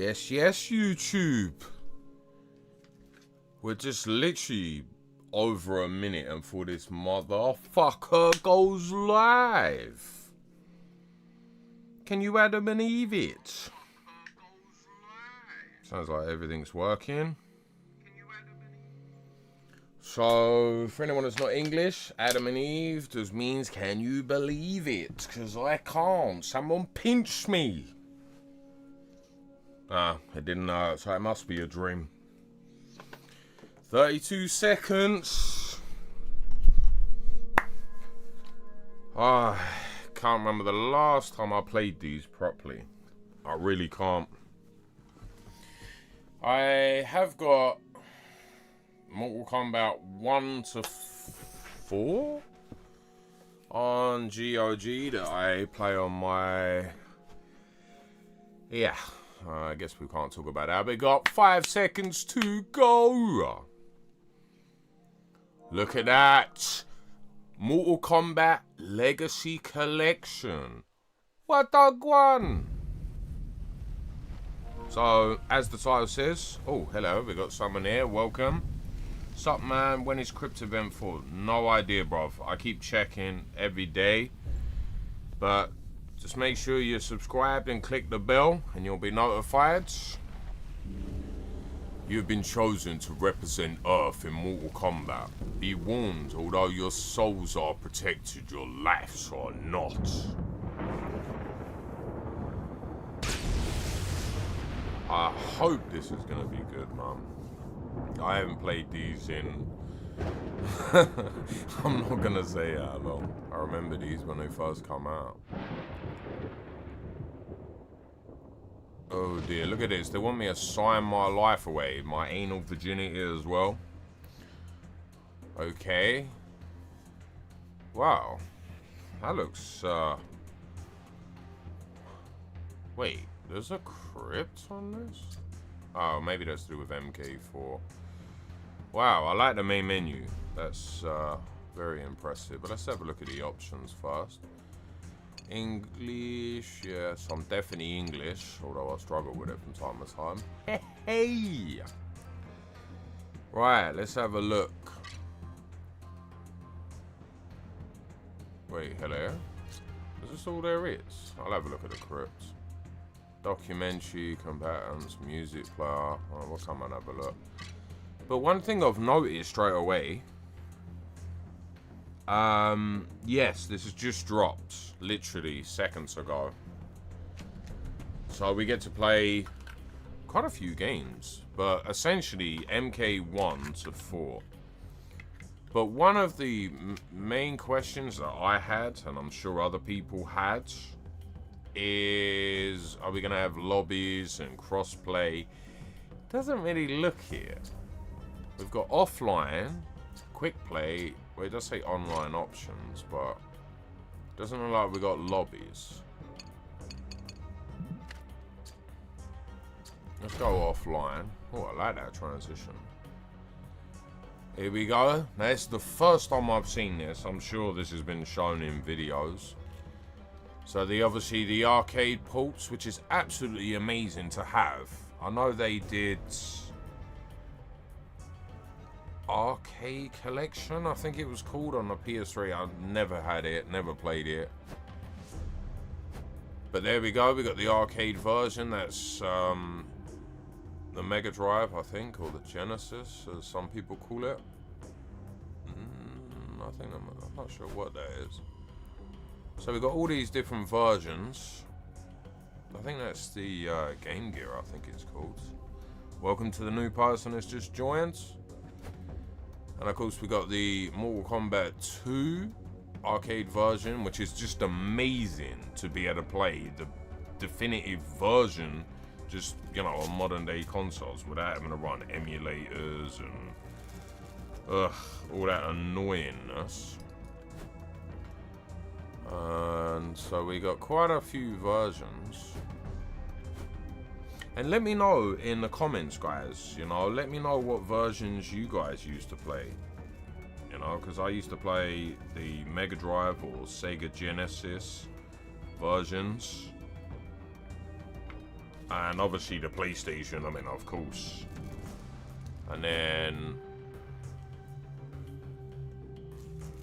Yes, YouTube. We're just literally over a minute until this motherfucker goes live. Can you Adam and Eve it? Sounds like everything's working. So, for anyone that's not English, Adam and Eve just means can you believe it? Because I can't. Someone pinch me. Ah, it didn't know, so it must be a dream. 32 seconds. I can't remember the last time I played these properly. I really can't. I have got Mortal Kombat 1 to 4 on GOG that I play on my... Yeah, I guess we can't talk about that. We got 5 seconds to go. Look at that. Mortal Kombat Legacy Collection. What a one. So, as the title says, oh, hello, we got someone here, welcome. Sup, man, when is Krypt Event for? No idea, bruv. I keep checking every day. But just make sure you're subscribed and click the bell, and you'll be notified. You've been chosen to represent Earth in Mortal Kombat. Be warned, although your souls are protected, your lives are not. I hope this is gonna be good, man. I haven't played these in... I'm not gonna say how long. I remember these when they first come out. Oh dear, look at this. They want me to sign my life away. My anal virginity as well. Okay. Wow. That looks, Wait, there's a crypt on this? Oh, maybe that's to do with MK4. Wow, I like the main menu. That's very impressive. But let's have a look at the options first. English, yes, I'm definitely English, although I struggle with it from time to time. Hey! Right, let's have a look. Wait, hello? Is this all there is? I'll have a look at the crypt. Documentary, combatants, music player. Oh, we'll come and have a look. But one thing I've noticed straight away, yes, this has just dropped literally seconds ago. So we get to play quite a few games, but essentially MK1 to 4. But one of the main questions that I had, and I'm sure other people had, is are we gonna have lobbies and crossplay? Doesn't really look here. We've got offline, quick play. Well, it does say online options, but it doesn't look like we got lobbies. Let's go offline. Oh, I like that transition. Here we go. Now, it's the first time I've seen this. I'm sure this has been shown in videos. So obviously the arcade ports, which is absolutely amazing to have. I know they did Arcade Collection, I think it was called, on the PS3. I never had it, never played it. But there we go, we got the arcade version. That's the Mega Drive, I think, or the Genesis, as some people call it. I'm not sure what that is. So we've got all these different versions. I think that's the Game Gear, I think it's called. Welcome to the new person that's just joined. And of course we got the Mortal Kombat 2 arcade version, which is just amazing to be able to play the definitive version, just, you know, on modern day consoles without having to run emulators and all that annoyingness. And so we got quite a few versions. And let me know in the comments, guys, you know, let me know what versions you guys used to play. You know, because I used to play the Mega Drive or Sega Genesis versions. And obviously the PlayStation, I mean, of course. And then,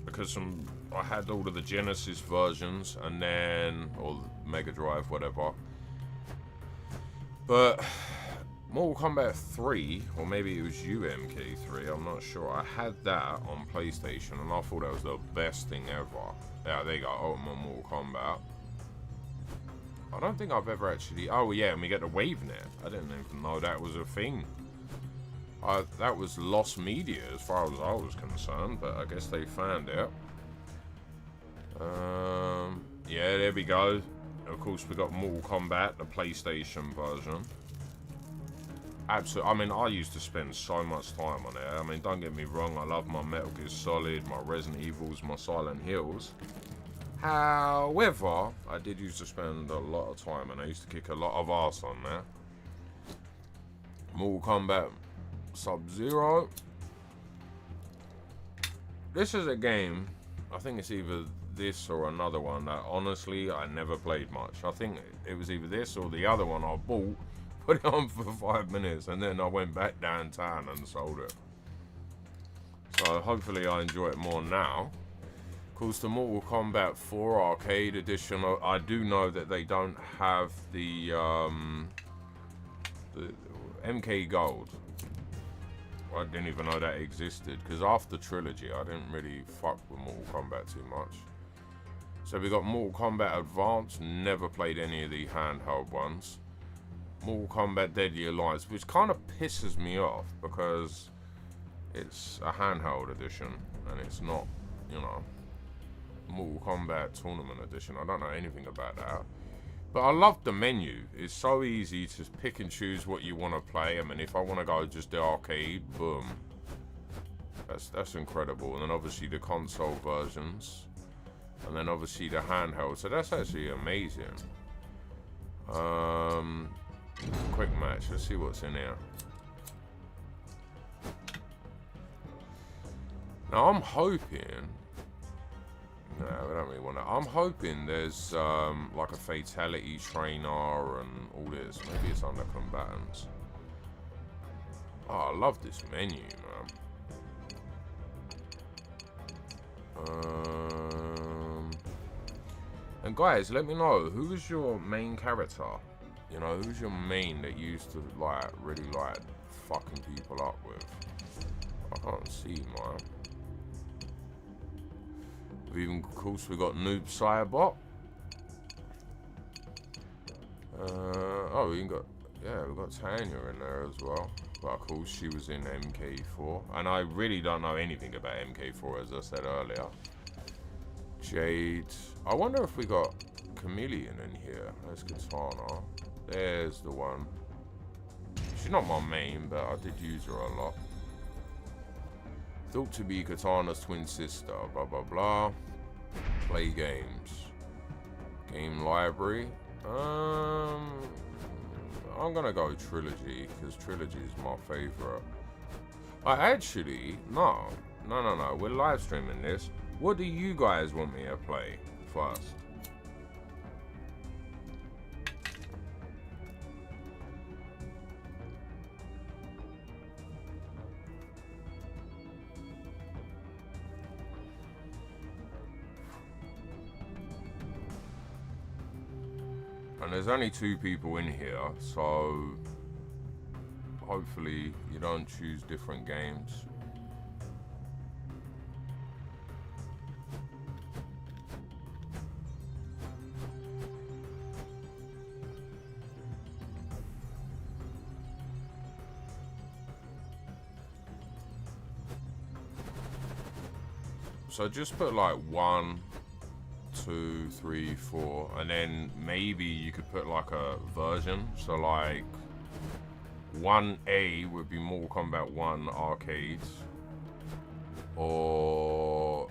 because I had all of the Genesis versions, and then, or Mega Drive, whatever. But Mortal Kombat 3, or maybe it was UMK3, I'm not sure. I had that on PlayStation, and I thought that was the best thing ever. Yeah, there you go, Ultimate Mortal Kombat. I don't think I've ever actually... Oh, yeah, and we get the WaveNet. I didn't even know that was a thing. That was lost media as far as I was concerned, but I guess they found it. Yeah, there we go. Of course, we got Mortal Kombat, the PlayStation version. Absolutely. I mean, I used to spend so much time on it. I mean, don't get me wrong. I love my Metal Gear Solid, my Resident Evils, my Silent Hills. However, I did used to spend a lot of time, and I used to kick a lot of ass on that. Mortal Kombat Sub-Zero. This is a game, I think it's either this or another one that honestly I never played much. I think it was either this or the other one I bought, put it on for 5 minutes, and then I went back downtown and sold it. So hopefully I enjoy it more now. Of course, the Mortal Kombat 4 Arcade Edition, I do know that they don't have the MK Gold. I didn't even know that existed, because after Trilogy I didn't really fuck with Mortal Kombat too much. So we got Mortal Kombat Advance, never played any of the handheld ones. Mortal Kombat Deadly Alliance, which kind of pisses me off because it's a handheld edition and it's not, you know, Mortal Kombat Tournament Edition. I don't know anything about that. But I love the menu. It's so easy to pick and choose what you want to play. I mean, if I want to go just the arcade, boom. That's incredible. And then obviously the console versions. And then obviously the handheld. So that's actually amazing. Quick match. Let's see what's in here. Now I'm hoping... No, we don't really want to. I'm hoping there's like a fatality trainer and all this. Maybe it's under combatants. Oh, I love this menu, man. And guys, let me know, who was your main character? You know, who's your main that you used to like really like fucking people up with? I can't see, man. Even, of course, we got Noob Cyberbot. Oh, we even got, yeah, we got Tanya in there as well. But of course, she was in MK4, and I really don't know anything about MK4, as I said earlier. Jade. I wonder if we got Chameleon in here. There's Katana. There's the one. She's not my main, but I did use her a lot. Thought to be Katana's twin sister, blah blah blah. Play games. Game library. I'm gonna go Trilogy, because Trilogy is my favorite. No, we're live streaming this. What do you guys want me to play first? And there's only 2 people in here, so hopefully you don't choose different games. So just put like 1, 2, 3, 4, and then maybe you could put like a version. So like 1A would be Mortal Kombat 1 arcades, or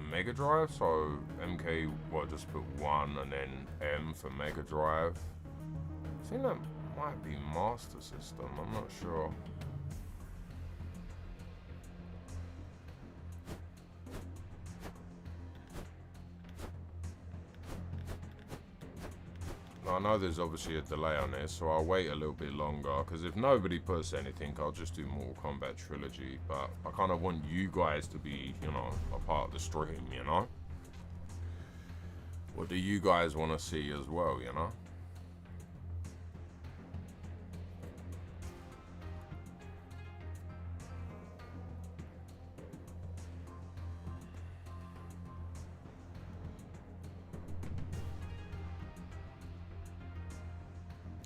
Mega Drive. So MK, well, just put 1 and then M for Mega Drive. I think that might be Master System. I'm not sure. I know there's obviously a delay on this, so I'll wait a little bit longer, because if nobody puts anything, I'll just do Mortal Kombat Trilogy. But I kind of want you guys to be, you know, a part of the stream, you know? What do you guys want to see as well, you know?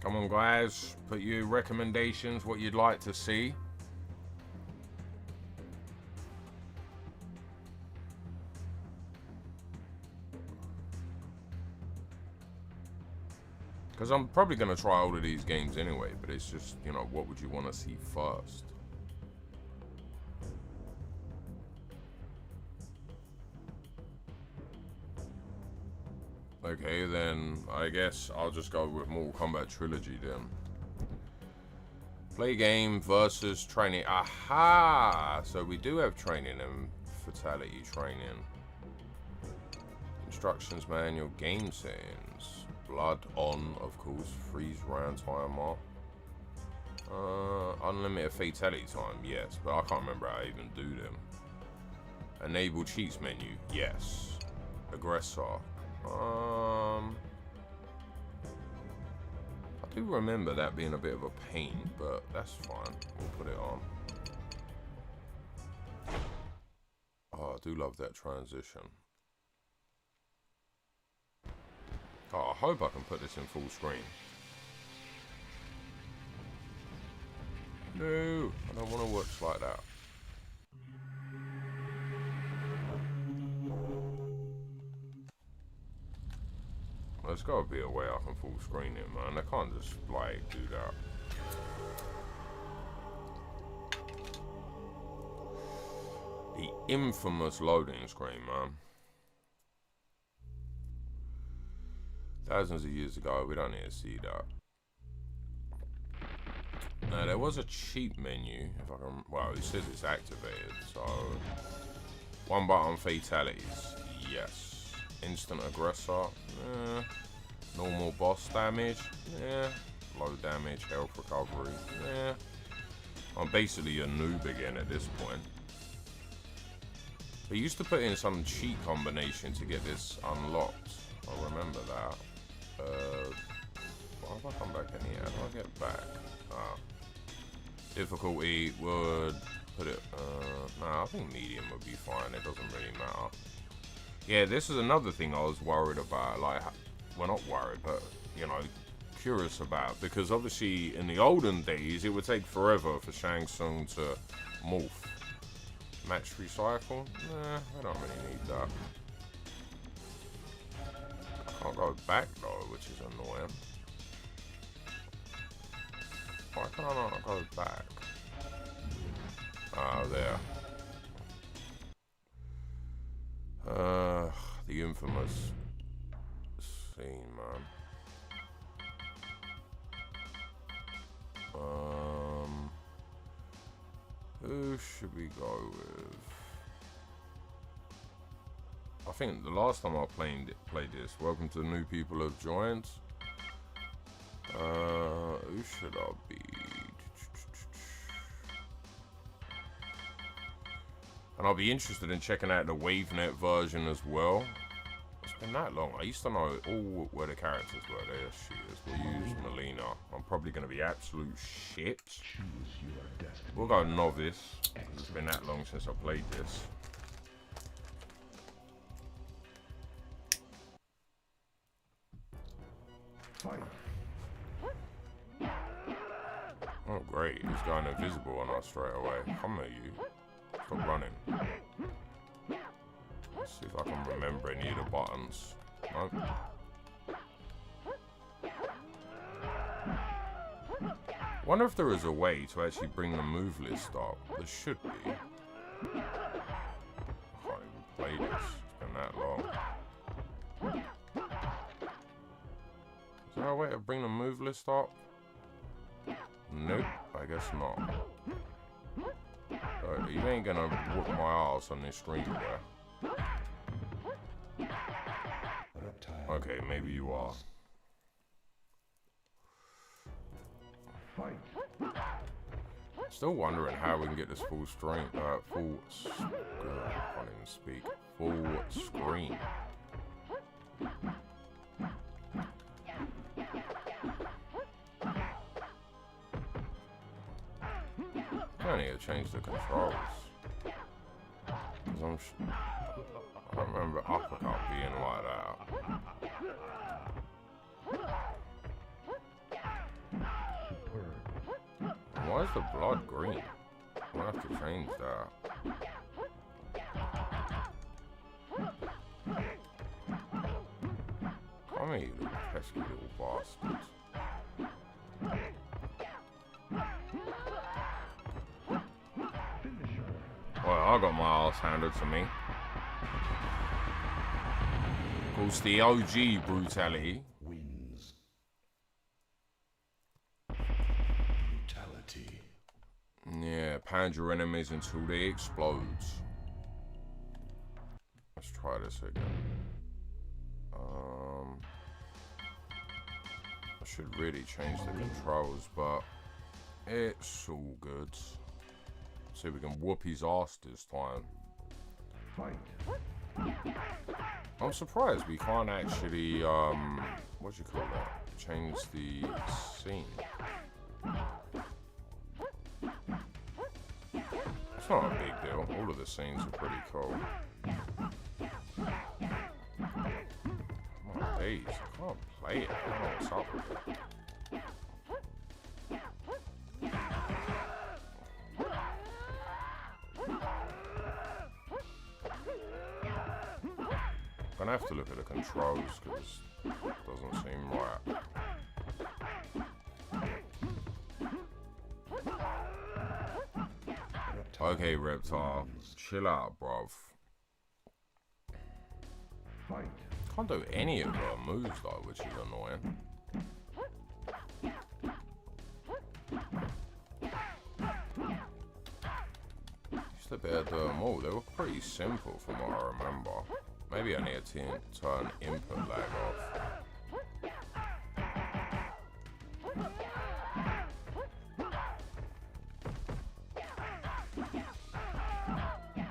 Come on, guys, put your recommendations, what you'd like to see. Because I'm probably going to try all of these games anyway, but it's just, you know, what would you want to see first? Okay, then I guess I'll just go with Mortal Kombat Trilogy then. Play game versus training. Aha! So we do have training and fatality training. Instructions manual, game settings. Blood on, of course. Freeze round timer. Unlimited fatality time, yes. But I can't remember how I even do them. Enable cheats menu, yes. Aggressor. I do remember that being a bit of a pain, but that's fine. We'll put it on. Oh, I do love that transition. Oh, I hope I can put this in full screen. No, I don't want to watch like that. There's got to be a way I can full screen it, man. I can't just, like, do that. The infamous loading screen, man. Thousands of years ago, we don't need to see that. Now, there was a cheat menu, if I can, well, it says it's activated, so. One button fatalities, yes. Instant aggressor, normal boss damage, low damage, health recovery, I'm basically a noob again at this point. They used to put in some cheat combination to get this unlocked. I remember that. Why have I come back in here? How do I get back? Difficulty would put it, nah, I think medium would be fine. It doesn't really matter. Yeah, this is another thing I was worried about, like, well, not worried, but, you know, curious about, because obviously in the olden days, it would take forever for Shang Tsung to morph. Match recycle? Nah, I don't really need that. I can't go back though, which is annoying. Why can I not go back? Ah, there. The infamous scene, man. Who should we go with? I think the last time I played this, welcome to the new people who have joined. Who should I be? And I'll be interested in checking out the WaveNet version as well. It's been that long. I used to know all where the characters were. There she is. We'll use Melina. I'm probably going to be absolute shit. We'll go novice. It's been that long since I played this. Oh great, he's going invisible on us straight away. Come at you. Stop running. Let's see if I can remember any of the buttons. Nope. Wonder if there is a way to actually bring the move list up. There should be. I can't even play this. It's been that long. Is there a way to bring the move list up? Nope, I guess not. You ain't gonna whoop my ass on this screen, bro. Okay, maybe you are. Still wondering how we can get this full screen. I can't even speak. Full screen. I need to change the controls. I remember uppercut being like that. Why is the blood green? I'll have to change that. Come here, you little pesky little bastards. Well, I got my ass handed to me. Of course, the OG brutality wins. Brutality. Yeah, pound your enemies until they explode. Let's try this again. I should really change the controls, but it's all good. See if we can whoop his ass this time. I'm surprised we can't actually, what do you call that? Change the scene. It's not a big deal. All of the scenes are pretty cool. My days, I can't play it. I don't know what's up with it. I'm gonna have to look at the controls because it doesn't seem right. Okay, Reptile, chill out, bruv. Can't do any of her moves though, which is annoying. Used to be able to do them all. They were pretty simple from what I remember. Maybe I need to turn input lag off.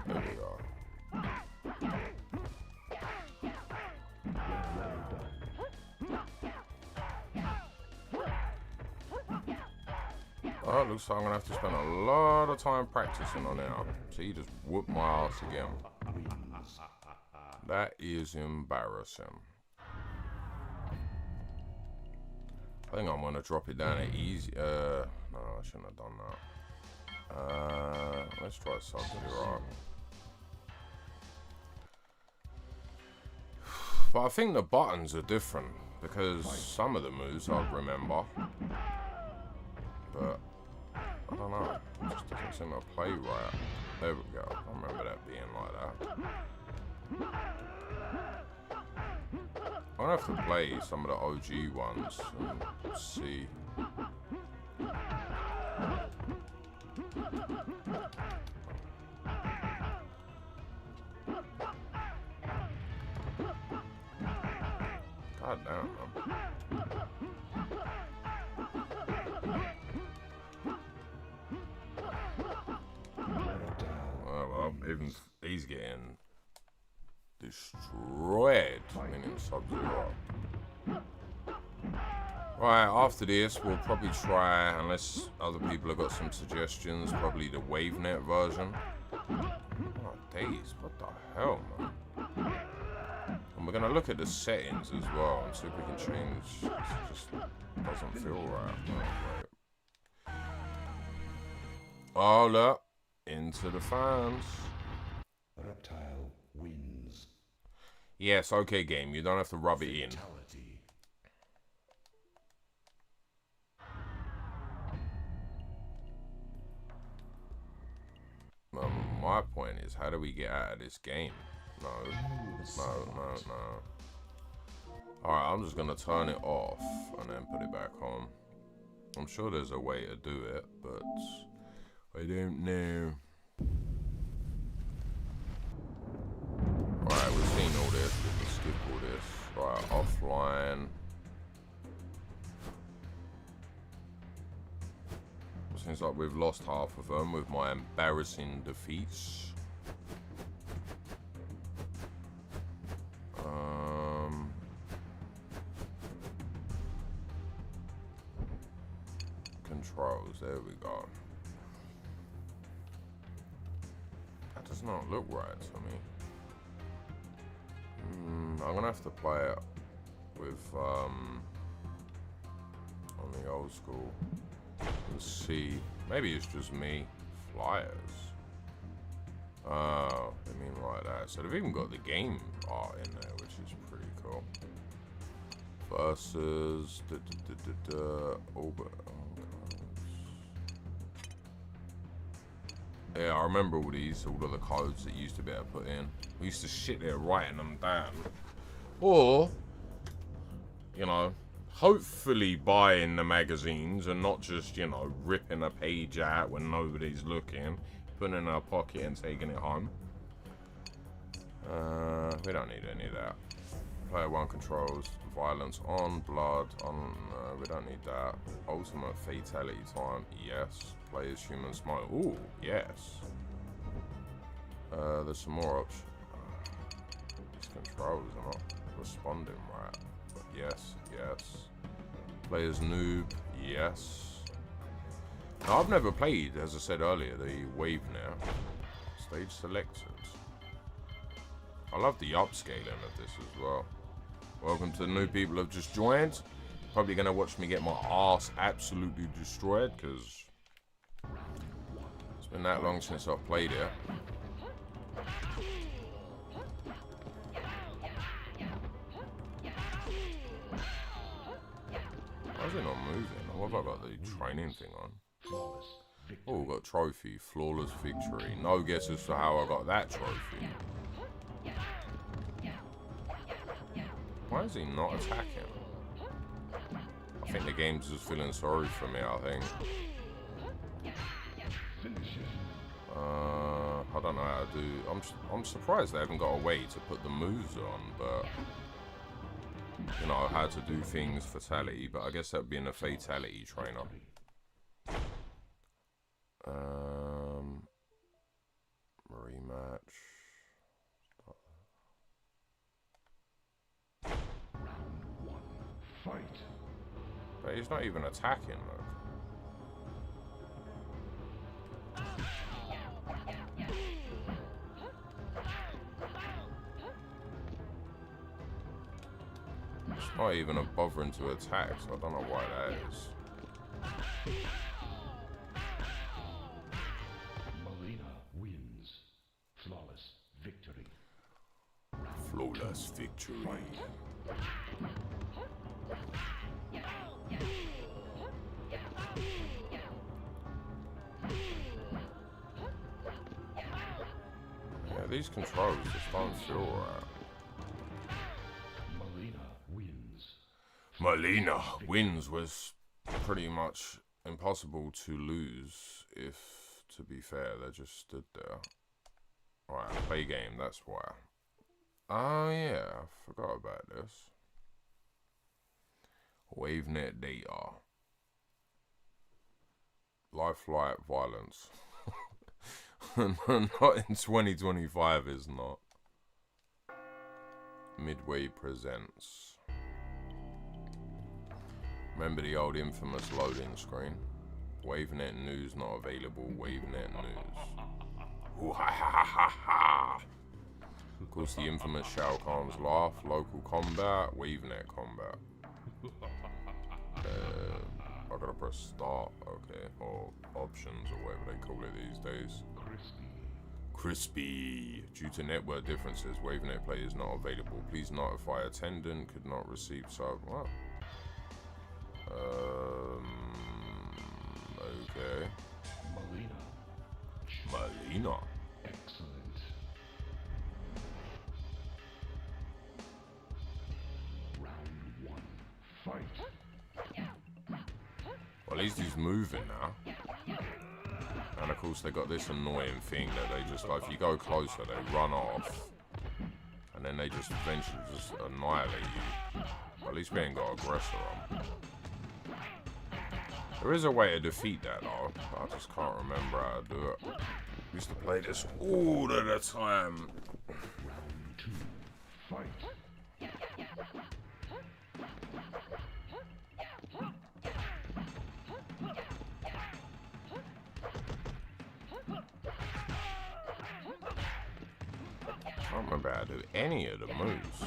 There we go. Oh, it looks like I'm gonna have to spend a lot of time practicing on it now. So you just whoop my ass again. That is embarrassing. I think I'm gonna drop it down at easy. No, I shouldn't have done that. Let's try Sub-Zero. But I think the buttons are different because some of the moves I remember, but I don't know. It just doesn't seem to play right. There we go. I remember that being like that. I'm gonna have to play some of the OG ones and see. God damn, man. Well, even he's getting destroyed, meaning Sub-Zero. Right, after this, we'll probably try, unless other people have got some suggestions, probably the WaveNet version. Oh, days, what the hell, man? And we're going to look at the settings as well and see if we can change. It just doesn't feel right. Oh, wait. Oh, look. Into the fans. Reptile wins. Yes, okay, game. You don't have to rub it in. My point is, how do we get out of this game? No. Alright, I'm just gonna turn it off and then put it back on. I'm sure there's a way to do it, but I don't know. Alright, we've seen all this. We can skip all this. Right, offline. Seems like we've lost half of them with my embarrassing defeats. Controls, there we go. That does not look right to me. I'm gonna have to play it with on the old school. Let's see. Maybe it's just me. Flyers. Oh, I mean like that. So they've even got the game art in there, which is pretty cool. Versus yeah, I remember all of the codes that you used to be able to put in. We used to sit there writing them down. Or, you know, hopefully buying the magazines and not just, you know, ripping a page out when nobody's looking, putting it in our pocket and taking it home. We don't need any of that. Player 1 controls, violence on, blood on, we don't need that. Ultimate fatality time, yes. Players human smile, ooh, yes. There's some more options. These controls are not responding right, but yes, yes. Players noob, yes. Now, I've never played, as I said earlier, the wave now. Stage selected. I love the upscaling of this as well. Welcome to the new people who've just joined. Probably gonna watch me get my ass absolutely destroyed because it's been that long since I've played it. Why is it not moving? What have I got the training thing on? Oh, we've got trophy, flawless victory. No guess as to how I got that trophy. Why is he not attacking? I think the game's just feeling sorry for me, I think. I don't know how to do... I'm surprised they haven't got a way to put the moves on, but... You know, how to do things fatality, but I guess that'd be in a fatality trainer. Rematch. Fight. But he's not even attacking, look. It's not even a bothering to attack, so I don't know why that is. Melina wins. Flawless victory. Flawless victory. Yeah, these controls just don't feel right. Melina wins was pretty much impossible to lose, if, to be fair, they just stood there. Alright, play game, that's why. Oh yeah, I forgot about this. WaveNet data. Lifelike violence. Not in 2025 is not. Midway presents. Remember the old infamous loading screen? WaveNet news not available. WaveNet news. Ooh, ha ha ha ha ha. Of course, the infamous Shao Kahn's laugh. Local combat. WaveNet combat. I gotta press start, okay, or options, or whatever they call it these days. Crispy. Due to network differences, WaveNet play is not available. Please notify attendant. Could not receive sub. What? Okay. Melina. Excellent. Round 1. Fight. Well, at least he's moving now. And of course they got this annoying thing that they just, like, if you go closer, they run off. And then they just eventually just annihilate you. At least we ain't got aggressor on. There is a way to defeat that though. I just can't remember how to do it. Used to play this all of the time. Round 2. Fight. I can't remember how to do any of the moves.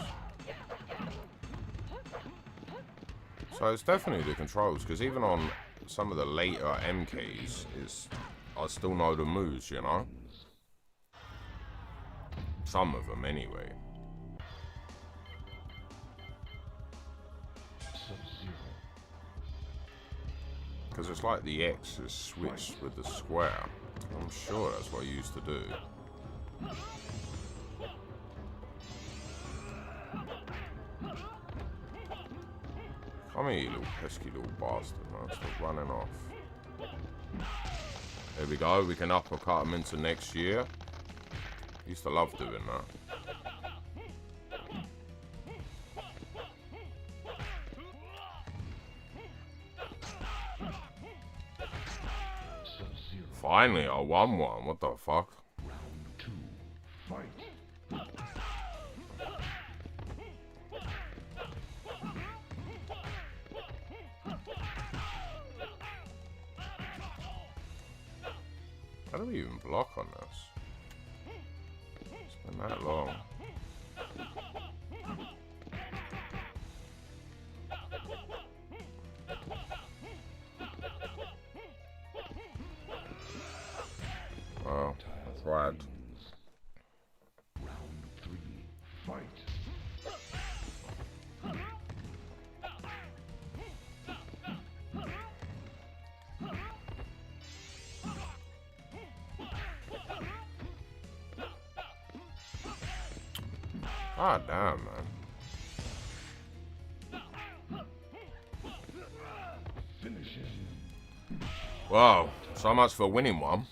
So it's definitely the controls, because even on some of the later MKs, I still know the moves, you know? Some of them anyway. Because it's like the X is switched with the square. I'm sure that's what I used to do. Come here, you little pesky little bastard, man. Stop running off. There we go. We can uppercut him into next year. Used to love doing that. Finally, I won one. What the fuck? Round 2. Fight. How do we even block on this? It's been that long. Wow, that's right. Round 3. Fight. Ah, damn, man. Finish him. Wow, so much for winning one.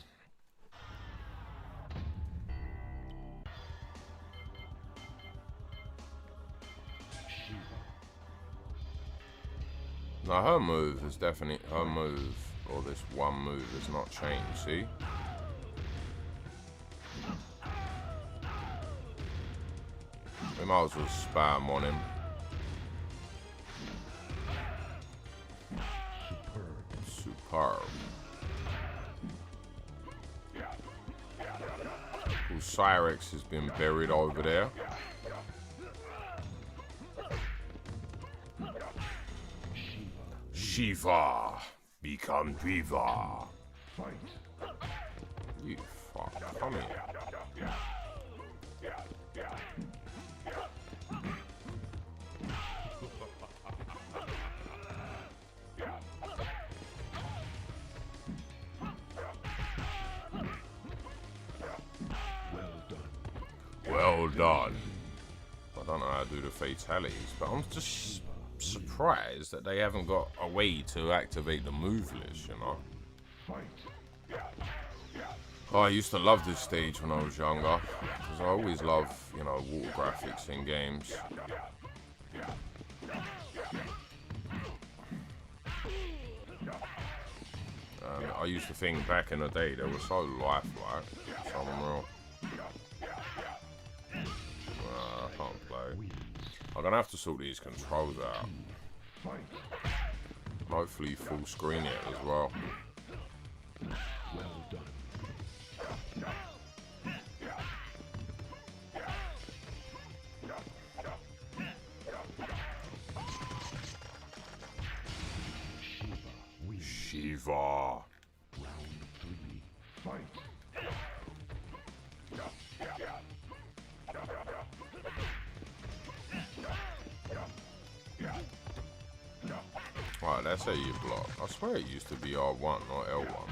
Now her move is definitely, her move, or this one move has not changed, see? We might as well spam on him. Superb. Cyrex has been buried over there. Shiva, become Diva. Fight. You fuck, come here. Well done. I don't know how to do the fatalities, but I'm just surprised that they haven't got a way to activate the move list, you know? Oh, I used to love this stage when I was younger, because I always love, you know, water graphics in games. I used to think back in the day they were so lifelike, so unreal. I can't play. I'm gonna have to sort these controls out. Hopefully full screen it as well. Well done. Shiva. Round 3. Fight. Right, that's how you block. I swear it used to be R1, not L1.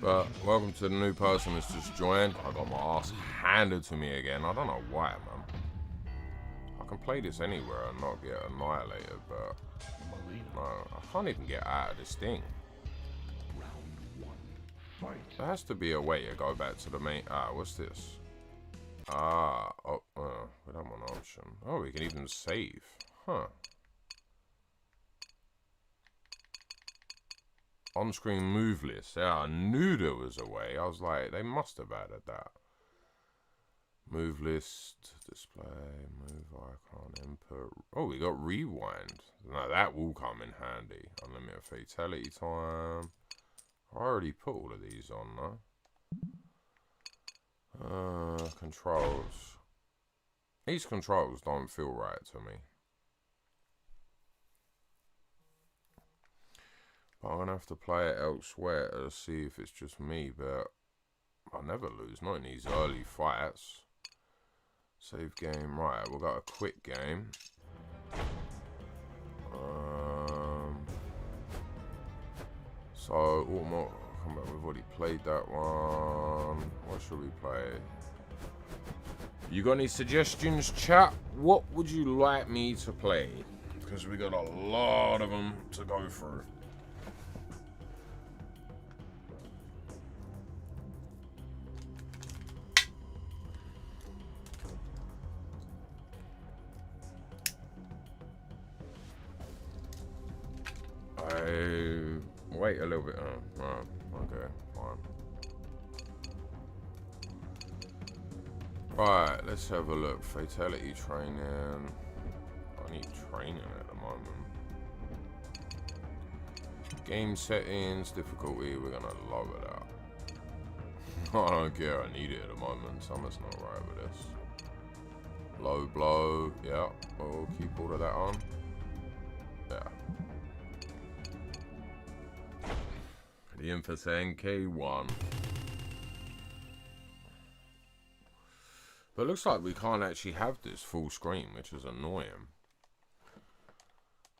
But welcome to the new person that's just joined. I got my ass handed to me again. I don't know why, man. I can play this anywhere and not get annihilated, but no, I can't even get out of this thing. Round Fight. There has to be a way to go back to the main. What's this? We don't want an option. Oh, we can even save. Huh. On-screen move list. Yeah, I knew there was a way. I was like, they must have added that. Move list, display, move icon, input. Oh, we got rewind. Now that will come in handy. Unlimited fatality time. I already put all of these on, though. Controls. These controls don't feel right to me. But I'm going to have to play it elsewhere to see if it's just me, but I'll never lose, not in these early fights. Save game, right, we've got a quick game. So, Mortal Kombat, we've already played that one. What should we play? You got any suggestions, chat? What would you like me to play? Because we got a lot of them to go through. Wait a little bit. Okay, fine. Right, let's have a look. Fatality training. I need training at the moment. Game settings, difficulty. We're gonna lower it out. I don't care. I need it at the moment. Something's not right with this. Low blow. Yeah, we'll keep all of that on. Yeah. The infamous NK1. But it looks like we can't actually have this full screen, which is annoying.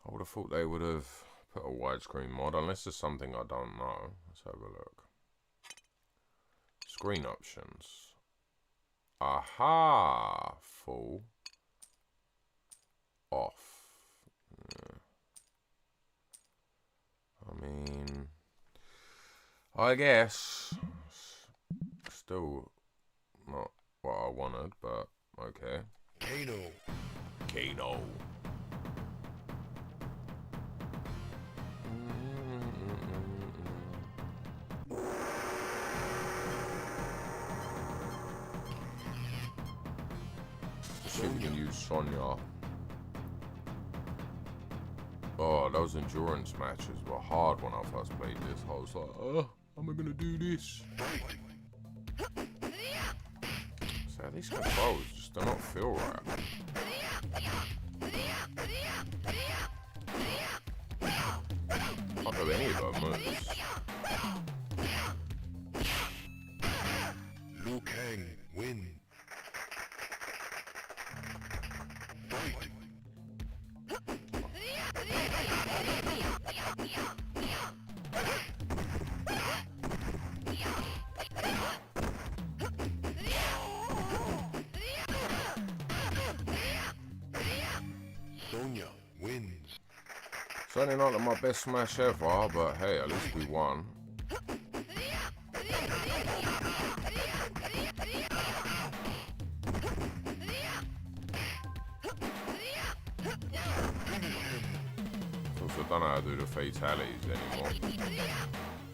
I would have thought they would have put a widescreen mod, unless there's something I don't know. Let's have a look. Screen options. Aha! Full. Off. Yeah. I mean, I guess still not what I wanted, but okay. Kano. See if we can use Sonya. Oh, those endurance matches were hard when I first played this. I was like, oh, how am I gonna do this? So these controls just do not feel right. Can't do any of those moves. Liu Kang win. Fight. Sonya wins. Certainly not my best smash ever, but hey, at least we won. Also don't know how to do the fatalities anymore.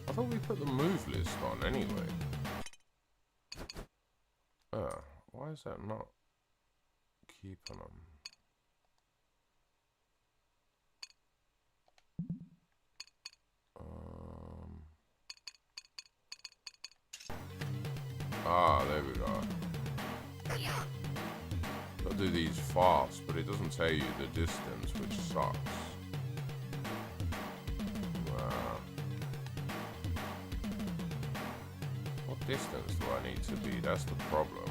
I thought we put the move list on anyway. Why is that not keeping them? There we go. Gotta do these fast, but it doesn't tell you the distance, which sucks. What distance do I need to be? That's the problem.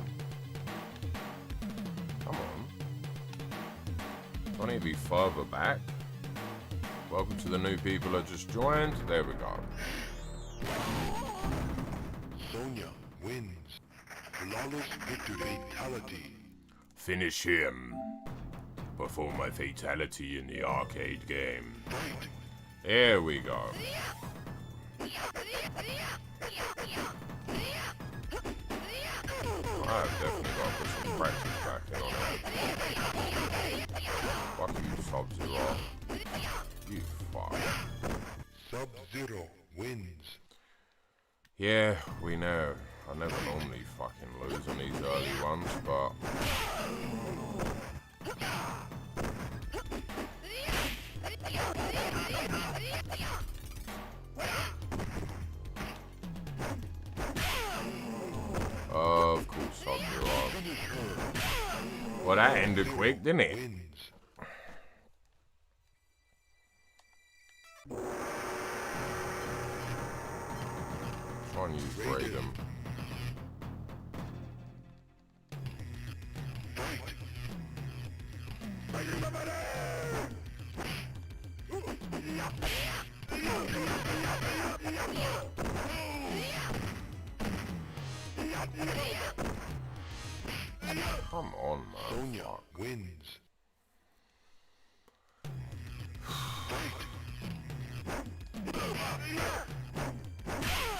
Come on. Do I need to be further back? Welcome to the new people that just joined. There we go. Sonya wins. Flawless victory. Fatality. Finish him. Perform my fatality in the arcade game. Fight. There we go. I've definitely got to put some practice back in on it. Fuck you, Sub-Zero. You fuck. Sub-Zero wins. Yeah, we know. I never normally fucking lose on these early ones, but... Of course, Sub-Zero. Well, that ended quick, didn't it? Wins. Try and use Raiden. Come on, man. Sonya Fuck. wins.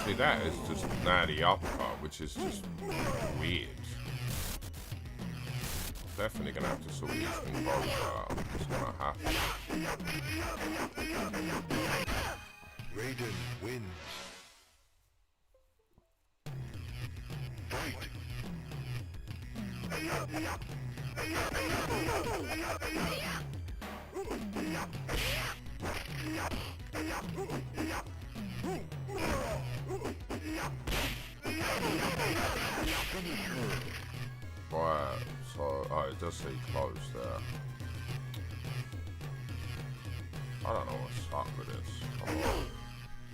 See, that is just natty uppercut, which is just weird. Definitely gonna have to sort these controls out. It's gonna happen. Raiden wins. Fight. Right, so oh, it does say close there. I don't know what's up with this. Come on.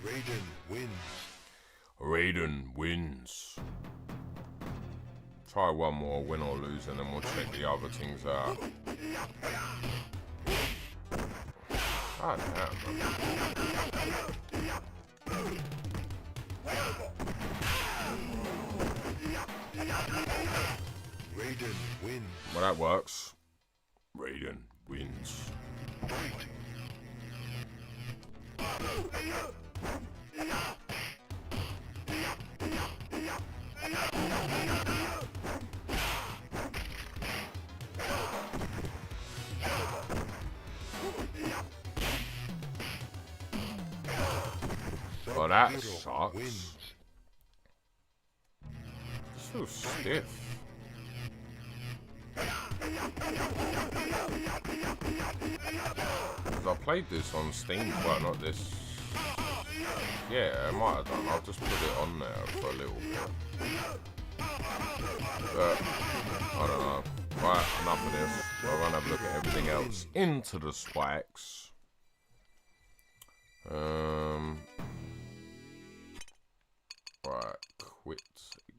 Raiden wins. Raiden wins. Try one more, win or lose, and then we'll check the other things out. God damn, man. Raiden wins. Well, that works. Raiden wins. Fight. Well, that Sub-Zero sucks. wins. So stiff. Because I played this on Steam, well, not this. Yeah, I might have done. I'll just put it on there for a little bit. But, I don't know. Right, enough of this. We're going to have a look at everything else. Into the spikes. Right, quit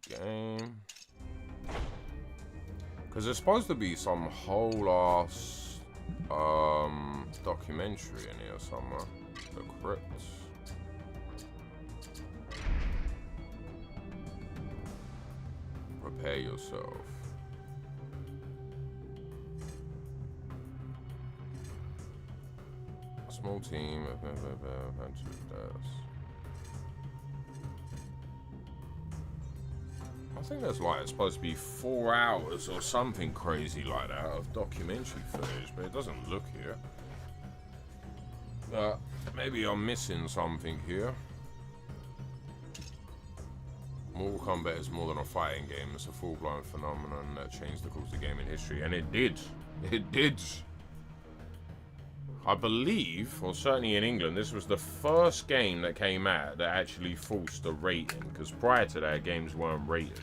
game. Because there's supposed to be some whole ass documentary in here somewhere. The Krypt. Prepare yourself. A small team of I think there's like, it's supposed to be 4 hours or something crazy like that of documentary footage, but it doesn't look here. But maybe I'm missing something here. Mortal Kombat is more than a fighting game, it's a full-blown phenomenon that changed the course of gaming history, and it did. It did. I believe, or certainly in England, this was the first game that came out that actually forced a rating, because prior to that, games weren't rated.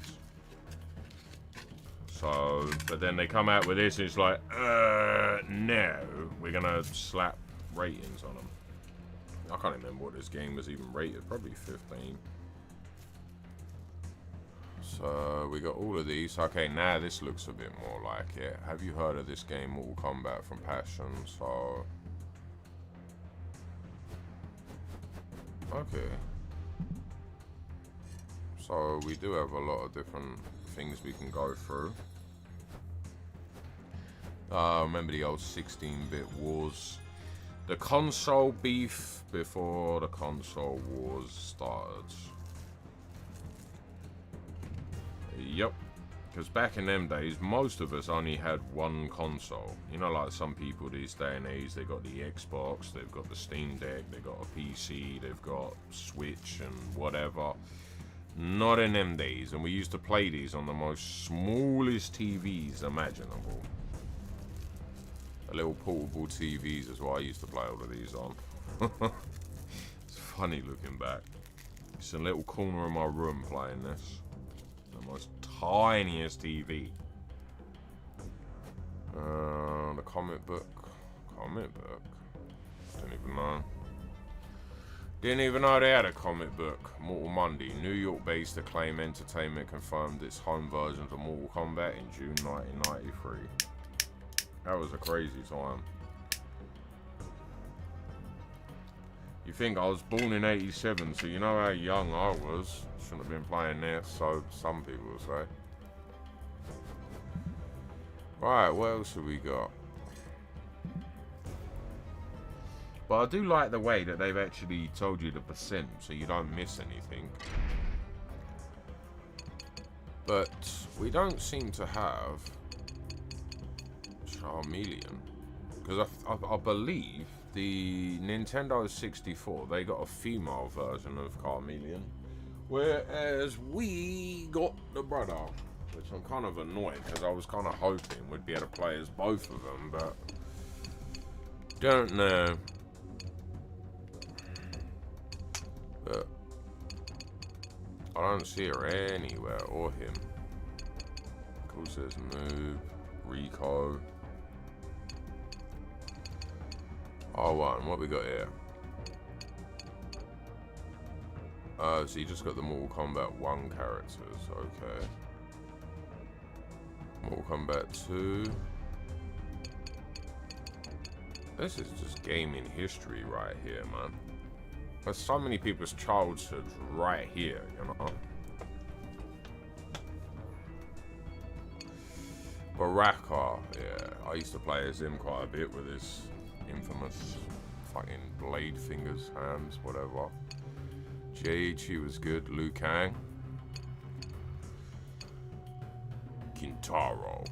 So, but then they come out with this, and it's like, no, we're gonna slap ratings on them. I can't remember what this game was even rated, probably 15. So, we got all of these. Okay, now this looks a bit more like it. Have you heard of this game, Mortal Kombat from Passion? So... okay, so we do have a lot of different things we can go through. Remember the old 16-bit wars? The console beef before the console wars started. Yep. Because back in them days, most of us only had one console. You know, like some people these day and age, they got the Xbox, they've got the Steam Deck, they've got a PC, they've got Switch and whatever. Not in them days. And we used to play these on the most smallest TVs imaginable. The little portable TVs is what I used to play all of these on. It's funny looking back. It's a little corner of my room playing this. The most tiniest TV. The comic book. Comic book? Didn't even know. Didn't even know they had a comic book. Mortal Monday. New York-based Acclaim Entertainment confirmed its home version of Mortal Kombat in June 1993. That was a crazy time. You think I was born in 87, so you know how young I was. Shouldn't have been playing this, so some people will say. Right, what else have we got? But I do like the way that they've actually told you the percent, so you don't miss anything. But we don't seem to have Charmeleon. Because I believe the Nintendo 64, they got a female version of Charmeleon. Whereas we got the brother. Which I'm kind of annoyed because I was kind of hoping we'd be able to play as both of them, but don't know. But I don't see her anywhere, or him. Of course, there's Noob, Rico. R1, what we got here? So you just got the Mortal Kombat 1 characters, okay. Mortal Kombat 2. This is just gaming history right here, man. There's so many people's childhoods right here, you know. Baraka, yeah. I used to play as him quite a bit with his infamous fucking blade fingers, hands, whatever. He was good. Liu Kang. Kintaro.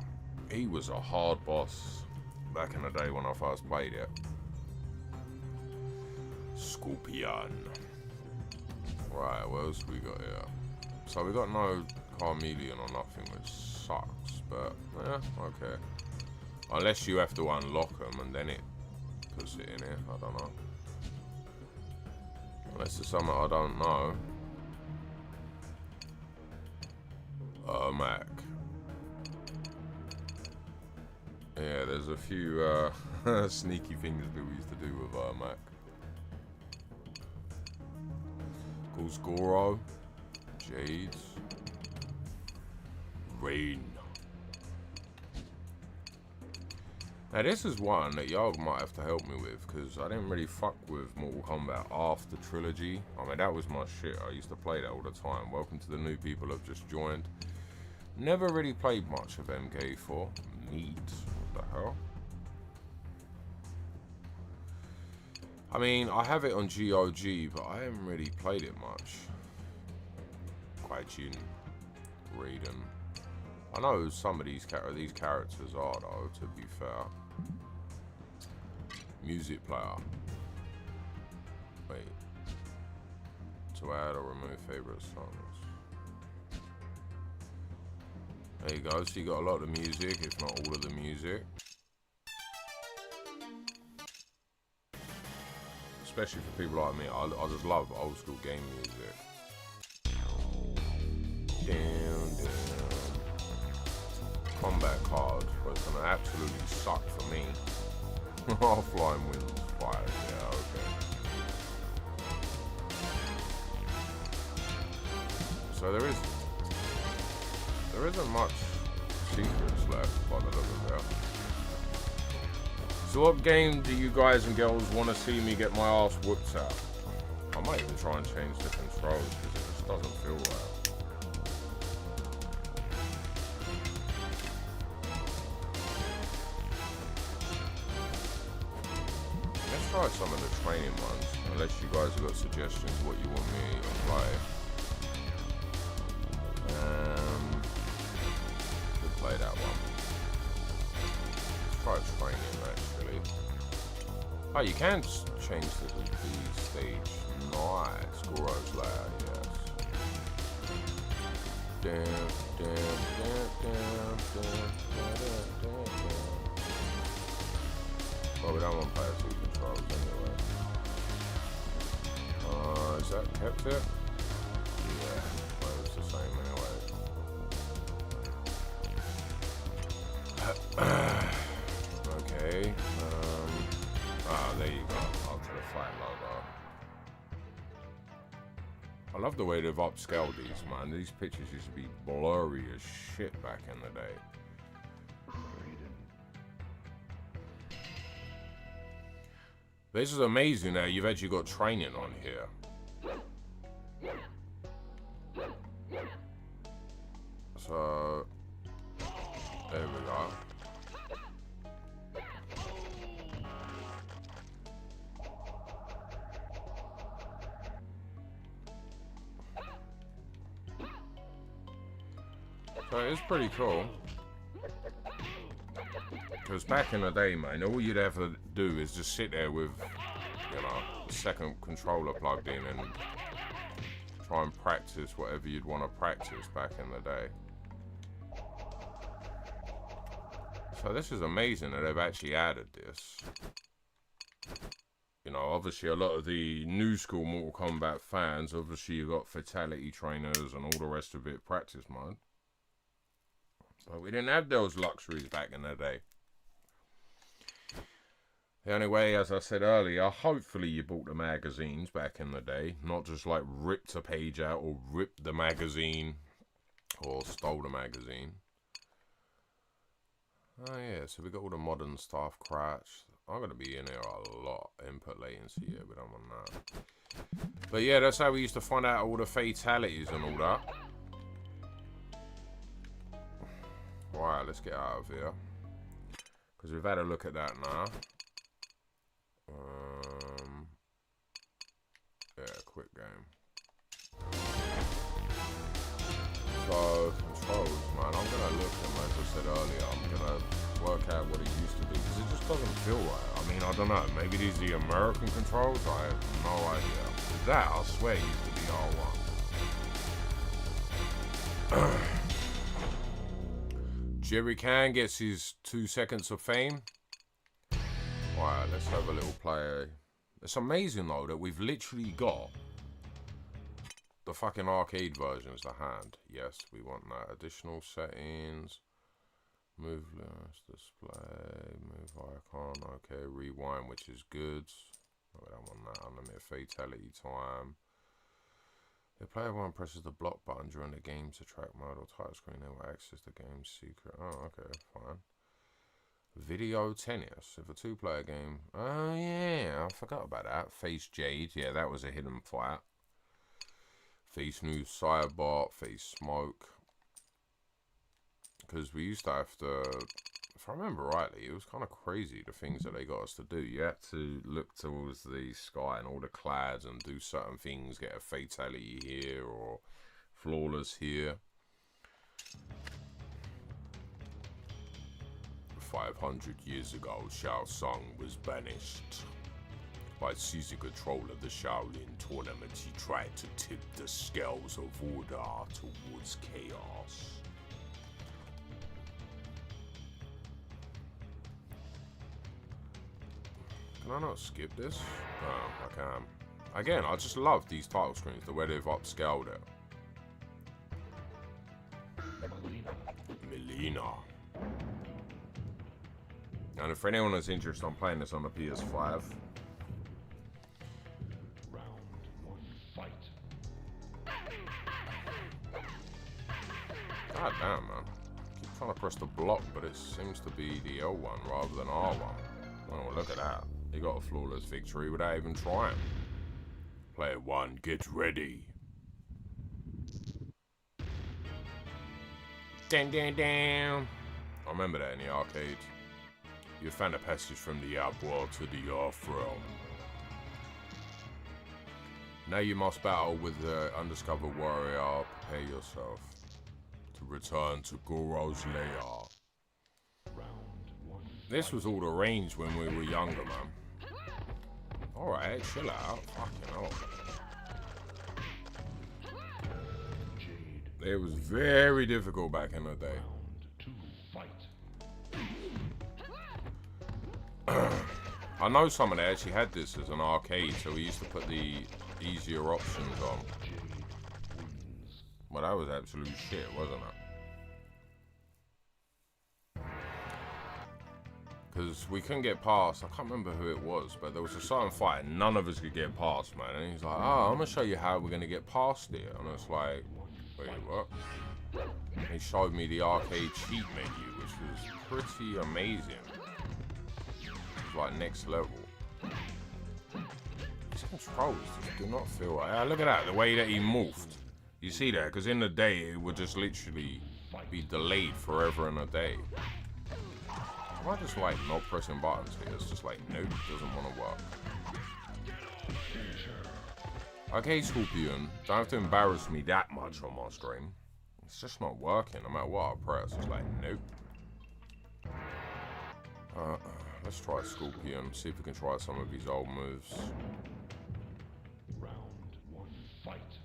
He was a hard boss back in the day when I first played it. Scorpion. Right, what else we got here? So we got no Charmeleon or nothing, which sucks, but yeah, okay. Unless you have to unlock them and then it puts it in here, I don't know. Unless there's something I don't know. Mac. Yeah, there's a few sneaky things that we used to do with Mac. Cool Goro. Jades. Rain. Now this is one that y'all might have to help me with, because I didn't really fuck with Mortal Kombat after Trilogy. I mean, that was my shit. I used to play that all the time. Welcome to the new people who have just joined. Never really played much of MK4. Neat. What the hell? I mean, I have it on GOG, but I haven't really played it much. Quite Raiden. I know some of these characters are, though, to be fair. Music player. Wait. To add or remove favorite songs. There you go, so you got a lot of music, if not all of the music. Especially for people like me, I just love old school game music. Down. Combat card, but it's gonna absolutely suck for me. Offline wins 5, yeah, okay. So there isn't much secrets left by the look of it. So what game do you guys and girls want to see me get my ass whooped at? I might even try and change the controls because it just doesn't feel right. try some of the training ones, unless you guys have got suggestions what you want me to play. Could play that one. Let's try training actually. Oh, you can change the stage. Nice. Goro's layer, yes. Damn. Well, we don't want to play 2 controls anyway. Is that kept it? Yeah, well, it's the same anyway. Okay. There you go. Onto the fight logo. I love the way they've upscaled these, man. These pictures used to be blurry as shit back in the day. This is amazing that you've actually got training on here. So, there we go. So it's pretty cool. Because back in the day, man, all you'd have to do is just sit there with, you know, the second controller plugged in and try and practice whatever you'd want to practice back in the day. So this is amazing that they've actually added this. You know, obviously a lot of the new school Mortal Kombat fans, obviously you've got fatality trainers and all the rest of it practice mode. But we didn't have those luxuries back in the day. The only way, as I said earlier, hopefully you bought the magazines back in the day. Not just like ripped a page out or ripped the magazine or stole the magazine. Oh yeah, so we got all the modern stuff, Crouch. I'm going to be in here a lot. Input latency, yeah, we don't want that. But yeah, that's how we used to find out all the fatalities and all that. Alright, let's get out of here. Because we've had a look at that now. Yeah, quick game. So, controls, man. I'm going to look at them, as I said earlier. I'm going to work out what it used to be. Because it just doesn't feel right. I mean, I don't know. Maybe these are the American controls? I have no idea. That, I swear, used to be R1. Jerry Can gets his 2 seconds of fame. Alright, let's have a little play. It's amazing though that we've literally got the fucking arcade versions to hand. Yes, we want that. Additional settings. Move list, display, move icon. Okay, rewind, which is good. Oh, I don't want that. Unlimited fatality time. The player one presses the block button during the game to track mode or title screen, they will access the game's secret. Oh, okay, fine. Video tennis. If a 2-player game. Oh, yeah, I forgot about that. Face Jade. Yeah, that was a hidden fight. Face New Cyberbot. Face Smoke. Because we used to have to. If I remember rightly, it was kind of crazy the things that they got us to do. You had to look towards the sky and all the clouds and do certain things, get a fatality here or flawless here. 500 years ago, Shao Tsung was banished. By seizing control of the Shaolin tournament, he tried to tip the scales of order towards chaos. Can I not skip this? No, I can. Again, I just love these title screens, the way they've upscaled it. Melina. And if anyone is interested, I'm playing this on the PS5. Round 1, fight. God damn, man. I keep trying to press the block, but it seems to be the L1 rather than R1. Oh, look at that. He got a flawless victory without even trying. Player 1, get ready. Dun, dun, dun. I remember that in the arcade. You found a passage from the Up world to the Off realm. Now you must battle with the undiscovered warrior. Prepare yourself to return to Goro's lair. This was all arranged when we were younger, man. Alright, chill out. Fucking hell. It was very difficult back in the day. I know someone that actually had this as an arcade, so we used to put the easier options on. Well, that was absolute shit, wasn't it? Because we couldn't get past, I can't remember who it was, but there was a certain fight and none of us could get past, man. And he's like, oh, I'm going to show you how we're going to get past it. And it's like, wait, what? And he showed me the arcade cheat menu, which was pretty amazing. Like next level. These controls just do not feel right. Look at that, the way that he moved. You see that? Because in the day, it would just literally be delayed forever and a day. Am I just like not pressing buttons here? It's just like, nope, doesn't want to work. Okay, Scorpion, don't have to embarrass me that much on my stream. It's just not working, no matter what I press. It's like, nope. Let's try Scorpion, see if we can try some of his old moves. Round 1, fight.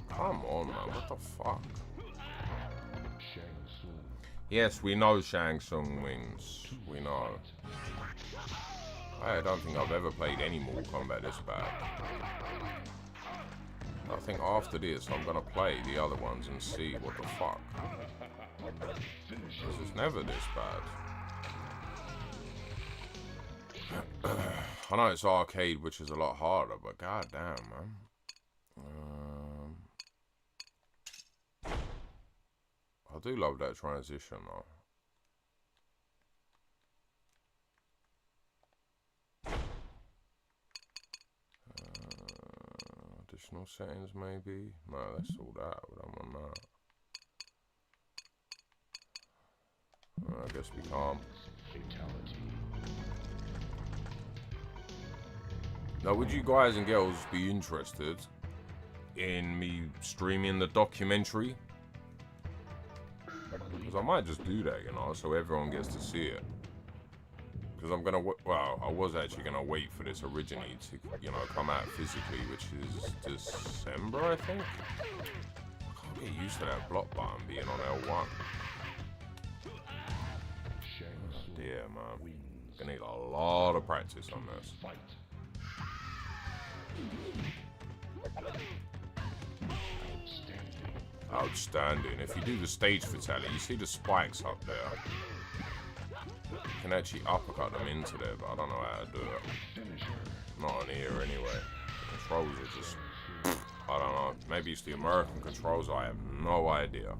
Come on, man, what the fuck? Yes, we know Shang Tsung wins. We know. I don't think I've ever played any Mortal Kombat this bad. I think after this, I'm gonna play the other ones and see what the fuck. Because it's never this bad. I know it's arcade, which is a lot harder, but goddamn, man. I do love that transition, though. Additional settings, maybe? No, that's all that, but I'm on that. I guess we can't. Now, would you guys and girls be interested in me streaming the documentary? Because I might just do that, you know, so everyone gets to see it. Because I'm gonna, well, I was actually gonna wait for this originally to, you know, come out physically, which is December, I think. I can't get used to that block button being on L1. Oh dear, man. Gonna need a lot of practice on this. Outstanding. If you do the stage fatality, you see the spikes up there. You can actually uppercut them into there, but I don't know how to do it. Not on here anyway. The controls are just, I don't know. Maybe it's the American controls, I have no idea.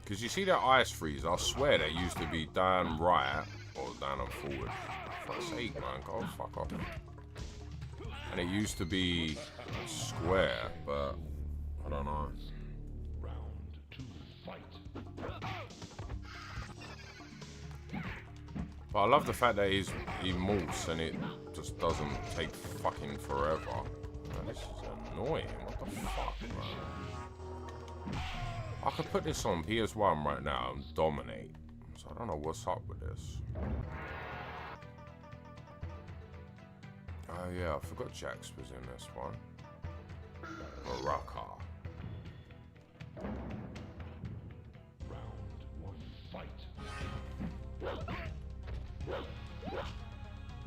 Because you see that ice freeze, I swear that used to be down right or down and forward. For fuck's sake, man, go fuck off. And it used to be square, but I don't know. Round 2, fight. But I love the fact that he moves and it just doesn't take fucking forever. Man, this is annoying. What the fuck, man? I could put this on PS1 right now and dominate. So I don't know what's up with this. Oh yeah, I forgot Jax was in this one. Baraka. Round 1, fight.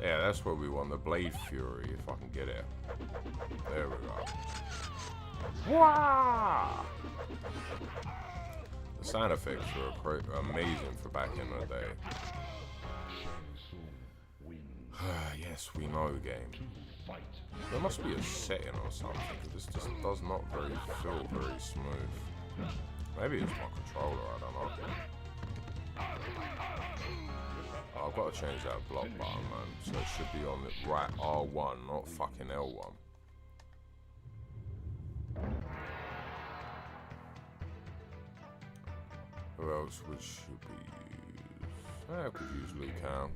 Yeah, that's what we want, the Blade Fury, if I can get it. There we go. Wah! The sound effects were amazing for back in the day. Yes, we know, game. There must be a setting or something. This just does not feel very smooth. Maybe it's my controller, I don't know. I've got to change that block button, man. So it should be on the right R1, not fucking L1. Who else should be used? I could use Liu Kang.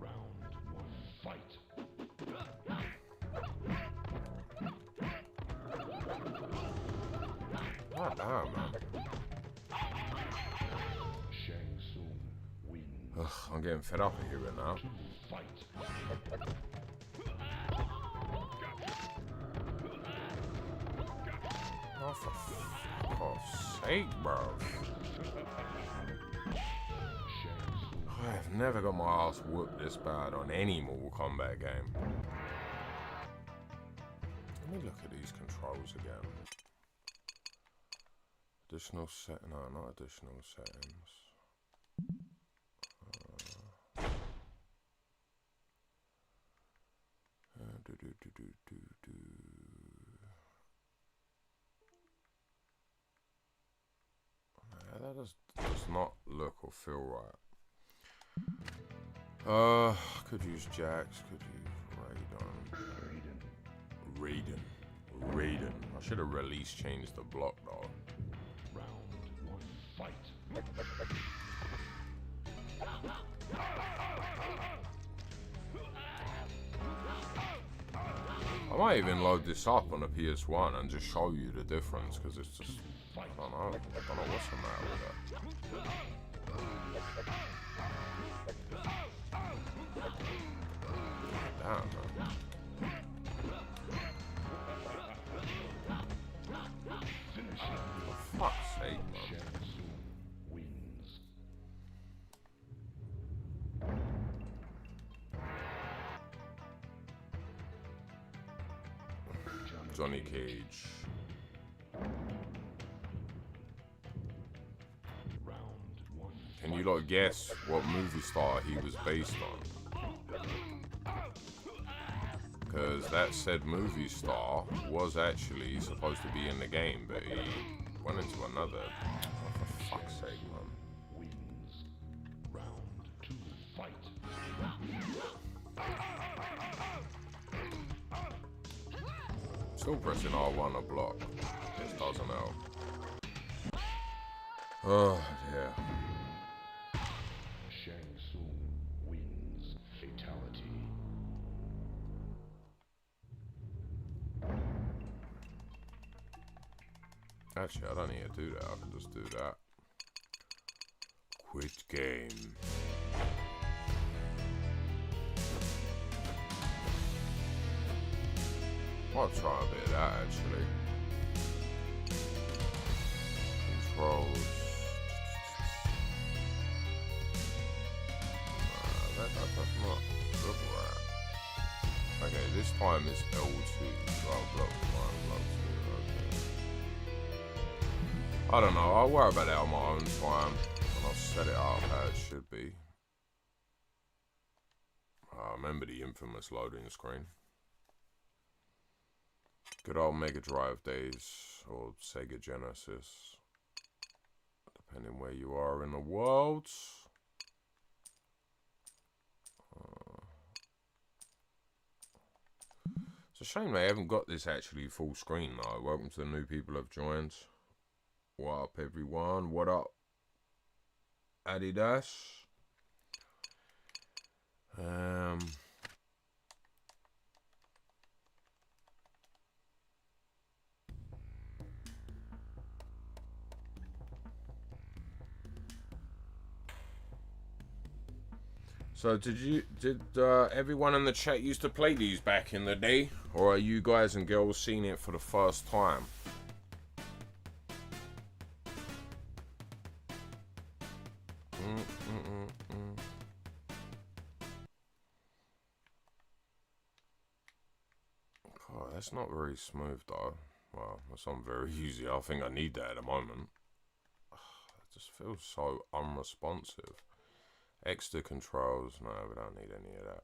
Round 1, fight. God damn, man. Shang Tsung wins. Ugh, I'm getting fed up of hearing now. 2, fight. Oh, for fuck off sake, bro. I've never got my ass whooped this bad on any Mortal Kombat game. Let me look at these controls again. Additional set, no, not additional settings. That does not look or feel right. Could use Jax, could use Raiden. I should have release changed the block though. Round 1, fight. I might even load this up on a PS1 and just show you the difference, because it's just, I don't know what's the matter with that. Damn, man. For fuck's sake, man. Shang Tsung wins. Johnny Cage. Round 1. Can you lot guess what movie star he was based on? Because that said movie star was actually supposed to be in the game, but he went into another. Oh, for fuck's sake, man. Wins. Round 2, fight. Still pressing R1 a block. This doesn't help. Oh dear. Shang Tsung wins. Fatality. Actually, I don't need to do that. I can just do that. Quit game. I'll try a bit of that actually. Controls. That does not look right. Okay, this time it's L2. Oh, block 1, block 2. Okay. I don't know. I'll worry about that on my own time, and I'll set it up how it should be. I remember the infamous loading screen. Good old Mega Drive days, or Sega Genesis, depending where you are in the world. It's a shame they haven't got this actually full screen though. Welcome to the new people who have joined. What up, everyone? What up, Adidas? So did everyone in the chat used to play these back in the day, or are you guys and girls seeing it for the first time? God, that's not very smooth though. Well, that's not very easy. I think I need that at the moment. It just feels so unresponsive. Extra controls, no, we don't need any of that.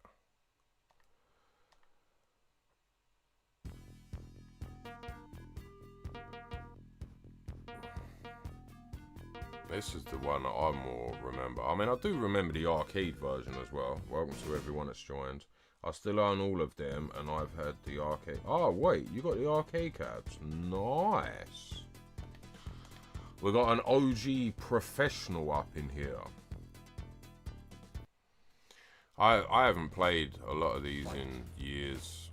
This is the one that I more remember. I mean, I do remember the arcade version as well. Welcome to everyone that's joined. I still own all of them, and I've had the arcade. Oh, wait, you got the arcade cabs. Nice. We got an OG professional up in here. I haven't played a lot of these in years.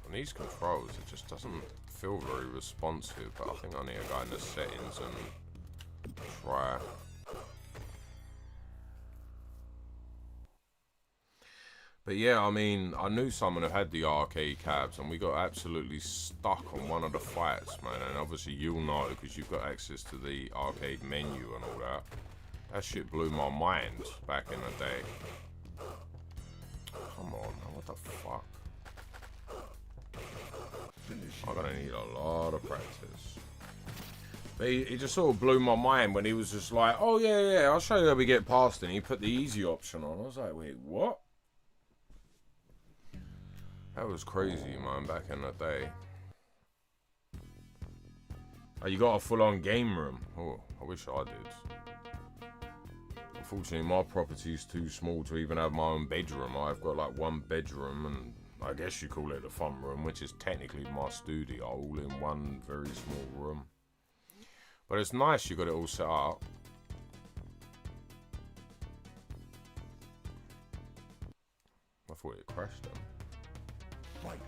And these controls, it just doesn't feel very responsive, but I think I need to go in the settings and try. But yeah, I mean, I knew someone who had the arcade cabs, and we got absolutely stuck on one of the fights, man. And obviously you'll know because you've got access to the arcade menu and all that. That shit blew my mind back in the day. Come on, man, what the fuck? I'm gonna need a lot of practice. But he just sort of blew my mind when he was just like, oh yeah, I'll show you how we get past it. And he put the easy option on. I was like, wait, what? That was crazy, man, back in the day. Oh, you got a full-on game room. Oh, I wish I did. Unfortunately, my property's too small to even have my own bedroom. I've got like one bedroom, and I guess you call it the fun room, which is technically my studio, all in one very small room. But it's nice you got it all set up. I thought it crashed them. Fight.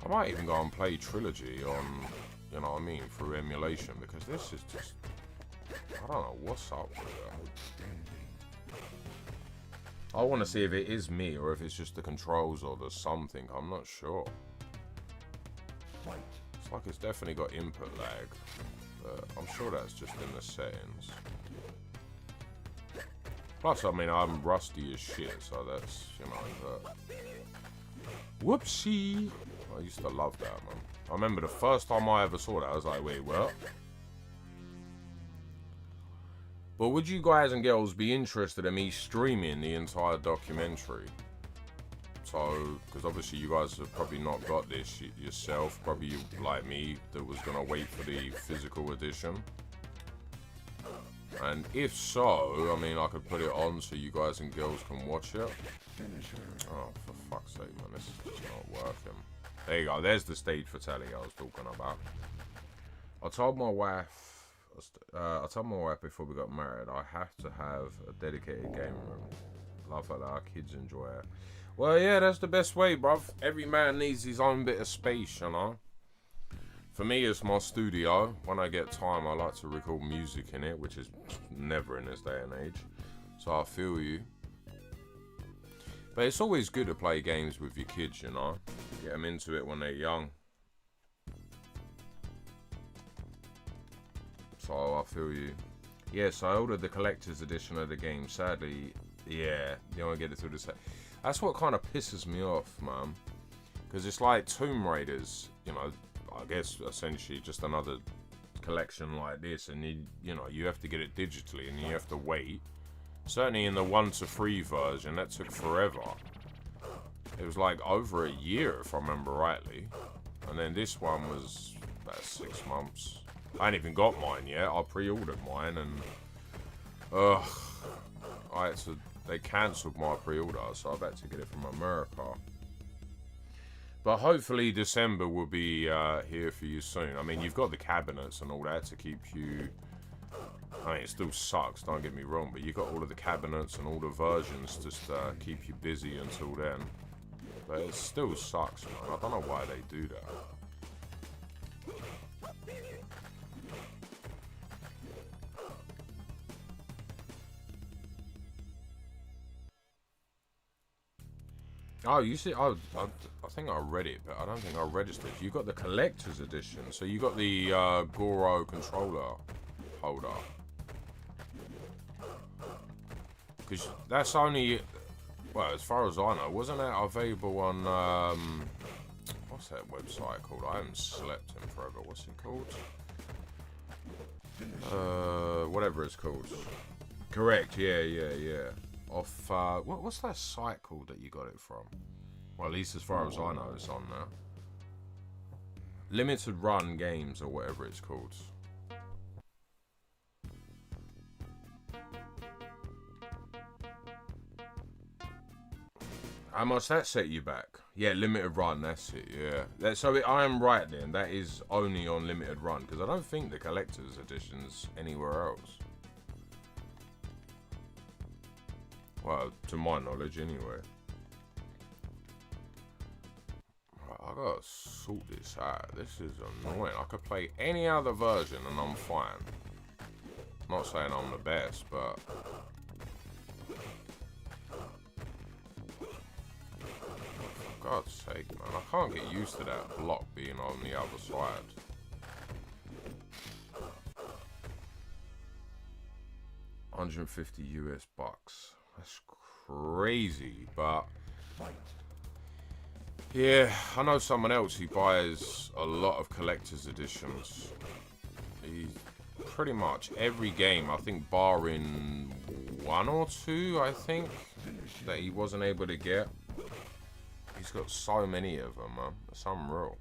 I might even go and play Trilogy on, you know what I mean, through emulation, because this is just, I don't know what's up with it. I want to see if it is me or if it's just the controls or the something, I'm not sure. It's like it's definitely got input lag, but I'm sure that's just in the settings. Plus, I mean, I'm rusty as shit, so that's, you know, whoopsie. I used to love that, man. I remember the first time I ever saw that, I was like, wait, what? But would you guys and girls be interested in me streaming the entire documentary? So, because obviously you guys have probably not got this yourself, probably you, like me, that was going to wait for the physical edition. And if so, I mean, I could put it on so you guys and girls can watch it. Oh, for fuck's sake, man, this is just not working. There you go, there's the stage fatality I was talking about. I told my wife before we got married, I have to have a dedicated game room. Love that our kids enjoy it. Well, yeah, that's the best way, bruv. Every man needs his own bit of space, you know. For me, it's my studio. When I get time, I like to record music in it, which is never in this day and age. So I feel you. But it's always good to play games with your kids, you know. Get them into it when they're young. So I feel you. Yes, I ordered the collector's edition of the game. Sadly, yeah, you don't get it through the set. That's what kind of pisses me off, man. Because it's like Tomb Raiders, you know, I guess essentially just another collection like this. And, you know, you have to get it digitally and you have to wait. Certainly in the 1 to 3 version, that took forever. It was like over a year, if I remember rightly. And then this one was about 6 months. I ain't even got mine yet. I pre-ordered mine and they cancelled my pre-order, so I've had to get it from America. But hopefully December will be here for you soon. I mean, you've got the cabinets and all that to keep you... I mean, it still sucks, don't get me wrong, but you've got all of the cabinets and all the versions just to keep you busy until then. But it still sucks, man. I don't know why they do that. Oh, you see, I think I read it, but I don't think I registered. You got the collector's edition, so you got the Goro controller holder. Because that's only, well, as far as I know, wasn't that available on, what's that website called? I haven't slept in forever. What's it called? Whatever it's called. Correct, yeah. off, what's that site called that you got it from? Well, at least as far as I know, it's on there. Limited Run Games, or whatever it's called. How much that set you back? Yeah, Limited Run, that's it, yeah. I am right then, that is only on Limited Run, because I don't think the Collector's Edition's anywhere else. Well, to my knowledge, anyway. I gotta sort this out. This is annoying. I could play any other version and I'm fine. Not saying I'm the best, but... For God's sake, man. I can't get used to that block being on the other side. $150 US. That's crazy, but... Yeah, I know someone else who buys a lot of collector's editions. He pretty much every game, I think barring 1 or 2, I think, that he wasn't able to get. He's got so many of them, man. It's unreal.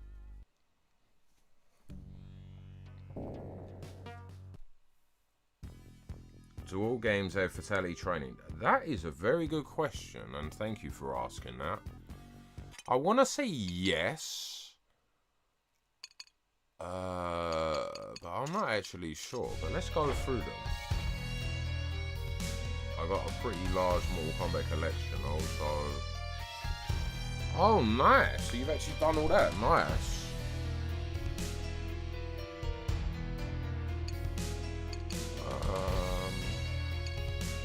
Do all games have fatality training? That is a very good question, and thank you for asking that. I want to say yes, but I'm not actually sure. But let's go through them. I got a pretty large Mortal Kombat collection also. Oh, nice. So you've actually done all that. Nice.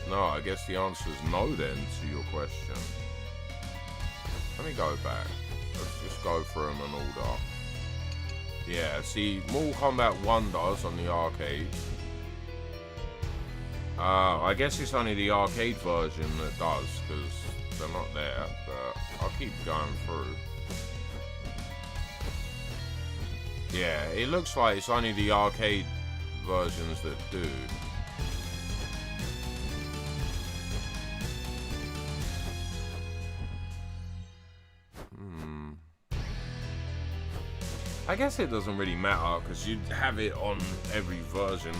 No, I guess the answer is no then to your question. Let me go back. Let's just go through them in order. Yeah, see, Mortal Kombat 1 does on the arcade. I guess it's only the arcade version that does, because they're not there, but I'll keep going through. Yeah, it looks like it's only the arcade versions that do. I guess it doesn't really matter because you'd have it on every version.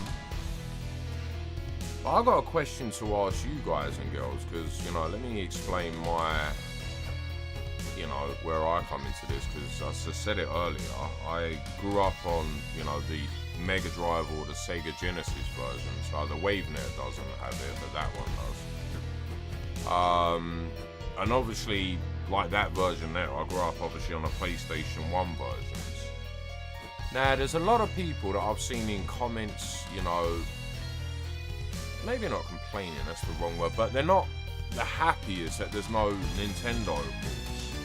But I got a question to ask you guys and girls because, you know, let me explain my, you know, where I come into this because as I said it earlier, I grew up on, you know, the Mega Drive or the Sega Genesis version. So the WaveNet doesn't have it, but that one does. And obviously, like that version there, I grew up obviously on a PlayStation 1 version. Now, there's a lot of people that I've seen in comments, you know, maybe not complaining, that's the wrong word, but they're not the happiest that there's no Nintendo ports.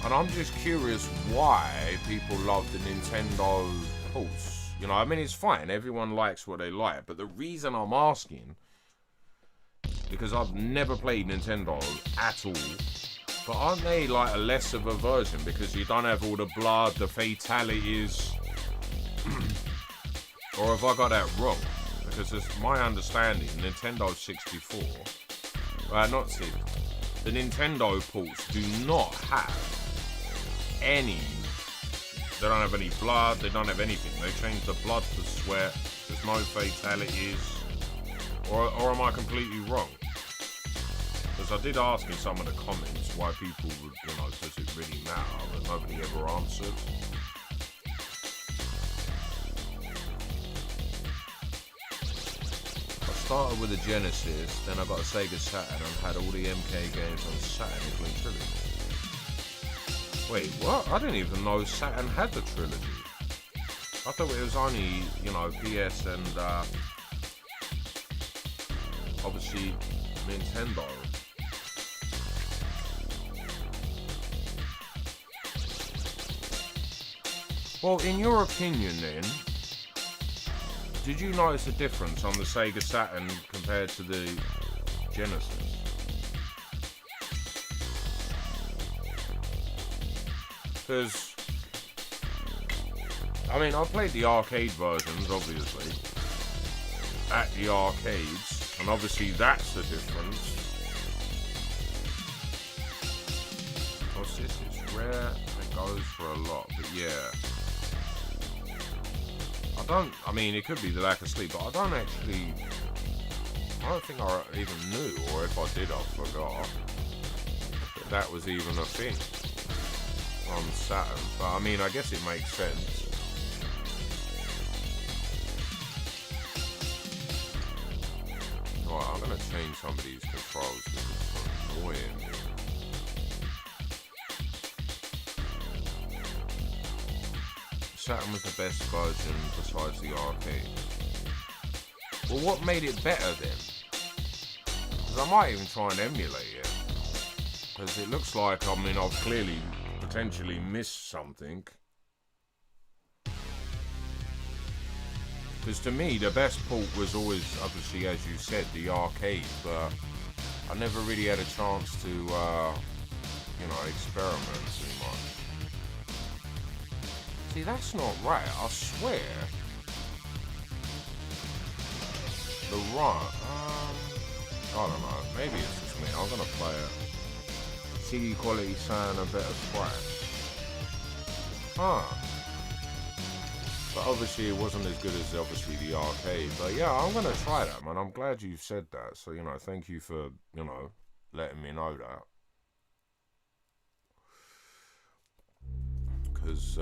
And I'm just curious why people love the Nintendo ports. You know, I mean, it's fine, everyone likes what they like, but the reason I'm asking, because I've never played Nintendo at all, but aren't they like a less of a version because you don't have all the blood, the fatalities? Or have I got that wrong? Because it's my understanding, Nintendo 64, not 6, the Nintendo ports do not have any, they don't have any blood, they don't have anything. They changed the blood to sweat, there's no fatalities. Or am I completely wrong? Because I did ask in some of the comments why people would, you know, does it really matter, but nobody ever answered. I started with the Genesis, then I got a Sega Saturn and had all the MK games on Saturn, including Trilogy. Wait, what? I didn't even know Saturn had the Trilogy. I thought it was only, you know, PS and obviously Nintendo. Well, in your opinion then, did you notice a difference on the Sega Saturn compared to the Genesis? Because, I mean, I played the arcade versions, obviously, at the arcades. And obviously that's the difference. What's this? It's rare. It goes for a lot, but yeah. I mean, it could be the lack of sleep, but I don't think I even knew, or if I did, I forgot that that was even a thing on Saturn. But I mean, I guess it makes sense. Right, I'm gonna change some of these controls because it's so annoying. Saturn was the best version besides the arcade. Well, what made it better then? Because I might even try and emulate it. Because it looks like, I mean, I've clearly potentially missed something. Because to me, the best port was always, obviously, as you said, the arcade. But I never really had a chance to, you know, experiment too much. See, that's not right, I swear. The run, I don't know, maybe it's just me, I'm gonna play it. CD quality sound a bit of scratch. But obviously it wasn't as good as obviously the arcade. But yeah, I'm gonna try that, man. I'm glad you said that. So, you know, thank you for, you know, letting me know that. Because,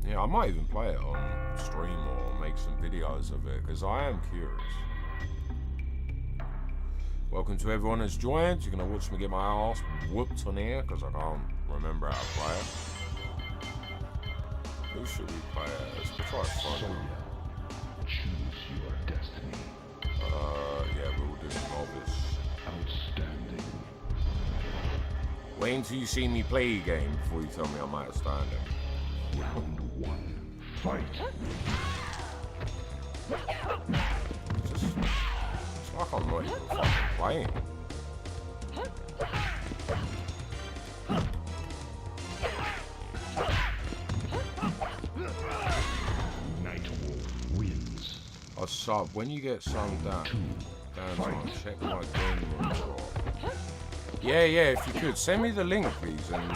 yeah, I might even play it on stream or make some videos of it, because I am curious. Welcome to everyone that's joined. You're going to watch me get my ass whooped on here, because I can't remember how to play it. Who should we play as? We'll try Sonya. Choose your destiny. Yeah, we'll do novice. Outstanding. Wait until you see me play a game before you tell me I'm outstanding. Round 1. Fight. It's like I'm not even fucking playing. Nightwolf wins. A sub. When you get some down, check my game room drawer. Yeah, if you could send me the link, please, and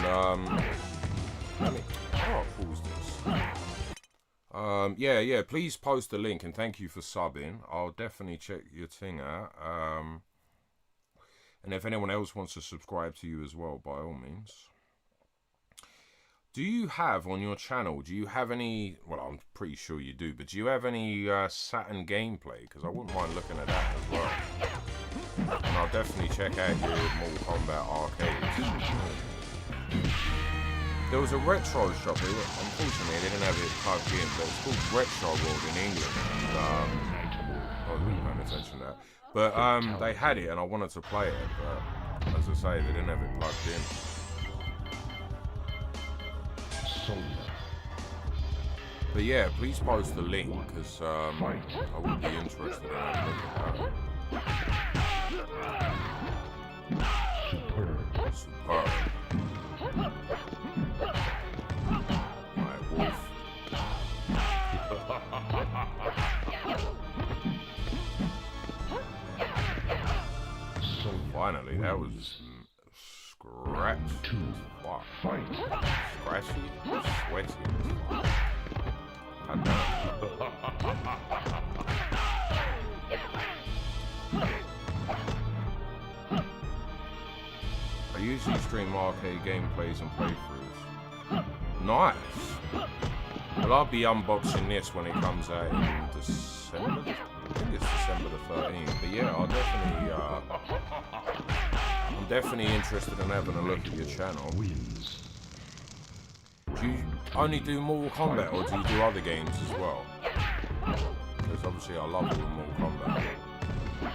let me. How do I pause this? Yeah, please post the link, and thank you for subbing. I'll definitely check your thing out. And if anyone else wants to subscribe to you as well, by all means. Do you have on your channel, do you have any, well, I'm pretty sure you do, but do you have any Saturn gameplay? Because I wouldn't mind looking at that as well. And I'll definitely check out your Mortal Kombat arcades. There was a retro shop, unfortunately they didn't have it plugged in, but it's called Retro World in England. And, I wasn't really paying attention to that. But they had it and I wanted to play it, but as I say, they didn't have it plugged in. But yeah, please post the link, because I would be interested in having a look at that. Superb. My wolf. Finally, that was scratched. Wow. Scratchy, sweaty. I usually stream arcade gameplays and playthroughs. Nice. Well, I'll be unboxing this when it comes out in December. I think it's December the 13th. But yeah, I'll definitely. I'm definitely interested in having a look at your channel. Do you only do Mortal Kombat, or do you do other games as well? Because obviously I love all Mortal Kombat.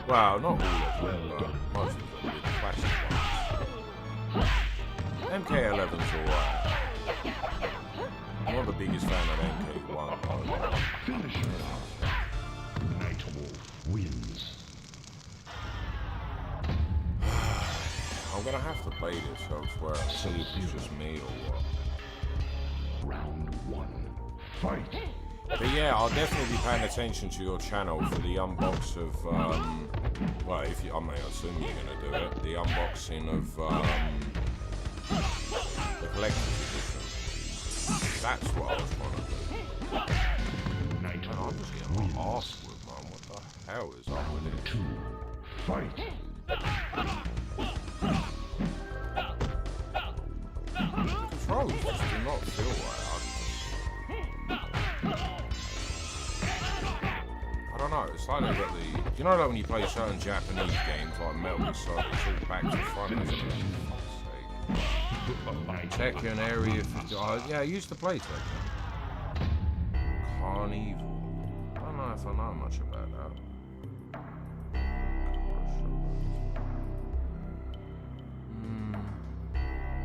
Well, not all of them, but most of them, the classic ones. MK11's alright. I'm not the biggest fan of MK1 though. Finish it. Nightwolf wins. I'm gonna have to play this elsewhere and see if it's just me or what. Round 1. Fight. But yeah, I'll definitely be paying attention to your channel for the unbox of Well, if you, I mean, I assume you're gonna do it. The unboxing of the collector's edition. That's what I was trying to do. Man, I'm just getting my arse with, man. What the hell is up with it? 2. Fight. The controls just do not feel right. I don't know, it's like they got the... You know, like when you play certain Japanese games like Metal Gear Solid, it's all back to front, isn't it? For fuck's sake. Tekken Area 50... yeah, I used to play Tekken. Carnival. I don't know if I know much about that.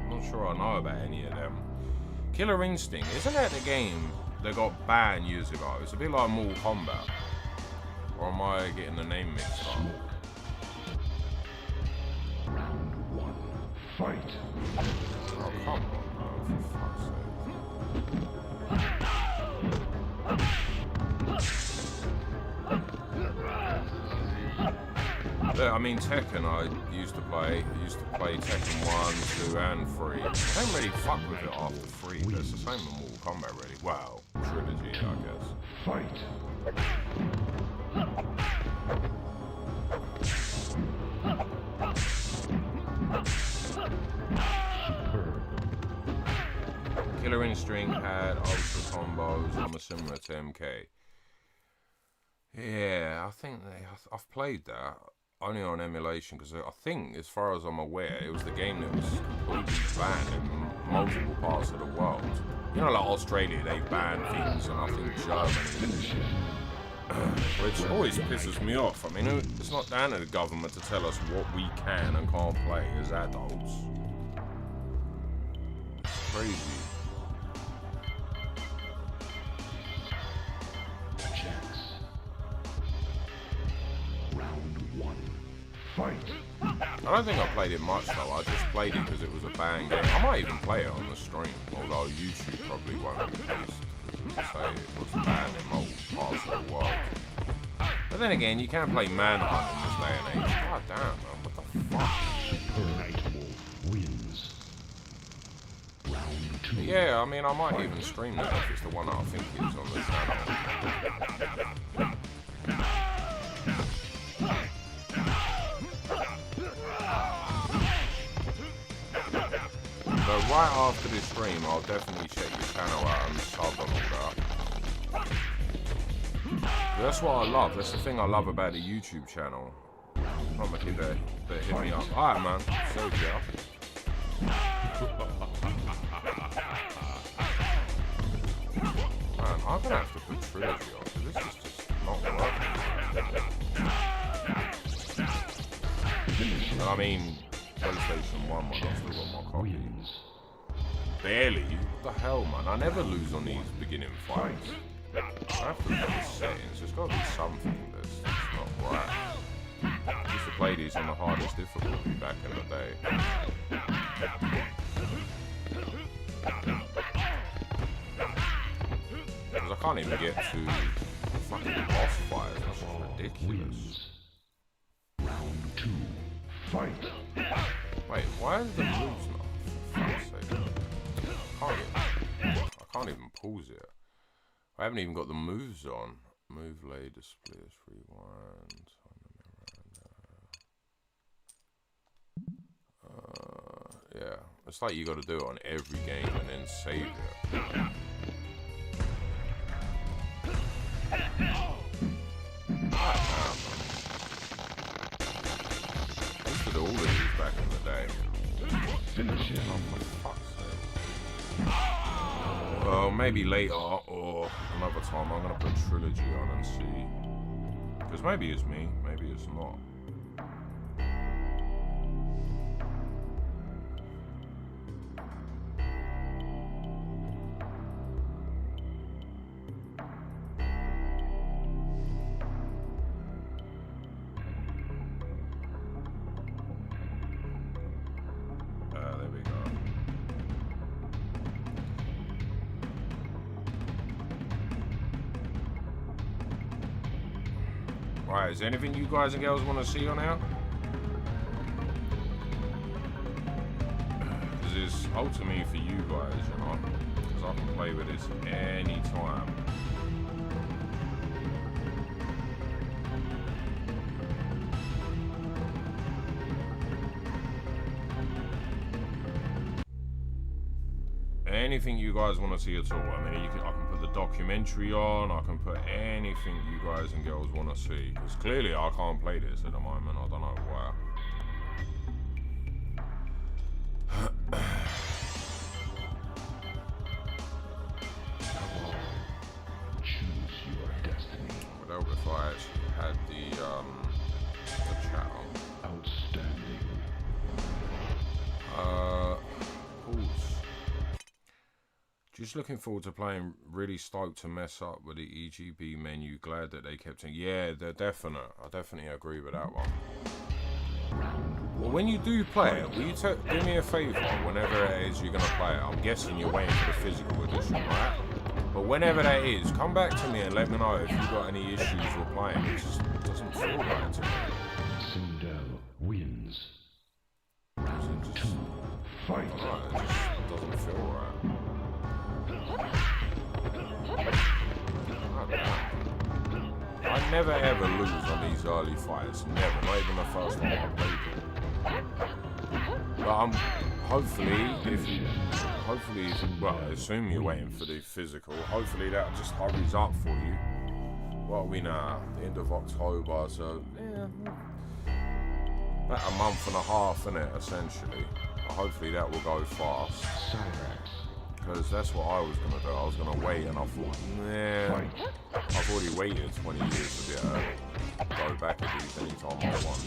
I'm not sure I know about any of them. Killer Instinct, isn't that the game that got banned years ago? It's a bit like Mortal Kombat. Or am I getting the name mixed up? Round 1. Fight. Oh, come on, man, for fuck's sake. Look, I mean, Tekken, I used to play Tekken 1, 2, and 3. I don't really fuck with it after 3, but it's the same with Mortal Kombat, really. Wow, trilogy, I guess. Fight. Killer Instinct had ultra combos. I'm similar to MK. Yeah, I think I've played that only on emulation because I think, as far as I'm aware, it was the game that was completely banned in multiple parts of the world. You know, like Australia, they ban things, and I think Germany. Which always pisses me off. I mean, it's not down to the government to tell us what we can and can't play as adults. It's crazy. Round 1. Fight. I don't think I played it much though, I just played it because it was a bang game. I might even play it on the stream, although YouTube probably won't be pleased to say it was banned in multiple parts of the world. But then again, you can't play Manhunt in this day and age. God damn, man, what the fuck? Nightwolf wins. Round 2. Yeah, I mean, I might even stream that if it's the one that I think is on the channel. So right after this stream, I'll definitely check your channel out and sub and all that. That's what I love. That's the thing I love about the YouTube channel. I'm a kid that hit me up. Alright, man. So yeah. Man, I'm gonna have to put trilogy on because this is just not working. I mean, PlayStation 1 one, I've still got my copy. Barely. What the hell, man? I never lose on these beginning fights. I have to look at the settings. There's got to be something that's not right. I used to play these on the hardest difficulty back in the day. Because I can't even get to fucking boss fights. That's just ridiculous. Round 2. Fight. Wait, why is the moves not? For fuck's sake. I can't even pause it. I haven't even got the moves on. Move lay, display, rewind. Yeah, it's like you got to do it on every game and then save it. I used to do all of these back in the day. Finish him. Oh, for fuck's sake. Well, maybe later or another time I'm going to put trilogy on and see. Because maybe it's me, maybe it's not. There we go. Right, is there anything you guys and girls want to see on here? Because it's ultimately for you guys, you know? Because I can play with this anytime. Anything you guys want to see at all. I mean, I can put the documentary on. I can put anything you guys and girls want to see. Because clearly I can't play this at the moment. I don't know why. Choose your destiny. Would help if I actually had the chat on. Outstanding. Pause. Just looking forward to playing. Really stoked to mess up with the EGB menu. Glad that they kept it. Yeah, they're definite. I definitely agree with that one. Well, when you do play it, will you do me a favour whenever it is you're going to play it? I'm guessing you're waiting for the physical edition, right? But whenever that is, come back to me and let me know if you've got any issues with playing. It just doesn't feel right to me. Sindel wins. Round 2. Fight. It just doesn't feel right. I never ever lose on these early fights. Never. Not even the first time I played it. But I'm hopefully, well, I assume you're waiting for the physical. Hopefully that just hurries up for you. What are we now? The end of October, so yeah, about a month and a half, innit, essentially. But hopefully that will go fast. Because that's what I was going to do. I was going to wait, and I thought, nah, I've already waited 20 years to be able to go back at these anytime I want.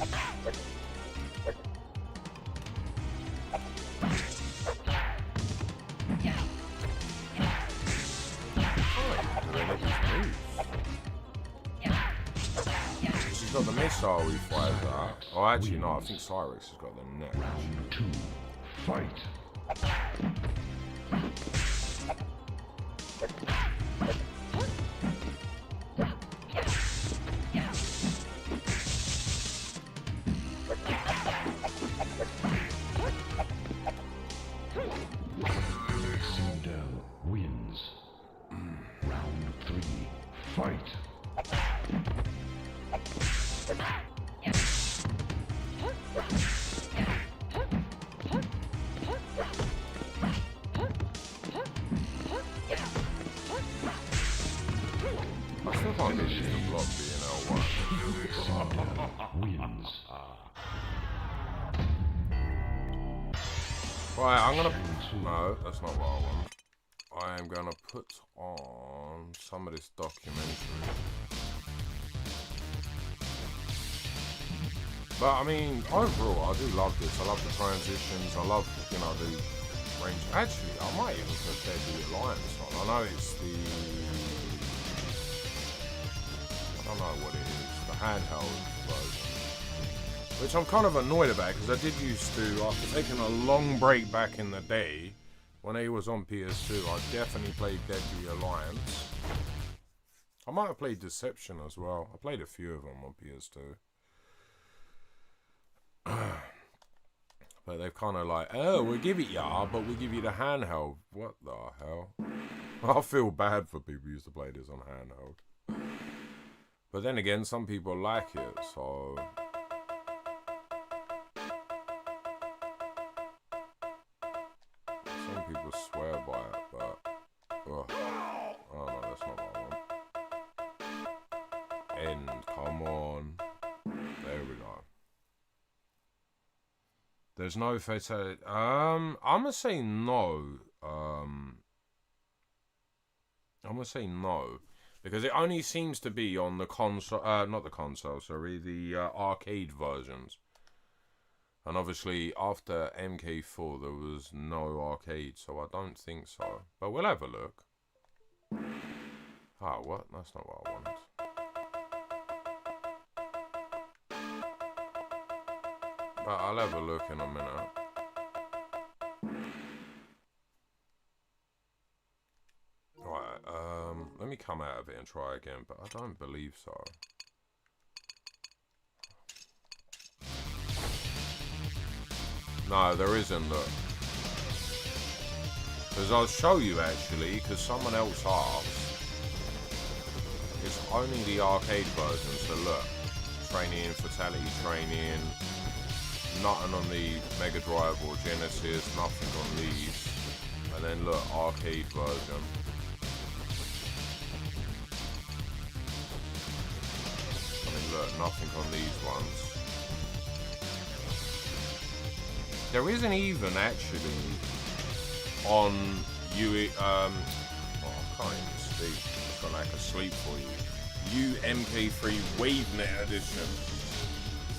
She's got the missile he fires at. Oh, actually, no, I think Cyrix has got the net. Round 2. Fight. Sindel wins. Round 3. Fight. I still can't get used to block being L1. Wins. Right, I'm gonna... No, that's not what I want. I am gonna put on some of this documentary. But I mean, overall, I do love this. I love the transitions. I love, you know, the range. Actually, I might even put the Alliance on. I know it's the... I don't know what it is. The handheld version. Which I'm kind of annoyed about, because I did used to, after taking a long break back in the day, when he was on PS2, I definitely played Deadly Alliance. I might have played Deception as well. I played a few of them on PS2. But they've kind of like, oh, we'll give it ya, but we'll give you the handheld. What the hell? I feel bad for people who used to play this on handheld. But then again, some people like it, so... Some people swear by it, but... Oh no, that's not what I want. End, come on. There we go. There's no fatality. I'm gonna say no. I'm gonna say no. Because it only seems to be on the console, not the console, sorry, the arcade versions. And obviously, after MK4, there was no arcade, so I don't think so. But we'll have a look. Ah, what? That's not what I wanted. But I'll have a look in a minute. Right, let me come out of it and try again, but I don't believe so. No, there isn't, look. Because I'll show you actually, because someone else asked. It's only the arcade version, so look. Training, fatality training. Nothing on the Mega Drive or Genesis, nothing on these. And then look, arcade version. I mean, look, nothing on these ones. There isn't even actually on well, I can't even speak. I've got like a sleep for you. UMP3 WaveNet edition.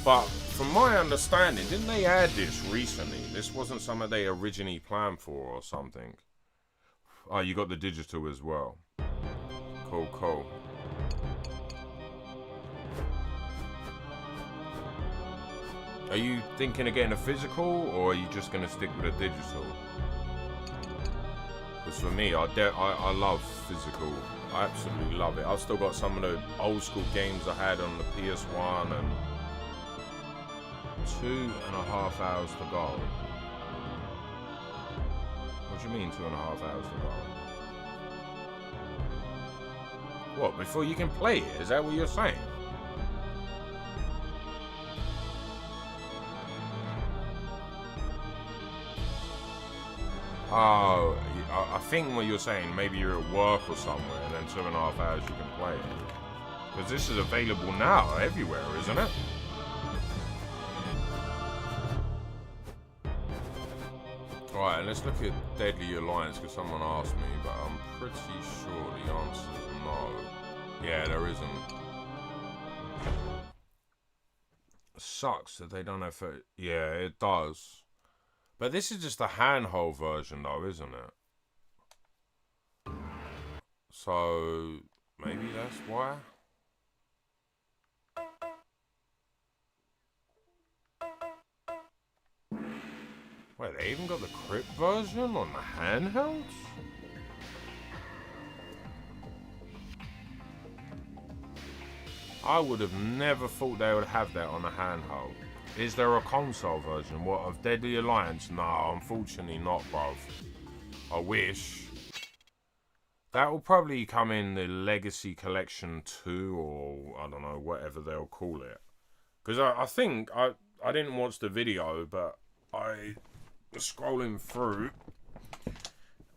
But from my understanding, didn't they add this recently? This wasn't something they originally planned for or something. Oh, you got the digital as well. Cool, cool. Are you thinking of getting a physical, or are you just going to stick with a digital? Because for me, I love physical. I absolutely love it. I've still got some of the old school games I had on the PS1 and 2.5 hours to go. What do you mean 2.5 hours to go? What, before you can play it? Is that what you're saying? Oh, I think what you're saying, maybe you're at work or somewhere, and then 2.5 hours you can play it. Because this is available now everywhere, isn't it? Alright, and let's look at Deadly Alliance, because someone asked me, but I'm pretty sure the answer is no. Yeah, there isn't. It sucks that they don't have it. Yeah, it does. But this is just a handheld version though, isn't it? So, maybe that's why? Wait, they even got the Krypt version on the handhelds? I would have never thought they would have that on a handheld. Is there a console version? What, of Deadly Alliance? No, unfortunately not, bruv. I wish. That will probably come in the Legacy Collection 2, or I don't know, whatever they'll call it. Because I think, I didn't watch the video, but I was scrolling through,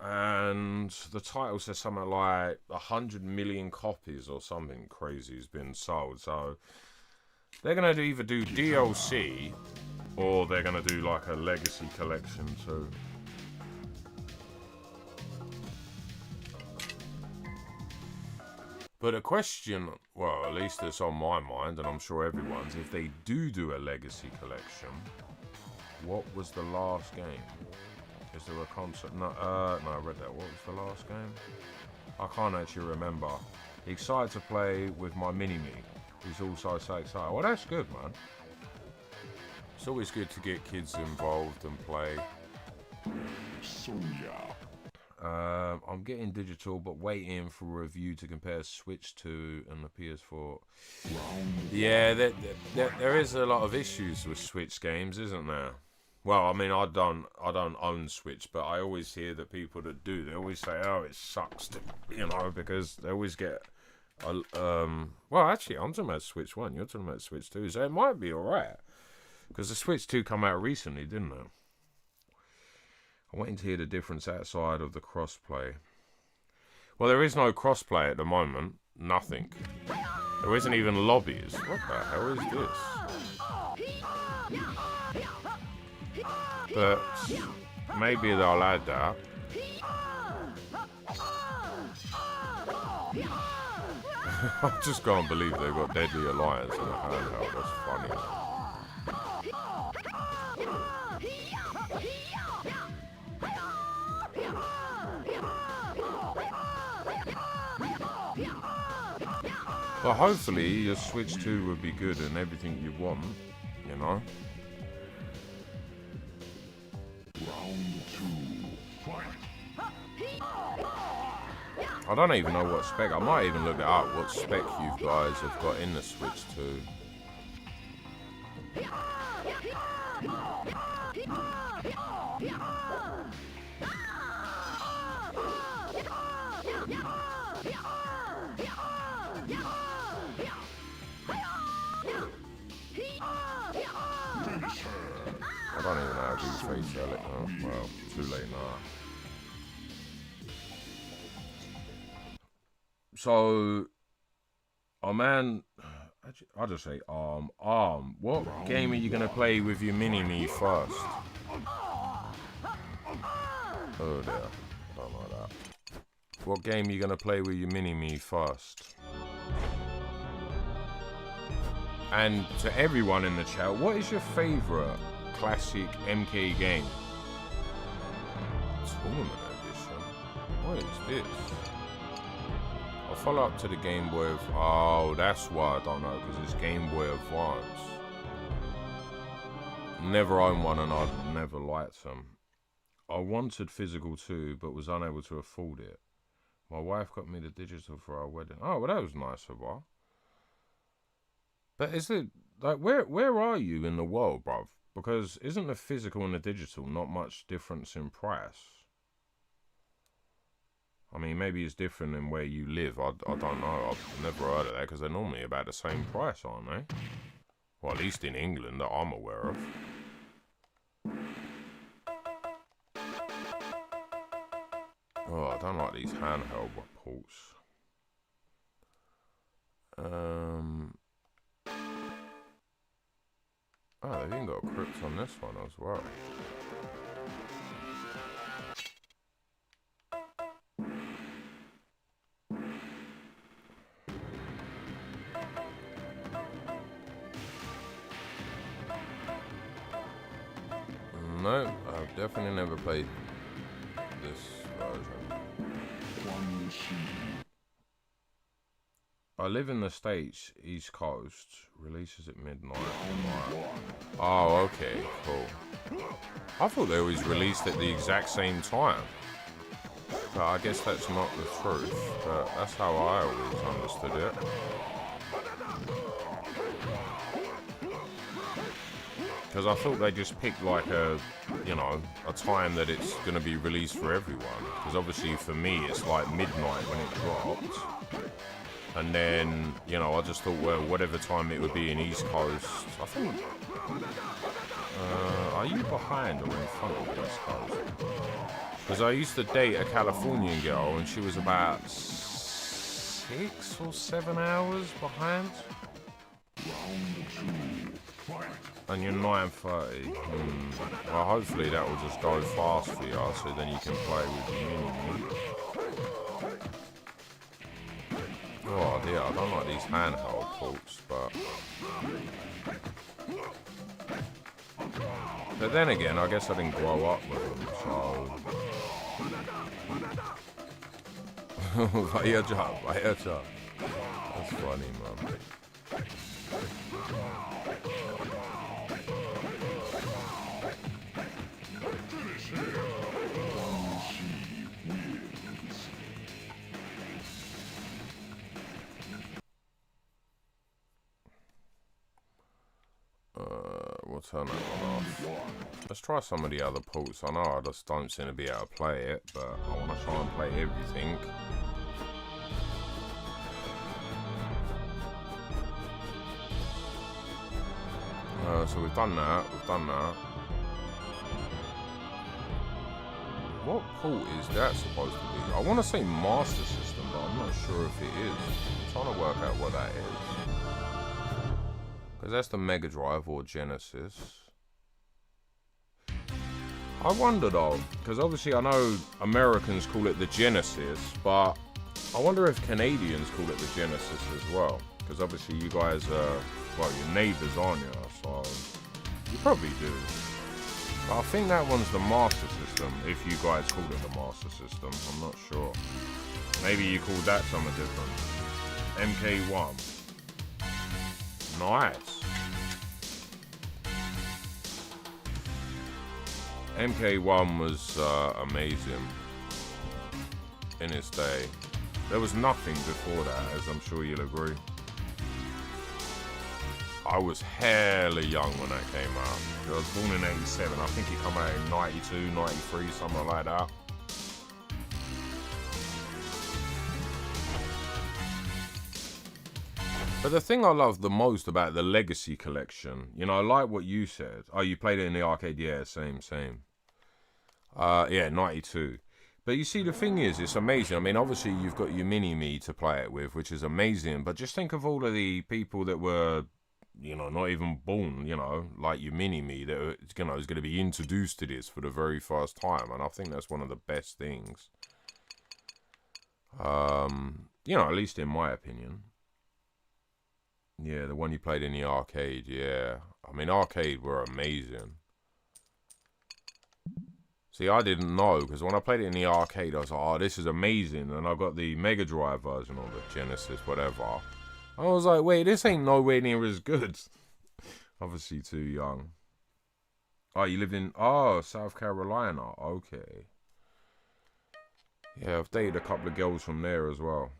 and the title says something like 100 million copies or something crazy has been sold. So they're going to either do DLC, or they're going to do like a Legacy Collection too. But a question, well, at least it's on my mind, and I'm sure everyone's, if they do a Legacy Collection, what was the last game? Is there a concert? No, no, I read that. What was the last game? I can't actually remember. Excited to play with my mini-me. He's also so excited. Well, that's good, man. It's always good to get kids involved and play. I'm getting digital, but waiting for a review to compare Switch 2 and the PS4. Yeah, there is a lot of issues with Switch games, isn't there? Well, I mean, I don't own Switch, but I always hear that people that do, they always say, "Oh, it sucks," because they always get. Well, actually, I'm talking about Switch 1. You're talking about Switch 2, so it might be alright. Because the Switch 2 come out recently, didn't it? I'm waiting to hear the difference outside of the crossplay. Well, there is no crossplay at the moment. Nothing. There isn't even lobbies. What the hell is this? But maybe they'll add that. I just can't believe they've got Deadly Alliance in a handheld. That's funny. But hopefully your Switch 2 would be good and everything you want, you know? Round 2, fight. I don't even know what spec. I might even look it up, what spec you guys have got in the Switch 2. I don't even know how to do fatality. Oh, well, too late now. So, oh man, I'll just say what game are you gonna play with your mini-me first? Oh dear, don't like that. What game are you gonna play with your mini-me first? And to everyone in the chat, what is your favourite classic MK game? Tournament edition? What is this? I'll follow up to the Game Boy. Oh, that's why I don't know, because it's Game Boy Advance. Never owned one and I'd never liked them. I wanted physical too, but was unable to afford it. My wife got me the digital for our wedding. Oh, well, that was nice of her. But is it, like, where are you in the world, bruv? Because isn't the physical and the digital not much difference in price? I mean, maybe it's different in where you live. I don't know. I've never heard of that, because they're normally about the same price, aren't they? Well, at least in England that I'm aware of. Oh, I don't like these handheld ports. Oh, they've even got a Krypt on this one as well. No, I've definitely never played this version. I live in the States, East Coast. Releases at midnight. Oh, okay, cool. I thought they always released at the exact same time. But I guess that's not the truth. But that's how I always understood it. Because I thought they just picked like a, you know, a time that it's going to be released for everyone. Because obviously for me it's like midnight when it dropped. And then, you know, I just thought, well, whatever time it would be in East Coast, I think... are you behind or in front of West Coast? Because I used to date a Californian girl and she was about 6 or 7 hours behind. And you're 9:30. Well, hopefully that will just go fast for you, so then you can play with your mini-me. Oh dear, I don't like these handheld ports, but then again, I guess I didn't grow up with them, so... Vaya job. That's funny, man. We'll turn that one off. Let's try some of the other ports. I know I just don't seem to be able to play it, but I want to try and play everything. So we've done that. What port is that supposed to be? I want to say Master System, but I'm not sure if it is. I'm trying to work out what that is. Because that's the Mega Drive or Genesis. I wonder though, because obviously I know Americans call it the Genesis, but I wonder if Canadians call it the Genesis as well. Because obviously you guys are, well, your neighbours, aren't you? So you probably do. But I think that one's the Master System, if you guys call it the Master System. I'm not sure. Maybe you called that something different. MK1. Nice. MK1 was amazing in its day. There was nothing before that, as I'm sure you'll agree. I was hella young when that came out. I was born in 87. I think it came out in 92, 93, something like that. But the thing I love the most about the Legacy Collection, you know, like what you said. Oh, you played it in the arcade? Yeah, same. Yeah, 92. But you see, the thing is, it's amazing. I mean, obviously, you've got your mini-me to play it with, which is amazing. But just think of all of the people that were, you know, not even born, you know, like your mini-me that, you know, is going to be introduced to this for the very first time. And I think that's one of the best things. You know, at least in my opinion. Yeah, the one you played in the arcade, yeah. I mean, arcade were amazing. See, I didn't know, because when I played it in the arcade, I was like, oh, this is amazing. And I got the Mega Drive version, or the Genesis, whatever. I was like, wait, this ain't nowhere near as good. Obviously too young. Oh, you lived in, oh, South Carolina. Okay. Yeah, I've dated a couple of girls from there as well.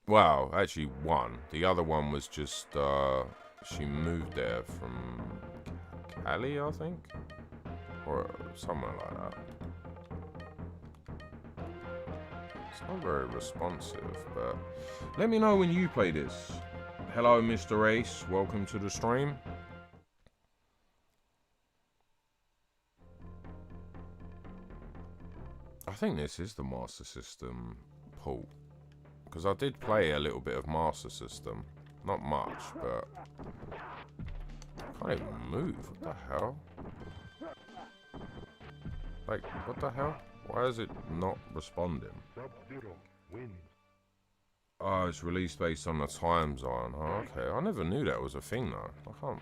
Well, actually one. The other one was just, she moved there from Cali, I think? Or somewhere like that. It's not very responsive, but let me know when you play this. Hello, Mr. Ace. Welcome to the stream. I think this is the Master System port. Because I did play a little bit of Master System. Not much, but I can't even move. What the hell? Like, what the hell? Why is it not responding? Oh, it's released based on the time zone. Oh, okay. I never knew that was a thing, though. I can't...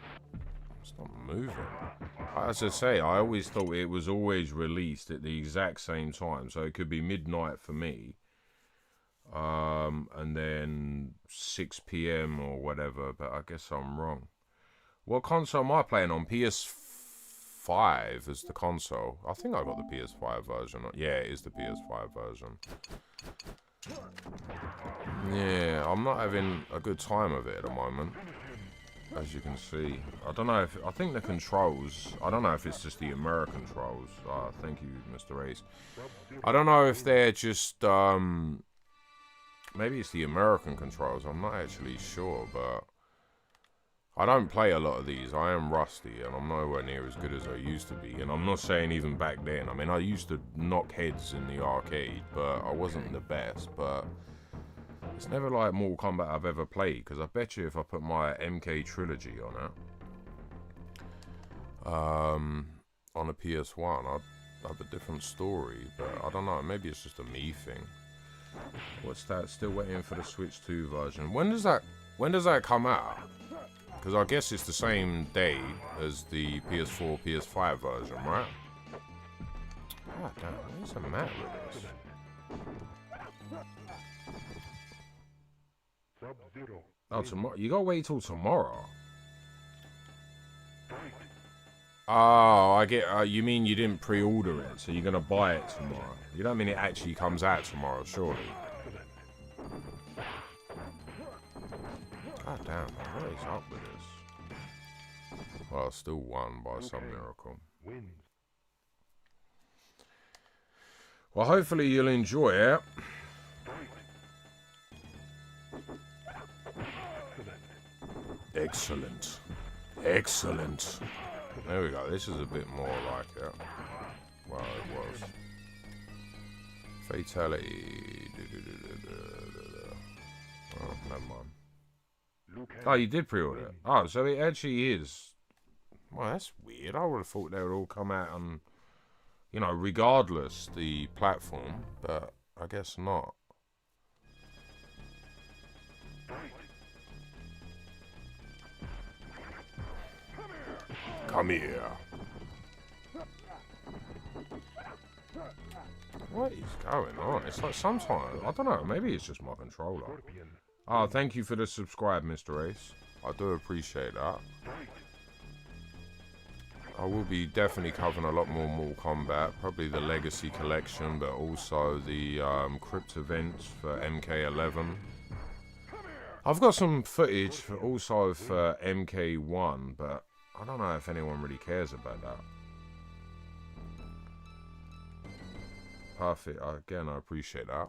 It's not moving. As I say, I always thought it was always released at the exact same time. So it could be midnight for me. And then 6 p.m. or whatever. But I guess I'm wrong. What console am I playing on? PS5 is the console. I think I got the PS5 version. Yeah, it is the PS5 version. Yeah, I'm not having a good time of it at the moment, as you can see. I don't know if, I think the controls, I don't know if it's just the American controls. Thank you, Mr. Ace. I don't know if they're just, maybe it's the American controls. I'm not actually sure, but I don't play a lot of these. I am rusty, and I'm nowhere near as good as I used to be. And I'm not saying even back then. I mean, I used to knock heads in the arcade, but I wasn't the best. But it's never like Mortal Kombat I've ever played, because I bet you if I put my MK trilogy on it, on a PS1, I'd have a different story. But I don't know. Maybe it's just a me thing. What's that? Still waiting for the Switch 2 version. When does that come out? Because I guess it's the same day as the PS4, PS5 version, right? God damn, what's the matter with this? Oh, tomorrow. You gotta wait till tomorrow. Oh, I get. You mean you didn't pre-order it, so you're gonna buy it tomorrow? You don't mean it actually comes out tomorrow, surely? God damn, man, what is up with this? Well, I still won by some miracle. Well, hopefully you'll enjoy it. Excellent. Excellent. There we go. This is a bit more like it. Well, it was. Fatality. Oh, never mind. Oh, you did pre-order it. Oh, so it actually is. Well, that's weird. I would have thought they would all come out on, you know, regardless the platform, but I guess not. Come here. What is going on? It's like sometimes, I don't know, maybe it's just my controller. Oh, thank you for the subscribe, Mr. Ace. I do appreciate that. I will be definitely covering a lot more Mortal Kombat, probably the Legacy Collection, but also the Krypt Event for MK11. I've got some footage also for MK1, but I don't know if anyone really cares about that. Perfect. Again, I appreciate that.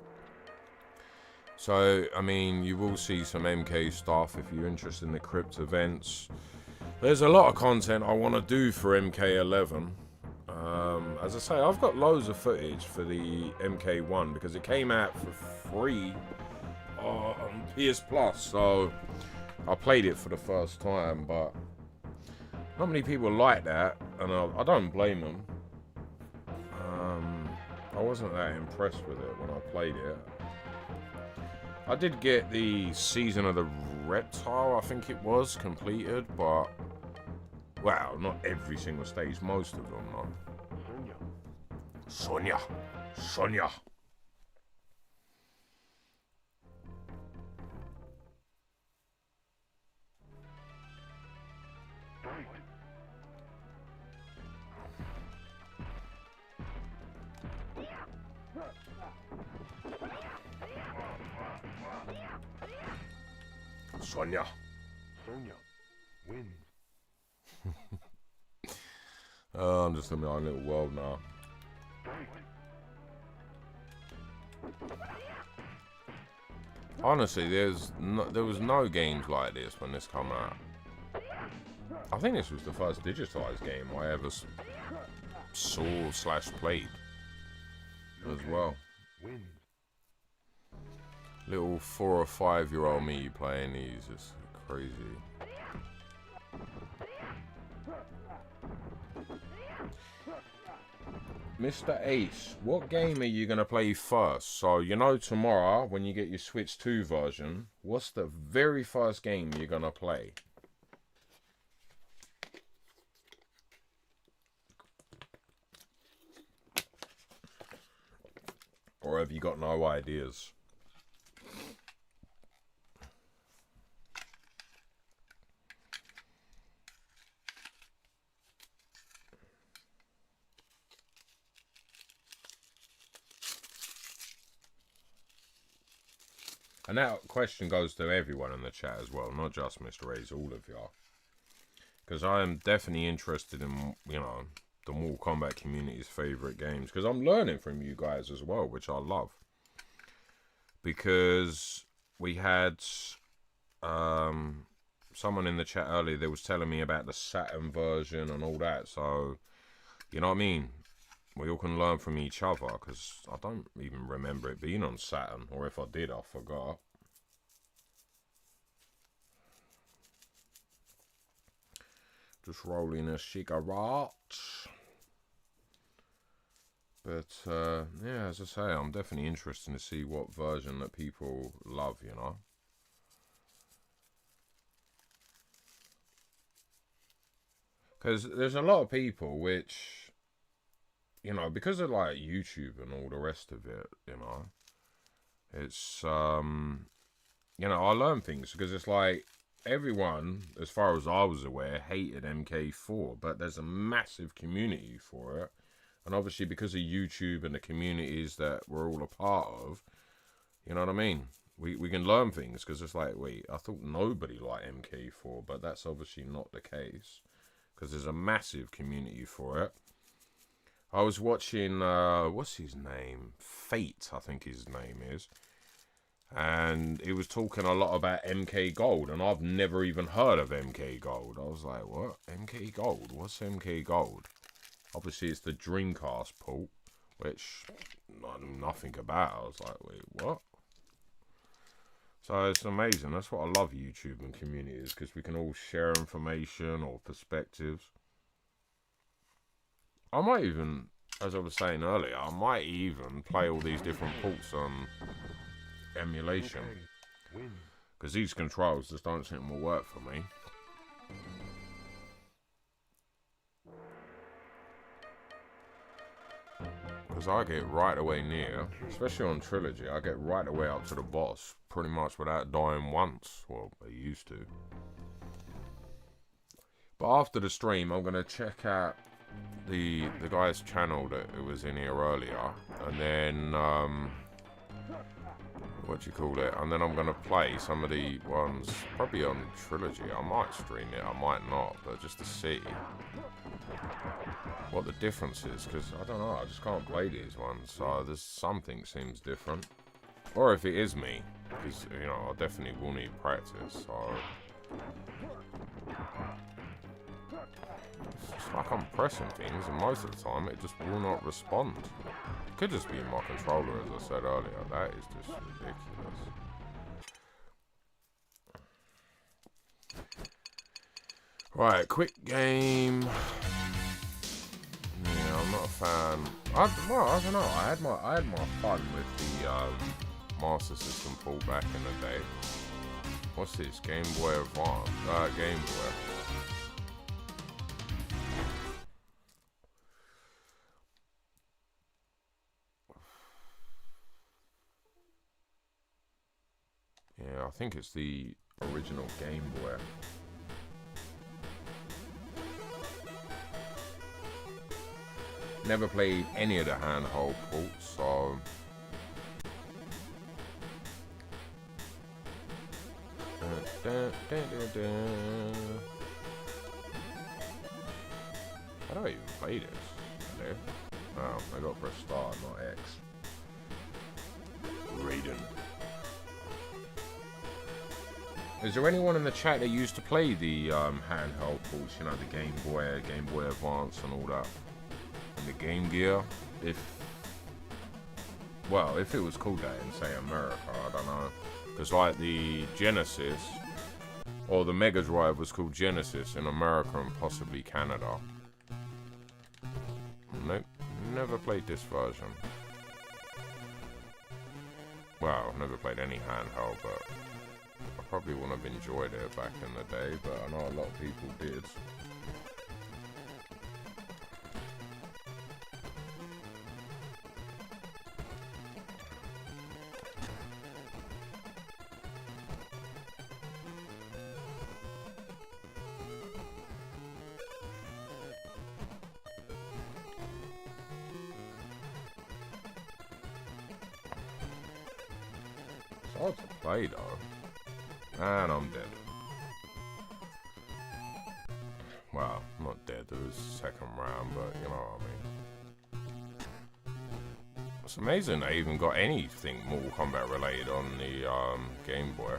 So, I mean, you will see some MK stuff if you're interested in the Krypt events. There's a lot of content I want to do for MK11. As I say, I've got loads of footage for the MK1 because it came out for free on PS Plus. So, I played it for the first time, but not many people like that, and I don't blame them. I wasn't that impressed with it when I played it. I did get the Season of the Reptile, I think it was, completed, but... Well, not every single stage, most of them, no. Sonya. Sonya. Sonya. Sonya wins. Oh, I'm just in my own little world now. Honestly, there was no games like this when this came out. I think this was the first digitized game I ever saw/played as well. Wins. Little 4 or 5-year-old me playing these is crazy. Mr. Ace, what game are you going to play first? So, you know, tomorrow when you get your Switch 2 version, what's the very first game you're going to play? Or have you got no ideas? And that question goes to everyone in the chat as well, not just Mr. A's, all of y'all. Because I am definitely interested in, you know, the Mortal Kombat community's favourite games. Because I'm learning from you guys as well, which I love. Because we had someone in the chat earlier that was telling me about the Saturn version and all that. So, you know what I mean? We all can learn from each other, because I don't even remember it being on Saturn, or if I did, I forgot. Just rolling a cigarette. But, yeah, as I say, I'm definitely interested to see what version that people love, you know. Because there's a lot of people which... You know, because of, like, YouTube and all the rest of it, you know, it's, you know, I learn things, because it's like, everyone, as far as I was aware, hated MK4, but there's a massive community for it, and obviously because of YouTube and the communities that we're all a part of, you know what I mean, we can learn things, because it's like, wait, I thought nobody liked MK4, but that's obviously not the case, because there's a massive community for it. I was watching, what's his name? Fate, I think his name is. And he was talking a lot about MK Gold, and I've never even heard of MK Gold. I was like, what? MK Gold? What's MK Gold? Obviously, it's the Dreamcast port, which I knew nothing about. I was like, wait, what? So it's amazing. That's what I love YouTube and communities, because we can all share information or perspectives. I might even, as I was saying earlier, I might even play all these different ports on emulation. Because these controls just don't seem to work for me. Because I get right away near, especially on Trilogy, I get right away up to the boss pretty much without dying once. Well, I used to. But after the stream, I'm going to check out the guy's channel that it was in here earlier, and then what do you call it, and then I'm gonna play some of the ones probably on Trilogy. I might stream it, I might not, but just to see what the difference is, because I don't know, I just can't play these ones, so there's something seems different, or if it is me, Because, you know, I definitely will need practice, so... It's like I'm pressing things, and most of the time it just will not respond. It could just be my controller, as I said earlier. That is just ridiculous. Right, quick game. Yeah, I'm not a fan. Well, I don't know. I had my fun with the Master System pull back in the day. What's this? Game Boy Advance. Game Boy. Yeah, I think it's the original Game Boy. Never played any of the handheld ports, so... How do I even play this? There. Oh, I got to press start, not X. Raiden. Is there anyone in the chat that used to play the handheld ports, you know, the Game Boy Advance and all that? And the Game Gear? If it was called that in, say, America, I don't know. Because, like, the Genesis, or the Mega Drive was called Genesis in America and possibly Canada. Nope, never played this version. Well, never played any handheld, but I probably wouldn't have enjoyed it back in the day, but I know a lot of people did. It's hard to play though. And I'm dead. Well, not dead, it was second round, but you know what I mean. It's amazing they even got anything Mortal Kombat related on the Game Boy.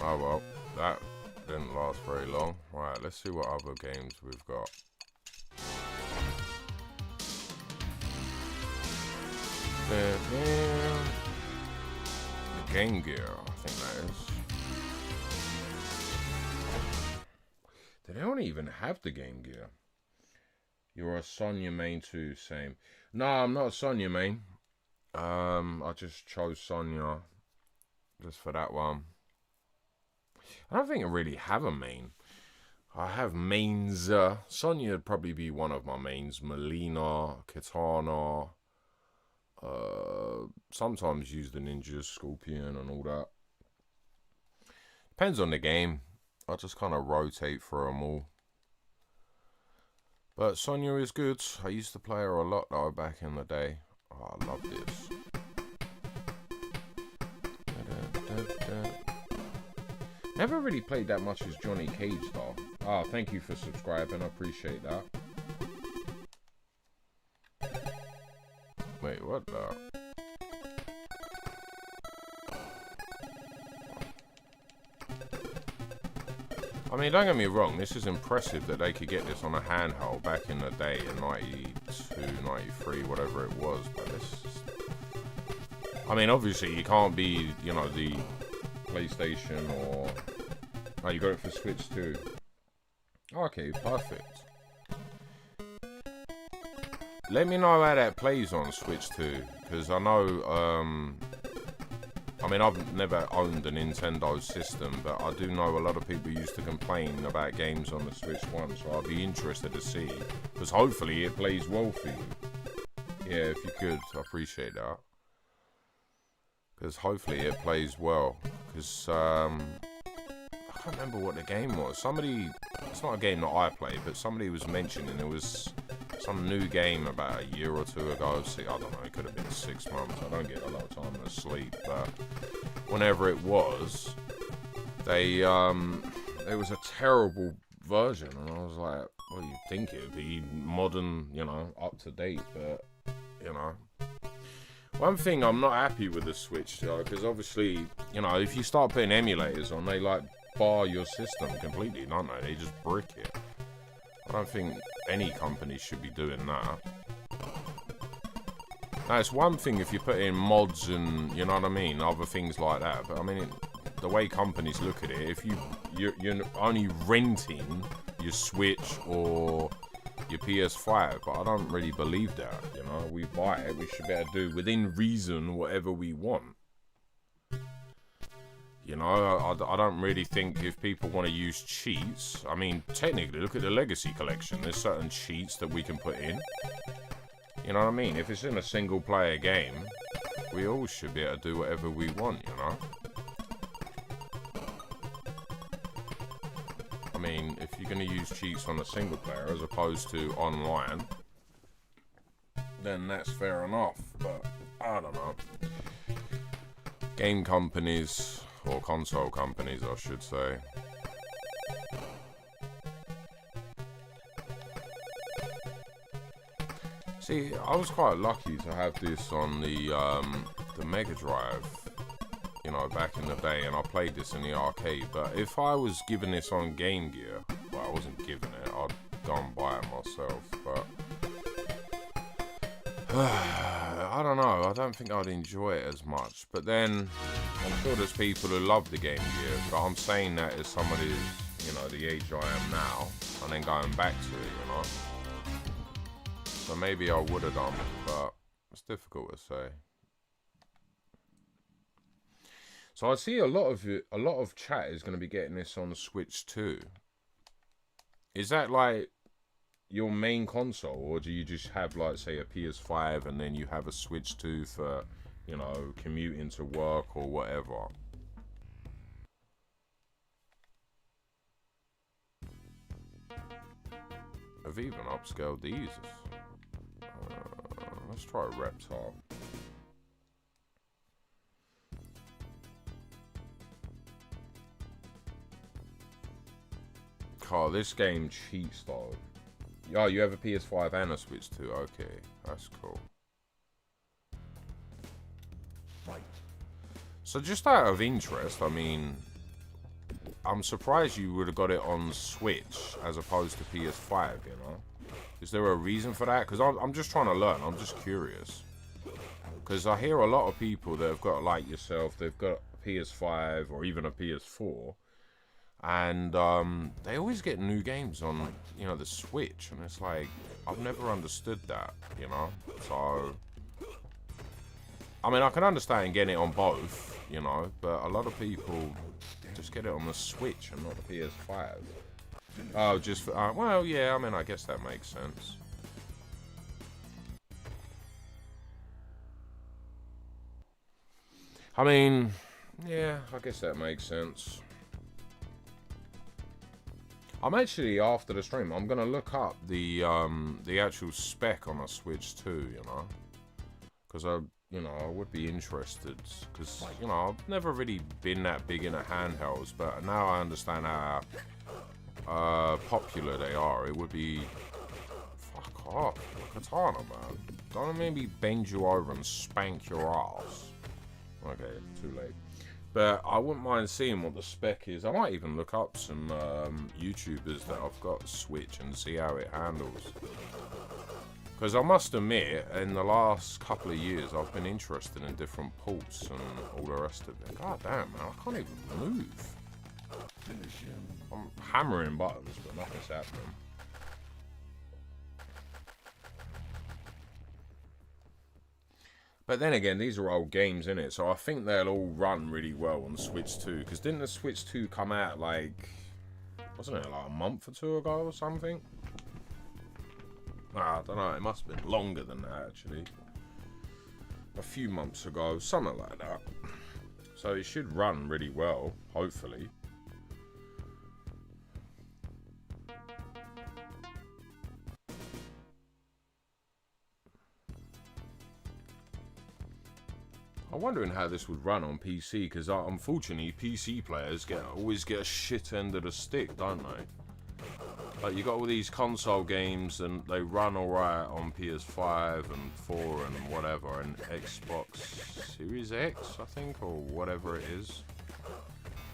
Oh well, that didn't last very long. Right, let's see what other games we've got. The Game Gear, I think that is. They don't even have the Game Gear. You're a Sonya main too, same. No, I'm not a Sonya main. I just chose Sonya just for that one. I don't think I really have a main. I have mains. Sonya would probably be one of my mains. Melina, Kitana. Sometimes use the Ninja, Scorpion and all that. Depends on the game. I just kind of rotate through them all. But Sonya is good. I used to play her a lot though back in the day. Oh, I love this. Never really played that much as Johnny Cage though. Oh, thank you for subscribing. I appreciate that. Wait, what the? I mean, don't get me wrong. This is impressive that they could get this on a handheld back in the day in 92, 93, whatever it was. But this is... I mean, obviously, you can't be, you know, the PlayStation or... Oh, you got it for Switch too. Okay, perfect. Let me know how that plays on Switch too, because I know, I mean, I've never owned a Nintendo system, but I do know a lot of people used to complain about games on the Switch One, so I'd be interested to see, because hopefully it plays well for you. Yeah, if you could, I appreciate that. Because hopefully it plays well, because, I can't remember what the game was. Somebody, it's not a game that I played, but somebody was mentioning it was some new game about a year or two ago. See, I don't know, it could have been 6 months. I don't get a lot of time to sleep, but whenever it was, it was a terrible version, and I was like, well, you'd think it'd be modern, you know, up to date, but, you know. One thing I'm not happy with the Switch, though, because obviously, you know, if you start putting emulators on, they, like, bar your system completely, don't they? They just brick it. I don't think any company should be doing that. Now, it's one thing if you put in mods and, you know what I mean, other things like that, but I mean, the way companies look at it, if you're only renting your Switch or your PS5, but I don't really believe that, you know. We buy it, we should be able to do within reason whatever we want. You know, I don't really think if people want to use cheats, I mean, technically, look at the Legacy Collection. There's certain cheats that we can put in. You know what I mean? If it's in a single player game, we all should be able to do whatever we want, you know? I mean, if you're going to use cheats on a single player as opposed to online, then that's fair enough, but I don't know. Game companies, or console companies, I should say. See, I was quite lucky to have this on the Mega Drive, you know, back in the day, and I played this in the arcade. But if I was given this on Game Gear, well, I wasn't given it, I'd go and buy it myself, but I don't know, I don't think I'd enjoy it as much. But then, I'm sure there's people who love the Game Gear, but I'm saying that as somebody, you know, the age I am now, and then going back to it, you know. So maybe I would have done, but it's difficult to say. So I see a lot of chat is going to be getting this on Switch too. Is that like your main console, or do you just have, like, say, a PS5 and then you have a Switch 2 for, you know, commuting to work or whatever? I've even upscaled these. Let's try a reptile. Oh, this game cheats though. Oh, you have a PS5 and a Switch too. Okay, that's cool. So just out of interest, I mean, I'm surprised you would have got it on Switch as opposed to PS5, you know? Is there a reason for that? Because I'm just trying to learn. I'm just curious. Because I hear a lot of people that have got, like yourself, they've got a PS5 or even a PS4. And they always get new games on, you know, the Switch. And it's like, I've never understood that, you know? So, I mean, I can understand getting it on both, you know, but a lot of people just get it on the Switch and not the PS5. Oh, just for, well, yeah, I mean, I guess that makes sense. I mean, yeah, I guess that makes sense. I'm actually, after the stream, I'm gonna look up the actual spec on a Switch too, you know, because I would be interested, because, you know, I've never really been that big into handhelds, but now I understand how popular they are. It would be, fuck off, Katana, man. Don't make me bend you over and spank your ass. Okay, too late. But I wouldn't mind seeing what the spec is. I might even look up some YouTubers that I've got Switch and see how it handles. Because I must admit, in the last couple of years, I've been interested in different ports and all the rest of it. God damn, man, I can't even move. I'm hammering buttons, but nothing's happening. But then again, these are old games, innit? So I think they'll all run really well on Switch 2. Because didn't the Switch 2 come out, like, wasn't it like a month or two ago or something? I don't know, it must have been longer than that, actually. A few months ago, something like that. So it should run really well, hopefully. I'm wondering how this would run on PC, because unfortunately PC players always get a shit end of the stick, don't they? Like, you got all these console games and they run alright on PS5 and 4 and whatever, and Xbox Series X, I think, or whatever it is.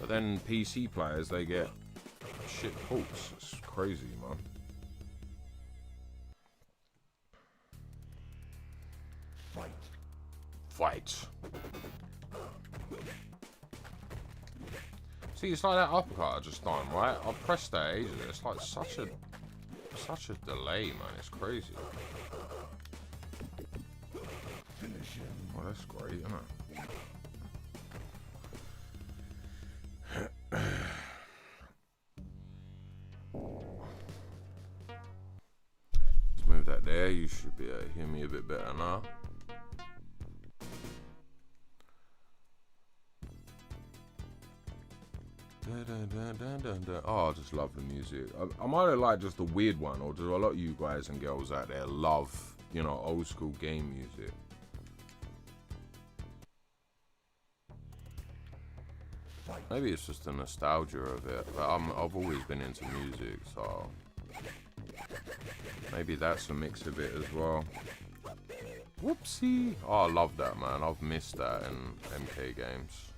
But then PC players, they get shit ports. It's crazy, man. Fight. See, it's like that uppercut I just done, right? I pressed that ages. It's like such a delay, man. It's crazy. Oh, that's great, isn't it? Let's move that there. You should be able to hear me a bit better now. Oh, I just love the music. I might have liked just the weird one, or do a lot of you guys and girls out there love, you know, old school game music? Maybe it's just the nostalgia of it, but I've always been into music, so maybe that's a mix of it as well. Whoopsie! Oh, I love that, man. I've missed that in MK games.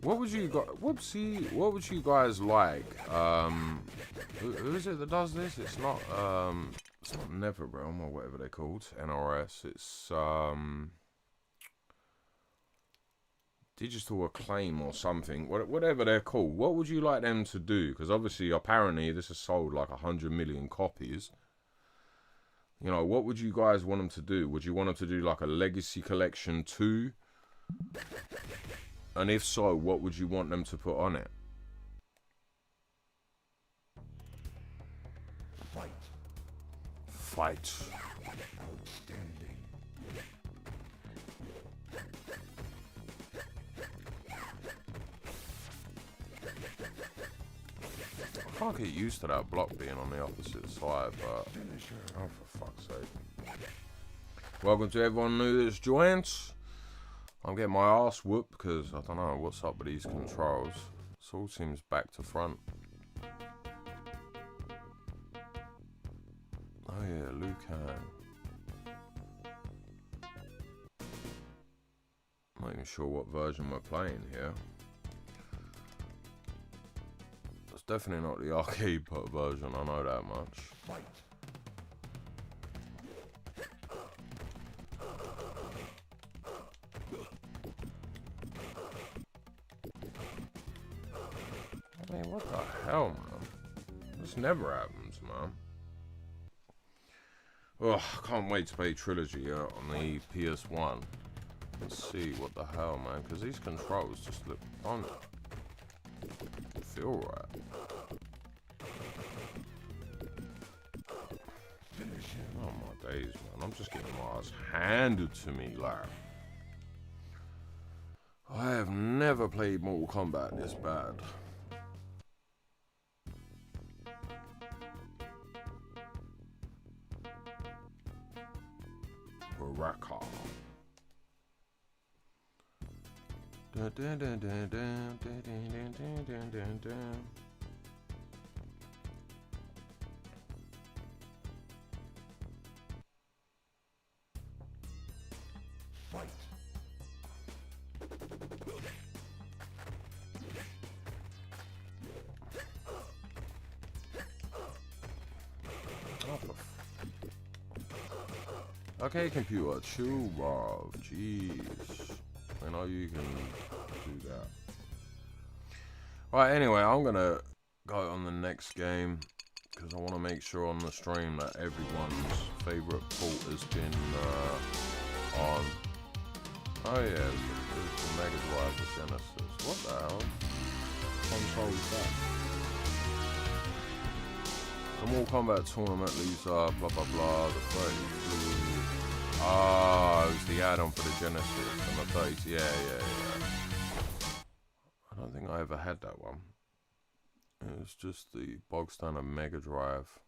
What would you guys? Whoopsie! What would you guys like? Who is it that does this? It's not NetherRealm or whatever they're called. NRS. It's Digital Acclaim or something. Whatever they're called. What would you like them to do? Because obviously, apparently, this has sold like 100 million copies. You know, what would you guys want them to do? Would you want them to do like a Legacy Collection 2? And if so, what would you want them to put on it? Fight. Outstanding. I can't get used to that block being on the opposite side, but oh, for fuck's sake. Welcome to everyone new that's joined. I'm getting my ass whooped because I don't know what's up with these controls. It all seems back to front. Oh yeah, Lucan. Not even sure what version we're playing here. It's definitely not the arcade version, I know that much. I mean, what the hell, man? This never happens, man. Oh, I can't wait to play Trilogy out on the PS1. Let's see what the hell, man, because these controls just don't feel right. Oh my days, man. I'm just getting my ass handed to me, like. I have never played Mortal Kombat this bad. Baraka. Fight. Okay, computer, chill, bro. Jeez. I know you can do that. Alright, anyway, I'm gonna go on the next game because I want to make sure on the stream that everyone's favourite port has been on. Oh yeah, there's the Mega Drive, the Genesis. What the hell? Console is that? The Mortal Kombat tournament leaves blah blah blah, the 32. Ah, it was the add-on for the Genesis and the 30. Yeah. I don't think I ever had that one. It's just the bog standard Mega Drive.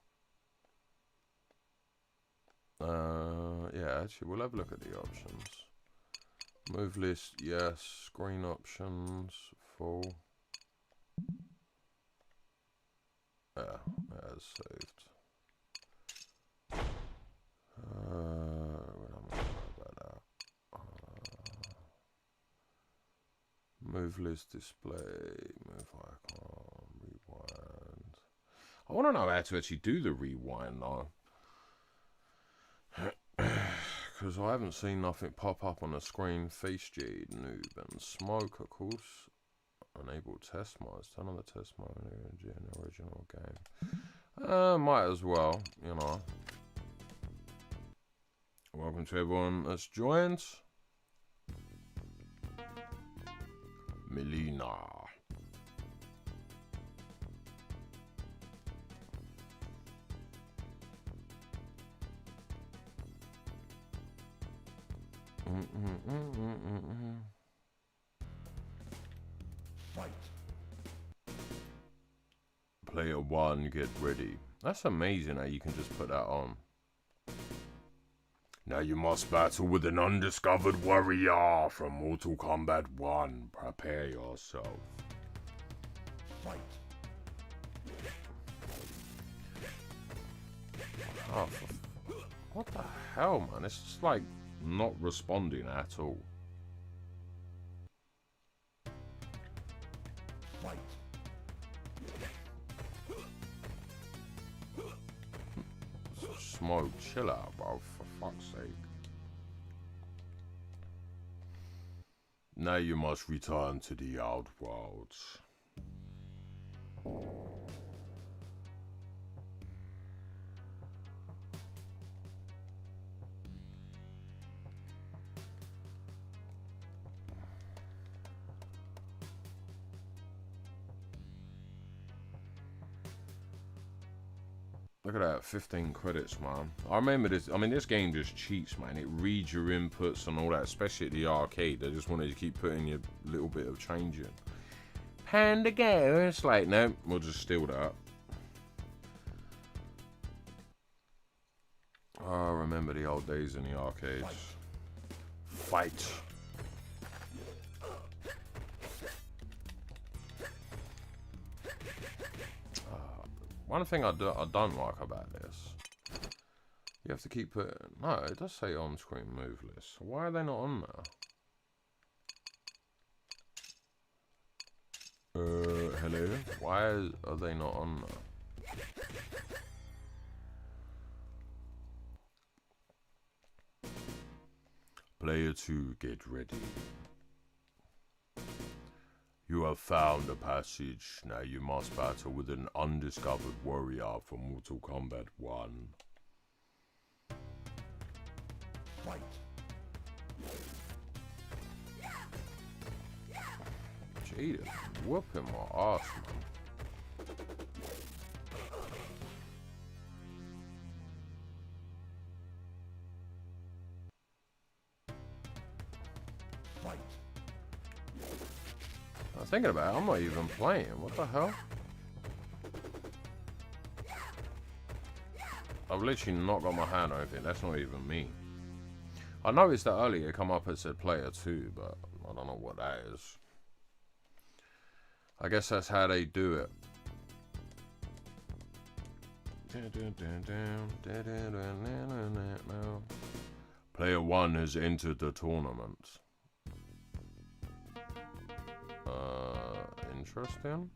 Yeah, actually, we'll have a look at the options. Move list, yes. Screen options, full. Yeah, that's saved. What am I about that? Move list display, move icon, rewind. I want to know how to actually do the rewind though. Because I haven't seen nothing pop up on the screen. Face Jade, noob, and smoke, of course. Enable test modes. Turn on the test mode in the original game. Might as well, you know. Welcome to everyone that's joined. Melina. Fight. Player 1, get ready. That's amazing how you can just put that on. Now you must battle with an undiscovered warrior from Mortal Kombat 1. Prepare yourself. Fight. Oh, what the hell, man? It's just like not responding at all. Fight. Smoke, chill out, bro, for fuck's sake. Now you must return to the outworld. Look at that, 15 credits, man. I remember this. I mean, this game just cheats, man. It reads your inputs and all that, especially at the arcade. They just wanted to keep putting your little bit of change in. Panda go. It's like, no, we'll just steal that. Oh, I remember the old days in the arcades. Fight. One thing I don't like about this, you have to keep putting, no, it does say on-screen move list. Why are they not on there? Hello? Why are they not on there? Player 2, get ready. You have found a passage. Now you must battle with an undiscovered warrior from Mortal Kombat 1. Fight. Jesus, whooping my ass, man. Fight. I was thinking about it, I'm not even playing. What the hell? I've literally not got my hand on anything. That's not even me. I noticed that earlier it come up and said player 2, but I don't know what that is. I guess that's how they do it. Player 1 has entered the tournament. Interesting.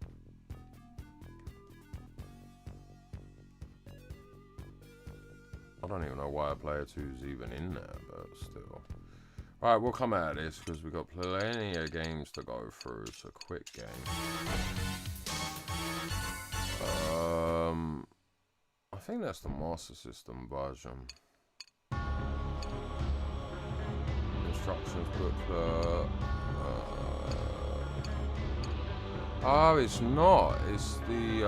I don't even know why player 2 is even in there, but still. Right, we'll come out of this because we've got plenty of games to go through. It's a quick game. I think that's the Master System version. Instructions booklet. Oh, it's not. It's the,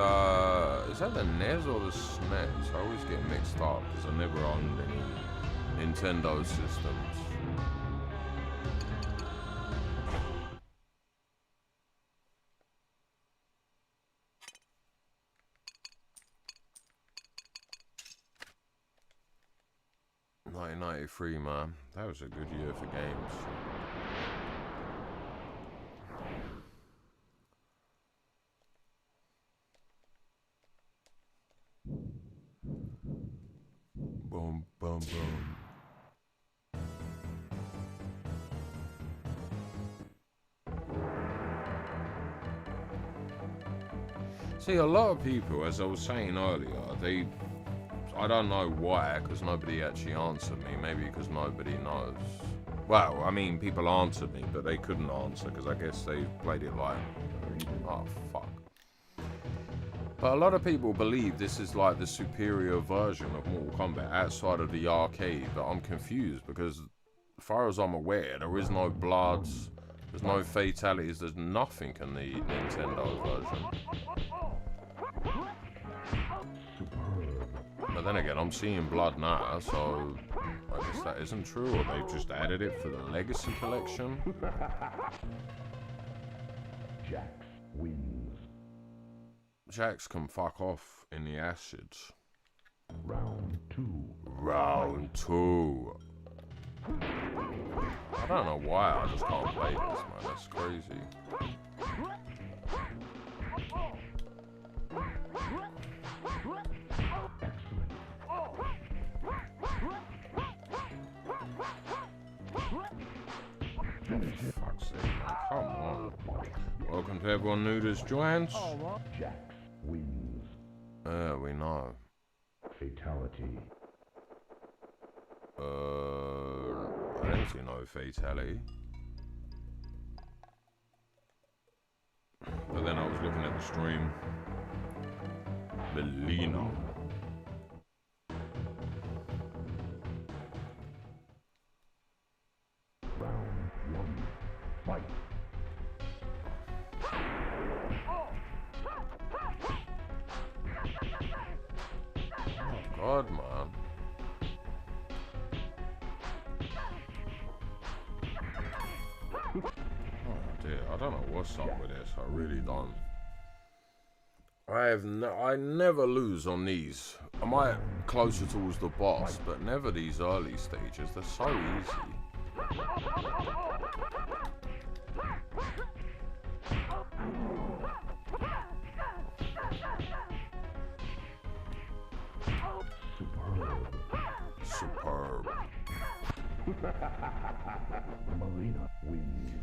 is that the NES or the SNES? I always get mixed up because I never owned any Nintendo systems. 1993, man. That was a good year for games. Boom, boom, boom. See, a lot of people, as I was saying earlier, I don't know why, because nobody actually answered me. Maybe because nobody knows. Well, I mean, people answered me, but they couldn't answer, because I guess they played it like, oh, fuck. But a lot of people believe this is like the superior version of Mortal Kombat outside of the arcade, but I'm confused, because as far as I'm aware, there is no bloods, there's no fatalities, there's nothing in the Nintendo version. But then again, I'm seeing blood now, so I guess that isn't true, or they've just added it for the Legacy Collection. Jax wins. Jax can fuck off in the acids. Round 2. Round 2. I don't know why I just can't play this, man. That's crazy. Fuck's sake, man. Come on. Welcome to everyone new that's joined. Jax wins. We know. Fatality. I didn't see no fatality. But then I was looking at the stream. Melina. Round 1. Fight. Oh God, man. Oh dear, I don't know what's up with this. I really don't. I never lose on these. I might closer towards the boss, but never these early stages. They're so easy. Superb. Melina wins.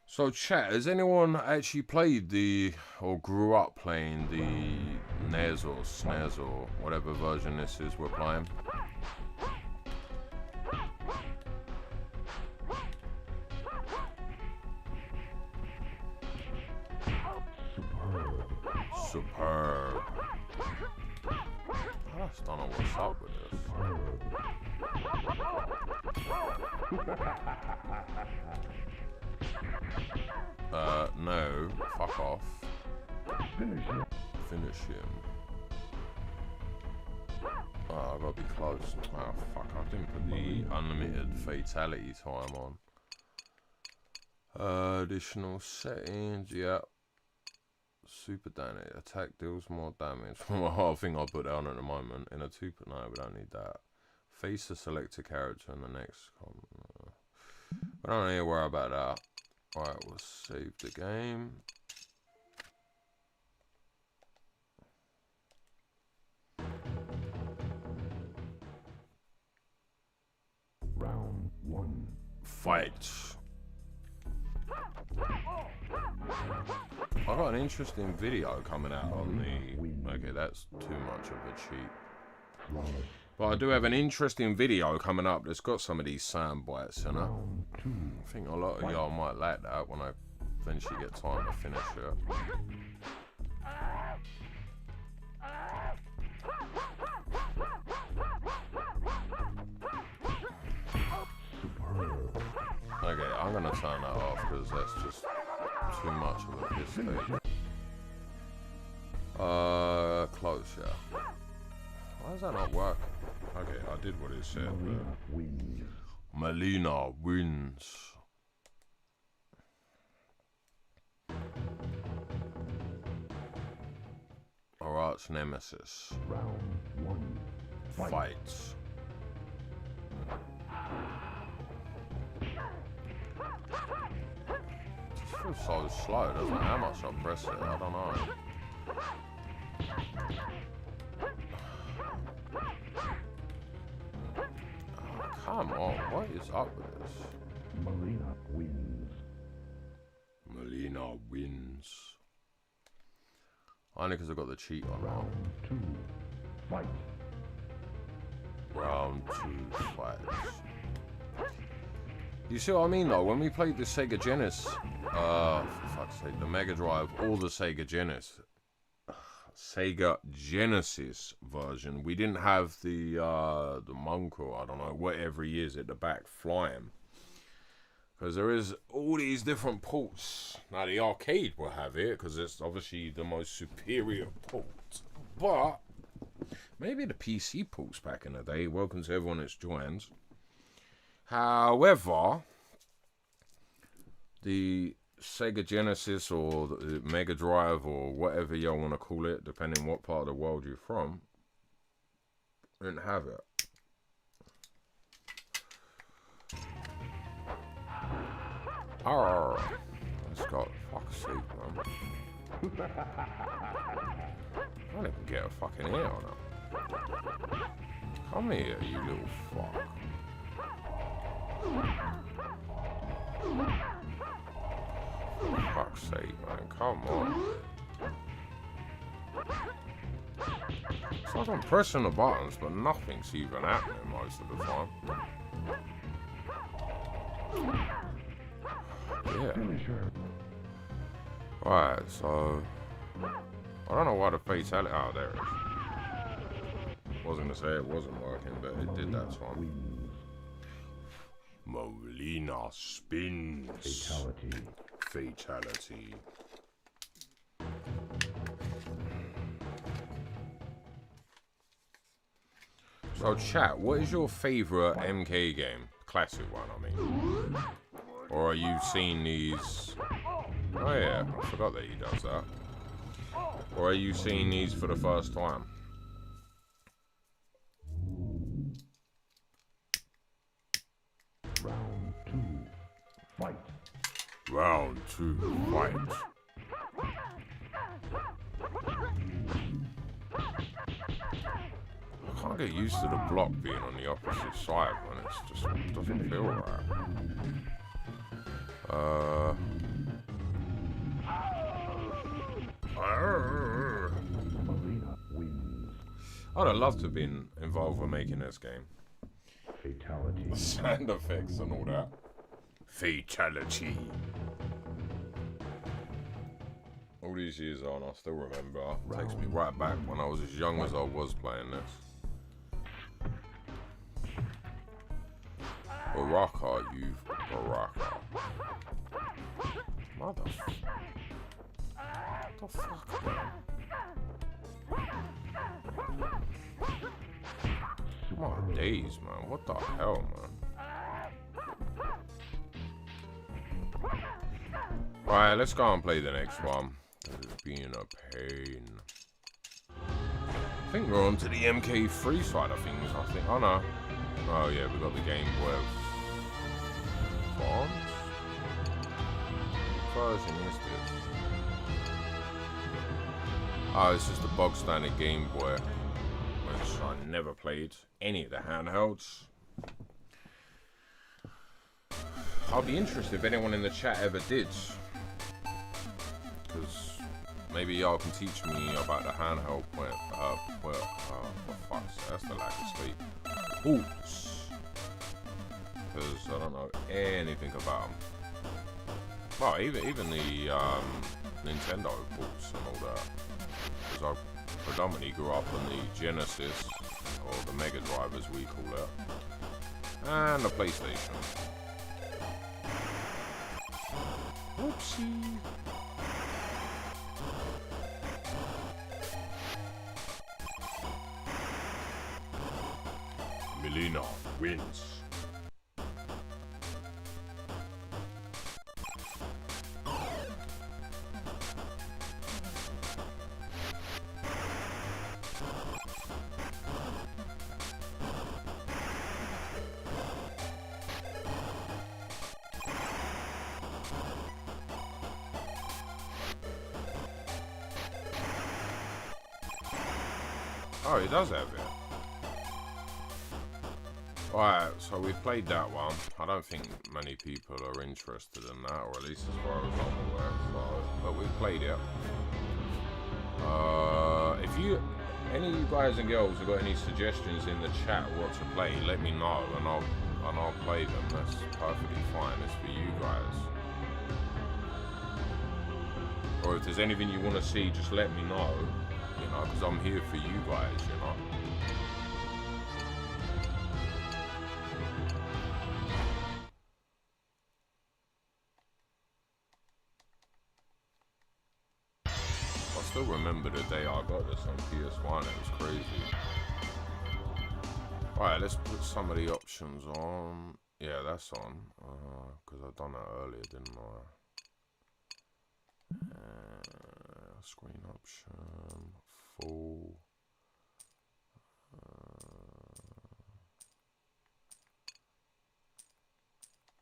So chat, has anyone actually played or grew up playing the NES or SNES or whatever version this is we're playing? Superb. I just don't know what's up with this. No. Fuck off. Finish him. Finish him. Oh, I gotta be close. Oh, fuck. I didn't put the unlimited fatality time on. Additional settings. Yeah. Super damage. Attack deals more damage. I think I'll put that on at the moment. In a 2, no, we don't need that. Face a selected character in the next comment. I don't need to worry about that. Alright, we'll save the game. Round 1. Fight. I got an interesting video coming out on the... Okay, that's too much of a cheat. Flawless. But I do have an interesting video coming up that's got some of these sound bites in it. Round 2. I think a lot of y'all might like that when I eventually get time to finish it. Superb. Okay, I'm gonna turn that off because that's just too much of a piss take. Close, yeah. Why does that not work? Okay, I did what it said, Melina but... wins. Melina wins. Our arch nemesis. Round 1. Fights. feels so slow, doesn't it? How much I press it? I don't know. Oh, come on, what is up with this? Melina wins. Melina wins. Only because I got the cheat on. Round 2. Fight. Round 2 fight. You see what I mean though? When we played the Sega Genesis, for fuck's sake, the Mega Drive or the Sega Genesis version, we didn't have the monk, or I don't know, whatever he is at the back flying. Because there is all these different ports. Now the arcade will have it, because it's obviously the most superior port. But maybe the PC ports back in the day. Welcome to everyone that's joined. However, the Sega Genesis or the Mega Drive or whatever y'all want to call it, depending what part of the world you're from, didn't have it. Arr, let's go. Fuck's sake, man. I can't even get a fucking ear on it. Come here, you little fuck. For fuck's sake, man, come on. It's like I'm pressing the buttons, but nothing's even happening most of the time. Yeah. Right, so I don't know why the fatality out there is. Wasn't to say it wasn't working, but it did that time. Molina spins. Fatality. So chat, what is your favourite MK game? Classic one, I mean. Or are you seeing these? Oh yeah, I forgot that he does that. Or are you seeing these for the first time? Round 2. Fight. Round 2, fight. I can't get used to the block being on the opposite side when it's just doesn't feel right. Melina wins. I'd have loved to have been involved with making this game. Fatality. Sound effects and all that. Fatality. All these years on, I still remember. It takes me right back when I was as young as I was playing this. Baraka, you Baraka. Mother. What the fuck, man? My days, man. What the hell, man? Right, let's go and play the next one. It's being a pain. I think we're on to the MK3 side of things, I think. Oh no. Oh yeah, we got the Game Boy Advance. What version is this? Oh, it's just the bog standard Game Boy, which I never played any of the handhelds. I'll be interested if anyone in the chat ever did, because maybe y'all can teach me about the handheld point. For fuck's sake, that's the lack of sleep. Oops. Because I don't know anything about them. Well, even the Nintendo ports and all that. Because I predominantly grew up on the Genesis, or the Mega Drive as we call it, and the PlayStation. Oopsie. Melina wins. Oh, he does have it. Alright, so we played that one. I don't think many people are interested in that, or at least as far as I'm aware. So, but we played it. If you, any of you guys and girls have got any suggestions in the chat what to play, let me know, and I'll play them. That's perfectly fine. It's for you guys. Or if there's anything you want to see, just let me know. You know, because I'm here for you guys. You know. I still remember the day I got this on PS1, it was crazy. Alright, let's put some of the options on. Yeah, that's on. Because I've done that earlier, didn't I? Screen option, full.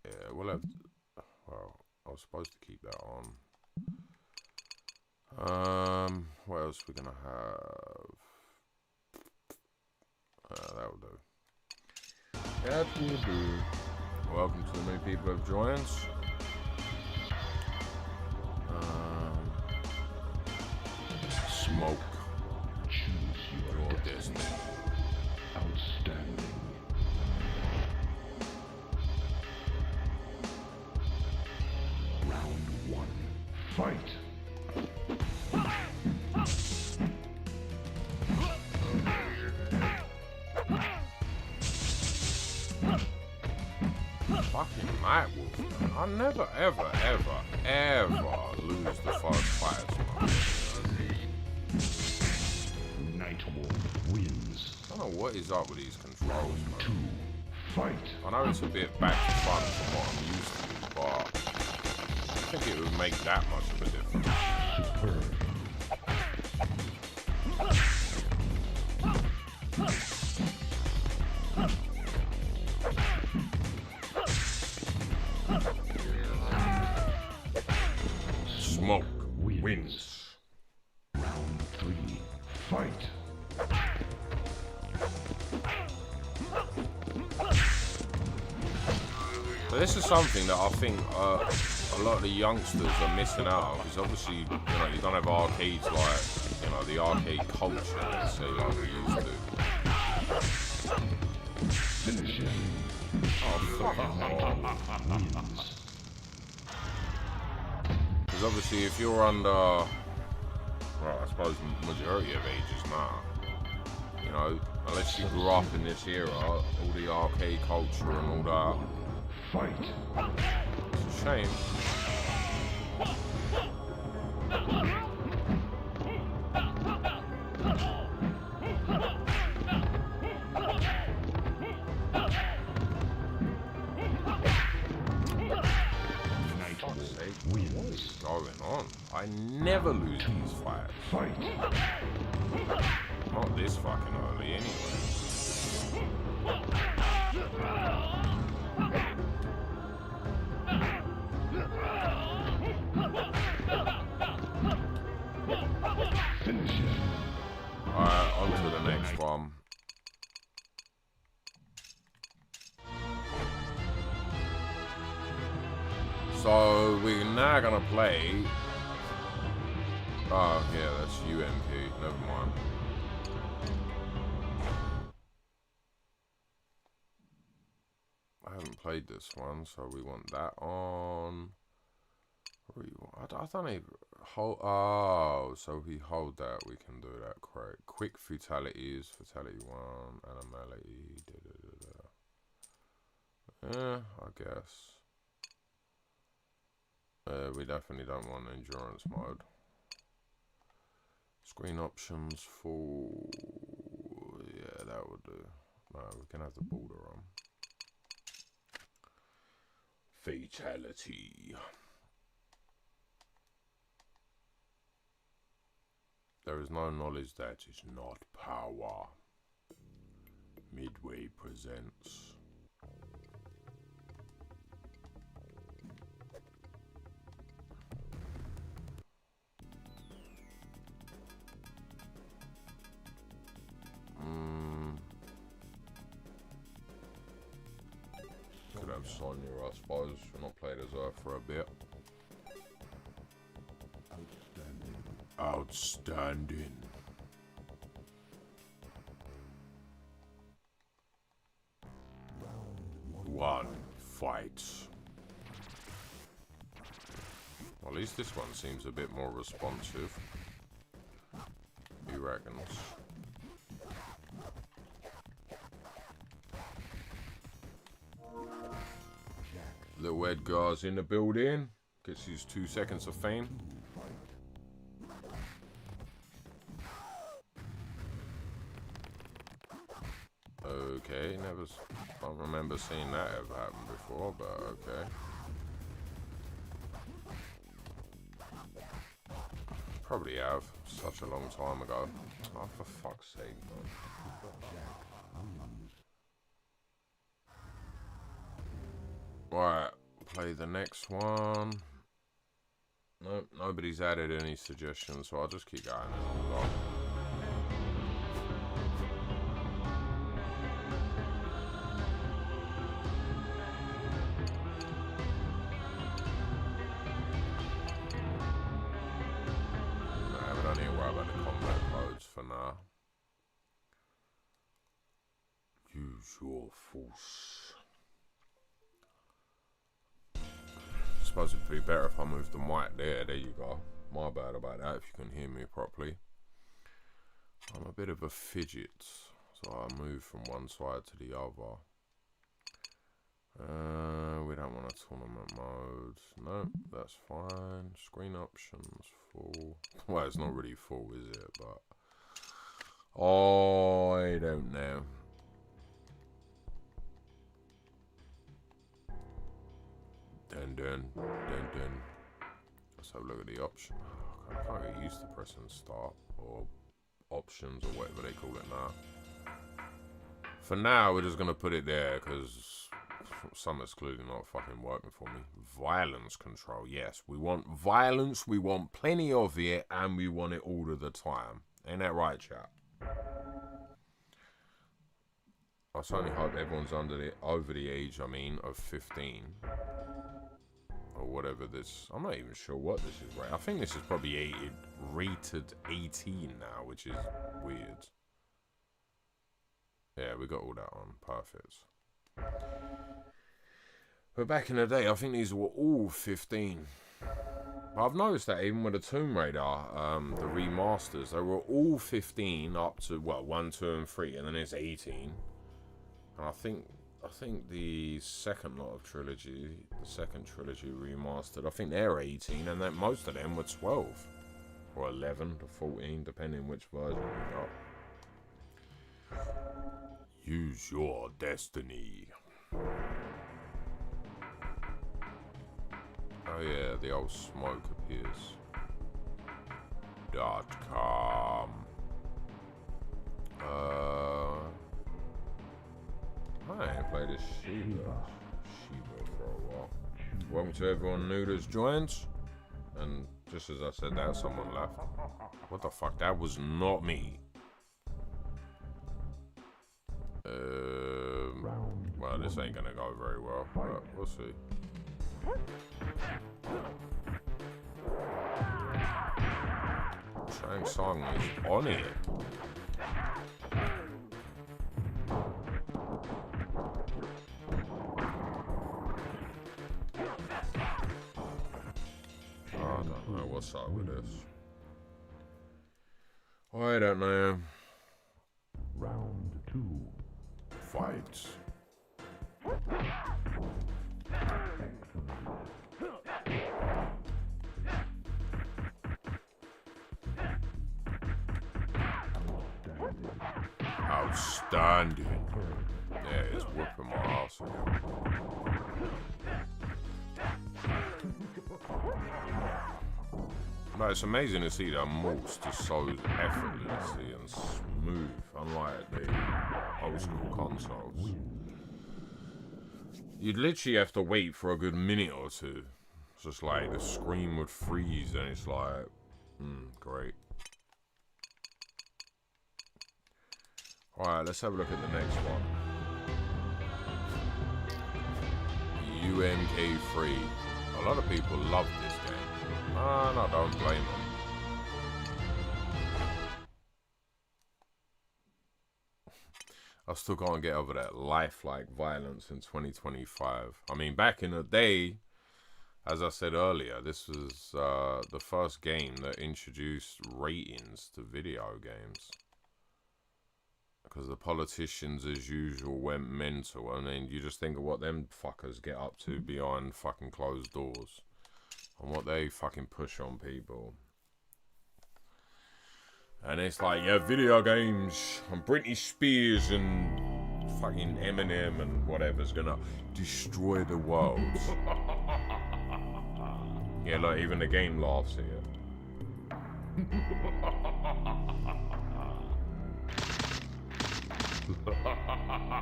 Yeah, we'll have. Well, I was supposed to keep that on. What else we're gonna have? That'll do. That will do. Welcome to the new people who've joined. Smoke. Choose your destiny. Outstanding. Round 1. Fight. Fucking Nightwolf, man. I never, ever, ever, ever lose the first fight, man. Nightwolf wins. I don't know what is up with these controls, man. 2. Fight. I know it's a bit back to front from what I'm used to, but I think it would make that much of a difference. Superb. Smoke wins. Round 3. Fight. So this is something that I think a lot of the youngsters are missing out on, because obviously, you know, you don't have arcades like, you know, the arcade culture, let's say, like we used to. Finish him. Oh, fuck. Because obviously, if you're under, well, I suppose majority of ages now, you know, unless you grew up in this era, all the arcade culture and all that. Fight. It's a shame. Wins. What is going on? I never lose these fights. Fight. Not this fucking early, anyway. Finish him. Alright, on to the next one. So we're now gonna play. Oh yeah, that's UMP. Never mind. I haven't played this one, so we want that on. I don't even hold. Oh, so if we hold that, we can do that. Correct. Quick fatalities. Fatality 1. Animality. Yeah, I guess. We definitely don't want endurance mode. Screen options full. Yeah, that would do. No, we can have the border on. Fatality. There is no knowledge that is not power. Midway presents. Sonya, I suppose. We've not played as her for a bit. Outstanding. One fight. Well, at least this one seems a bit more responsive. Who reckons? Little Edgar's in the building. Gets his 2 seconds of fame. Okay, don't remember seeing that ever happen before, but okay. Probably have. Such a long time ago. Oh, for fuck's sake, man. Right, play the next one. Nope, nobody's added any suggestions, so I'll just keep going as I go. For now. Use your force. I suppose it'd be better if I moved the mic there. There you go. My bad about that if you can hear me properly. I'm a bit of a fidget, so I move from one side to the other. We don't want a tournament mode. No, that's fine. Screen options full. Well, it's not really full, is it? But oh, I don't know. Dun. Let's have a look at the option. I can't get used to pressing start or options or whatever they call it now. For now, we're just gonna put it there because something's clearly not fucking working for me. Violence control. Yes, we want violence. We want plenty of it, and we want it all of the time. Ain't that right, chat? I certainly hope everyone's over the age, of 15. Or whatever this... I'm not even sure what this is, right? I think this is probably rated 18 now, which is weird. Yeah, we got all that on. Perfect. But back in the day, I think these were all 15. I've noticed that even with the Tomb Raider, the remasters, they were all 15 up to, well, 1, 2, and 3, and then it's 18. And I think the second lot of trilogy, the second trilogy remastered, I think they're 18, and then most of them were 12. Or 11 to 14, depending which version you got. Use your destiny. Oh yeah, the old smoke appears. .com. I ain't played this Shiva for a while. Welcome to everyone new that's joined. And just as I said that, someone left. What the fuck? That was not me. Well, this ain't gonna go very well, but we'll see. Shang Tsung is on it. I don't know what's up with this. I don't know. Round 2. Fight. Outstanding. Yeah, it's whooping my ass again. No, it's amazing to see that moves just so effortlessly and smooth, unlike the old school consoles. You'd literally have to wait for a good minute or two. It's just like the screen would freeze and it's like, great. Alright, let's have a look at the next one. UMK3. A lot of people love this game. And I don't blame them. I still can't get over that lifelike violence in 2025. I mean, back in the day, as I said earlier, this was the first game that introduced ratings to video games. Because the politicians, as usual, went mental. I mean, you just think of what them fuckers get up to behind fucking closed doors. And what they fucking push on people. And it's like, yeah, video games and Britney Spears and fucking Eminem and whatever's gonna destroy the world. Yeah, like even the game laughs at you.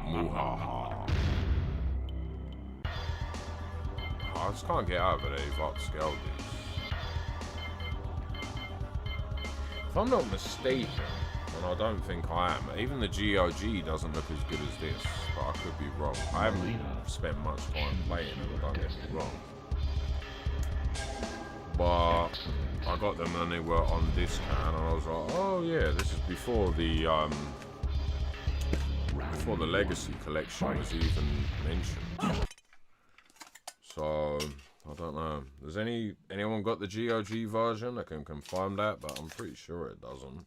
Muhaha. I just can't get over it. They've upscaled these. If I'm not mistaken, and I don't think I am, even the GOG doesn't look as good as this, but I could be wrong. I haven't spent much time playing it, don't get me wrong. But I got them and they were on discount, and I was like, oh yeah, this is before the Legacy collection was even mentioned. So I don't know. Does anyone got the GOG version? I can confirm that, but I'm pretty sure it doesn't.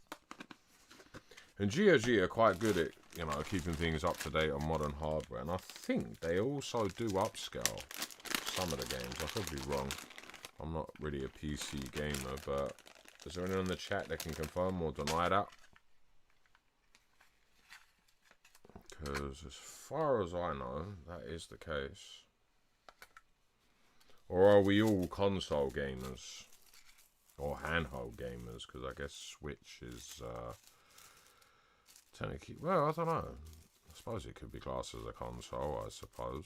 And GOG are quite good at, you know, keeping things up to date on modern hardware, and I think they also do upscale some of the games. I could be wrong. I'm not really a PC gamer, but is there anyone in the chat that can confirm or deny that? Because as far as I know, that is the case. Or are we all console gamers? Or handheld gamers? Because I guess Switch is technically... Well, I don't know. I suppose it could be classed as a console, I suppose.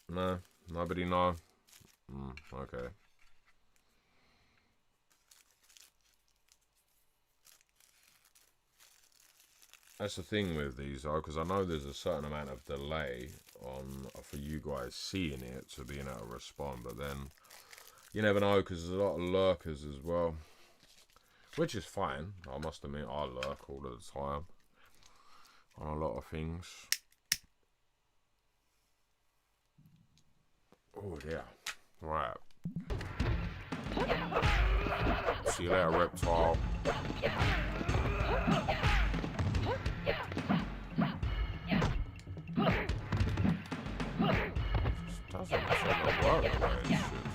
No? Nobody know? Okay. That's the thing with these though, because I know there's a certain amount of delay on for you guys seeing it to being able to respond, but then you never know because there's a lot of lurkers as well, which is fine. I must admit I lurk all the time on a lot of things. Oh yeah, right. See you later, reptile. Doesn't seem to work the way it should.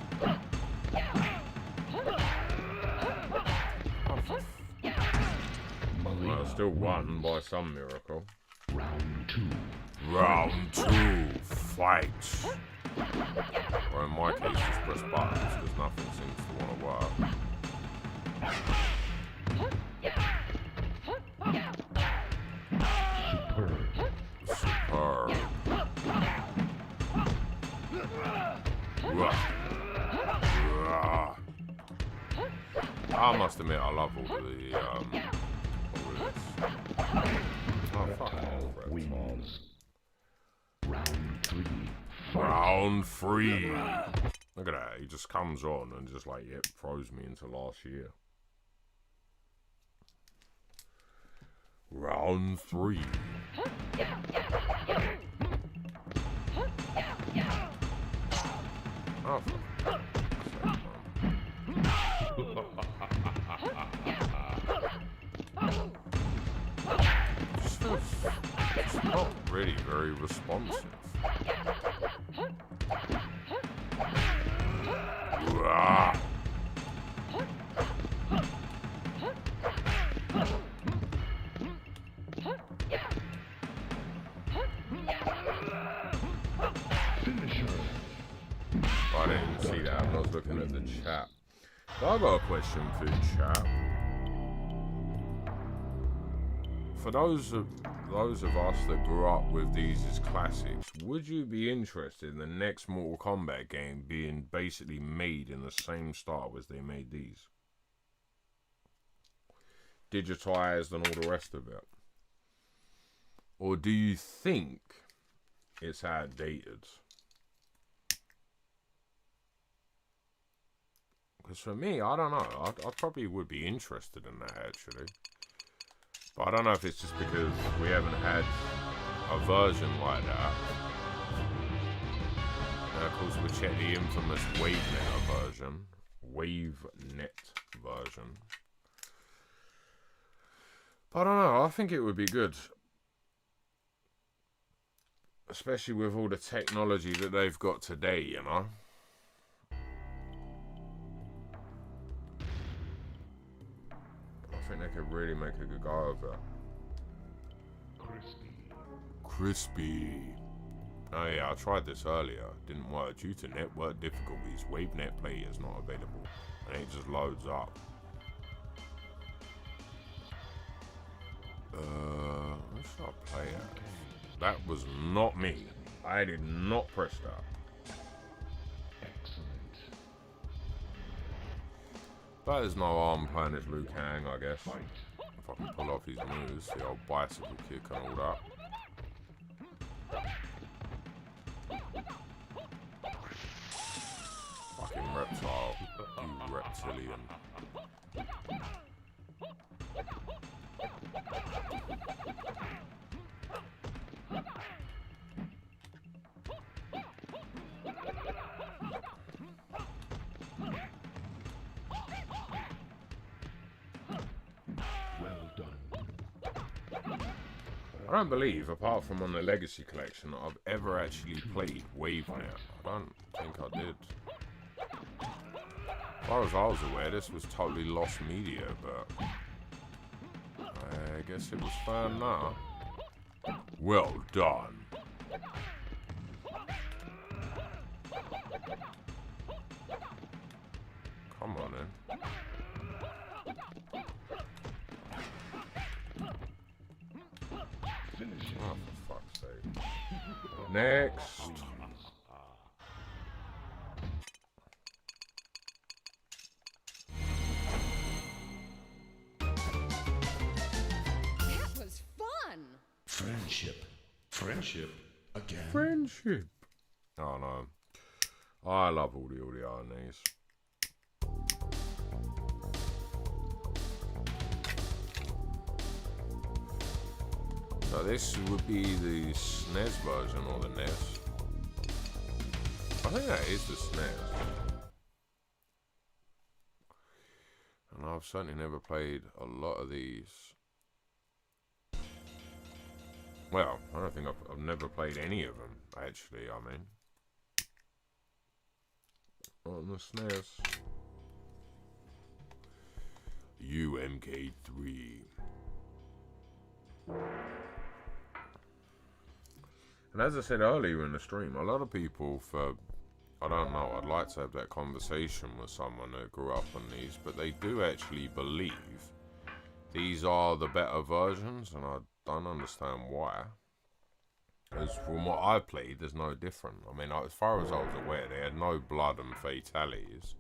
Well, still won by some miracle. Round two. Round two, fight. Or in my case, just press buttons because nothing seems to want to work. Superb. I must admit, I love all of the, all of this. Oh, fuck off, wins. Round three. Round three. Look at that. He just comes on and just like, yep, throws me into last year. Round three. Oh, it's not really very responsive. I didn't see that. I was looking at the chat. So I got a question for the chat. For those of us that grew up with these as classics, would you be interested in the next Mortal Kombat game being basically made in the same style as they made these? digitized and all the rest of it? Or do you think it's outdated? Because for me, I don't know. I probably would be interested in that, actually. But I don't know if it's just because we haven't had a version like that. And of course, we check the infamous WaveNet version. But I don't know. I think it would be good. Especially with all the technology that they've got today, you know? I think they could really make a good go of it. Crispy. Oh yeah, I tried this earlier. Didn't work due to network difficulties. WaveNet Play is not available. And it just loads up. Where should I play at? That was not me. I did not press that. Excellent. But there's no harm playing as Liu Kang, I guess. If I can pull off his moves, the old bicycle kick and all that. Fucking reptile. You reptilian. I don't believe, apart from on the Legacy Collection, that I've ever actually played WaveNet. I don't think I did. As far as I was aware, this was totally lost media, but I guess it was found now. Well done. Come on in. Oh, for fuck's sake. Next. That was fun. Friendship. Friendship again. Friendship. Oh no. I love all the RNAs. So this would be the SNES version or the NES. I think that is the SNES. And I've certainly never played a lot of these. Well, I don't think I've never played any of them, actually, I mean. On the SNES. UMK3. And as I said earlier in the stream, a lot of people I don't know, I'd like to have that conversation with someone that grew up on these, but they do actually believe these are the better versions, and I don't understand why. Because from what I played, there's no different. I mean, as far as I was aware, they had no blood and fatalities.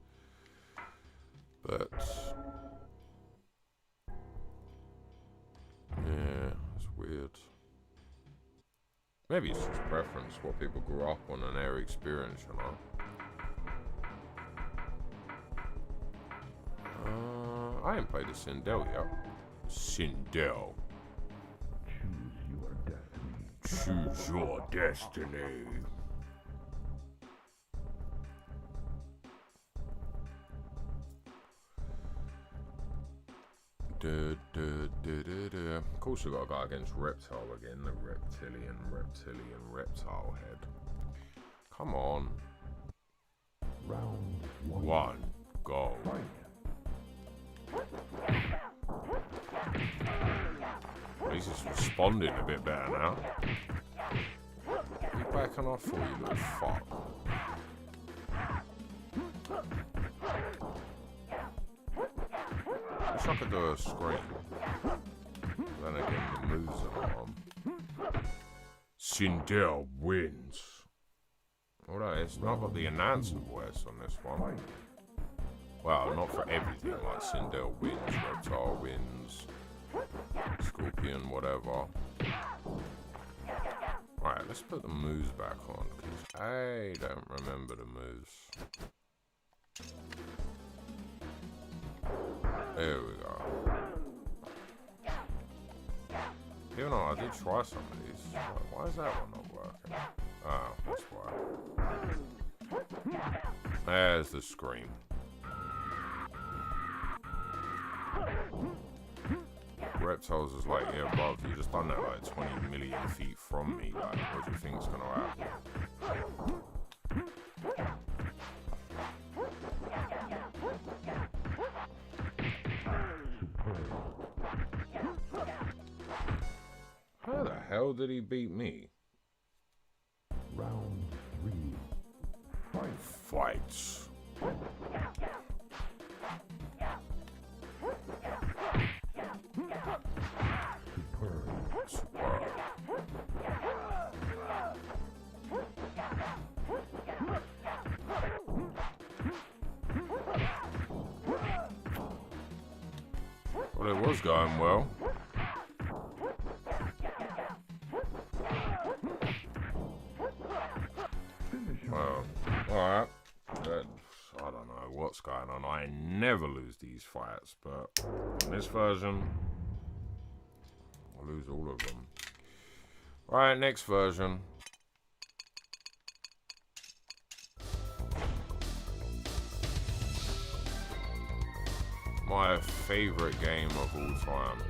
But yeah, it's weird. Maybe it's just preference, what people grew up on and their experience, you know. I ain't played a Sindel yet. Sindel. Choose your destiny. Of course we gotta go against Reptile again, the reptile head. Come on. Round One, go. At least it's responding a bit better now. You backing off for, you little fuck. Wish I could do a screen. Then again, the moves are on. Sindel wins. Although it's not got the announcer voice on this one. Well, not for everything, like Sindel wins, Reptile wins, Scorpion, whatever. Alright, let's put the moves back on, because I don't remember the moves. There we go. Even though I did try some of these. Why is that one not working? Oh, that's why. There's the scream. Reptiles is like, yeah, bro, you just done that like 20 million feet from me. Like, what do you think's gonna happen? How the hell did he beat me? Round 3. Fight. Fights. Superb. Well, it was going well. Well, alright. I don't know what's going on. I never lose these fights, but in this version, I lose all of them. Right, next version. My favorite game of all time.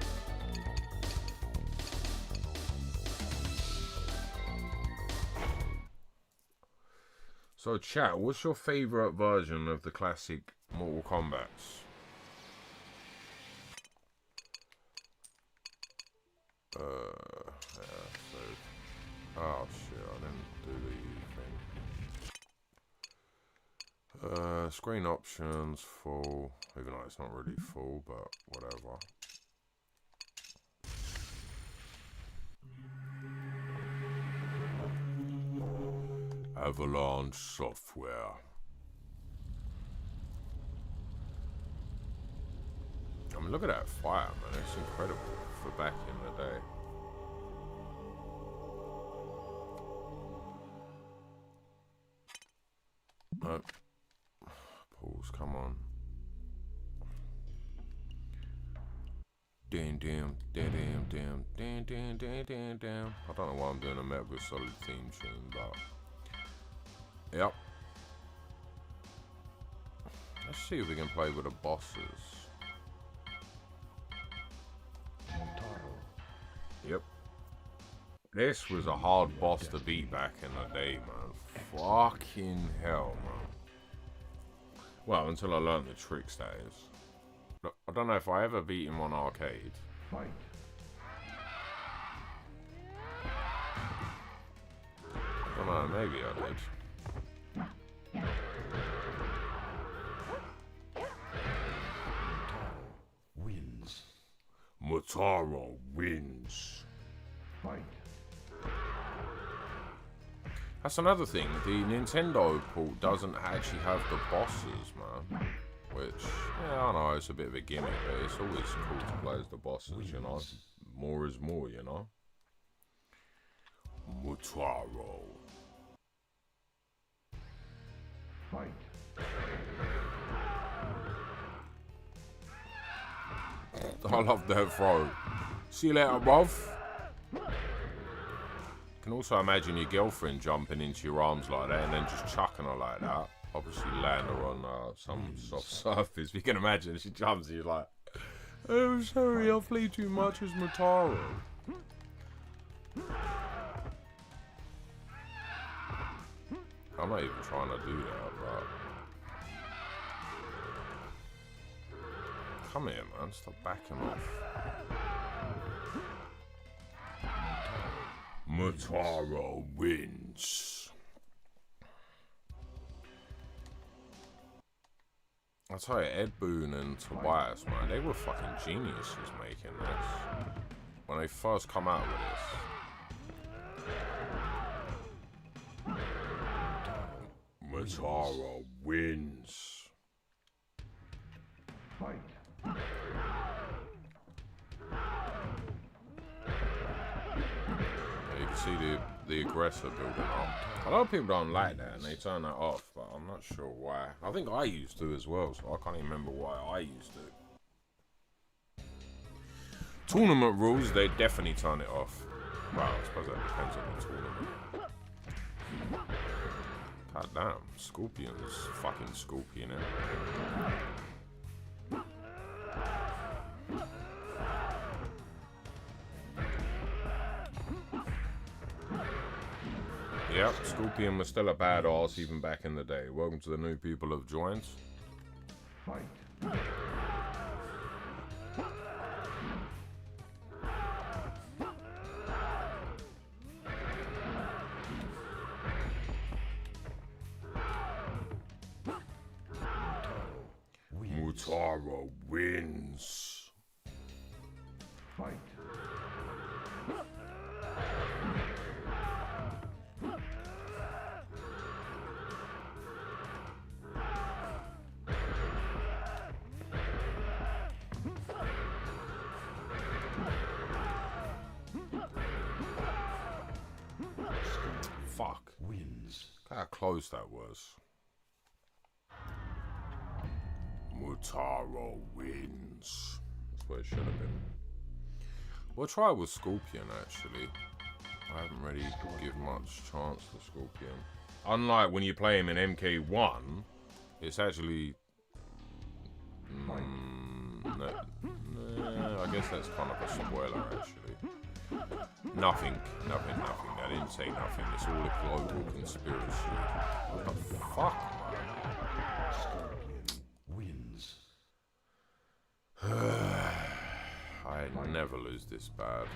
So chat, what's your favorite version of the classic Mortal Kombats? Yeah, so, oh shit, I didn't do the thing. Screen options, full, even though it's not really full, but whatever. Avalanche software. I mean, look at that fire, man. It's incredible for back in the day. Pause, come on. Damn, damn, damn, damn, damn, damn, damn, damn, damn. I don't know why I'm doing a Metal Gear Solid theme tune, but yep. Let's see if we can play with the bosses. Yep. This was a hard boss to beat back in the day, man. Fucking hell, man. Well, until I learned the tricks, that is. I don't know if I ever beat him on arcade. Fight. I don't know, maybe I did. Wins. Motaro wins. Fight. That's another thing. The Nintendo port doesn't actually have the bosses, man. Which, yeah, I know it's a bit of a gimmick, but it's always cool to play as the bosses, you know. More is more, you know. Motaro. Fight. I love that throw. See you later, bruv. You can also imagine your girlfriend jumping into your arms like that and then just chucking her like that. Obviously land her on some soft surface. You can imagine she jumps and you're like, oh, sorry, I played too much as Motaro. I'm not even trying to do that, but come here, man. Stop backing off. Motaro wins. I'll tell you, Ed Boon and Tobias, man, they were fucking geniuses making this. When they first come out with this. Motaro wins. Fight. see the aggressor building up. A lot of people don't like that and they turn that off, but I'm not sure why. I think I used to as well, so I can't even remember why I used to. Tournament rules, they definitely turn it off. Well, I suppose that depends on the tournament. God damn, Scorpion's fucking Scorpion, eh? Yep, Scorpion was still a badass even back in the day. Welcome to the new people who've joined. Fight. Mutaro wins. Fight. Fuck. Wins. Look how close that was. Mutaro wins. That's what it should have been. We'll try with Scorpion actually. I haven't really given much chance to Scorpion. Unlike when you play him in MK1, it's actually... I guess that's kind of a spoiler actually. Nothing. I didn't say nothing. It's all a global conspiracy. What the fuck, man? Wins. I never lose this bad.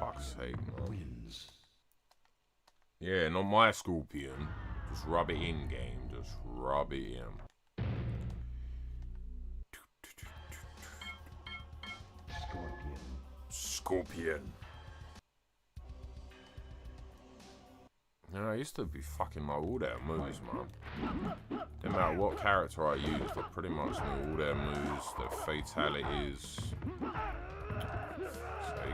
Fuck's sake, man. Wins. Yeah, not my Scorpion. Just rub it in, game. Just rub it in. Scorpion. You know, I used to be fucking my all their moves, man. Didn't matter what character I used, I pretty much knew all their moves, their fatalities. Sake, man.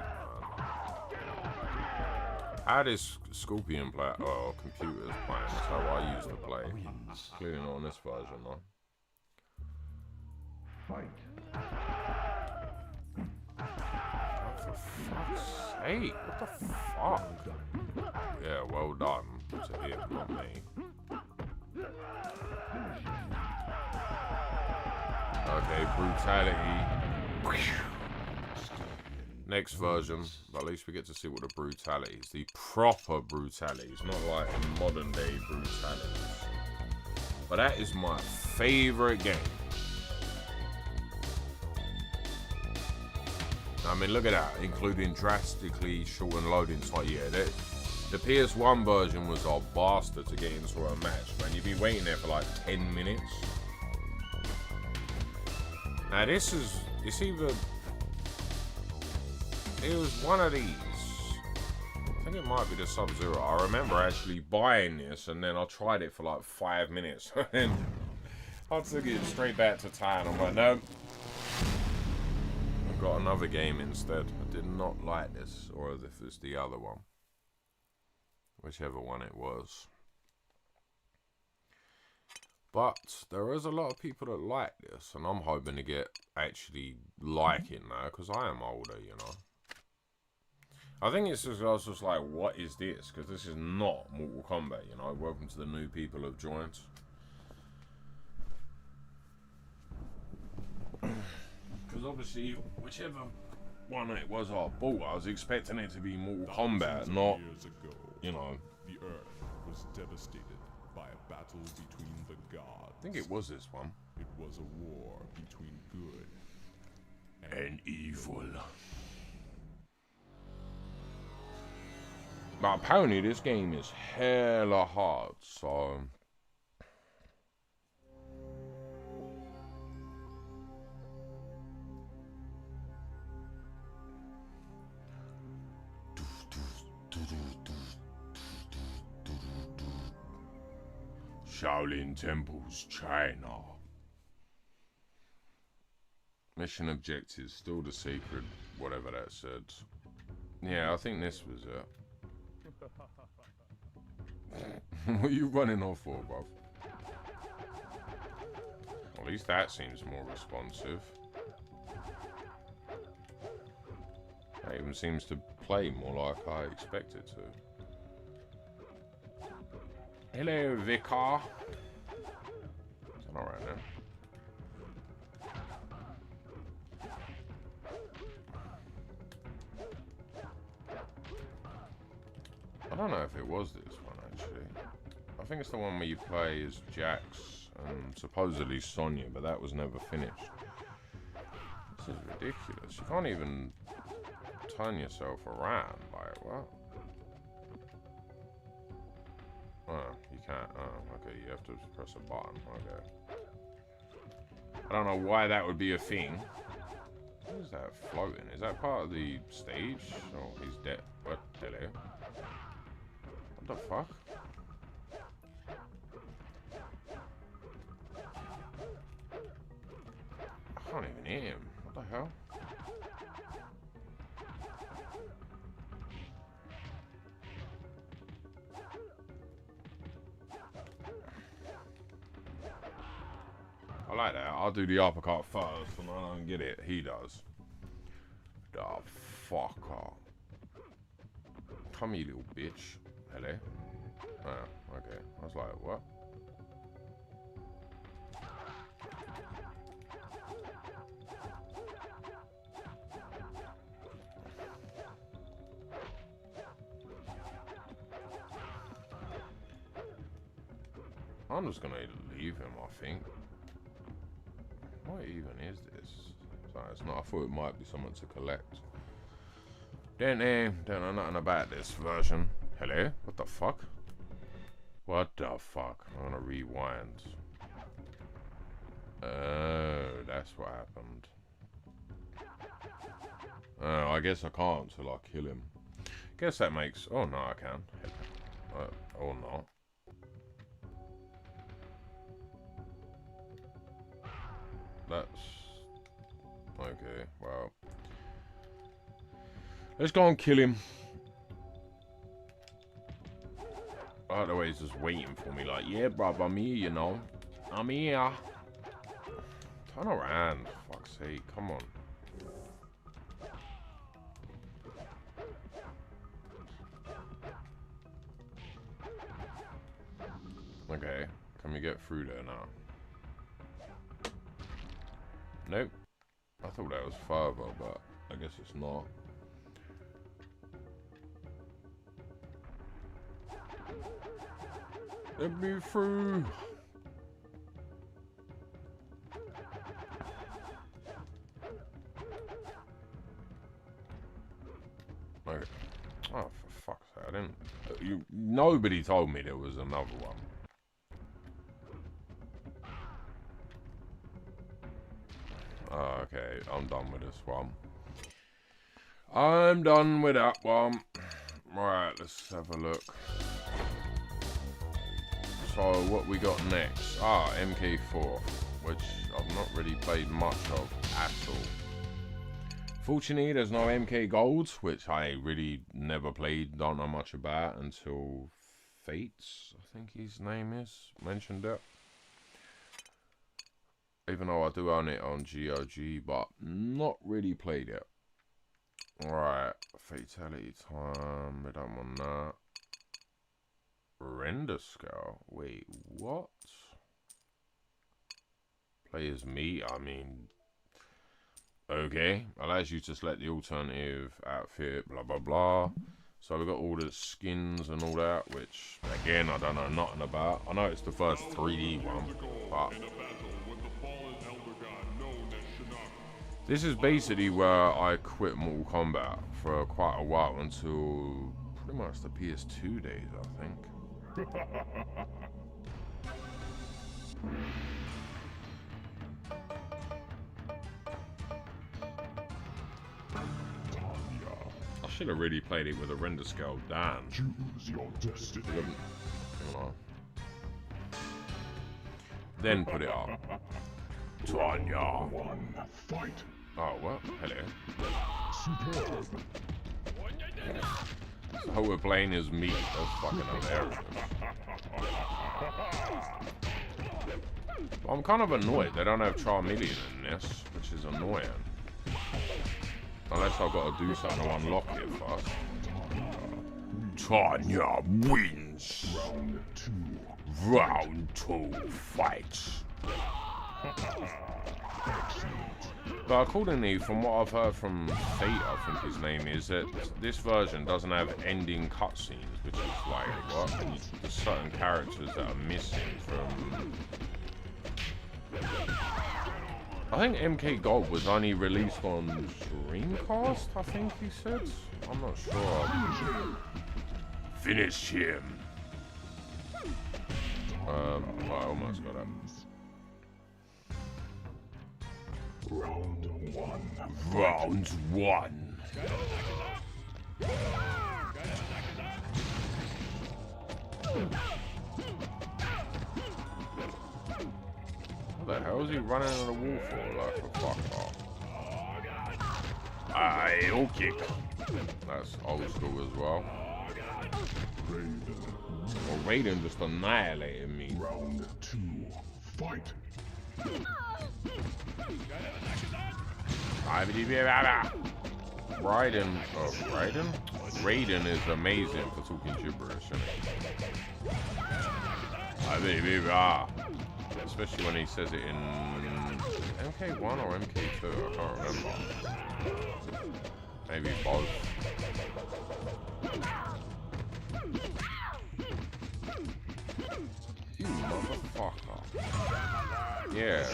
How does Scorpion play? Oh, computers playing. That's how I used to play. Clearly not on this version, though. Fight. For fuck's sake, what the fuck? Yeah, well done to him, not me. Okay, brutality. Next version, but at least we get to see what the brutality is. The proper brutality. It's not like modern day brutality. But that is my favorite game. I mean, look at that, including drastically shortened loading time. Yeah, the PS1 version was a bastard to get into a match, man. You'd be waiting there for like 10 minutes. Now this is, it's either, it was one of these. I think it might be the Sub-Zero. I remember actually buying this and then I tried it for like 5 minutes. And I took it straight back to town. I'm like, no. Got another game instead. I did not like this, or if it's the other one, whichever one it was. But there is a lot of people that like this, and I'm hoping to get actually like it now because I am older, you know. I think it's just, I was just like, what is this? Because this is not Mortal Kombat, you know. Welcome to the new people who've joined. Because obviously, whichever one it was I bought, I was expecting it to be Mortal Kombat, not, you know. The Earth was devastated by a battle between the gods. I think it was this one. It was a war between good And evil. But apparently this game is hella hard, so... Shaolin Temples, China. Mission objectives, still the secret, whatever that said. Yeah, I think this was it. What are you running off for, bruv? At least that seems more responsive. That even seems to play more like I expected to. Hello, Vicar. It's alright now. I don't know if it was this one actually. I think it's the one where you play as Jax and supposedly Sonya, but that was never finished. This is ridiculous. You can't even turn yourself around by it. What? Oh, you can't. Oh, okay. You have to press a button. Okay. I don't know why that would be a thing. What is that floating? Is that part of the stage? Oh, he's dead. What? Hello? What the fuck? I can't even hear him. What the hell? I like that. I'll do the uppercut first and I don't get it. He does. The fucker. Come here, little bitch. Hello? Oh, okay. I was like, what? I'm just gonna leave him, I think. What even is this? Sorry, it's not. I thought it might be something to collect. Don't know nothing about this version. Hello? What the fuck? What the fuck? I'm gonna rewind. Oh, that's what happened. Oh, I guess I can't till I kill him. Guess that makes... Oh, no, I can. Or not. That's... Okay, well... Let's go and kill him. I like the way he's just waiting for me, like, yeah, bruv, I'm here, you know. I'm here. Turn around, for fuck's sake, come on. Okay, can we get through there now? Nope. I thought that was further, but I guess it's not. Let me through. Okay. Oh, for fuck's sake! I didn't. Nobody told me there was another one. Oh, okay, I'm done with this one. I'm done with that one. Right, let's have a look. So what we got next? Ah, MK4, which I've not really played much of at all. Fortunately, there's no MK Gold, which I really never played, don't know much about until Fates, I think his name is, mentioned it. Even though I do own it on GOG, but not really played it. Alright, fatality time, we don't want that. Render scale. Wait, what? Play as me? I mean, okay. Allows you to select the alternative outfit, blah blah blah. So we got all the skins and all that, which again I don't know nothing about. I know it's the first 3D one, but this is basically where I quit Mortal Kombat for quite a while until pretty much the PS2 days, I think. I should have really played it with a render scale down. Choose your destiny. then put it up. Tanya. One. Fight. Oh, what? Hello. Superb. So we're playing as me. That's fucking hilarious. I'm kind of annoyed they don't have Charmeleon in this, which is annoying. Unless I've got to do something to unlock it first. Tanya wins. Round 2 fights. But accordingly, from what I've heard from Fate, I think his name is, that this version doesn't have ending cutscenes, which is like, what? There's certain characters that are missing from... I think MK Gold was only released on Dreamcast, I think he said? I'm not sure. Finish him! I almost got that. Round 1. Round 1. What the hell is he running on the wall for? Like a fuck off. I'll kick. That's old school as well. Well, Raiden just annihilated me. Round 2. Fight. Raiden is amazing for talking gibberish, isn't he? Especially when he says it in MK1 or MK2, I can't remember. Maybe both. You motherfucker. Yeah.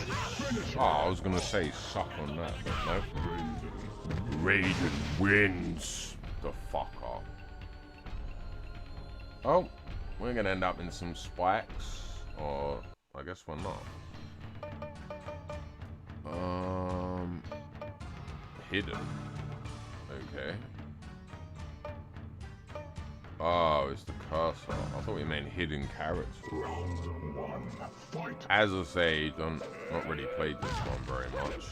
Oh, I was gonna say suck on that, but no. Raiden wins. The fuck up. Oh, we're gonna end up in some spikes, or I guess we're not. Hidden. Okay. Oh, it's the cursor. I thought we meant hidden characters. Round 1. Fight. As I say, not really played this one very much.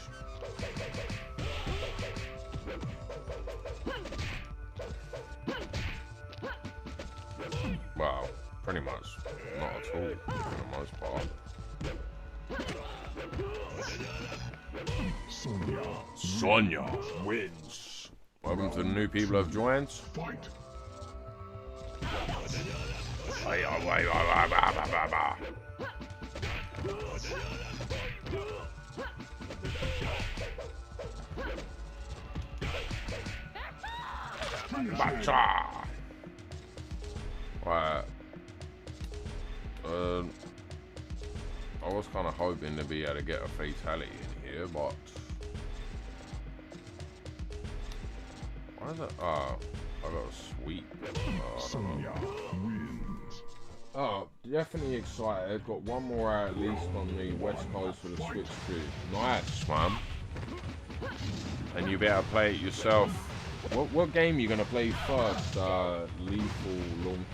Well, pretty much not at all, for the most part. Sonya wins. Welcome to the new people who have joined. Fight. Bacha! Right. I was kind of hoping to be able to get a fatality in here, but why is it? Oh, I got a sweep. Sonya wins. Oh, definitely excited. Got one more out at least on the West Coast for the Switch 2. Nice, man. And you better play it yourself. What game are you gonna play first? Lethal Long.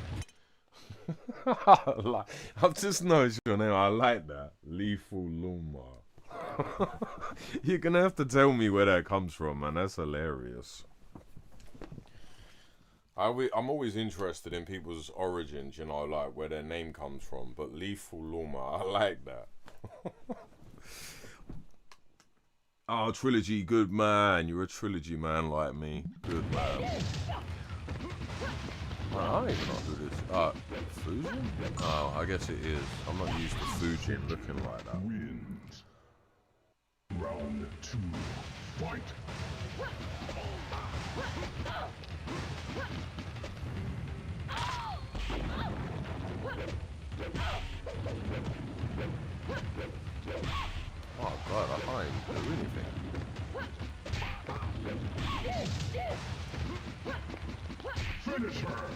I've just noticed your name. I like that. Lethal Luma. You're gonna have to tell me where that comes from, man. That's hilarious. I'm always interested in people's origins, you know, like where their name comes from. But Lethal Luma, I like that. Oh, Trilogy, good man. You're a Trilogy man like me. Good man. I don't even know who this is. Fujin? Oh, I guess it is. I'm not used to Fujin looking like that. Wins. Round 2. Fight. Oh god, I can't even do anything. Finish her.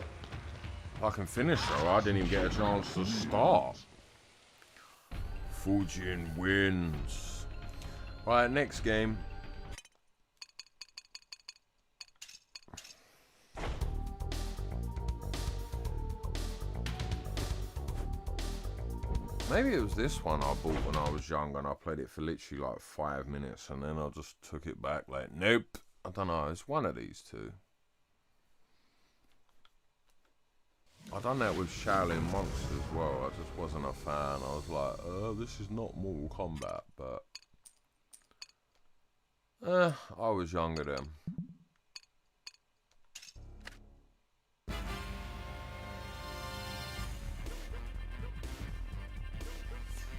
I can finish her. I didn't even get a chance to start. Fujin wins. Right, next game. Maybe it was this one I bought when I was young and I played it for literally like 5 minutes and then I just took it back like, nope. I don't know, it's one of these two. I done that with Shaolin Monks as well. I just wasn't a fan. I was like, oh, this is not Mortal Kombat, but I was younger then.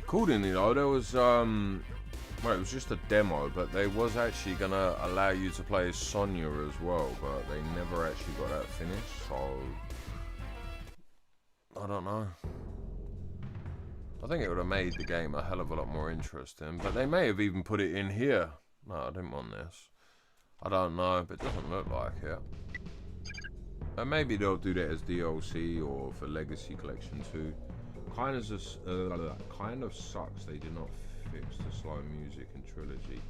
Accordingly though, there was well, it was just a demo, but they was actually gonna allow you to play as Sonya as well, but they never actually got that finished, so I don't know. I think it would have made the game a hell of a lot more interesting, but they may have even put it in here. No, I didn't want this. I don't know, but it doesn't look like it. And maybe they'll do that as DLC or for Legacy Collection 2. Kind of sucks they did not fix the slow music in Trilogy.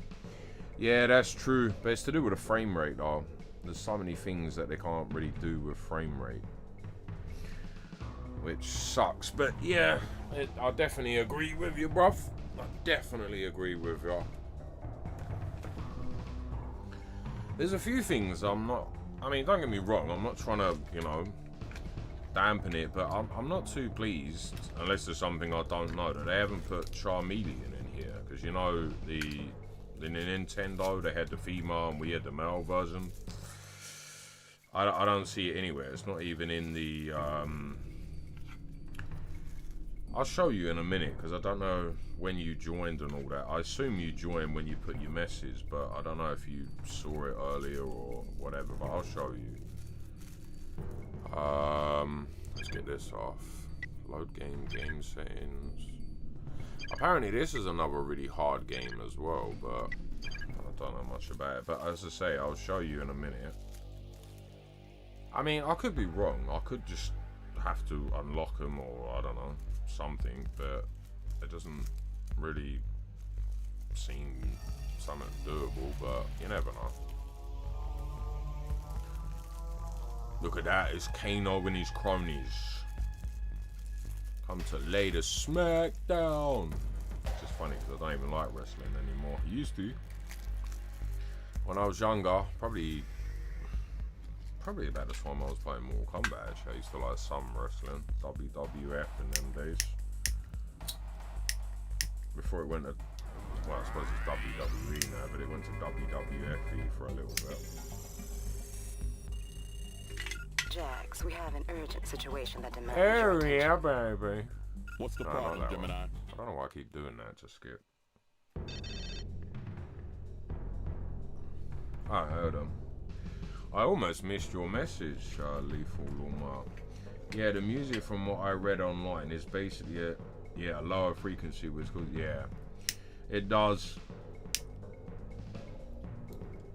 Yeah, that's true, but it's to do with the frame rate though. There's so many things that they can't really do with frame rate, which sucks. But yeah, I definitely agree with you, bruv. I definitely agree with you. There's a few things I'm not, I mean, don't get me wrong, I'm not trying to, you know, dampen it, but I'm not too pleased, unless there's something I don't know, that they haven't put Charmeleon in here, because you know, the Nintendo, they had the female and we had the male version. I don't see it anywhere. It's not even in the I'll show you in a minute, because I don't know when you joined and all that. I assume you joined when you put your message, but I don't know if you saw it earlier or whatever, but I'll show you. Let's get this off. Load game settings. Apparently this is another really hard game as well, but I don't know much about it. But as I say, I'll show you in a minute. I mean, I could be wrong. I could just have to unlock them, or I don't know, something, but it doesn't really seem something doable, but you never know. Look at that, it's Kano and his cronies. Come to lay the smack down. It's just funny because I don't even like wrestling anymore. I used to. When I was younger, probably about the time I was playing Mortal Kombat, actually. I used to like some wrestling. WWF in them days. Before it went to, well, I suppose it's WWE now, but it went to WWF for a little bit. Jax, we have an urgent situation that demands Oh your yeah, attention. baby. What's the No, problem, not that Gemini? one. I don't know why I keep doing that. Just skip. I heard him. I almost missed your message, Lethal Lawmark. Yeah, the music from what I read online is basically a lower frequency, which goes, yeah, it does.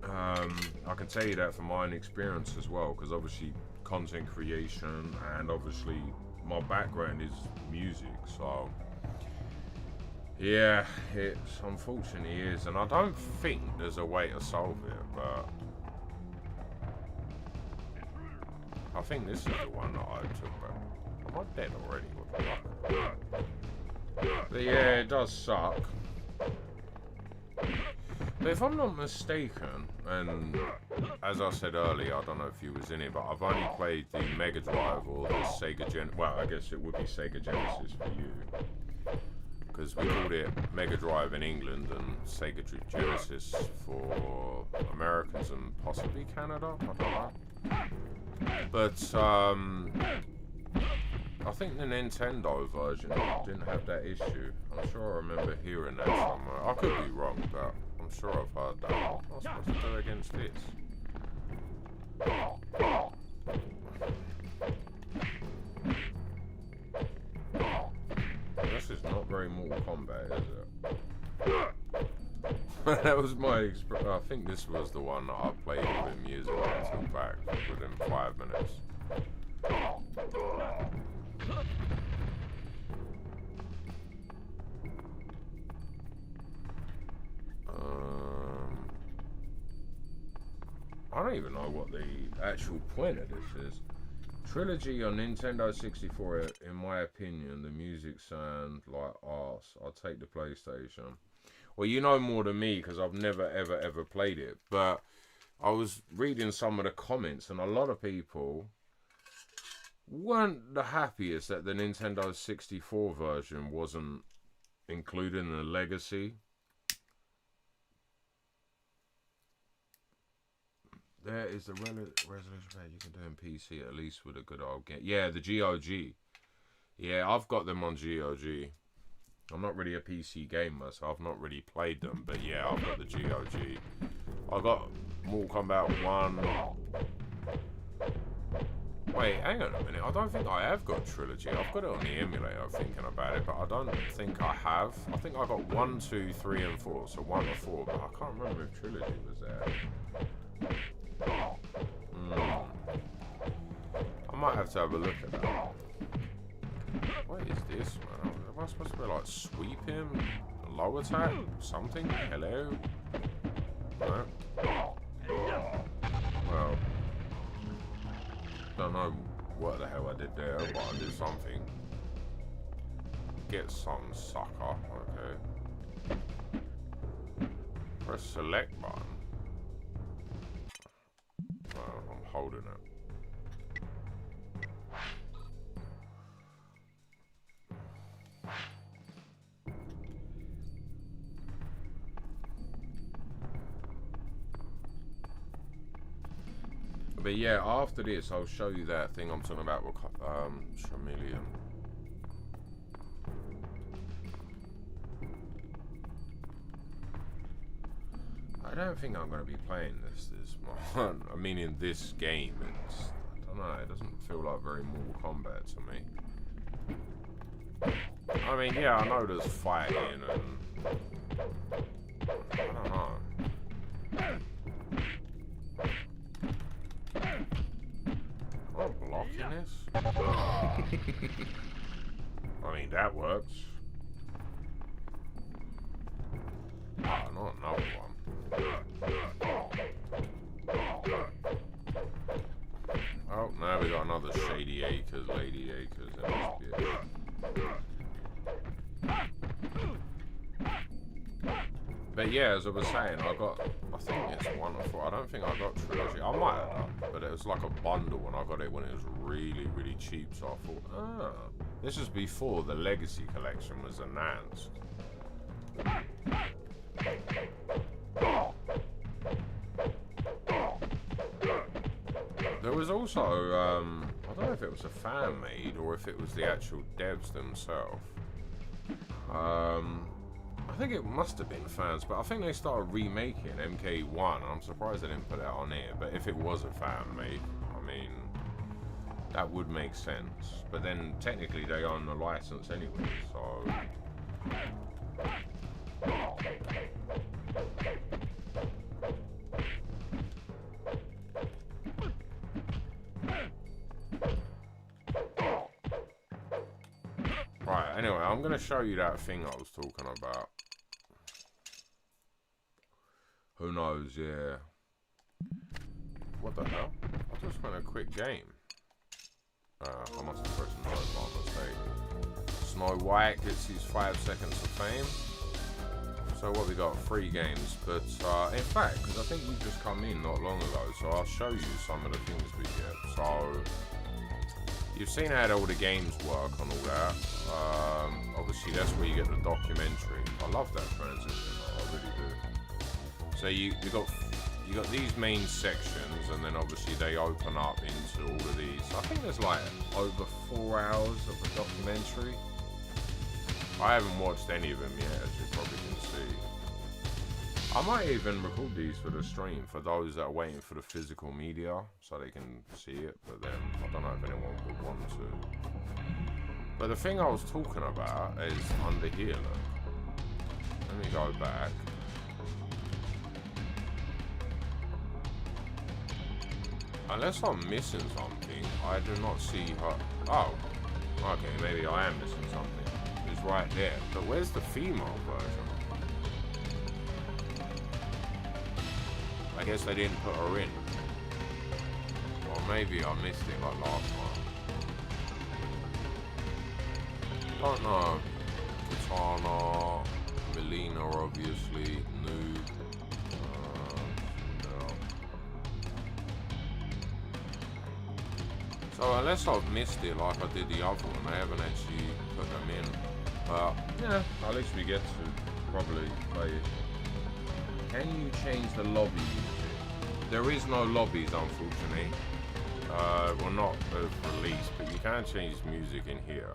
I can tell you that from my own experience as well, because obviously content creation and obviously my background is music, so yeah, it's unfortunately is, and I don't think there's a way to solve it, but I think this is the one that I took back. Am I dead already? What the fuck? But yeah, it does suck. But if I'm not mistaken, and as I said earlier, I don't know if you was in it, but I've only played the Mega Drive or the Sega well, I guess it would be Sega Genesis for you, because we called it Mega Drive in England and Sega Genesis for Americans and possibly Canada, I don't know. But I think the Nintendo version didn't have that issue. I'm sure I remember hearing that somewhere. I could be wrong, but I'm sure I've heard that. What am I supposed to do against this? This is not very Mortal Kombat, is it? That was my experience. I think this was the one that I played with him years ago until back within 5 minutes. I don't even know what the actual point of this is. Trilogy on Nintendo 64, in my opinion, the music sound like arse. I'll take the PlayStation. Well, you know more than me because I've never, ever played it. But I was reading some of the comments and a lot of people weren't the happiest that the Nintendo 64 version wasn't included in the Legacy. There is the resolution pad you can do in PC, at least with a good old game. Yeah, the GOG. Yeah, I've got them on GOG. I'm not really a PC gamer, so I've not really played them. But yeah, I've got the GOG. I got Mortal Kombat 1. Wait, hang on a minute. I don't think I have got Trilogy. I've got it on the emulator thinking about it, but I don't think I have. I think I got 1, 2, 3, and 4. So 1 or 4, but I can't remember if Trilogy was there. I might have to have a look at that. What is this, man? Am I supposed to be like sweep him? Low attack? Something? Hello? No? Well, don't know what the hell I did there, but I did something. Get some, sucker. Okay. Press select button. I'm holding it. But yeah, after this, I'll show you that thing I'm talking about with Chameleon. I don't think I'm going to be playing this month. I mean, in this game, it's, I don't know, it doesn't feel like very Mortal Kombat to me. I mean, yeah, I know there's fighting and I don't know. Am I blocking this? I mean, that works. Oh, not another one. Oh, now we got another Shady Acres, Lady Acres in this bitch. But yeah, as I was saying, I think it's 1 or 4. I don't think I got Trilogy. I might have done, but it was like a bundle when I got it when it was really, really cheap. So I thought, this is before the Legacy Collection was announced. There was also, I don't know if it was a fan made or if it was the actual devs themselves. I think it must have been fans, but I think they started remaking MK1. I'm surprised they didn't put it on here, but if it was a fan made, I mean, that would make sense. But then technically they own the license anyway, so... Right, anyway, I'm going to show you that thing I was talking about. Who knows, yeah. What the hell? I just went a quick game. I must have pressed no by mistake. Snow White gets his 5 seconds of fame. So what we got? 3 games. But in fact, because I think you just come in not long ago, so I'll show you some of the things we get. So... You've seen how all the games work on all that. Obviously, that's where you get the documentary. I love that transition. I really do. So you got these main sections, and then obviously they open up into all of these. I think there's like over 4 hours of the documentary. I haven't watched any of them yet, as you probably can see. I might even record these for the stream for those that are waiting for the physical media so they can see it, but then I don't know if anyone would want to. But the thing I was talking about is under here, look. Let me go back. Unless I'm missing something, I do not see her. Oh, okay, maybe I am missing something. It's right there. But where's the female version? I guess they didn't put her in. Or maybe I missed it like last time. don't know. Katana, Melina, obviously, Noob. No. So unless I've missed it like I did the other one, I haven't actually put them in. But yeah, at least we get to probably play it. Can you change the lobby music? There is no lobbies, unfortunately. Well, not as released, but you can change music in here.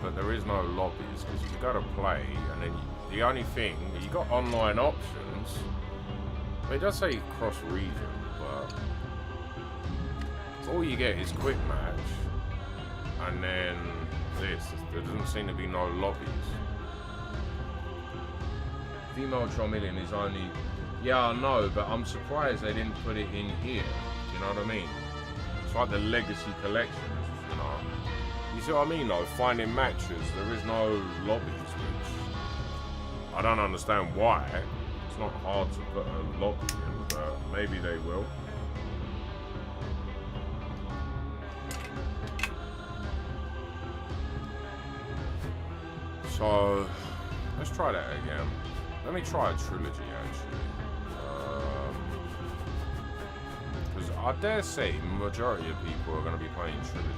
But there is no lobbies because you got to play, and then the only thing you got online options. It does say cross region, but all you get is quick match, and then this. There doesn't seem to be no lobbies. Female Charmeleon is only. Yeah, I know, but I'm surprised they didn't put it in here. Do you know what I mean? It's like the Legacy Collection, you know. You see what I mean, though? Finding matches, there is no lobbies, which I don't understand why. It's not hard to put a lobby in, but maybe they will. So, let's try that again. Let me try a trilogy, actually. Because I dare say the majority of people are going to be playing trilogy.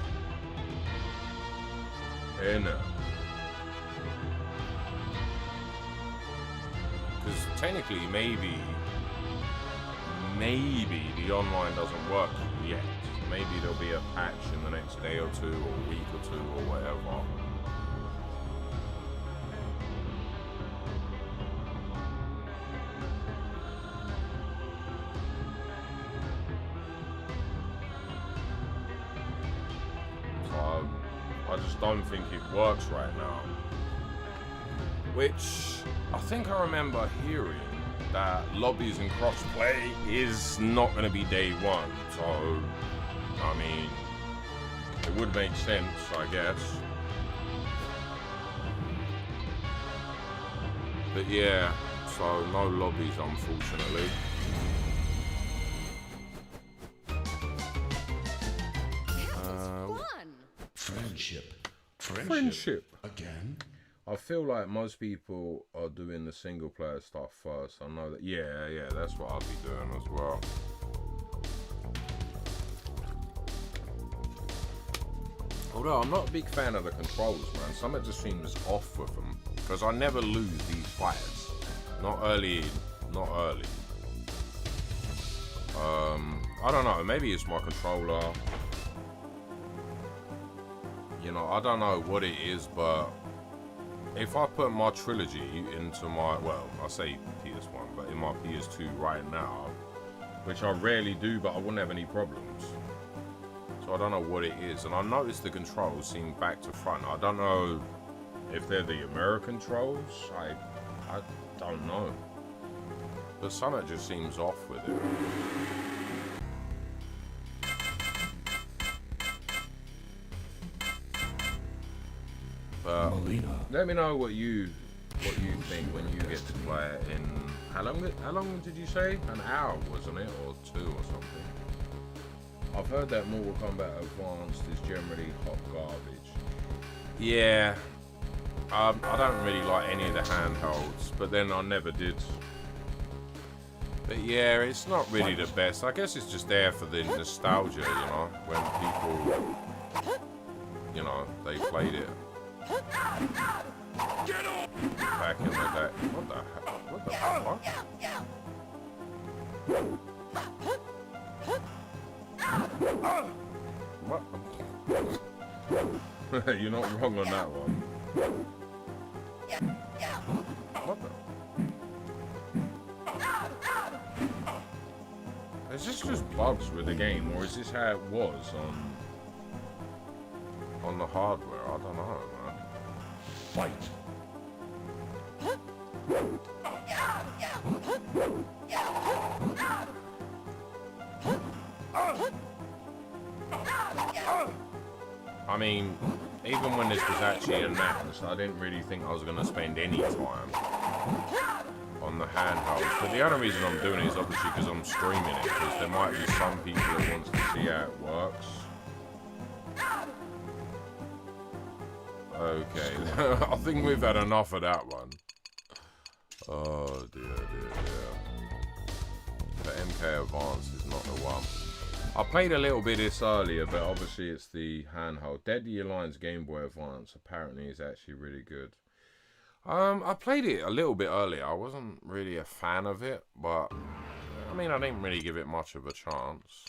Because technically, maybe the online doesn't work yet. Maybe there'll be a patch in the next day or two, or a week or two, or whatever. I just don't think it works right now. Which I think I remember hearing that lobbies and crossplay is not going to be day one. So, I mean, it would make sense, I guess. But yeah, so no lobbies, unfortunately. Friendship. Again? I feel like most people are doing the single player stuff first. I know that. Yeah, that's what I'll be doing as well. Although I'm not a big fan of the controls, man. Something just seems off with them. Because I never lose these fights. Not early. I don't know. Maybe it's my controller. You know, I don't know what it is, but if I put my trilogy into my, well, I say PS1, but in my PS2 right now, which I rarely do, but I wouldn't have any problems. So I don't know what it is. And I noticed the controls seem back to front. I don't know if they're the American controls. I don't know. But something just seems off with it. Let me know what you think when you get to play it in how long did you say? An hour, wasn't it, or 2 or something? I've heard that Mortal Kombat Advanced is generally hot garbage. Yeah, I don't really like any of the handhelds, but then I never did. But yeah, it's not really the best. I guess it's just there for the nostalgia, you know, when people, you know, they played it. Back in the day. What the heck? What the fuck? What? You're not wrong on that one. What the? Is this just bugs with the game, or is this how it was on the hardware? I don't know, man. Fight. I mean, even when this was actually announced, I didn't really think I was going to spend any time on the handhelds. But the other reason I'm doing it is obviously because I'm streaming it, because there might be some people that want to see how it works. Okay, I think we've had enough of that one. Oh dear, dear, dear. The MK Advance is not the one. I played a little bit this earlier, but obviously it's the handheld. Deadly Alliance Game Boy Advance apparently is actually really good. I played it a little bit earlier. I wasn't really a fan of it, but I mean, I didn't really give it much of a chance.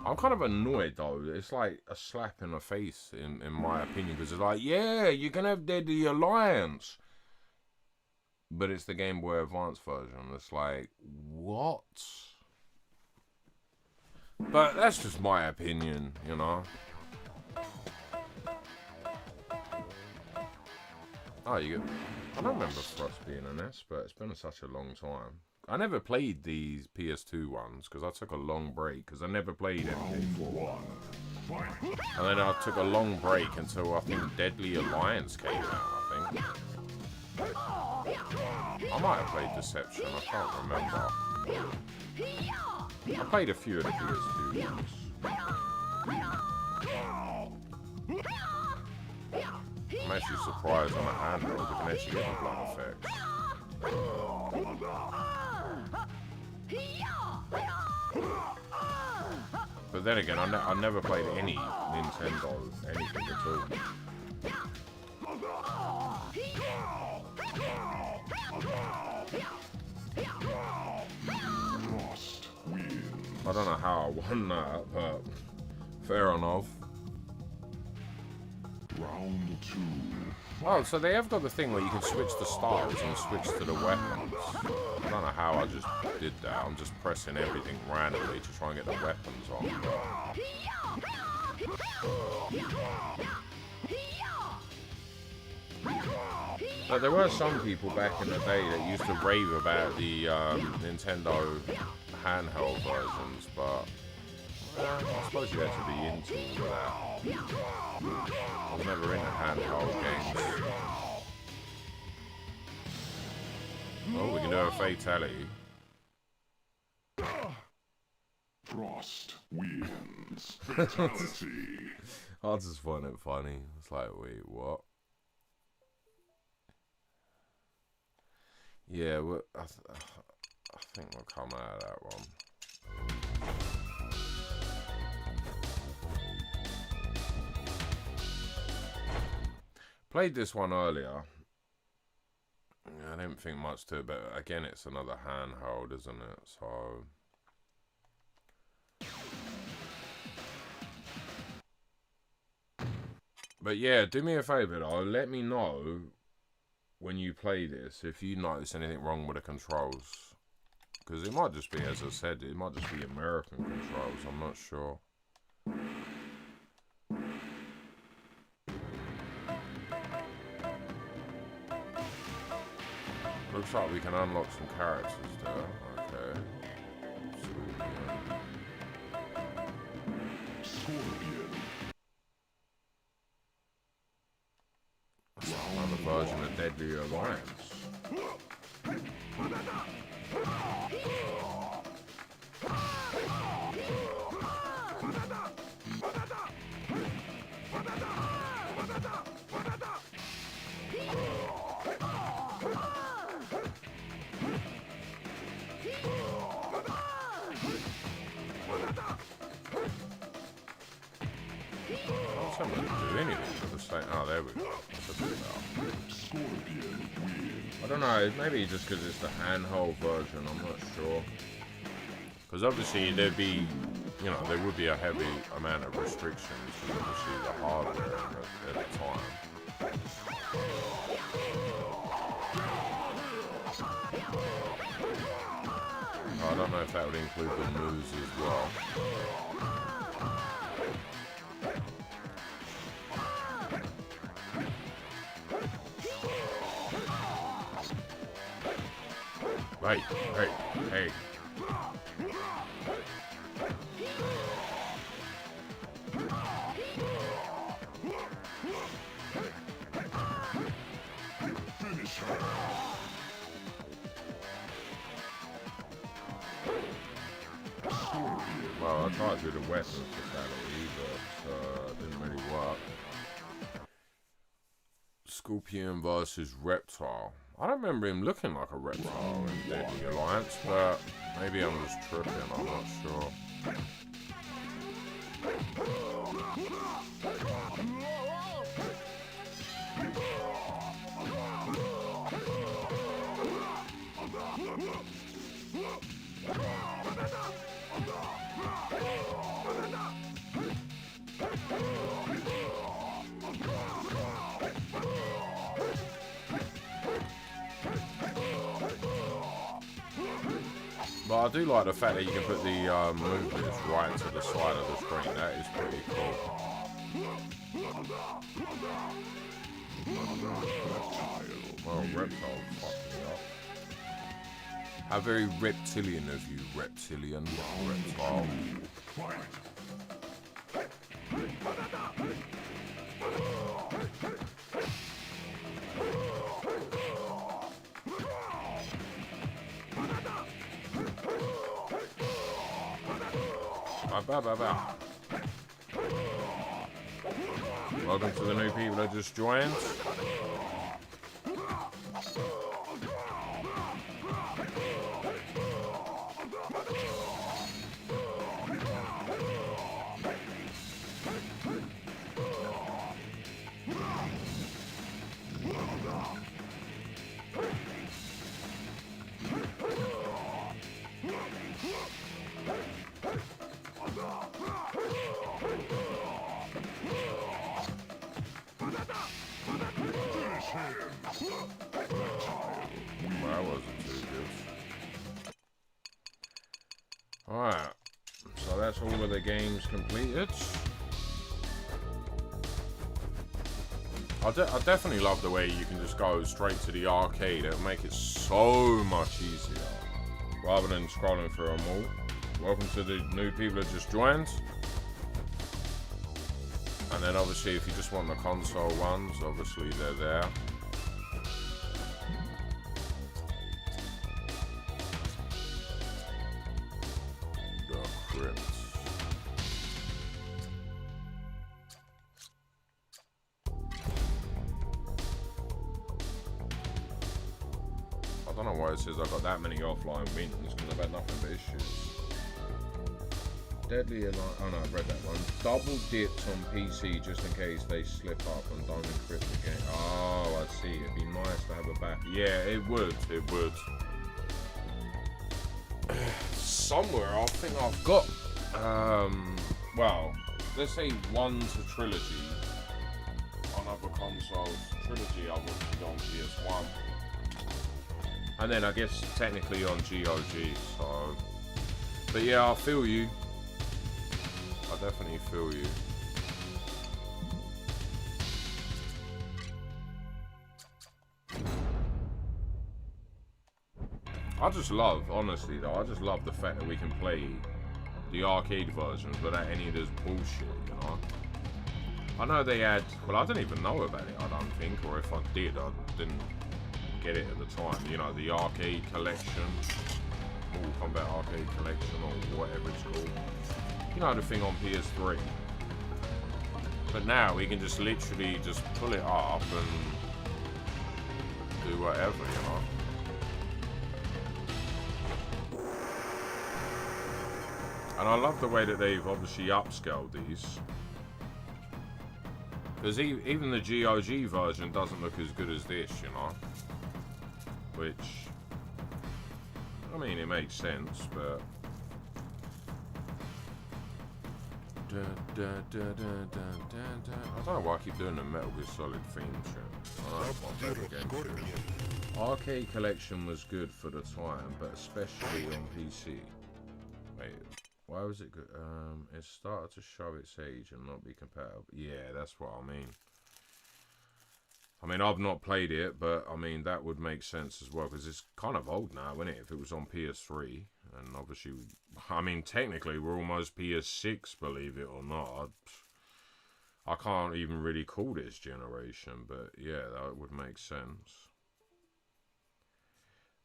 I'm kind of annoyed though. It's like a slap in the face, in my opinion, because it's like, yeah, you can have Deadly Alliance, but it's the Game Boy Advance version. It's like, what? But that's just my opinion, you know. Oh, I don't remember Thrust being an S, but it's been such a long time. I never played these PS2 ones because I took a long break because I never played MK4. And then I took a long break until I think Deadly Alliance came out, I think. I might have played Deception, I can't remember. I played a few of the PS2 ones. I'm actually surprised on a handheld you can actually get the blood effects. But then again, I never played any Nintendo, anything at all. I don't know how I won that, but fair enough. Round 2. Oh, so they have got the thing where you can switch the styles and switch to the weapons. I don't know how I just did that. I'm just pressing everything randomly to try and get the weapons on. But there were some people back in the day that used to rave about the Nintendo handheld versions, but I suppose you had to be into that. I was never into handheld games. Oh, we can do a fatality. Frost wins. Fatality. I just find it funny. It's like, wait, what? Yeah, I think we'll come out of that one. Played this one earlier. I didn't think much to it, but again, it's another handheld, isn't it? So, but yeah, do me a favor though. Let me know when you play this if you notice anything wrong with the controls, because it might just be, as I said, it might just be American controls. I'm not sure. Looks like we can unlock some characters there. Okay. Scorpion. Another version of Deadly Alliance. Oh, there we go. That's a bit better. I don't know, maybe just because it's the handheld version, I'm not sure. Because obviously there'd be, you know, there would be a heavy amount of restrictions because obviously the hardware at the time. I don't know if that would include the moves as well. Hey. Finish her. Well, I tried to do the weapons fatality, but didn't really work. Scorpion versus Reptile. I don't remember him looking like a reptile in Deadly Alliance, but maybe I'm just tripping, I'm not sure. But I do like the fact that you can put the movements right to the side of the screen. That is pretty cool. Well, reptile fucked me up. How very reptilian of you, reptilian, reptile. Welcome to the new people that just joined. That wasn't too good. Alright, so that's all of the games completed. I definitely love the way you can just go straight to the arcade. It'll make it so much easier rather than scrolling through them all. Welcome to the new people that just joined. And then obviously if you just want the console ones, obviously they're there. The Krypt. I don't know why it says I got that many offline wins, because I've had nothing but issues. Deadly Alliance. Oh no, I've read that one. Double dipped on PC just in case they slip up and don't encrypt the game. Oh, I see. It'd be nice to have a back. Yeah, it would. It would. Somewhere I think I've got. Well, let's say 1 to Trilogy on other consoles. Trilogy I've watched on PS1. And then I guess technically on GOG. So, but yeah, I feel you. I definitely feel you. I just love, honestly though, I just love the fact that we can play the arcade versions without any of this bullshit, you know? I know they had, well I didn't even know about it, I don't think, or if I did, I didn't get it at the time. You know, the arcade collection, Mortal Kombat arcade collection, or whatever it's called. You know, the thing on PS3. But now we can just literally just pull it up and do whatever, you know. And I love the way that they've obviously upscaled these. Because even the GOG version doesn't look as good as this, you know. Which, I mean, it makes sense, but... I don't know why I keep doing the Metal Gear Solid theme tune. Arcade Collection was good for the time, but especially on PC. Wait, why was it good? It started to show its age and not be compatible. Yeah, that's what I mean. I mean, I've not played it, but I mean, that would make sense as well, because it's kind of old now, isn't it? If it was on PS3, and obviously, I mean, technically, we're almost PS6, believe it or not. I can't even really call this generation, but yeah, that would make sense.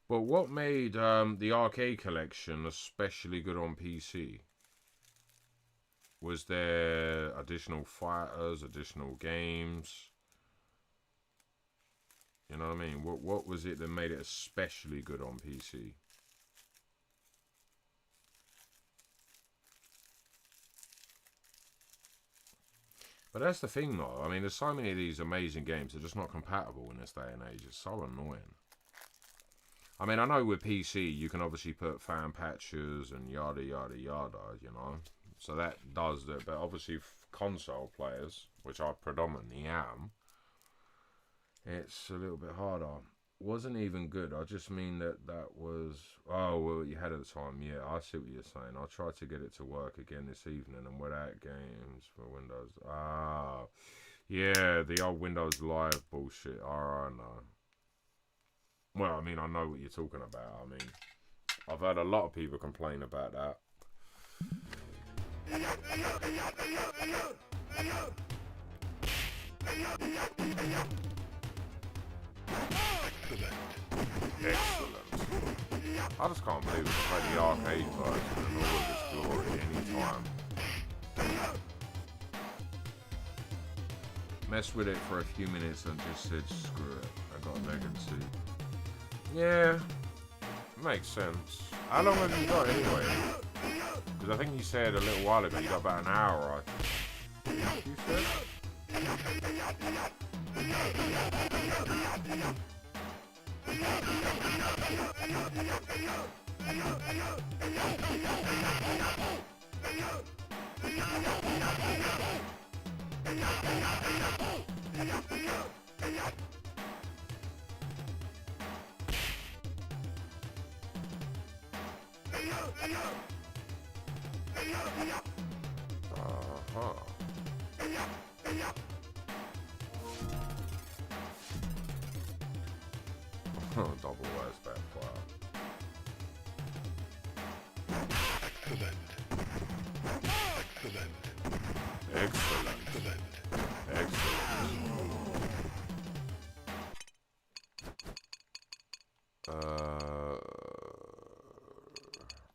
But what made the arcade collection especially good on PC? Was there additional fighters, additional games? You know what I mean? What was it that made it especially good on PC? But that's the thing, though. I mean, there's so many of these amazing games that are just not compatible in this day and age. It's so annoying. I mean, I know with PC, you can obviously put fan patches and yada, yada, yada, you know. So that does that. But obviously, console players, which I predominantly am, it's a little bit harder. Wasn't even good. I just mean that was... Oh, well, you had at the time. Yeah, I see what you're saying. I tried to get it to work again this evening, and without games for Windows... Ah, yeah, the old Windows Live bullshit. I know. Well, I mean, I know what you're talking about. I mean, I've heard a lot of people complain about that. Excellent. I just can't believe we can play the arcade version in all of its glory anytime. Messed with it for a few minutes and just said, screw it. I got legacy. Yeah, makes sense. How long have you got anyway? Because I think you said a little while ago you got about an hour, I think. You said? Double words backfire. Excellent. Excellent. Excellent.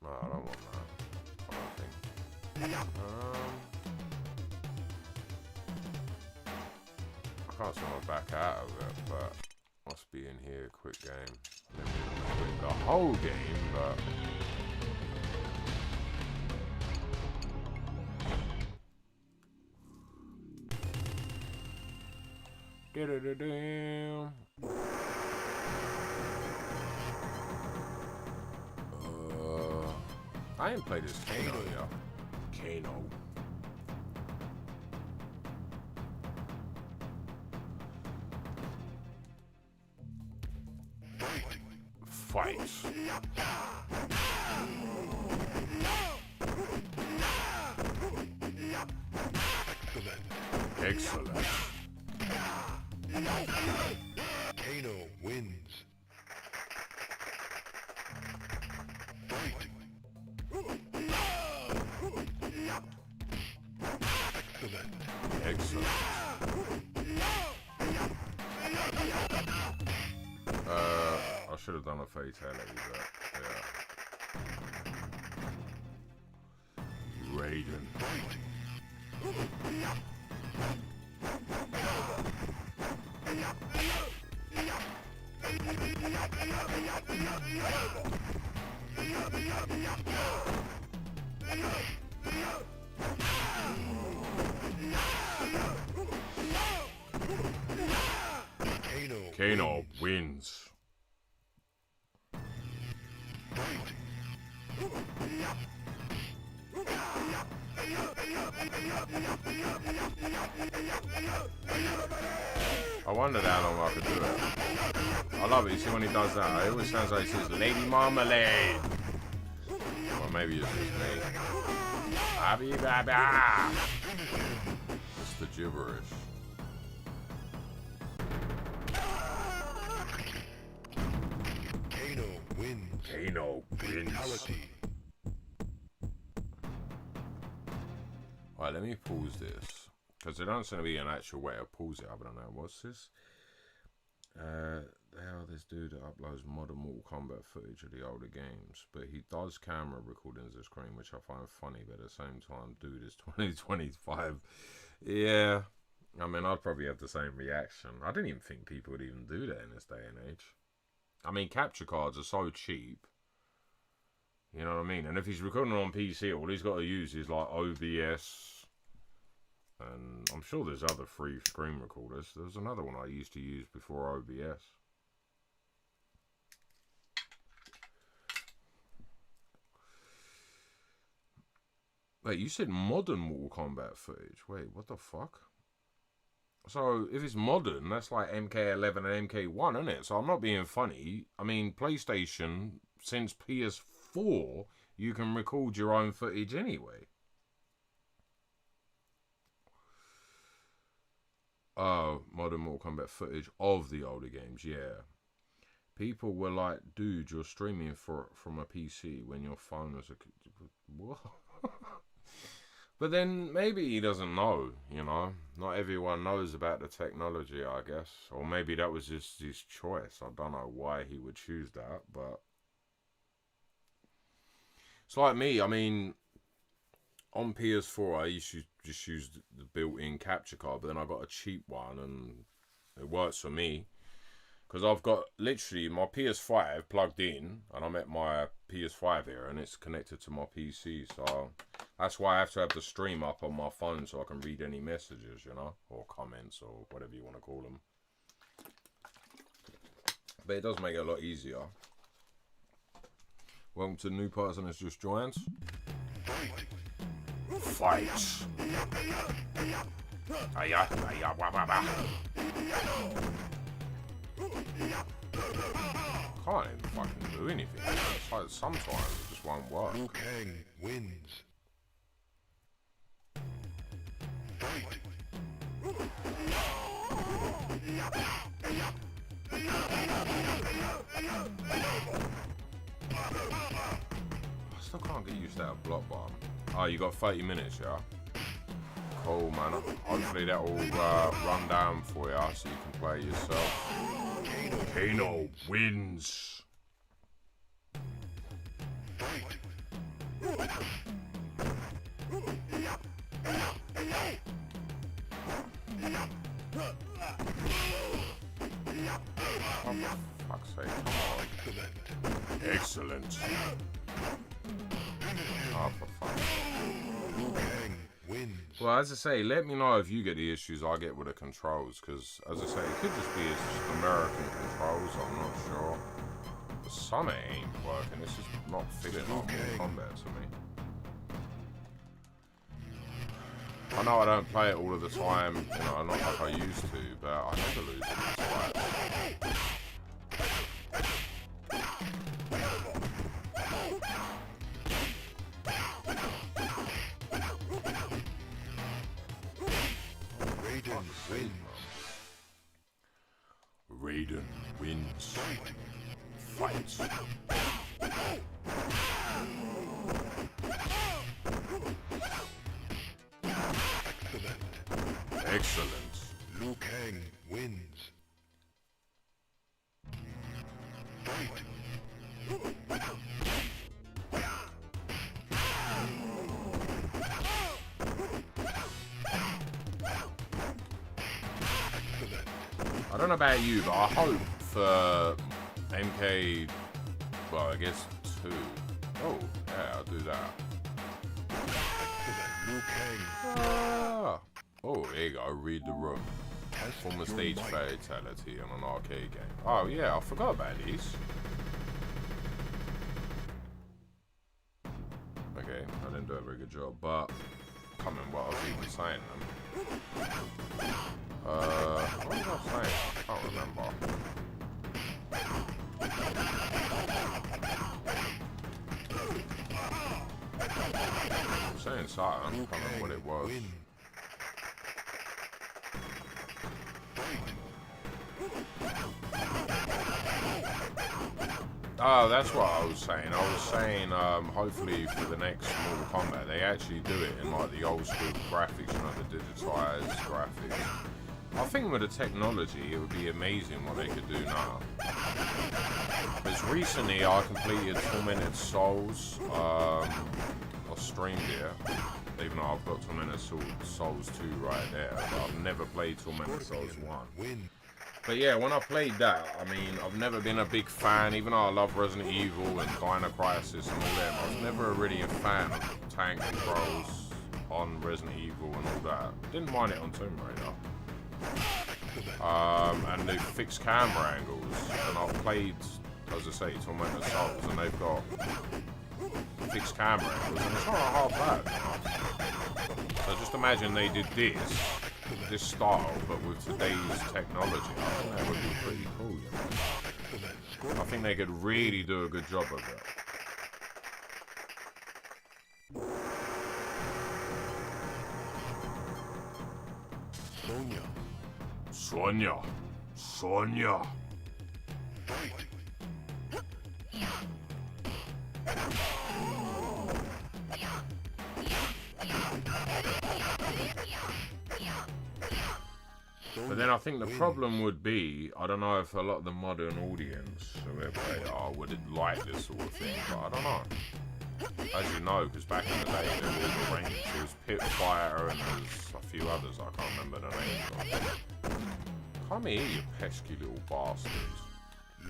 No, I don't want that. I don't think. I can't see my back out of it, but must be in here. Quick game. Quit the whole game, but. I ain't played this Kano yet. Kano. Fight. Excellent. Kano wins. Excellent. I should have done a fatality, but yeah. Raiden. Kano wins. I wondered how long I could do it. I love it. You see when he does that, it always sounds like he says Lady Marmalade. Or maybe it's just me. Abby Baba. It's the gibberish. Kano wins. Kano wins. Fatality. Alright, let me pause this. Because there doesn't seem to be an actual way to pause it other than that. What's this? They are this dude that uploads modern Mortal Kombat footage of the older games, but he does camera recordings of screen, which I find funny, but at the same time, dude, it's 2025. Yeah, I mean, I'd probably have the same reaction. I didn't even think people would even do that in this day and age. I mean, capture cards are so cheap. You know what I mean? And if he's recording on PC, all he's got to use is like OBS. And I'm sure there's other free screen recorders. There's another one I used to use before OBS. Wait, you said modern Mortal Kombat footage. Wait, what the fuck? So, if it's modern, that's like MK11 and MK1, isn't it? So, I'm not being funny. I mean, PlayStation, since PS4, you can record your own footage anyway. Oh, modern Mortal Kombat footage of the older games, yeah. People were like, dude, you're streaming from a PC when your phone was a... What? But then maybe he doesn't know, you know. Not everyone knows about the technology, I guess. Or maybe that was just his choice. I don't know why he would choose that, but... It's like me, I mean... On PS4, I used to just use the built-in capture card, but then I got a cheap one, and it works for me. Because I've got literally my PS5 plugged in, and I'm at my PS5 here, and it's connected to my PC, so that's why I have to have the stream up on my phone so I can read any messages, you know, or comments, or whatever you want to call them. But it does make it a lot easier. Welcome to the new person that's just joined. Fight! Can't even fucking do anything. It's like sometimes it just won't work. Liu Kang wins. Fight! I still can't get used to that block button. Oh, you got 30 minutes, yeah? Cool, man. Hopefully that will run down for you so you can play yourself. Kano wins. Oh, for fuck's sake, come on. Excellent. Oh, for fuck's sake. Liu Kang wins. Well, as I say, let me know if you get the issues I get with the controls, because, as I say, it could just be it's American controls, I'm not sure. But some it ain't working, it's just not fitting on combat to me. I know I don't play it all of the time, you know, not like I used to, but I never lose it. Raiden wins. Fight. Excellent. Liu Kang wins. Fight. I don't know about you, but I hope for MK, well, I guess 2. Oh, yeah, I'll do that. Liu Kang. Ah. Oh, there you go, read the room. Form a stage fatality in an arcade game. Oh, yeah, I forgot about these. Okay, I didn't do a very good job, but I can't remember what I was even saying then. What was I saying? I can't remember. I was saying something, I can't remember what it was. Oh, that's what I was saying. I was saying, hopefully for the next Mortal Kombat, they actually do it in like the old school graphics, you know, the digitized graphics. I think with the technology, it would be amazing what they could do now. Because recently I completed Tormented Souls. I streamed it, even though I've got Tormented Souls 2 right there. But I've never played Tormented Souls 1. But yeah, when I played that, I mean, I've never been a big fan, even though I love Resident Evil and Dino Crisis and all them. I was never really a fan of tank controls on Resident Evil and all that. Didn't mind it on Tomb Raider. And the fixed camera angles, and I've played, as I say, Tormented Souls, and they've got fixed camera angles, and it's not half bad. So just imagine they did this style, but with today's technology. I think that would be pretty cool, you know? I think they could really do a good job of it. Sonya. But then I think the problem would be, I don't know if a lot of the modern audience, whoever they are, would like this sort of thing, but I don't know. As you know, because back in the day there was a range, there was Pitfire and there's a few others, I can't remember the names of. Come here, you pesky little bastards.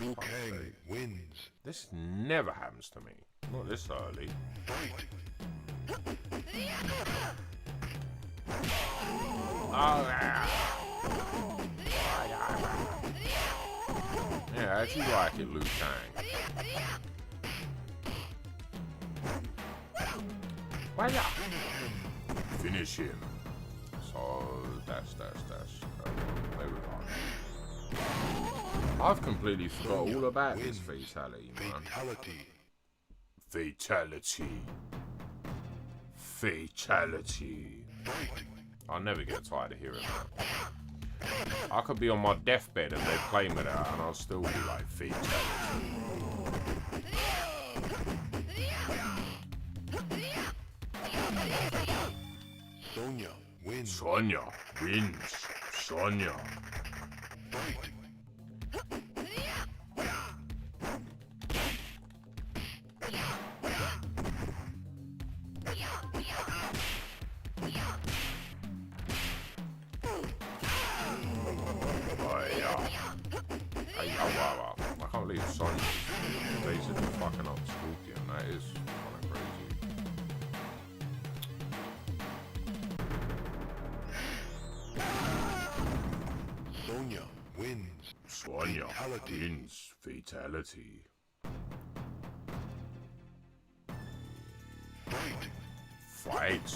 Liu Kang wins. This never happens to me. Not this early. Oh, yeah. Yeah, how'd you like it, Liu Kang? Finish him. So, that's. There we go. I've completely forgot all about this fatality, man. Fatality. I'll never get tired of hearing that. I could be on my deathbed and they play me that and I'll still be like, fatality. Sonya wins. Sonya. I can't believe Sonya basically fucking up Scorpion. That is kind of crazy. Sonya wins. Fatality. Fight.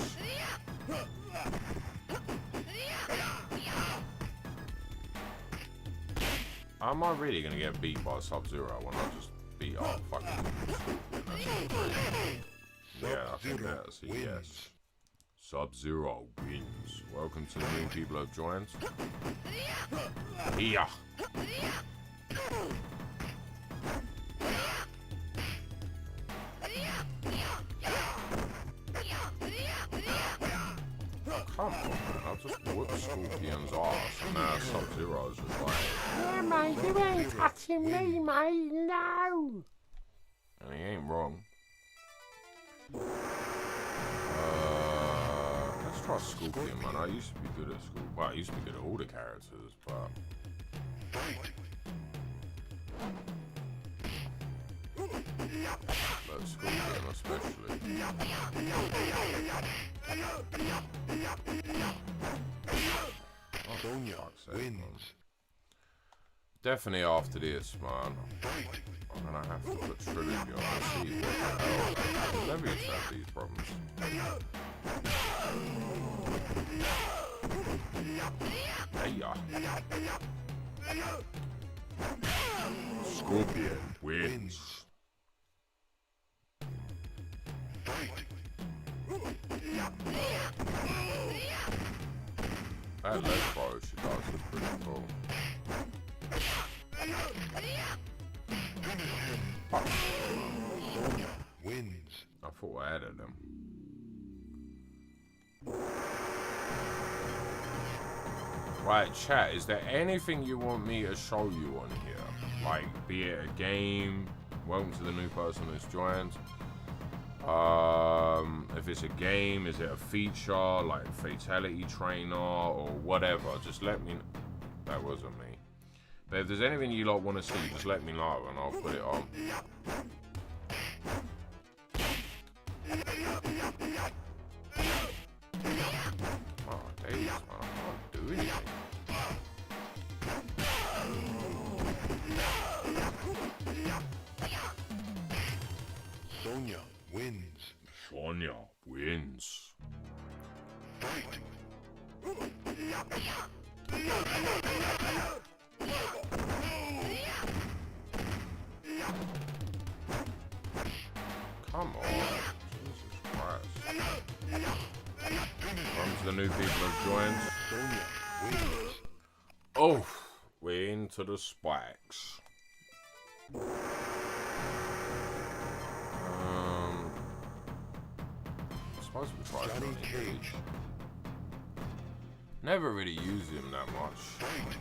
Am I really gonna get beat by Sub-Zero when I just beat up fucking Scorpion? Yeah, I think that's a yes. Sub-Zero wins. Welcome to the new people who have joined. Yeah. Come on, man. I'll just whip Scorpion's ass and now Sub-Zero's just like, yeah, mate, you ain't touching me, mate, no! And he ain't wrong. Let's try Scorpion, man. I used to be good at Scorpion. Well, I used to be good at all the characters, but... But Scorpion especially. Sonya wins. Definitely after this, man. I'm gonna have to put Trilogy on the seat. What the hell? I never used to have these problems. Scorpion wins. That leg throw she does is pretty cool. Sonya wins. I thought I added them. Right, chat, is there anything you want me to show you on here? Like, be it a game, welcome to the new person who's joined. If it's a game, is it a feature, like Fatality Trainer, or whatever, just let me know. That wasn't me. But if there's anything you lot want to see, just let me know and I'll put it on. Oh, days, man, I can't do anything. Sonya wins. Sonya wins. Fight. Come on. Jesus Christ. Welcome to the new people who've joined. Sonya wins. Oh, we're into the spikes. I suppose we try Johnny Johnny Cage. Cage. Never really use him that much. Fight.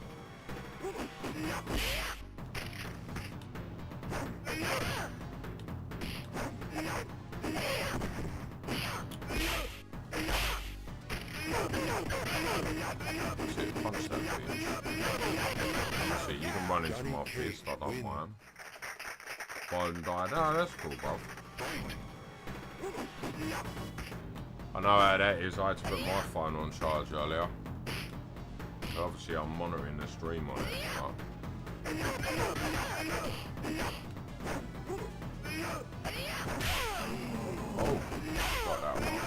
See, punch that bitch. So you can run into my fist, I don't mind. Fall and die. No, that's cool, bro. I know how that is. I had to put my phone on charge earlier. Obviously, I'm monitoring the stream on it. Oh, got that one.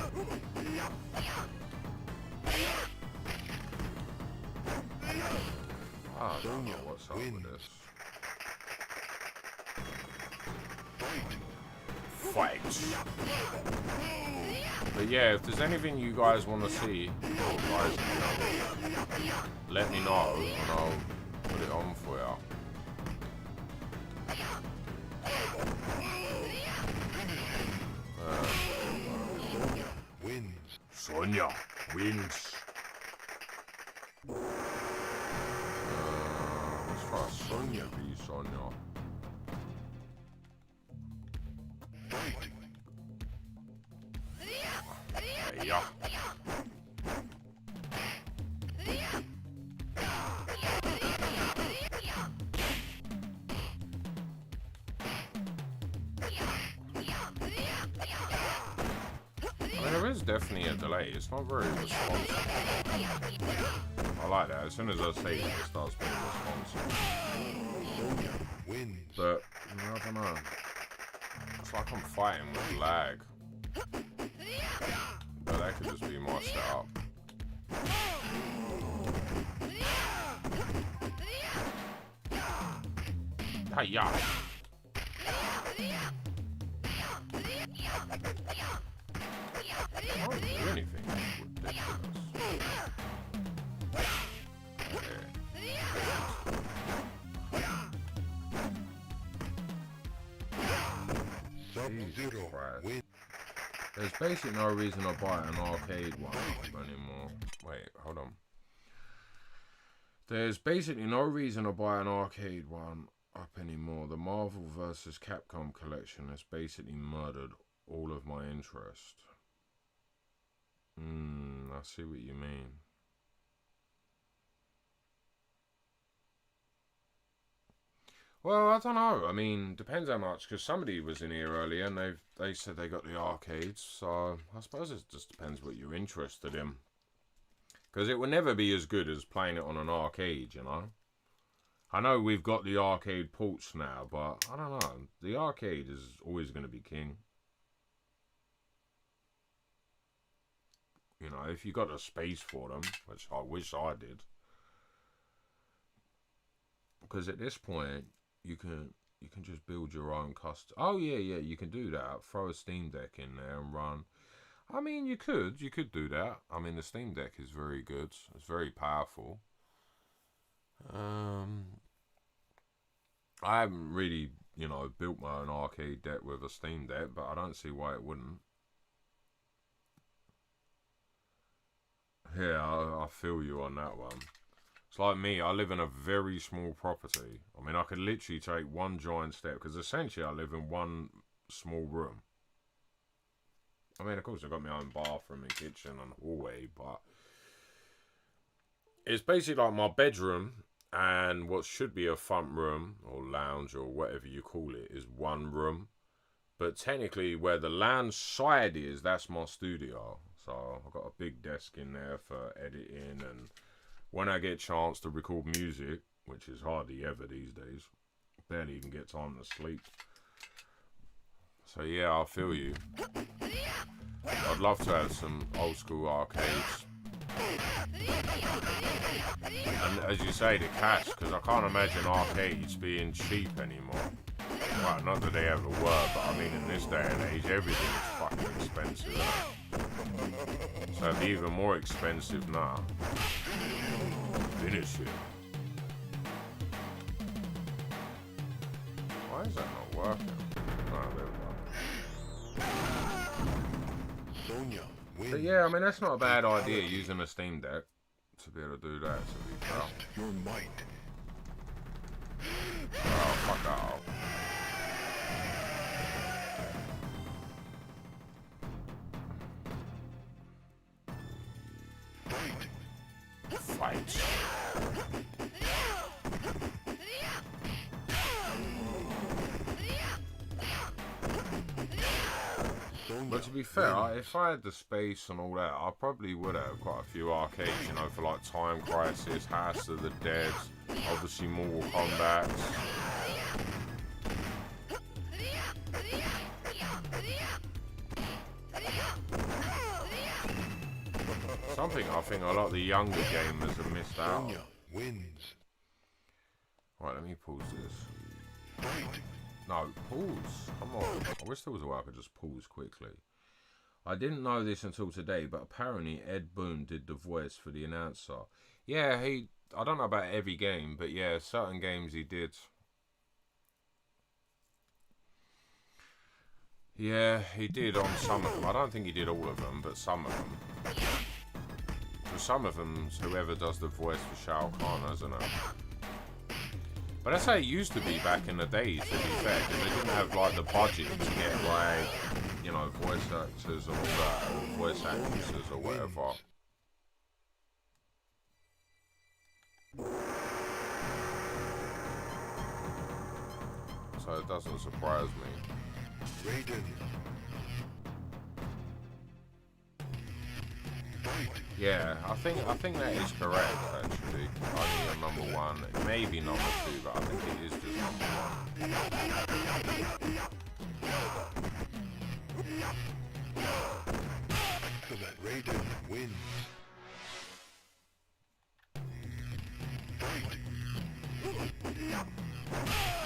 I don't know what's up with this. Fight. But yeah, if there's anything you guys want to see, guys, let me know and I'll put it on for you. Sonya wins. Sonya wins. Let's try Sonya v Sonya. Fight. Yeah. There is definitely a delay. It's not very responsive. I like that. As soon as I say it, it starts being responsive. Sonya wins. But I don't know. It's like I'm fighting with lag. But that could just be my setup. Hi-ya! I can't do anything. That's ridiculous. Sub-Zero wins. There's basically no reason to buy an arcade one anymore. Wait, hold on. There's basically no reason to buy an arcade one up anymore. The Marvel vs. Capcom collection has basically murdered all of my interest. I see what you mean. Well, I don't know. I mean, depends how much, because somebody was in here earlier and they said they got the arcades, so I suppose it just depends what you're interested in. Because it will never be as good as playing it on an arcade, you know? I know we've got the arcade ports now, but I don't know. The arcade is always going to be king. You know, if you got a space for them, which I wish I did. Because at this point, you can just build your own custom. Oh yeah, you can do that. Throw a Steam Deck in there and run. I mean, you could do that. I mean, the Steam Deck is very good. It's very powerful. I haven't really, you know, built my own arcade deck with a Steam Deck, but I don't see why it wouldn't. Yeah, I feel you on that one. It's like me, I live in a very small property. I mean, I could literally take one giant step, because essentially I live in one small room. I mean, of course, I've got my own bathroom and kitchen and hallway, but it's basically like my bedroom and what should be a front room or lounge or whatever you call it is one room. But technically, where the lounge side is, that's my studio. So I've got a big desk in there for editing, and when I get a chance to record music, which is hardly ever these days, barely even get time to sleep. So yeah, I feel you. I'd love to have some old school arcades. And as you say, the cash, because I can't imagine arcades being cheap anymore. Well, not that they ever were, but I mean in this day and age, everything is fucking expensive, isn't it? So it'd be even more expensive now. Finish it. Why is that not working? Oh, there we go. Sonya wins. But yeah, I mean, that's not a bad idea, using a Steam Deck to be able to do that, to be fair. Test your might. Oh, fuck off. Fight. But to be fair, if I had the space and all that, I probably would have quite a few arcades, you know, for like Time Crisis, House of the Dead, obviously Mortal Kombat. Something I think a lot of the younger gamers have missed out. Sonya wins. Right, let me pause this. No, pause. Come on. I wish there was a way I could just pause quickly. I didn't know this until today, but apparently Ed Boon did the voice for the announcer. Yeah, I don't know about every game, but yeah, certain games he did. Yeah, he did on some of them. I don't think he did all of them, but some of them. For some of them, whoever does the voice for Shao Kahn, isn't it? But that's how it used to be back in the days, to be fair, because they didn't have like the budget to get like, you know, voice actors and all that, or voice actresses or whatever. So it doesn't surprise me. Raiden. Fight. Yeah, I think that is correct actually. Only a number one, maybe number two, but I think it is just number one. Excellent. Raiden wins. Fight.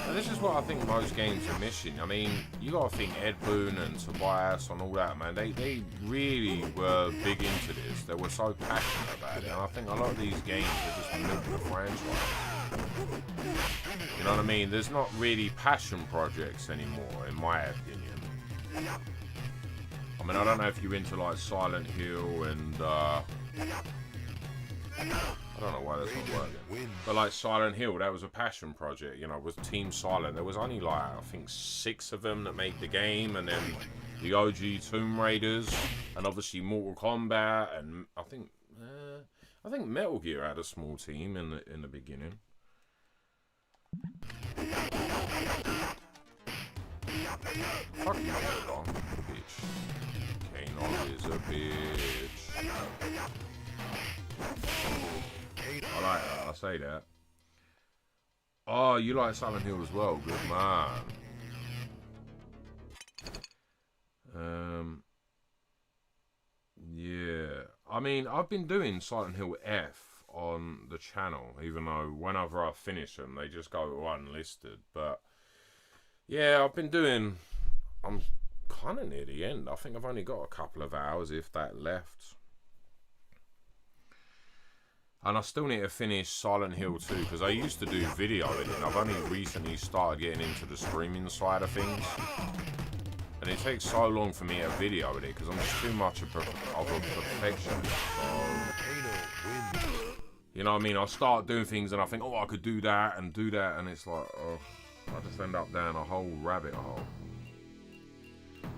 And this is what I think most games are missing. I mean, you gotta think Ed Boon and Tobias and all that, man. They really were big into this. They were so passionate about it. And I think a lot of these games are just milking the franchise. You know what I mean? There's not really passion projects anymore, in my opinion. I mean, I don't know if you're into like Silent Hill and I don't know why that's not working. But like Silent Hill, that was a passion project, you know, with Team Silent. There was only like, I think 6 of them that made the game, and then the OG Tomb Raiders, and obviously Mortal Kombat, and I think Metal Gear had a small team in the beginning. Fuck you, bitch. Kano is a bitch. I like that, I'll say that. Oh, you like Silent Hill as well, good man. Yeah. I mean, I've been doing Silent Hill F on the channel, even though whenever I finish them, they just go unlisted. But yeah, I'm kind of near the end. I think I've only got a couple of hours, if that, left. And I still need to finish Silent Hill 2, because I used to do video editing. I've only recently started getting into the streaming side of things. And it takes so long for me to video edit, because I'm just too much of a perfectionist. So, You know what I mean? I start doing things and I think, oh, I could do that, and it's like, oh, I just end up down a whole rabbit hole.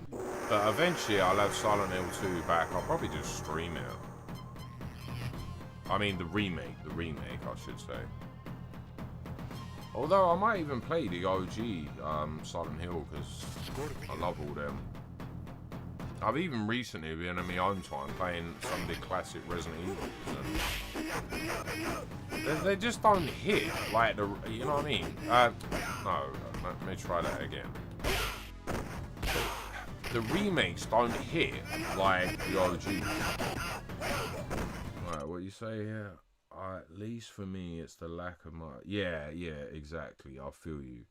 But eventually I'll have Silent Hill 2 back. I'll probably just stream it. I mean the remake, I should say. Although I might even play the OG Silent Hill, because I love all them. I've even recently been in my own time playing some of the classic Resident Evils. They just don't hit like the, you know what I mean? No, let me try that again. The remakes don't hit like the OG. Right, what you say here? At least for me, it's the lack of my... Yeah, exactly. I feel you.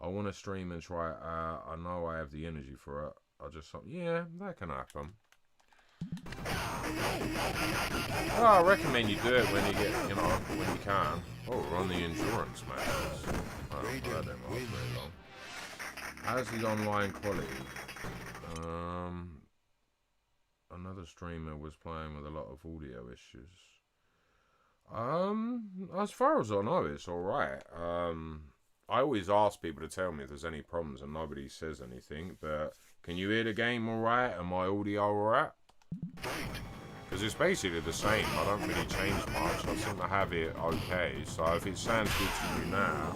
I want to stream and try it out. I know I have the energy for it. I just thought, yeah, that can happen. Well, I recommend you do it when you get, you know, when you can. Oh, we're on the endurance matches. I don't play them off very long. How's the online quality? Another streamer was playing with a lot of audio issues. As far as I know, it's alright. I always ask people to tell me if there's any problems and nobody says anything, but can you hear the game alright? Am I audio alright? Because it's basically the same. I don't really change much. I seem to have it okay. So if it sounds good to you now,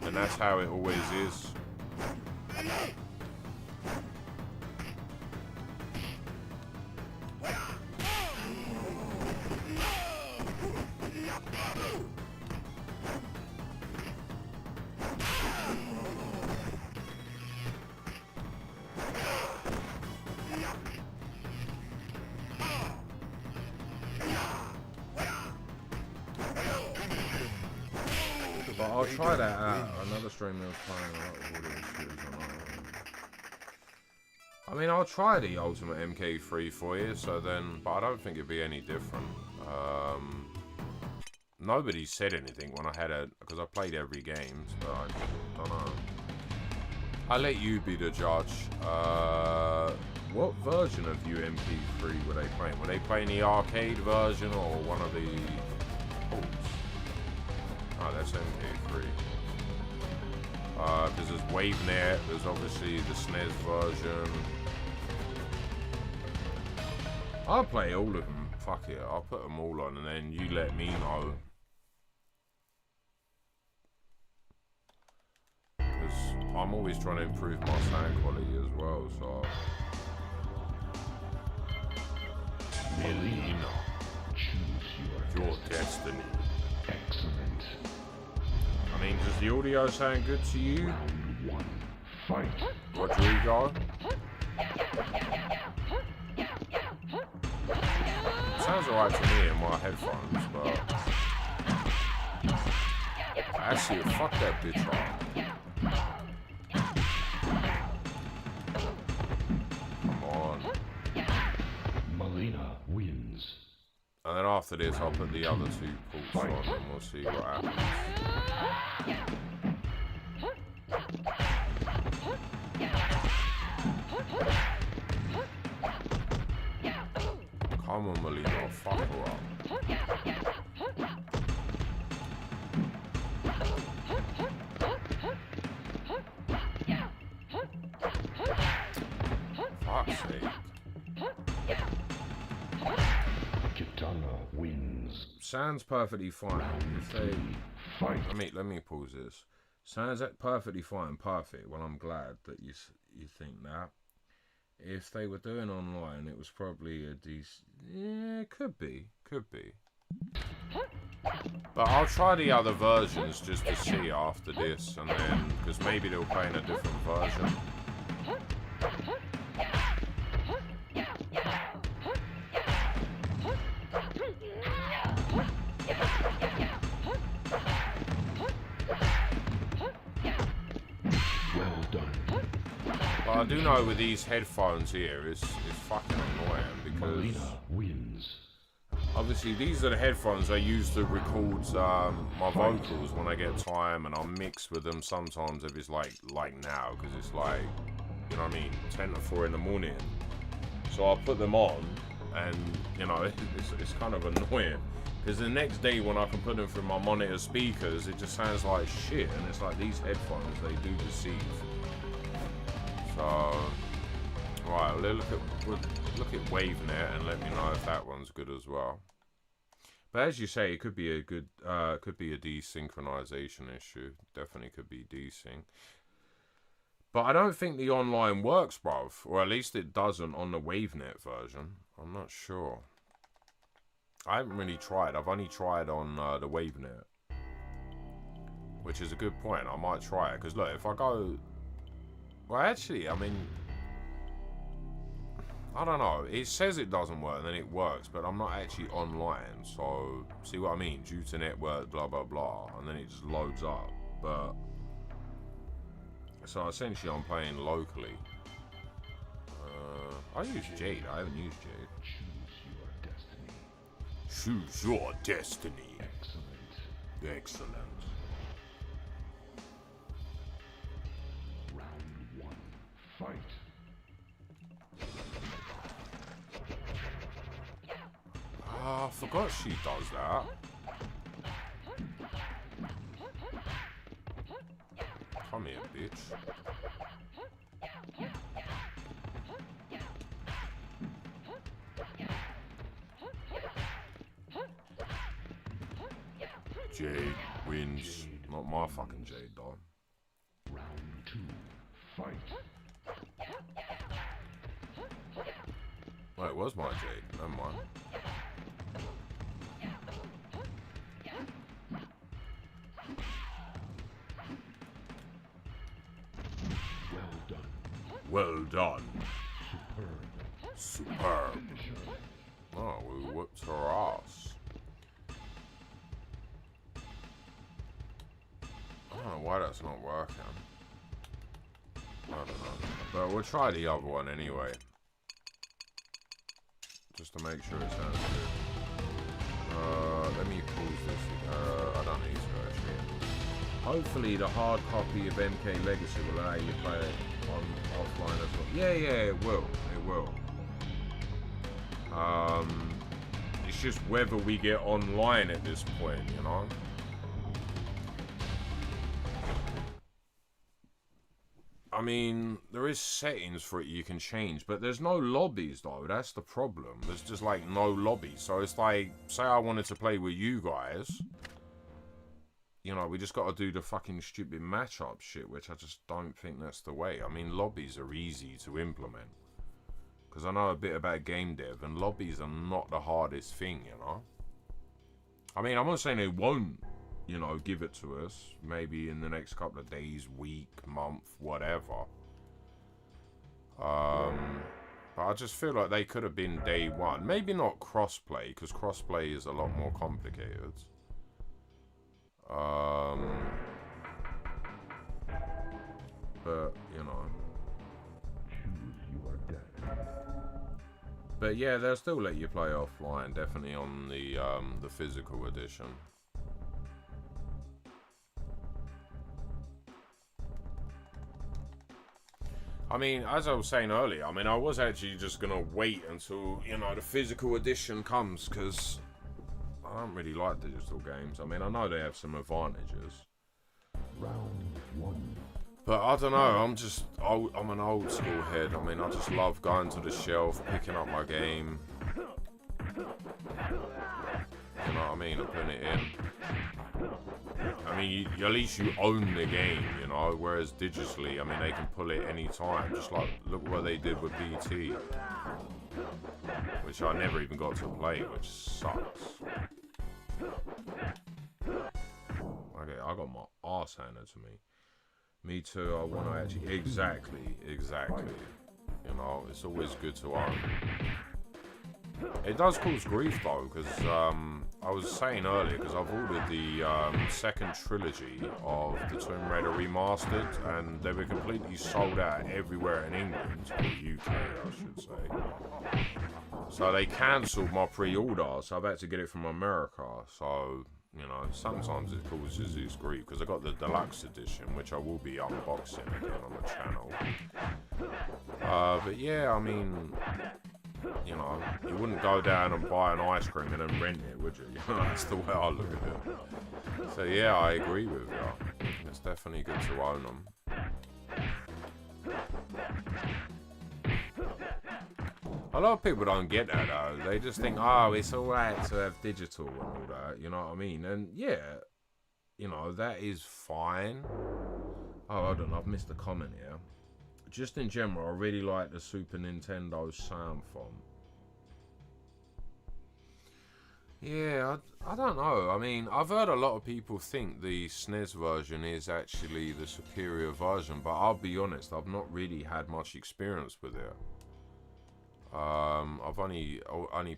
then that's how it always is. But I'll try that out. Another streamer was playing a lot of audio issues. I mean, I'll try the Ultimate MK3 for you, so then, but I don't think it'd be any different. Nobody said anything when I had it, because I played every game, so I don't know. I'll let you be the judge. What version of UMP3 were they playing? Were they playing the arcade version or one of the ports? Oh, that's MK3. Because there's WaveNet, there's obviously the SNES version. I'll play all of them. Fuck it, I'll put them all on and then you let me know. Because I'm always trying to improve my sound quality as well, so... Melina, choose your destiny. Excellent. I mean, does the audio sound good to you? Round one. Fight. Rodrigo? It sounds alright to me in my headphones, but... Actually, fuck that bitch up. Come on. Melina wins. And then after this, I'll put the other two ports on and we'll see what happens. Come on, Melina, fuck her up. Fuck's sake. Kitana wins. Sounds perfectly fine. If they... Fight. Let me pause this. Sounds perfectly fine, perfect. Well, I'm glad that you think that. If they were doing online, it was probably a decent... Yeah, could be. But I'll try the other versions just to see after this, and then... Because maybe they'll play in a different version. But I do know with these headphones here, it's fucking annoying because Melina wins. obviously these are the headphones I use to record my vocals when I get time, and I'll mix with them sometimes if it's like now, because it's like, you know what I mean, 10 to 4 in the morning. So I'll put them on, and you know it's kind of annoying Because the next day when I can put them through my monitor speakers, it just sounds like shit. And it's like these headphones, they do deceive. So, right, look at WaveNet and let me know if that one's good as well. But as you say, it could be a good, could be a desynchronization issue. Definitely could be desync. But I don't think the online works, bruv. Or at least it doesn't on the WaveNet version. I'm not sure. I haven't really tried. I've only tried on the WaveNet. Which is a good point. I might try it. Because look, if I go... Well, actually, I mean... I don't know. It says it doesn't work and then it works. But I'm not actually online. So, see what I mean? Due to network, blah, blah, blah. And then it just loads up. But... So, essentially, I'm playing locally. I use Jade. I haven't used Jade. Choose your destiny. Excellent. Excellent. Round 1. Fight. Ah, I forgot she does that. Come here, bitch. Jade wins. Not my fucking Jade, though. Round 2. Fight. Wait, it was my Jade. Never mind. Well done. Well done. Superb. Superb. Oh, we whooped her ass. I don't know why that's not working. I don't know. But we'll try the other one anyway. Just to make sure it sounds good. Let me pause this. I don't need to actually. Hopefully the hard copy of MK Legacy will allow you to play it on offline as well. Yeah, it will. It will. It's just whether we get online at this point, you know? I mean, there is settings for it you can change, but there's no lobbies though. That's the problem. There's just like no lobbies. So it's like, say I wanted to play with you guys, you know, we just got to do the fucking stupid matchup shit, which I just don't think that's the way. I mean, lobbies are easy to implement because I know a bit about game dev, and lobbies are not the hardest thing, you know. I mean, I'm not saying they won't, you know, give it to us maybe in the next couple of days, week, month, whatever. But I just feel like they could have been day one. Maybe not crossplay, because crossplay is a lot more complicated. But, you know. Choose your destiny. But yeah, they'll still let you play offline, definitely on the physical edition. I mean, as I was saying earlier, I mean, I was actually just going to wait until, you know, the physical edition comes, because I don't really like digital games. I mean, I know they have some advantages. Round 1. But I don't know, I'm an old school head. I mean, I just love going to the shelf, picking up my game. You know what I mean? And putting it in. I mean, at least you own the game, you know, whereas digitally, I mean, they can pull it anytime. Just like, look what they did with BT. Which I never even got to play, which sucks. Okay, I got my arse handed to me. Me too, I want to actually... Exactly. You know, it's always good to own. It does cause grief though, because I was saying earlier, because I've ordered the second trilogy of the Tomb Raider Remastered, and they were completely sold out everywhere in England, or UK I should say. So they cancelled my pre-order, so I've had to get it from America. So, you know, sometimes it causes this grief, because I got the deluxe edition, which I will be unboxing again on the channel. But yeah, I mean... you know, you wouldn't go down and buy an ice cream and then rent it, would you? You know, that's the way I look at it. So yeah, I agree with you. It's definitely good to own them. A lot of people don't get that though. They just think, oh, it's alright to have digital and all that, you know what I mean? And yeah, you know, that is fine. Oh, hold on, I've missed a comment here. Just in general, I really like the Super Nintendo sound font. Yeah, I don't know. I mean, I've heard a lot of people think the SNES version is actually the superior version, but I'll be honest, I've not really had much experience with it. I've only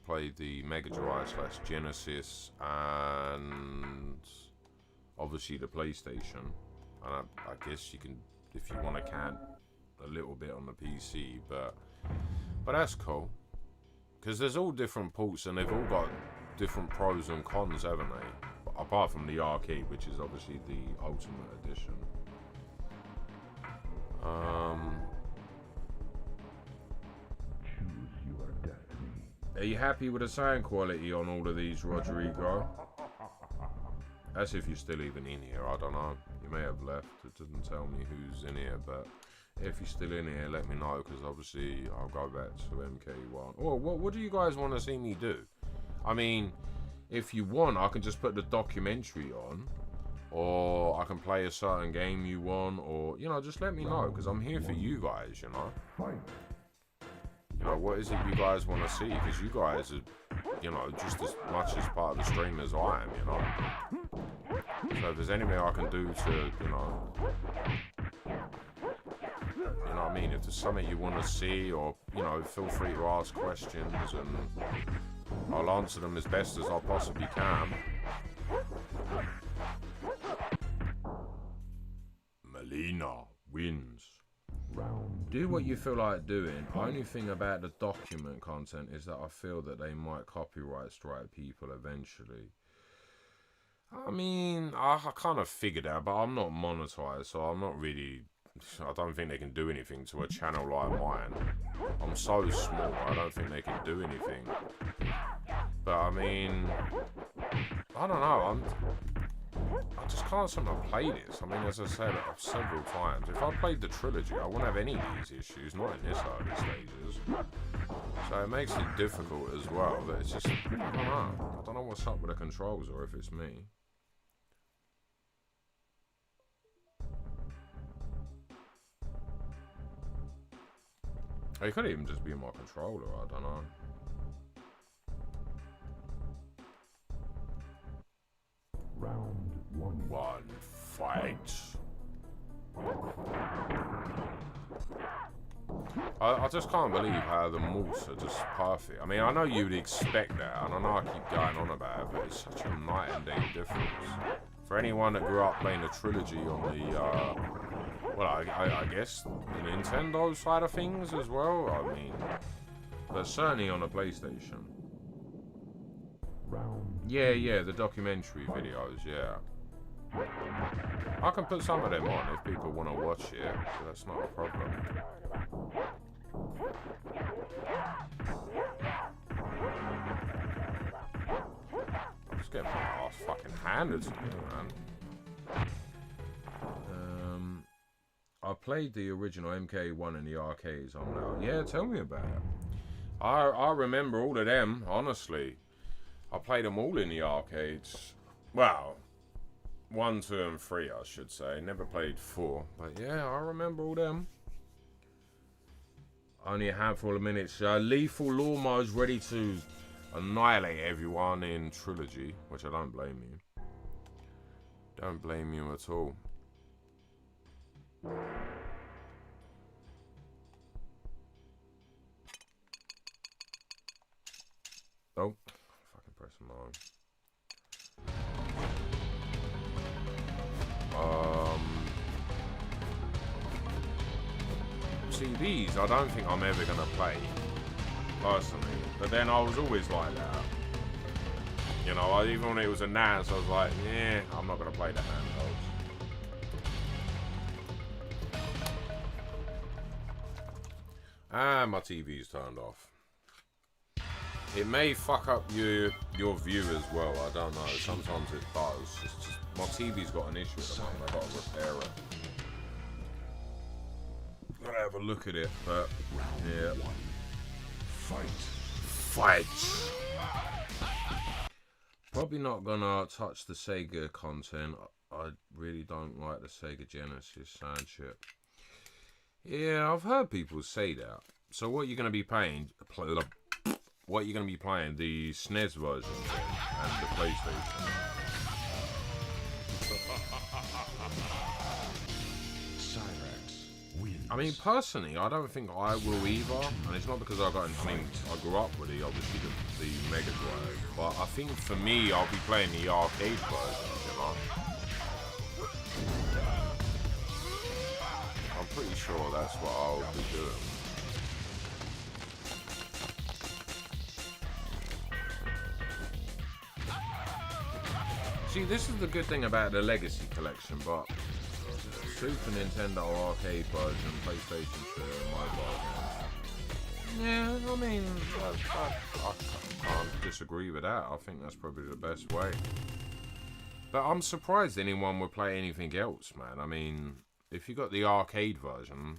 played the Mega Drive / Genesis and obviously the PlayStation. And I guess you can, if you want to count a little bit on the PC, but that's cool. Because there's all different ports and they've all got different pros and cons, haven't they? Apart from the arcade, which is obviously the Ultimate Edition. Choose your destiny. Are you happy with the sound quality on all of these, Rodrigo? That's if you're still even in here, I don't know. You may have left, it doesn't tell me who's in here, but if you're still in here, let me know, because obviously I'll go back to MK1. Or what do you guys want to see me do? I mean, if you want, I can just put the documentary on, or I can play a certain game you want, or, you know, just let me know, because I'm here for you guys, you know? You know, what is it you guys want to see? Because you guys are, you know, just as much as part of the stream as I am, you know? So if there's anything I can do to, you know what I mean? If there's something you want to see, or, you know, feel free to ask questions, and I'll answer them as best as I possibly can. Melina wins. Do what you feel like doing. Only thing about the document content is that I feel that they might copyright strike people eventually. I mean, I kind of figured out, but I'm not monetized, so I'm not really... I don't think they can do anything to a channel like mine. I'm so small, I don't think they can do anything. But I mean, I don't know, I just can't seem to play this. I mean, as I said several times, if I played the trilogy, I wouldn't have any of these issues, not in this early stages. So it makes it difficult as well, that it's just, I don't know what's up with the controls, or if it's me. It could even just be my controller, I don't know. Round one. Fight. I just can't believe how the morphs are just perfect. I mean, I know you'd expect that, and I know I keep going on about it, but it's such a night and day difference. For anyone that grew up playing the trilogy on the, well, I guess the Nintendo side of things as well, I mean, but certainly on the PlayStation. Yeah, the documentary videos, yeah. I can put some of them on if people want to watch it, so that's not a problem. I'm just getting my ass fucking handed to me, man. I played the original MK1 in the arcades. I'm now, yeah, tell me about it. I remember all of them, honestly. I played them all in the arcades. Well, 1, 2, and 3, I should say. Never played 4, but yeah, I remember all them. Only a handful of minutes. Lethal Lawnmower's ready to annihilate everyone in Trilogy, which I don't blame you. Don't blame you at all. Oh, fucking press them on. See, these I don't think I'm ever gonna play personally, but then I was always like that. You know, even when it was announced, I was like, yeah, I'm not gonna play the handhelds. And my TV's turned off. It may fuck up your view as well. I don't know. Sometimes it does. It's just, my TV's got an issue at the moment. I've got to repair it. Gotta have a look at it, but yeah. Fight. Probably not gonna touch the Sega content. I really don't like the Sega Genesis sound chip. Yeah, I've heard people say that. So what you're gonna be playing? What you're gonna be playing? The SNES version and the PlayStation. I mean, personally, I don't think I will either, and it's not because I grew up with obviously the Mega Drive, but I think for me, I'll be playing the arcade version, you know. I'm pretty sure that's what I'll be doing. See, this is the good thing about the Legacy Collection, but Super Nintendo arcade version, PlayStation 2, mobile games. Yeah, I mean, I can't disagree with that. I think that's probably the best way. But I'm surprised anyone would play anything else, man. I mean, if you got the arcade version,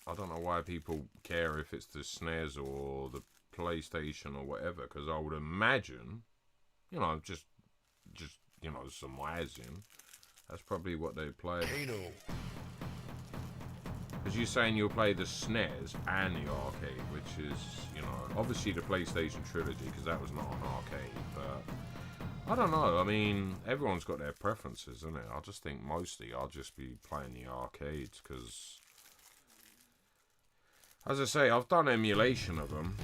I don't know why people care if it's the SNES or the PlayStation or whatever, because I would imagine, you know, just you know, surmising, that's probably what they play. Because you're saying you'll play the SNES and the arcade, which is, you know, obviously the PlayStation trilogy, because that was not an arcade, but I don't know. I mean, everyone's got their preferences, isn't it? I just think mostly I'll just be playing the arcades, because, as I say, I've done emulation of them,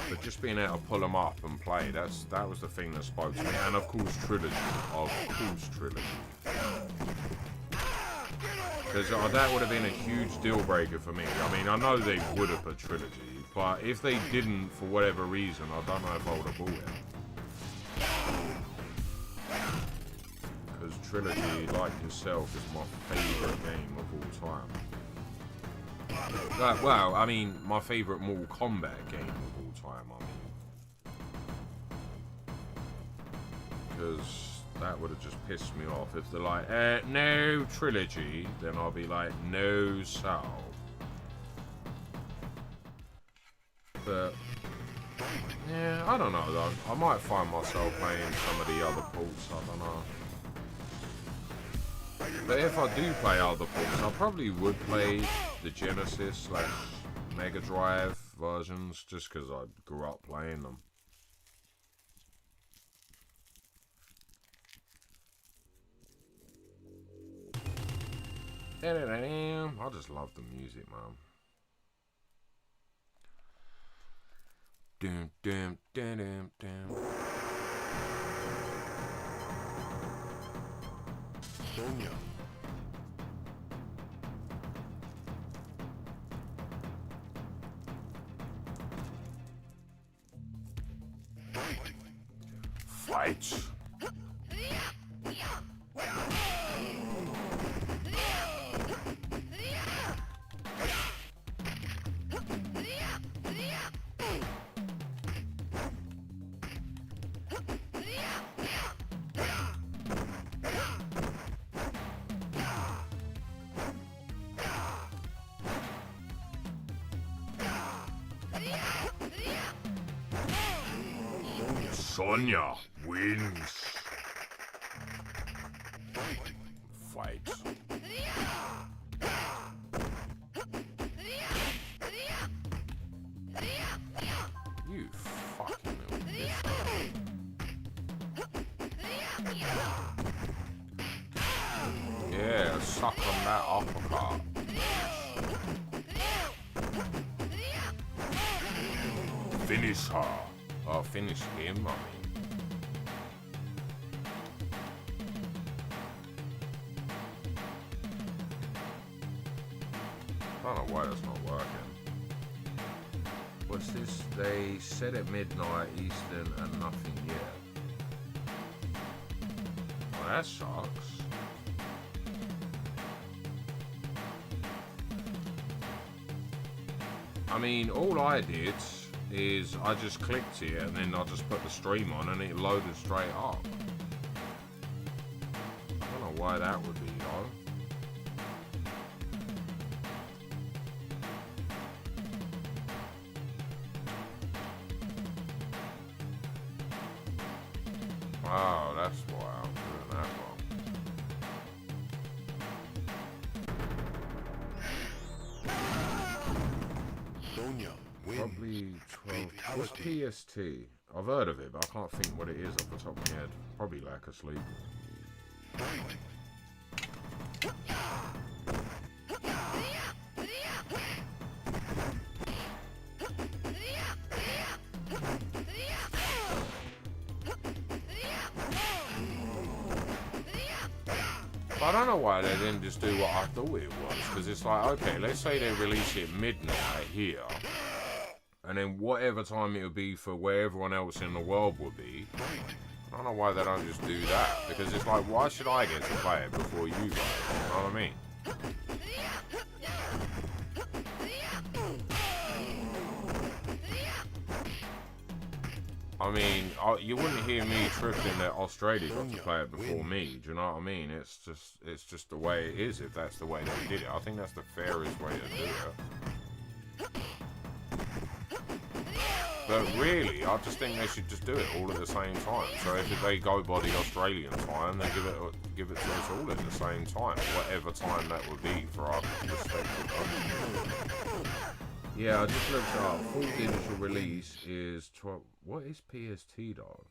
but just being able to pull them up and play, that was the thing that spoke to me. And of course, trilogy. Because that would have been a huge deal breaker for me. I mean, I know they would have put trilogy, but if they didn't, for whatever reason, I don't know if I would have bought it. Because trilogy, like yourself, is my favourite game of all time. Well, I mean, my favourite Mortal Kombat game of all time, I mean. Because that would have just pissed me off. If they're like, no trilogy, then I'll be like, no Soul. But, yeah, I don't know though. I might find myself playing some of the other ports, I don't know. But if I do play other ports, I probably would play the Genesis / Mega Drive versions, just because I grew up playing them. I just love the music, man. Sonya. Fight. Sonya wins. Fight. You fucking little bitch. Yeah, suck on that uppercut. Finish her. Oh, finish him, I mean. I don't know why that's not working. What's this? They said at midnight Eastern and nothing yet. Well, that sucks. I mean, all I did is I just clicked it and then I just put the stream on and it loaded straight up. I don't know why that would be though. Wow, that's why I'm doing that wrong. Sonya wins. Probably 12. What's Fatality. PST? I've heard of it, but I can't think what it is off the top of my head. Probably lack of sleep. Fight. But I don't know why they didn't just do what I thought it was, because it's like, okay, let's say they release it midnight here, and then whatever time it would be for where everyone else in the world would be. I don't know why they don't just do that, because it's like, why should I get to play it before you guys? You know what I mean? I mean, you wouldn't hear me tripping that Australia got to play it before me. Do you know what I mean? It's just the way it is. If that's the way they did it, I think that's the fairest way to do it. But really, I just think they should just do it all at the same time. So if they go by the Australian time, they give it to us all at the same time, whatever time that would be for our respective countries. Yeah, I just looked up. Full digital release is 12. What is PST though?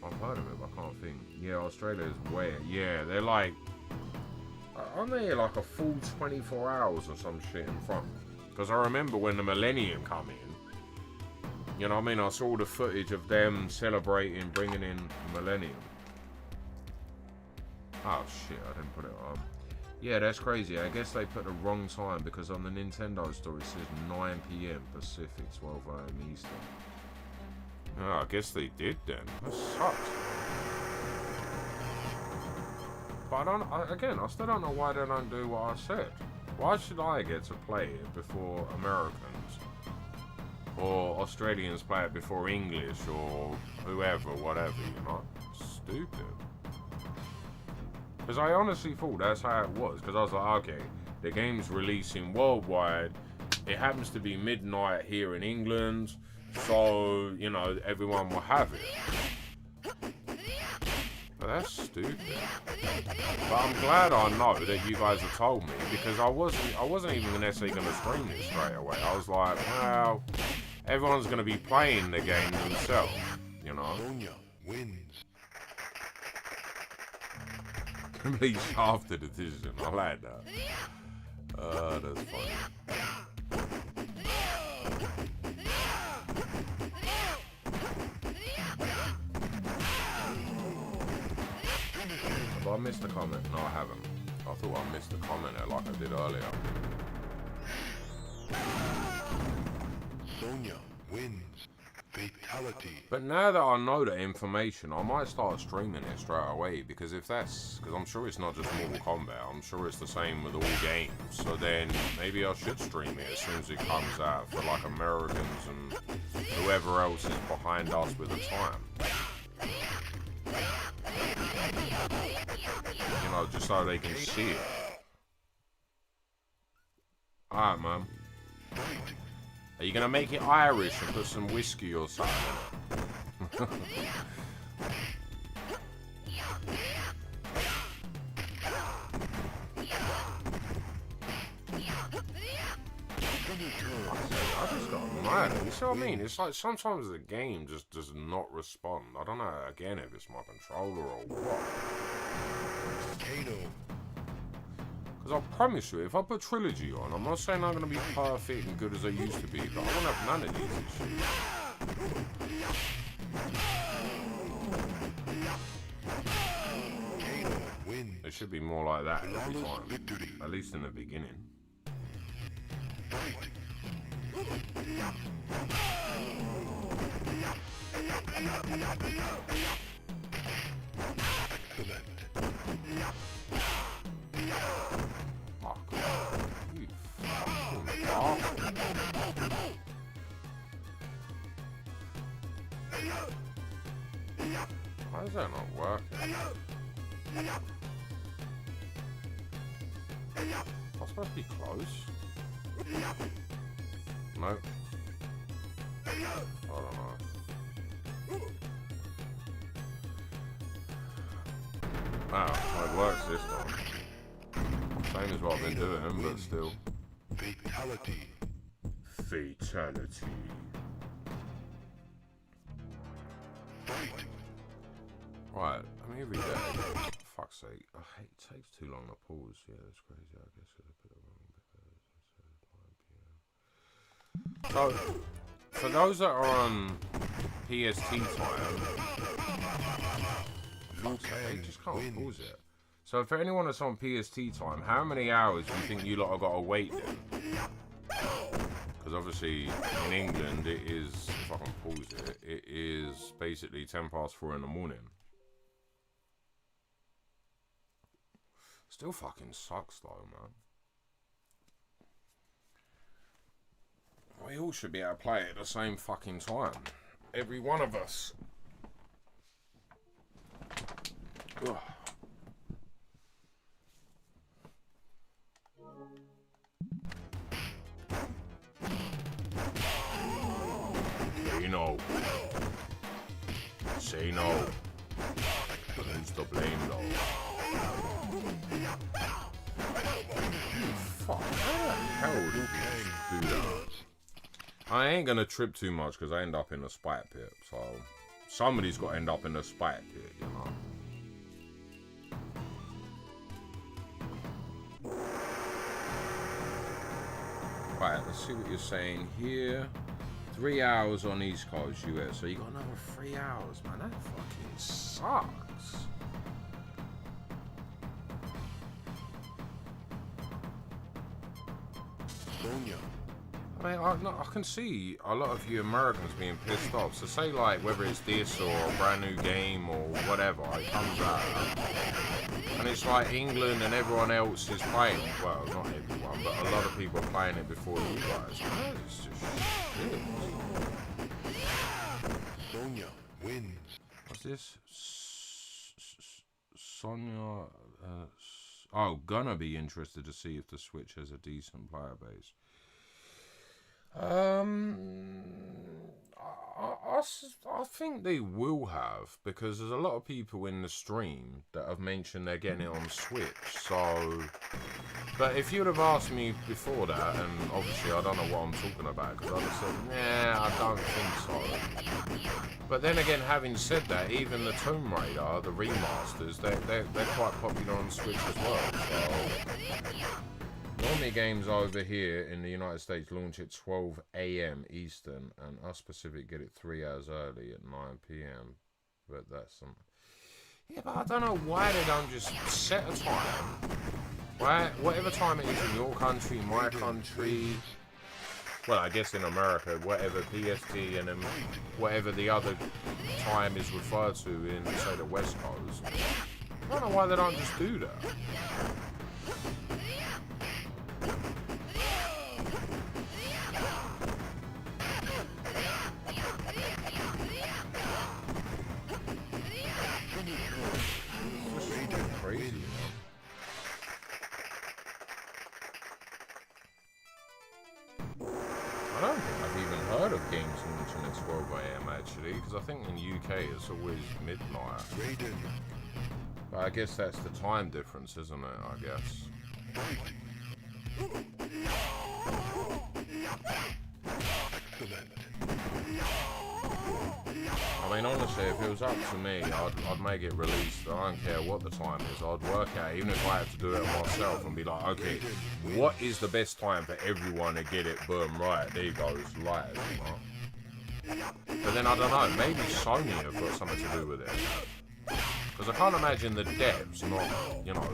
I've heard of it, but I can't think. Yeah, Australia is where? Yeah, they're like, aren't they like a full 24 hours or some shit in front? Because I remember when the Millennium come in, you know what I mean? I saw the footage of them celebrating, bringing in Millennium. Oh shit, I didn't put it on. Yeah, that's crazy. I guess they put the wrong time because on the Nintendo store it says 9 PM Pacific, 12 AM Eastern. Oh, I guess they did then. That sucks. But again, I still don't know why they don't do what I said. Why should I get to play it before Americans? Or Australians play it before English or whoever, whatever, you know? Stupid. Because I honestly thought that's how it was. Because I was like, okay, the game's releasing worldwide. It happens to be midnight here in England. So, you know, everyone will have it. But that's stupid. But I'm glad I know that you guys have told me. Because I wasn't even necessarily going to stream this straight away. I was like, well, everyone's going to be playing the game themselves. You know? Sonya wins. Complete shaft the decision. I like that. That's funny. Have I missed a comment? No, I haven't. I thought I missed a comment there like I did earlier. Sonya wins. Fatality. But now that I know that information, I might start streaming it straight away because because I'm sure it's not just Mortal Kombat, I'm sure it's the same with all games. So then maybe I should stream it as soon as it comes out for like Americans and whoever else is behind us with the time. You know, just so they can see it. Alright, man. Are you gonna make it Irish and put some whiskey or something in it? I just got mad. You see what I mean? It's like sometimes the game just does not respond. I don't know, again, if it's my controller or what. Kano. Because I promise you, if I put Trilogy on, I'm not saying I'm going to be perfect and good as I used to be, but I won't have none of these issues. Kano wins. It should be more like that every Flawless time. victory. At least in the beginning. Fight. Excellent. Oh, God. You fucking Why is that not working? Am I supposed to be close? Nope. I don't know. Wow, it works this time. Same as what I've been doing, but still. Fatality. Fatality. Fight. Right, I'm here every day. Fuck's sake. I hate it takes too long to pause. Yeah, that's crazy. I guess it's a bit of wrong. So, for those that are on PST time, they just can't pause it. So for anyone that's on PST time, how many hours do you think you lot have got to wait then? Because obviously in England it is, if I can pause it, it is basically 4:10 in the morning. Still fucking sucks though, man. We all should be able to play at the same fucking time. Every one of us. Ugh. Say no. Say no. Who's to blame though? Fuck, how the hell do you do that? I ain't gonna trip too much because I end up in a spite pit, so somebody's got to end up in a spite pit, you know. Right, let's see what you're saying here. 3 hours on East Coast, US. So you got another 3 hours, man. That fucking sucks. Sonya. I mean, I can see a lot of you Americans being pissed off. So say like whether it's this or a brand new game or whatever, it comes out. And it's like England and everyone else is playing. Well, not everyone, but a lot of people are playing it before you guys. Man, it's just shit. Sonya wins. What's this? Sonya. Oh, gonna be interested to see if the Switch has a decent player base. I think they will have, because there's a lot of people in the stream that have mentioned they're getting it on Switch. So, but if you'd have asked me before that, and obviously I don't know what I'm talking about, because I'd have said, nah, I don't think so. But then again, having said that, even the Tomb Raider, the remasters, they're quite popular on Switch as well. So, normally games over here in the United States launch at 12 AM Eastern, and us Pacific get it 3 hours early at 9 PM. But that's some... Yeah, but I don't know why they don't just set a time. Why, whatever time it is in your country, my country... Well, I guess in America, whatever PST and then whatever the other time is referred to in, say, the West Coast. I don't know why they don't just do that. Crazy, man. I don't think I've even heard of games launching at 12 AM actually, because I think in UK it's always midnight. Raiden. But I guess that's the time difference, isn't it? I guess. Excellent. I mean, honestly, if it was up to me, I'd make it released. I don't care what the time is. I'd work out, even if I had to do it myself, and be like, okay, what is the best time for everyone to get it? Boom, right, there goes, live. You know? But then I don't know. Maybe Sony have got something to do with it, because I can't imagine the devs not, you know.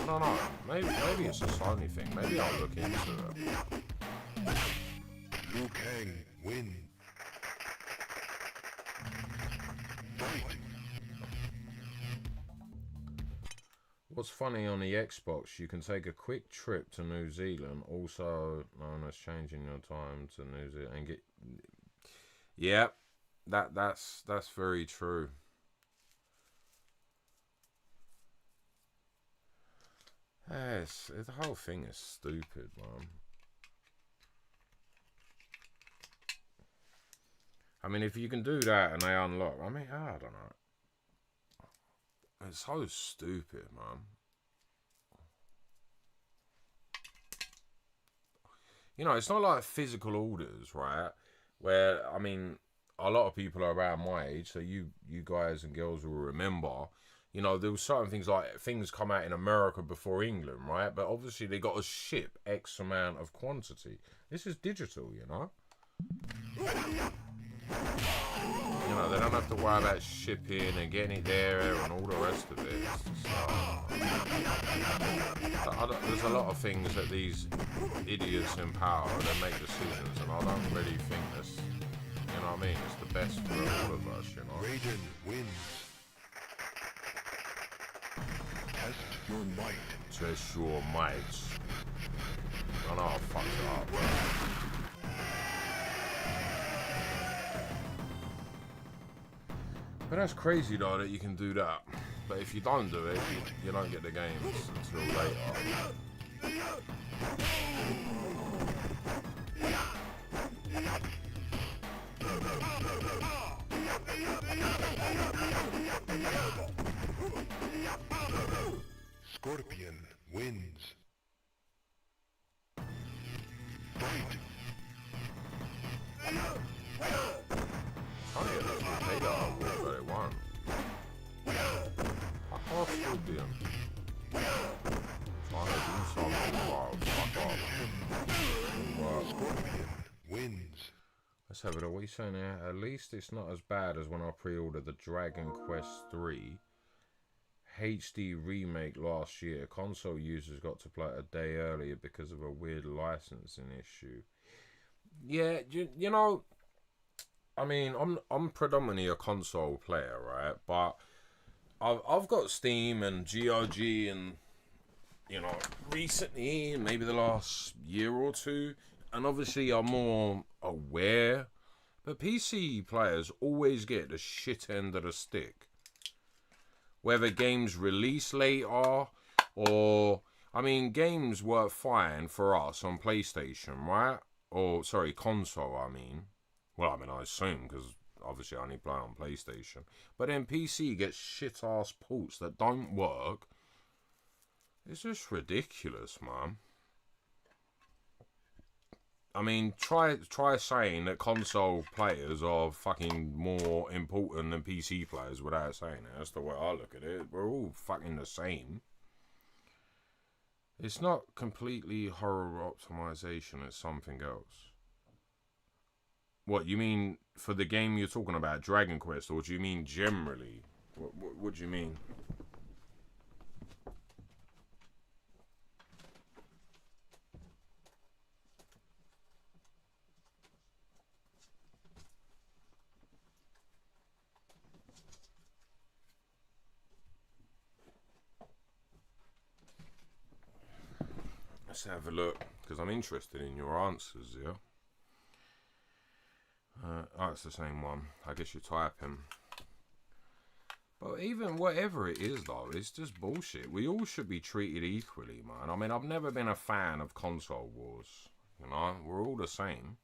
I don't know. Maybe it's a Sony thing. Maybe I'll look into it. Liu Kang wins. What's funny on the Xbox, you can take a quick trip to New Zealand, also known as changing your time to New Zealand, and get... Yep, That's very true. Yes, the whole thing is stupid, man. I mean, if you can do that and they unlock, I mean, I don't know. It's so stupid, man. You know, it's not like physical orders, right? Where, I mean, a lot of people are around my age, so you guys and girls will remember, you know, there was certain things like things come out in America before England, right? But obviously they got to ship X amount of quantity. This is digital, you know? You know, they don't have to worry about shipping and getting it there and all the rest of it. There's a lot of things that these idiots in power, they make decisions, and I don't really think this, you know what I mean? It's the best for all of us, you know? Raiden wins. Test your might. Test your might. I know I fucked it up, bro. But that's crazy though that you can do that. But if you don't do it, you don't get the games until later. Scorpion wins. Fight. I get this potato award, but it won. Fuck off, Scorpion. Trying to do something wild. Fuck off. Scorpion wins. Let's have it. What are you saying there? At least it's not as bad as when I pre-ordered the Dragon Quest 3 HD remake last year. Console users got to play it a day earlier because of a weird licensing issue. Yeah, you know, I mean, I'm predominantly a console player, right? But I've got Steam and GOG, and you know, recently, maybe the last year or two, and obviously I'm more aware. But PC players always get the shit end of the stick. Whether games release later or, I mean, games work fine for us on PlayStation, right? Or, sorry, console, I mean. Well, I mean, I assume, because obviously I only play on PlayStation. But then PC gets shit-ass ports that don't work. It's just ridiculous, man. I mean, try saying that console players are fucking more important than PC players without saying it. That's the way I look at it. We're all fucking the same. It's not completely horror optimization, it's something else. What, you mean for the game you're talking about, Dragon Quest, or do you mean generally? What do you mean? Let's have a look, because I'm interested in your answers, yeah? Oh, it's the same one. I guess you're typing. But even whatever it is, though, it's just bullshit. We all should be treated equally, man. I mean, I've never been a fan of console wars. You know, we're all the same.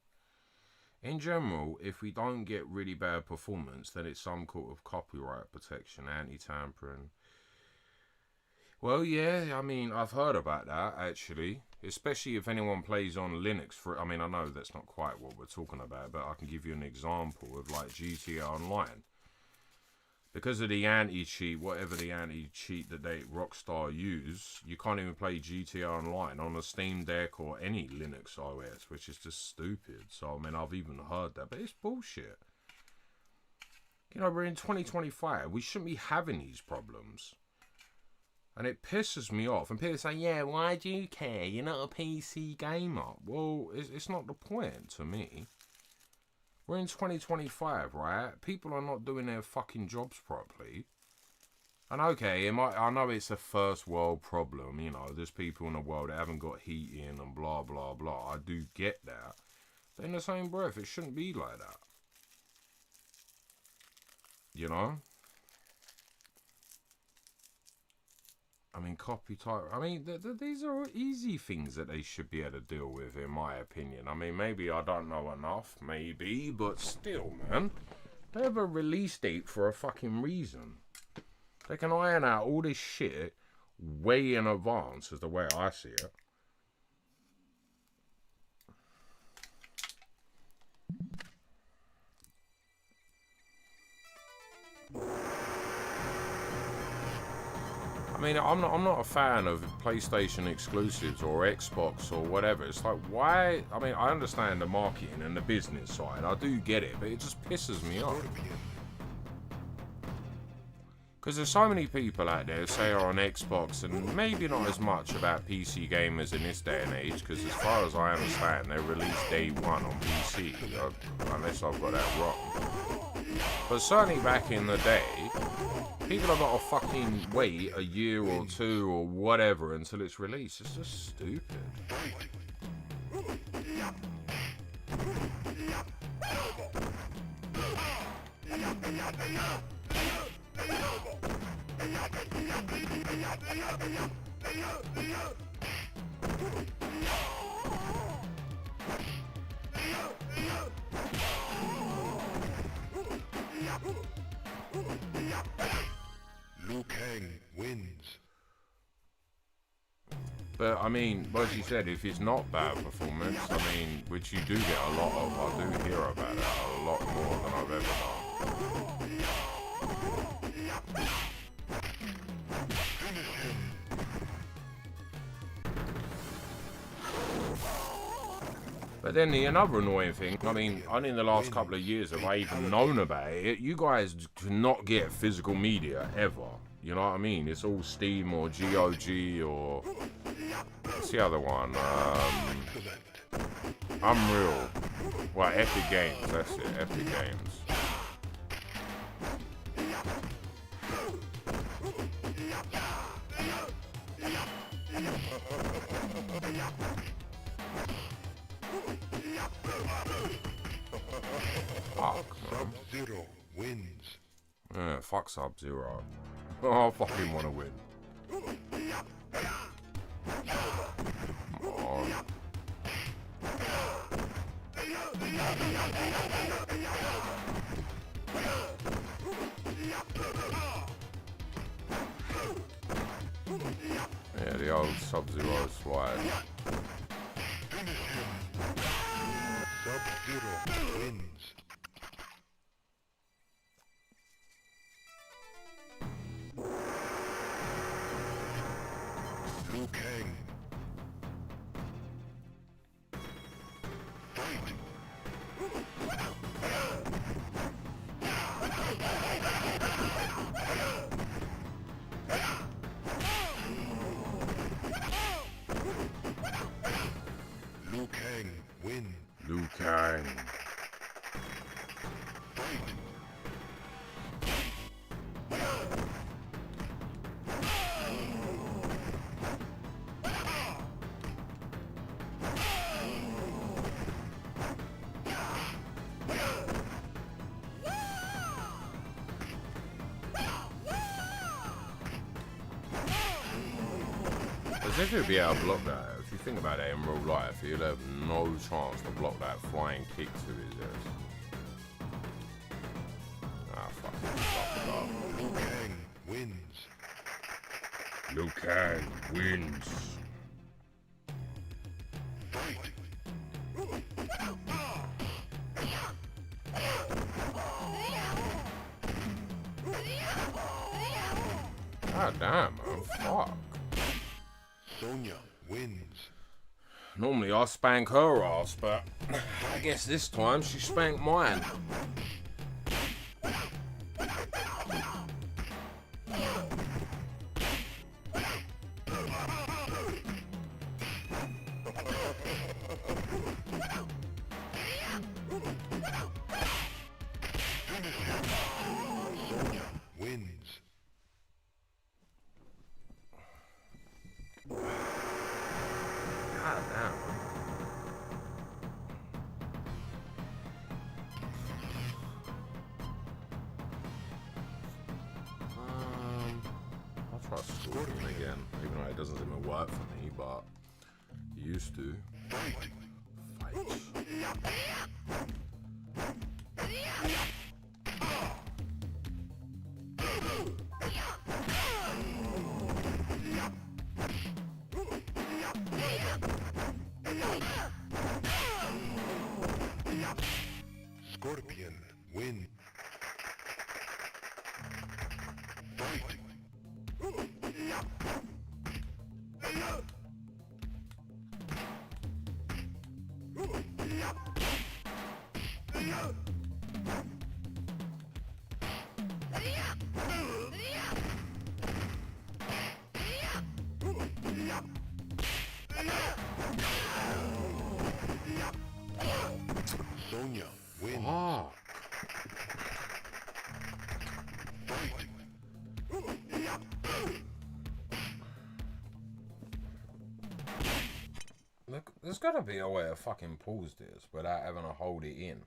In general, if we don't get really bad performance, then it's some kind of copyright protection, anti-tampering. Well, yeah, I mean, I've heard about that, actually. Especially if anyone plays on Linux. I mean, I know that's not quite what we're talking about, but I can give you an example of, like, GTA Online. Because of the anti-cheat, whatever the anti-cheat that Rockstar use, you can't even play GTA Online on a Steam Deck or any Linux OS, which is just stupid. So, I mean, I've even heard that, but it's bullshit. You know, we're in 2025. We shouldn't be having these problems. And it pisses me off. And people say, yeah, why do you care? You're not a PC gamer. Well, it's not the point to me. We're in 2025, right? People are not doing their fucking jobs properly. And okay, I know it's a first world problem. You know, there's people in the world that haven't got heating and blah, blah, blah. I do get that. But in the same breath, it shouldn't be like that. You know? I mean, copy type. I mean, these are easy things that they should be able to deal with, in my opinion. I mean, maybe I don't know enough, maybe, but still, man. They have a release date for a fucking reason. They can iron out all this shit way in advance, is the way I see it. I mean, I'm not a fan of PlayStation exclusives or Xbox or whatever. It's like, why? I mean, I understand the marketing and the business side. I do get it, but it just pisses me off. Because there's so many people out there, say, are on Xbox, and maybe not as much about PC gamers in this day and age, because as far as I understand, they released day one on PC, unless I've got that wrong. But certainly back in the day, people have got to fucking wait a year or two or whatever until it's released. It's just stupid. Liu Kang wins. But I mean, like you said, if it's not bad performance, I mean, which you do get a lot of, I do hear about it a lot more than I've ever done. But then the another annoying thing, I mean, only in the last couple of years have I even known about it. You guys cannot get physical media ever. You know what I mean? It's all Steam or GOG or what's the other one? Unreal. Well, Epic Games. That's it. Epic Games. Fuck, man. Sub-Zero wins. Yeah, fuck Sub-Zero. I fucking want to win. Come on. Yeah, the old Sub-Zero slide. Sub-Zero wins. Liu Kang. Fight. Liu Kang win. Liu Kang. Fight. As if you'd be able to block that. If you think about it in real life, you'd have no chance to block that flying kick to his ass. Ah, fuck it. Liu Kang wins. Liu Kang wins. Fight. God damn, man. Fuck. Sonya wins. Normally I spank her ass, but I guess this time she spanked mine. Sonya wins. God damn, man. Again, even though it doesn't seem to work for me, but it used to. Fight. Scorpion, win. Fight. Sonya, win. Ah. Fight. Look, there's gotta be a way to fucking pause this without having to hold it in.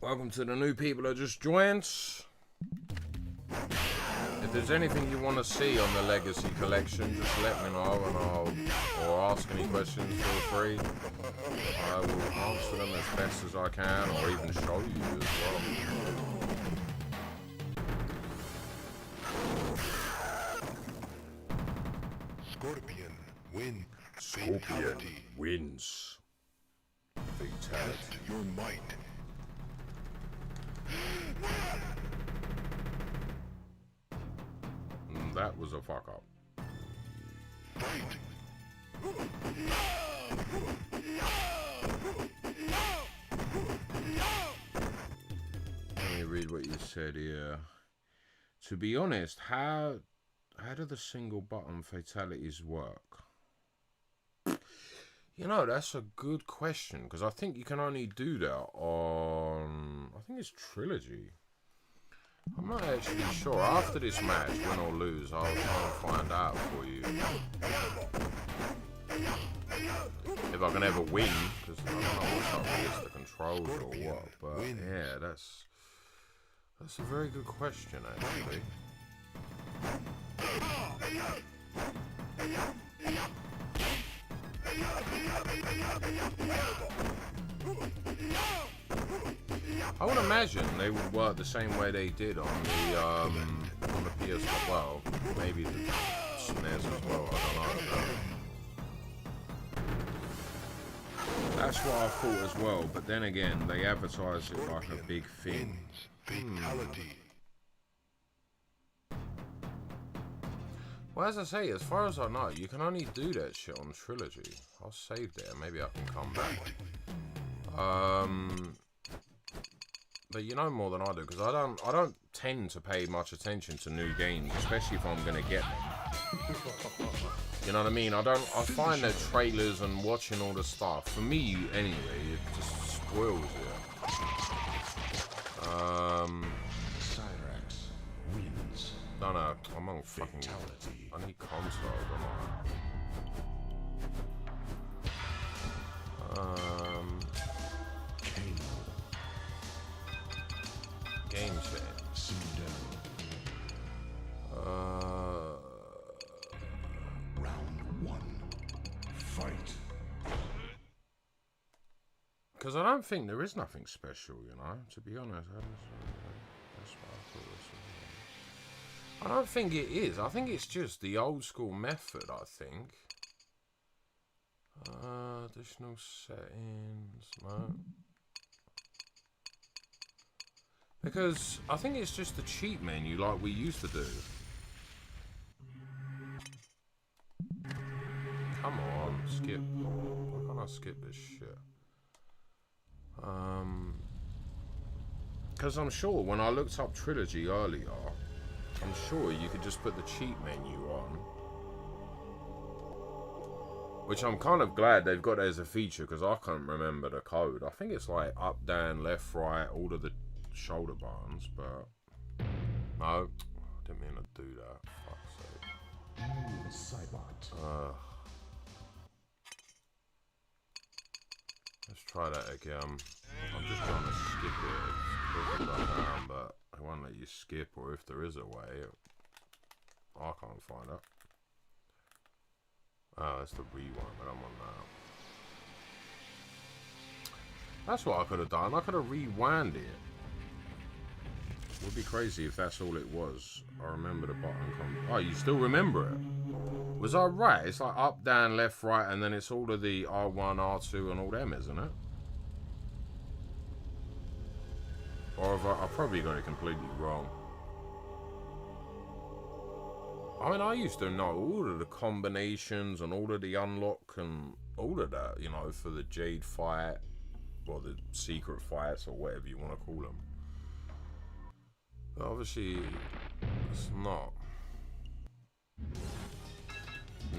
Welcome to the new people that just joined. If there's anything you want to see on the Legacy Collection, just let me know and or ask any questions, feel free. I will answer them as best as I can, or even show you as well. Scorpion, win. Scorpion Fatality. wins. Fatality. Test your might. That was a fuck up. Fight. Let me read what you said here. To be honest, how do the single button fatalities work? You know, that's a good question, because I think you can only do that on, I think it's Trilogy. I'm not actually sure. After this match, win or lose, I'll try and find out for you. If I can ever win, because I don't know what's up with the controls or what. But yeah, that's a very good question, actually. I would imagine they would work the same way they did on the PS. Well, maybe the SNES as well. I don't know. That's what I thought as well. But then again, they advertise it like a big thing. Fatality. Well, as I say, as far as I know, you can only do that shit on Trilogy. I'll save there. Maybe I can come back. But you know more than I do, because I don't tend to pay much attention to new games, especially if I'm gonna get them. You know what I mean? I find that trailers and watching all the stuff, for me anyway, it just spoils it. Cyrax wins. No, I'm on fucking. I need console, don't I? Game change. Round one. Fight. Because I don't think there is nothing special, you know, to be honest. That's what I thought it was. I don't think it is. I think it's just the old school method, I think. Additional settings, no. Because I think it's just the cheat menu like we used to do. Come on, skip. Why can't I skip this shit? Because I'm sure when I looked up Trilogy earlier, I'm sure you could just put the cheat menu on. Which I'm kind of glad they've got as a feature, because I can't remember the code. I think it's like up, down, left, right, all of the shoulder buttons, but no, didn't mean to do that. Fuck's sake. Let's try that again. I'm just trying to skip it as quick as I can, but It won't let you skip, or if there is a way, I can't find it. Oh, that's the rewind, but I'm on that. That's what I could have done. I could have rewound it. It would be crazy if that's all it was. I remember the button come. Oh, you still remember it? Was I right? It's like up, down, left, right, and then it's all of the R1, R2, and all them, isn't it? Or have I probably got it completely wrong. I mean, I used to know all of the combinations and all of the unlock and all of that, you know, for the Jade fight, or the secret fights, or whatever you want to call them. But obviously, it's not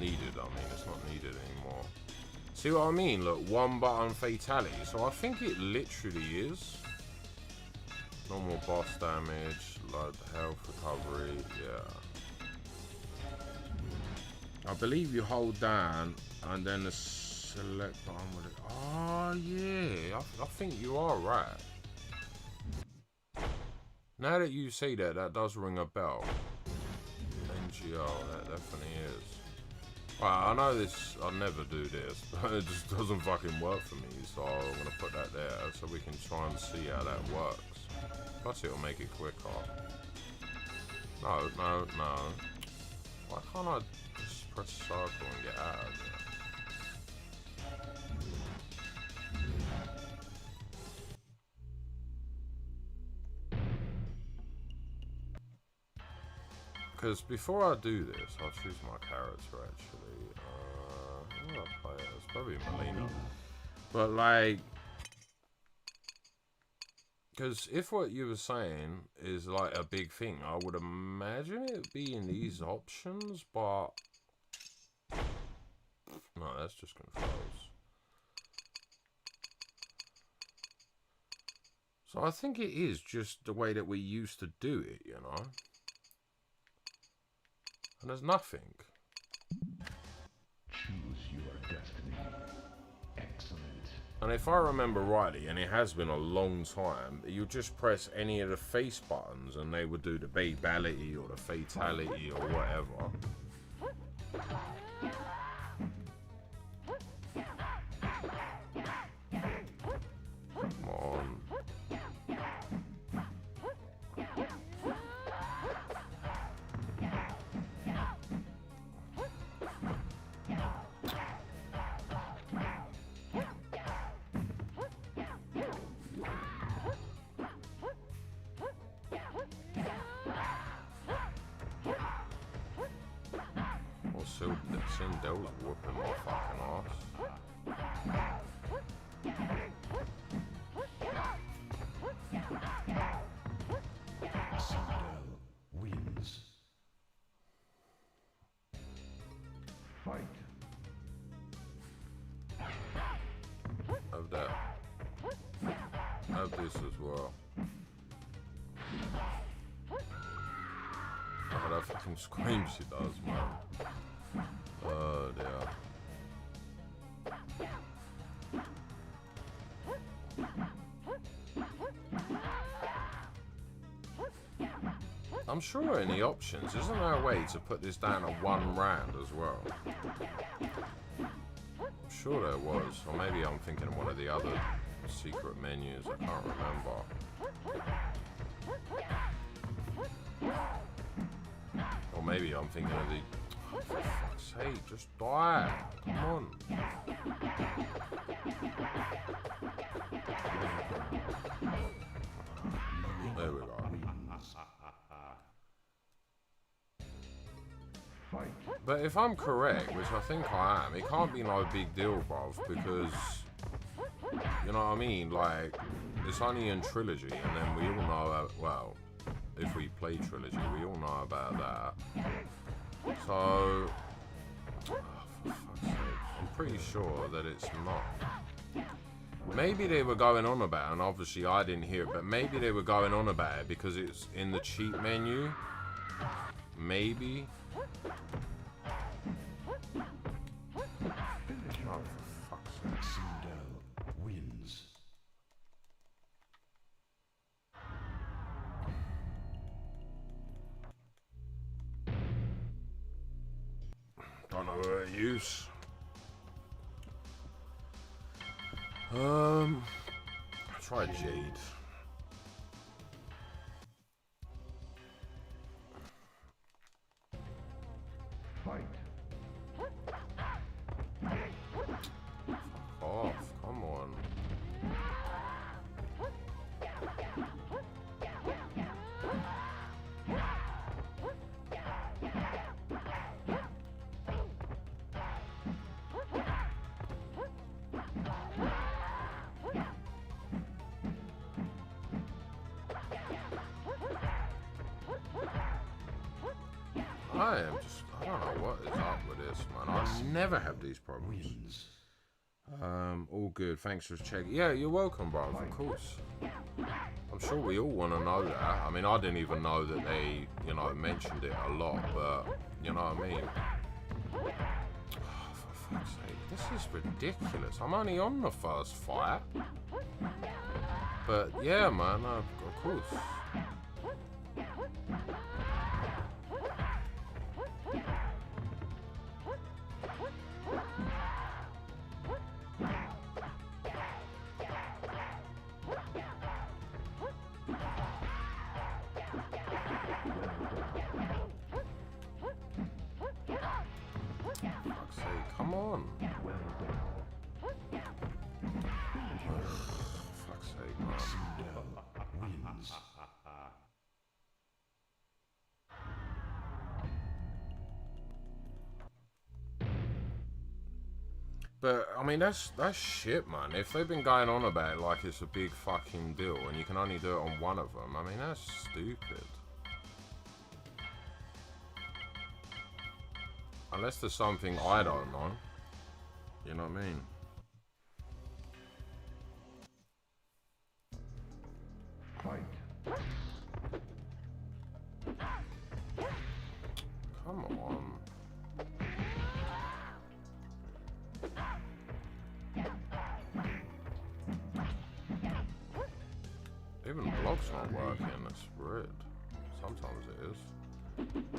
needed. I mean, it's not needed anymore. See what I mean? Look, one button fatality. So I think it literally is. Normal boss damage, load health recovery, yeah. I believe you hold down and then the select button with it. Oh yeah, I think you are right. Now that you say that, that does ring a bell. NGO, that definitely is. Right, I know this, I'll never do this, but it just doesn't fucking work for me, so I'm gonna put that there so we can try and see how that works. Plus it'll make it quicker. No. Why can't I just press circle and get out of there? Because before I do this, I'll choose my character actually. Who will I play as? Probably Melina. But like, because if what you were saying is like a big thing, I would imagine it be in these options, but no, that's just controls. So I think it is just the way that we used to do it, you know? And there's nothing. Choose your destiny. Excellent. And if I remember rightly, and it has been a long time, you just press any of the face buttons and they would do the babality or the fatality or whatever. Come on. Sindel's whooping my fucking ass. Sindel wins. Fight. Have that. Have this as well. Oh, that fucking scream she does, man. Oh dear. I'm sure in the options, isn't there a way to put this down to 1 round as well? I'm sure there was, or maybe I'm thinking of one of the other secret menus, I can't remember. Or maybe I'm thinking of the... Oh, for fuck's sake, just die. Come on. There we go. But if I'm correct, which I think I am, it can't be no big deal, bruv, because, you know what I mean? Like, it's only in Trilogy, and then we all know about, well, if we play Trilogy, we all know about that. So, oh, for fuck's sake, I'm pretty sure that it's not. Maybe they were going on about it, and obviously I didn't hear it, but maybe they were going on about it because it's in the cheat menu. Maybe. Oh, for fuck's sake. Sindel wins. use. I'll try Jade. Fight. Fuck off, come on. I don't know what is up with this, man. I never have these problems. All good. Thanks for checking. Yeah, you're welcome, bro. Of course. I'm sure we all want to know that. I mean, I didn't even know that they, you know, mentioned it a lot, but you know what I mean. Oh, for fuck's sake, this is ridiculous. I'm only on the first fight, but yeah, man. Of course. Come on. Fuck's sake, man. Wins. But I mean, that's shit, man. If they've been going on about it like it's a big fucking deal and you can only do it on one of them, I mean, that's stupid. Unless there's something I don't know. You know what I mean? Fight. Come on. Even block's not working, that's weird. Sometimes it is.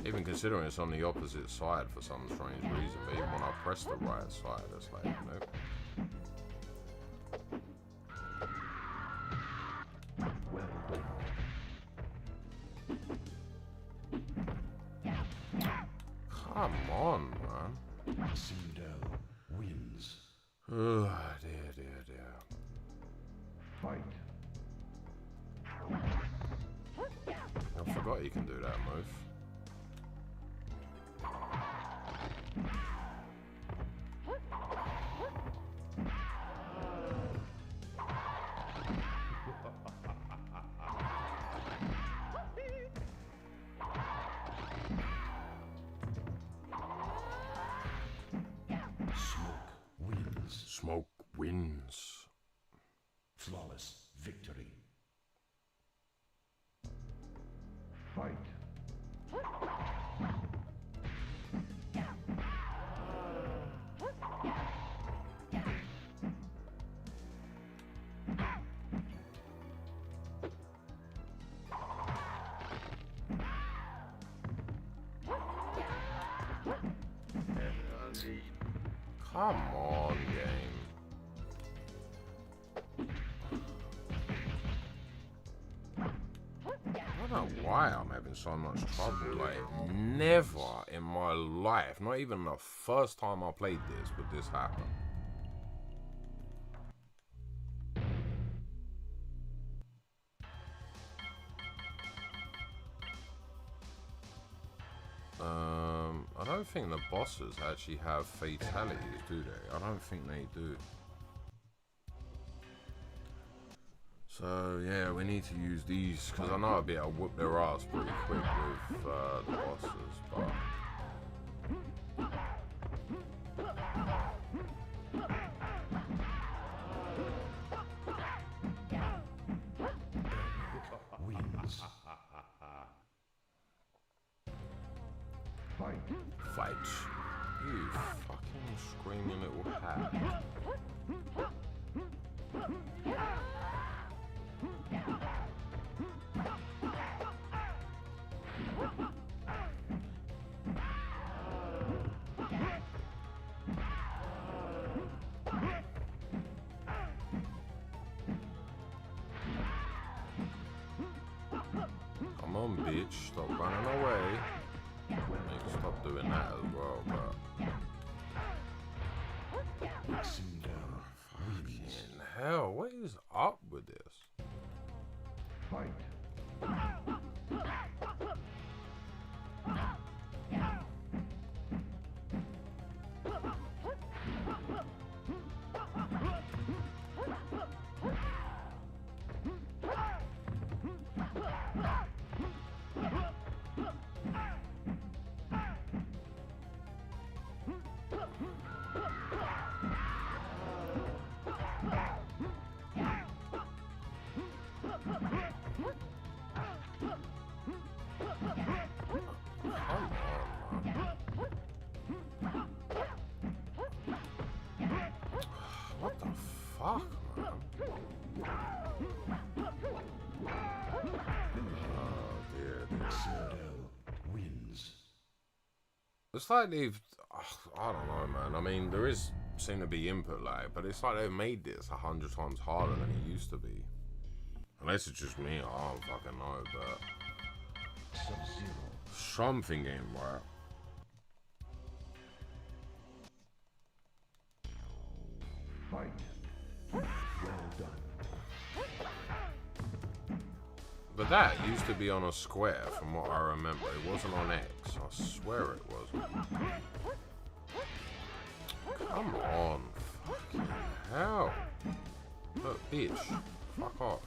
Even considering it's on the opposite side for some strange reason, but even when I press the right side, it's like, nope. Come on, man. Sindel wins. Oh, dear. Fight. I forgot you can do that move. Smoke wins. Flawless victory. Fight. Come on, game. I don't know why I'm having so much trouble. Like, never in my life, not even the first time I played this, would this happen. I don't think the bosses actually have fatalities, do they? I don't think they do. So yeah, we need to use these because I know I'll be able to whoop their ass pretty quick with the bosses, but Wins. Fight. fight. You fucking screaming little hat. on, bitch. Stop running away. You can stop doing that as well, but... Fucking hell, what is up with this? Fight. What the fuck, man? Oh dear. Citadel wins. It's like they've... I don't know, man. I mean, there is seem to be input lag, but it's like they've made this 100 times harder than it used to be. Unless it's just me, I don't fucking know, but... Sub-Zero. Something ain't right. Fight. Well done. But that used to be on a square, from what I remember. It wasn't on X. I swear it wasn't. Come on. Fucking hell. Look, bitch. Fuck off.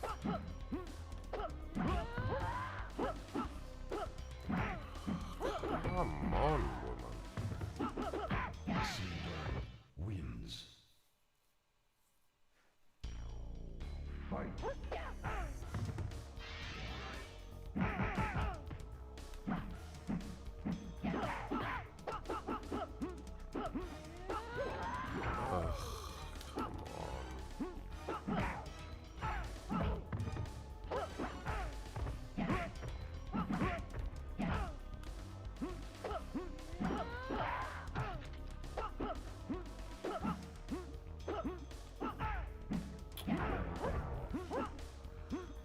Come on, woman. Citadel wins. Fight.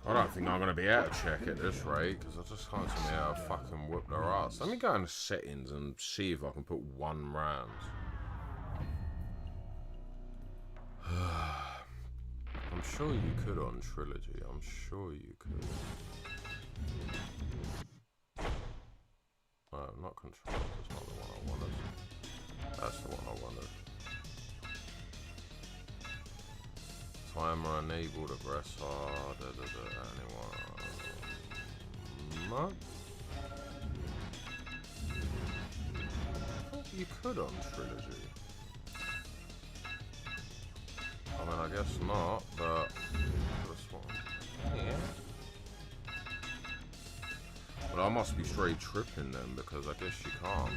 I don't think I'm going to be able to check at this rate, because I just can't see me how to fucking whip their ass. Let me go into settings and see if I can put one round. I'm sure you could on Trilogy. I'm sure you could. No, not controls. That's not the one I wanted. That's the one I wanted. Timer enabled aggressor. Anyone? No. I thought you could on Trilogy. I mean, I guess not, but this one. Yeah. But I must be straight tripping then, because I guess you can't.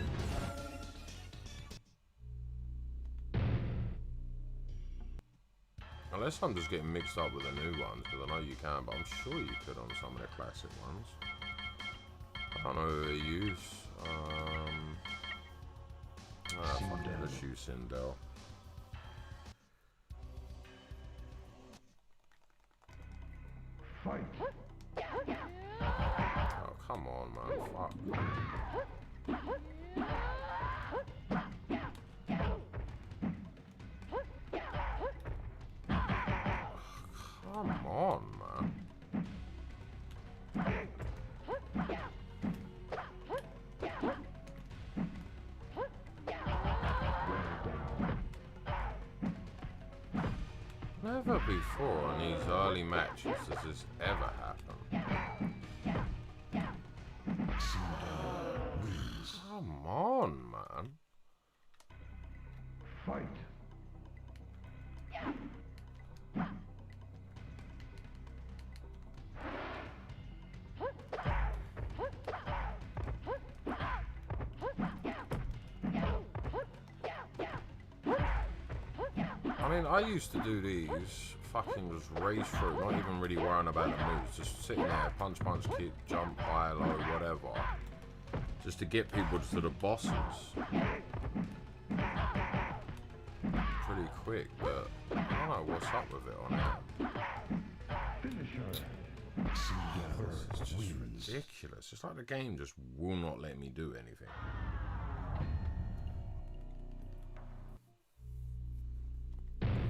Unless I'm just getting mixed up with the new ones, because I know you can, but I'm sure you could on some of the classic ones. I don't know who they use. Fuck it, let's use Sindel. Fight. Oh, come on, man. Fuck. Come on, man. Never before in these early matches has this ever happened. Come on, man. Fight. I mean, I used to do these, fucking just race through, not even really worrying about the moves, just sitting there, punch, punch, kick, jump, high, low, whatever, just to get people to the bosses. Pretty quick, but I don't know what's up with it on here. Finisher. This It's just ridiculous. It's like the game just will not let me do anything.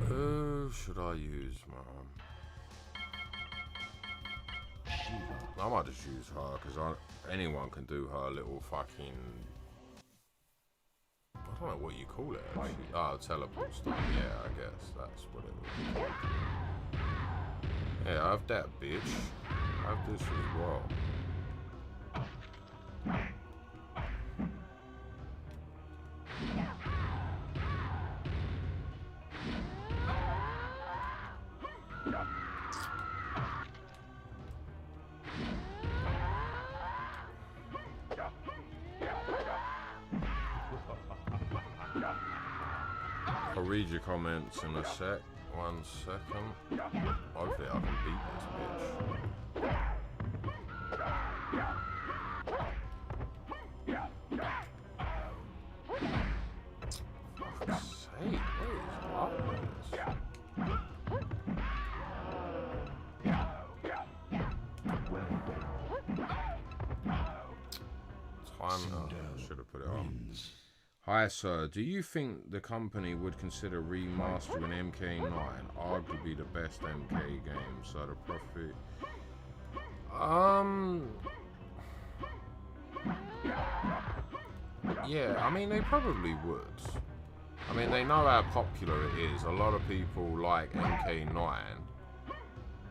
Who should I use, man? I might just use her, because anyone can do her little fucking... I don't know what you call it, actually. Oh, teleport stuff. Yeah, I guess that's what it would be. Yeah, I have that, bitch. I have this as well. I'll read your comments in a sec. 1 second. Hopefully I can beat this bitch. Fuck's sake, what is wrong with this? I should have put it on. Hi sir, do you think the company would consider remastering MK9, arguably the best MK game, so the profit... Yeah, I mean they probably would. I mean they know how popular it is, a lot of people like MK9.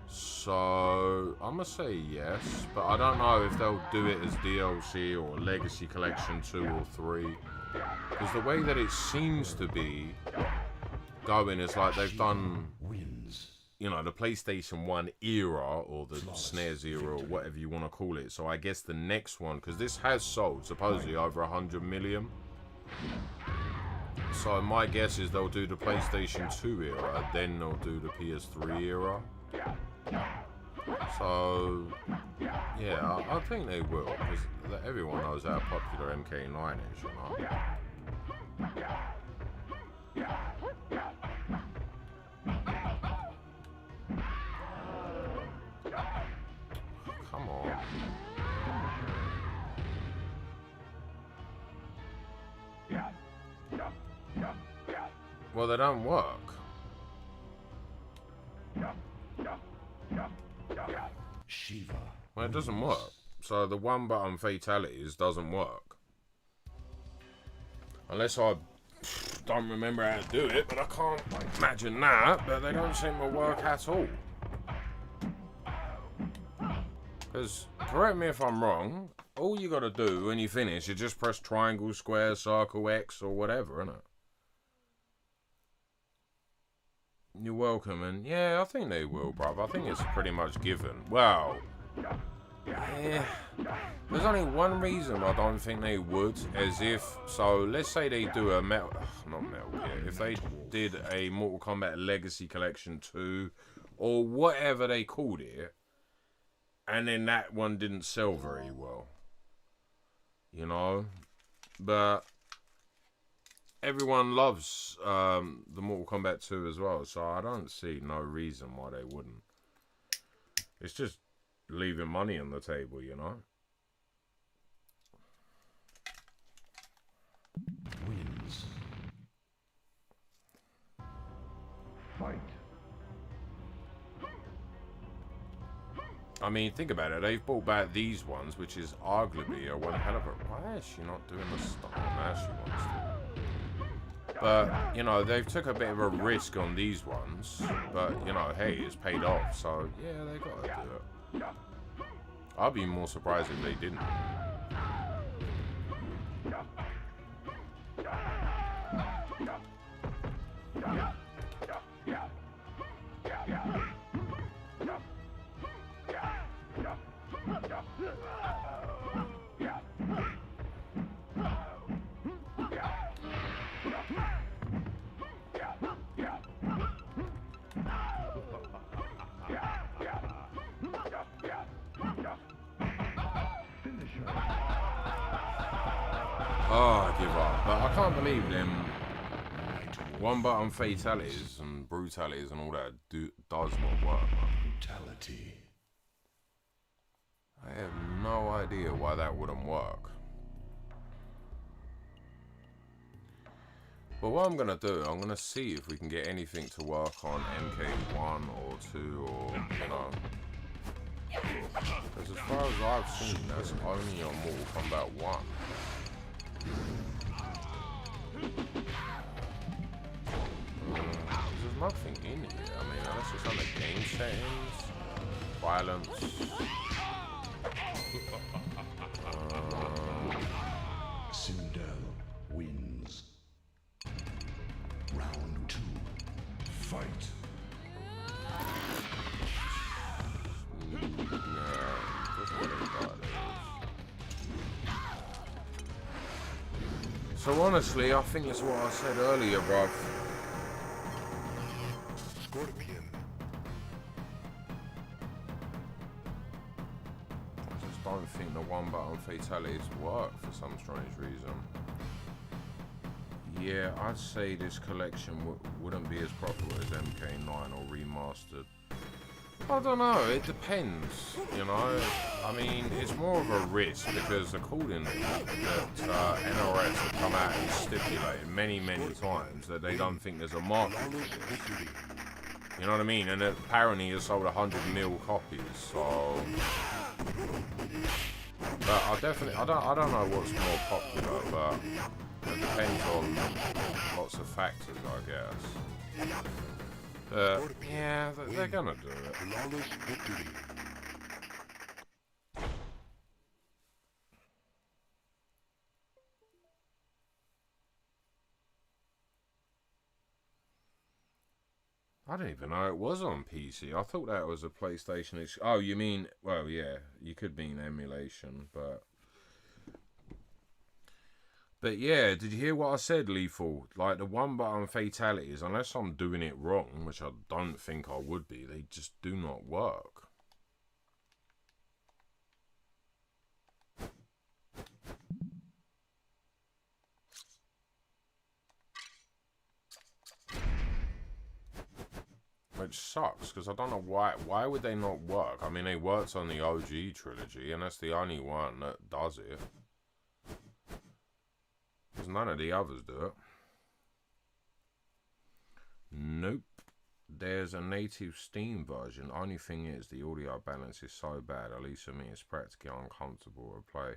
So, I'm gonna say yes, but I don't know if they'll do it as DLC or Legacy Collection 2 or 3. Because the way that it seems to be going is like they've done, you know, the PlayStation 1 era or the SNES era or whatever you want to call it. So I guess the next one, because this has sold supposedly over 100 million. So my guess is they'll do the PlayStation 2 era, then they'll do the PS3 era. So, yeah, I think they will, because everyone knows how popular MK9 is, you know. Come on. Well, they don't work. Shiva. Well, it doesn't work. So the one button fatalities doesn't work. Unless I don't remember how to do it, but I can't imagine that. But they don't seem to work at all. Because, correct me if I'm wrong, all you gotta do when you finish is just press triangle, square, circle, X, or whatever, innit? You're welcome, and yeah, I think they will, bruv. I think it's pretty much given. Well, yeah, there's only one reason I don't think they would, as if, so let's say they do a not Metal Gear, if they did a Mortal Kombat Legacy Collection 2, or whatever they called it, and then that one didn't sell very well, you know, but everyone loves the Mortal Kombat 2 as well, so I don't see no reason why they wouldn't. It's just leaving money on the table, you know. Wins. Fight. I mean, think about it. They've brought back these ones, which is arguably a one hell of a... Why is she not doing the stuff now she wants to? But, you know, they've took a bit of a risk on these ones. But, you know, hey, it's paid off. So, yeah, they got to do it. I'd be more surprised if they didn't. Oh, I give up. But I can't believe them one button fatalities and brutalities and all that does not work. Brutality. I have no idea why that wouldn't work. But what I'm gonna do, I'm gonna see if we can get anything to work on MK1 or 2 or, you know. Because as far as I've seen, that's only on Mortal Kombat 1. There's nothing in here. I mean, unless it's on the game settings, violence. Sindel wins. Round 2. Fight. So honestly, I think it's what I said earlier, bruv. Scorpion. I just don't think the one button fatalities work for some strange reason. Yeah, I'd say this collection wouldn't be as popular as MK9 or remastered. I don't know, it depends, you know. I mean, it's more of a risk because accordingly that NRS have come out and stipulated many times that they don't think there's a market for this. You know what I mean? And apparently it sold 100 mil copies, so... But I don't know what's more popular, but it depends on lots of factors, I guess. Yeah, they're gonna do it. Flawless victory. I didn't even know it was on PC. I thought that was a PlayStation. Oh, you mean? Well, yeah, you could mean emulation, but yeah. Did you hear what I said, Lethal? Like the one button fatalities, unless I'm doing it wrong, which I don't think I would be, they just do not work. Which sucks, because I don't know why would they not work? I mean, they worked on the OG trilogy, and that's the only one that does it. Because none of the others do it. Nope. There's a native Steam version. Only thing is, the audio balance is so bad, at least for me, it's practically uncomfortable to play.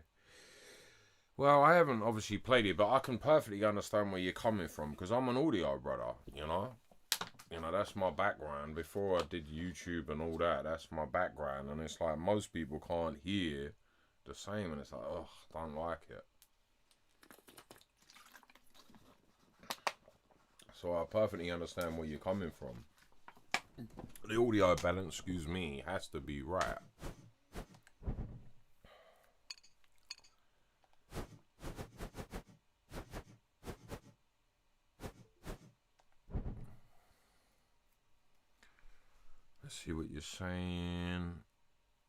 Well, I haven't obviously played it, but I can perfectly understand where you're coming from, because I'm an audio brother, you know? You know, that's my background. Before I did YouTube and all that, that's my background. And it's like most people can't hear the same. And it's like, ugh, don't like it. So I perfectly understand where you're coming from. The audio balance, excuse me, has to be right. See what you're saying.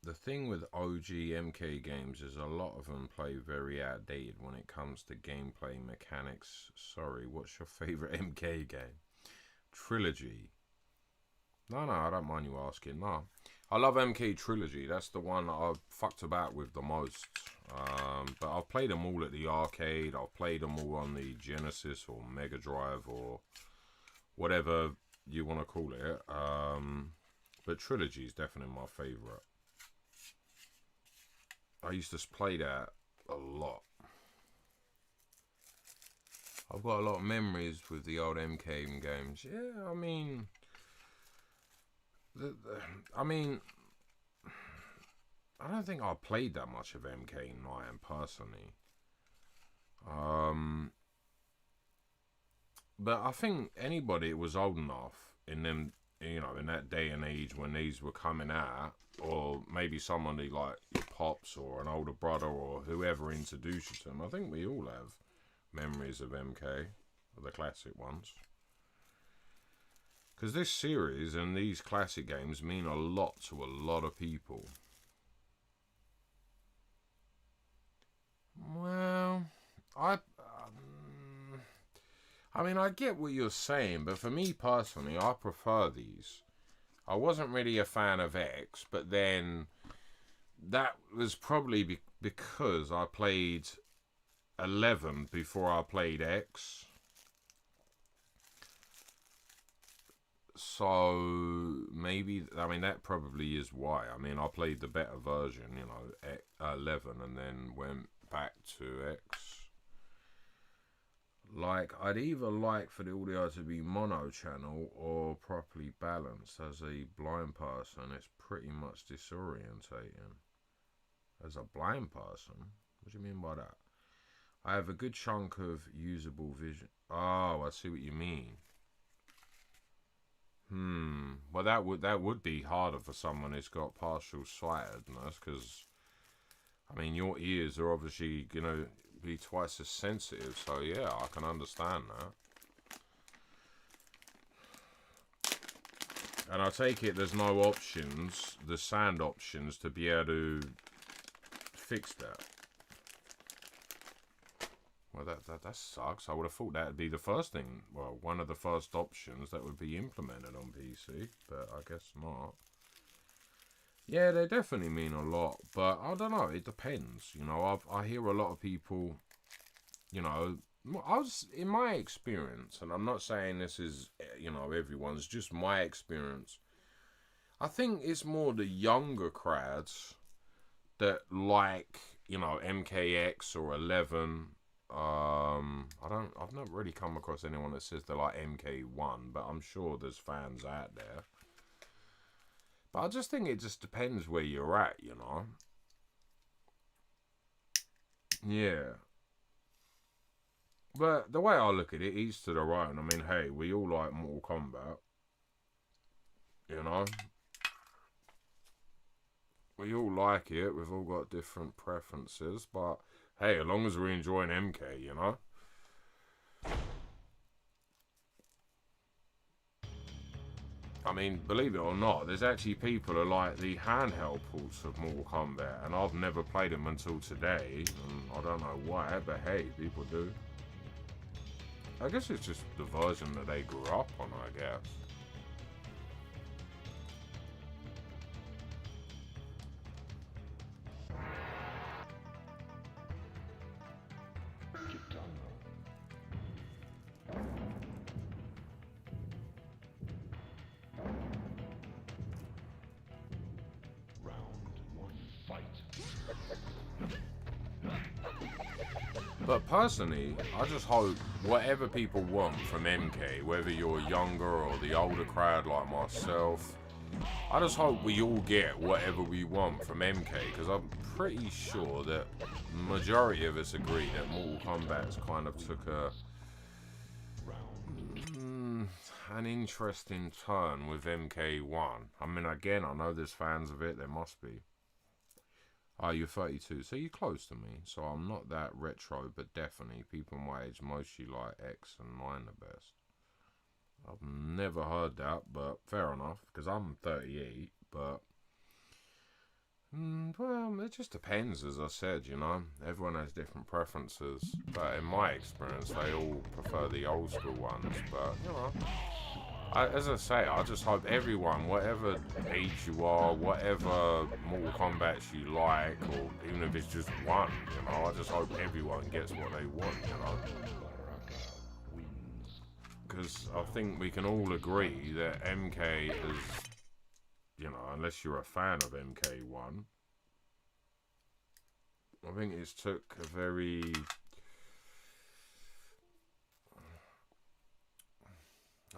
The thing with OG MK games is a lot of them play very outdated when it comes to gameplay mechanics. Sorry, what's your favorite MK game? Trilogy. No, I don't mind you asking. No, I love MK Trilogy. That's the one that I've fucked about with the most. But I've played them all at the arcade. I've played them all on the Genesis or Mega Drive or whatever you want to call it. But Trilogy is definitely my favourite. I used to play that a lot. I've got a lot of memories with the old MK games. Yeah, I mean... I don't think I played that much of MK9 personally. But I think anybody was old enough in them... You know, in that day and age when these were coming out, or maybe somebody like your pops or an older brother or whoever introduced you to them, I think we all have memories of MK, the classic ones. Because this series and these classic games mean a lot to a lot of people. Well, I mean, I get what you're saying, but for me personally, I prefer these. I wasn't really a fan of X, but then that was probably because I played 11 before I played X. So maybe, I mean, that probably is why. I mean, I played the better version, you know, 11, and then went back to X. Like, I'd either like for the audio to be mono channel or properly balanced. As a blind person, it's pretty much disorientating. As a blind person? What do you mean by that? I have a good chunk of usable vision. Oh, I see what you mean. Well, that would be harder for someone who's got partial sightedness, because, I mean, your ears are obviously going to be twice as sensitive, so yeah, I can understand that. And I take it there's no options, the sound options, to be able to fix that. Well, that sucks. I would have thought that would be the first thing, well, one of the first options that would be implemented on PC, but I guess not. Yeah, they definitely mean a lot, but I don't know, it depends. You know, I hear a lot of people, you know, in my experience, and I'm not saying this is, you know, everyone's, just my experience. I think it's more the younger crowds that like, you know, MKX or 11. I've not really come across anyone that says they like MK1, but I'm sure there's fans out there. But I just think it just depends where you're at, you know. Yeah. But the way I look at it, each to their own. I mean, hey, we all like Mortal Kombat. You know? We all like it. We've all got different preferences, but hey, as long as we're enjoying MK, you know? I mean, believe it or not, there's actually people who like the handheld ports of Mortal Kombat, and I've never played them until today, and I don't know why, but hey, people do. I guess it's just the version that they grew up on, I guess. But personally, I just hope whatever people want from MK, whether you're younger or the older crowd like myself, I just hope we all get whatever we want from MK, because I'm pretty sure that the majority of us agree that Mortal Kombat's kind of took an interesting turn with MK1. I mean, again, I know there's fans of it, there must be. Oh, you're 32, so you're close to me. So I'm not that retro, but definitely people my age mostly like X and 9 the best. I've never heard that, but fair enough, because I'm 38, but well, it just depends, as I said, you know. Everyone has different preferences, but in my experience, they all prefer the old school ones, but, you know. As I say, I just hope everyone, whatever age you are, whatever Mortal Kombat you like, or even if it's just one, you know, I just hope everyone gets what they want, you know. Because I think we can all agree that MK is, you know, unless you're a fan of MK1, I think it's took a very...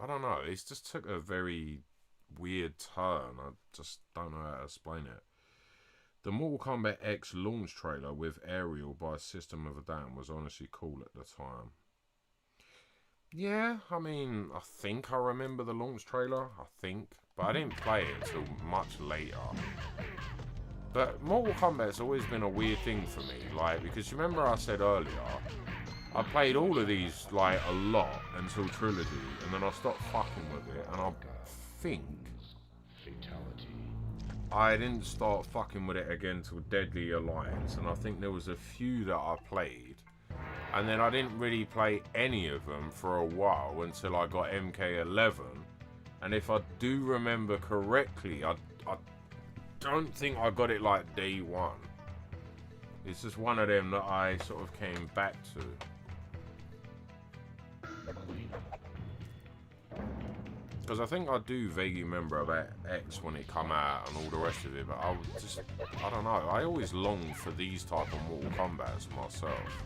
I don't know, it's just took a very weird turn. I just don't know how to explain it. The Mortal Kombat X launch trailer with Aerial by System of a Down was honestly cool at the time. Yeah, I mean, I think I remember the launch trailer, but I didn't play it until much later. But Mortal Kombat's always been a weird thing for me, like, because you remember I said earlier, I played all of these, like, a lot until Trilogy, and then I stopped fucking with it, and I think I didn't start fucking with it again till Deadly Alliance, and I think there was a few that I played, and then I didn't really play any of them for a while until I got MK11, and if I do remember correctly, I don't think I got it like day one. It's just one of them that I sort of came back to. Because I think I do vaguely remember about X when it come out and all the rest of it, but I don't know. I always longed for these type of Mortal Kombats myself.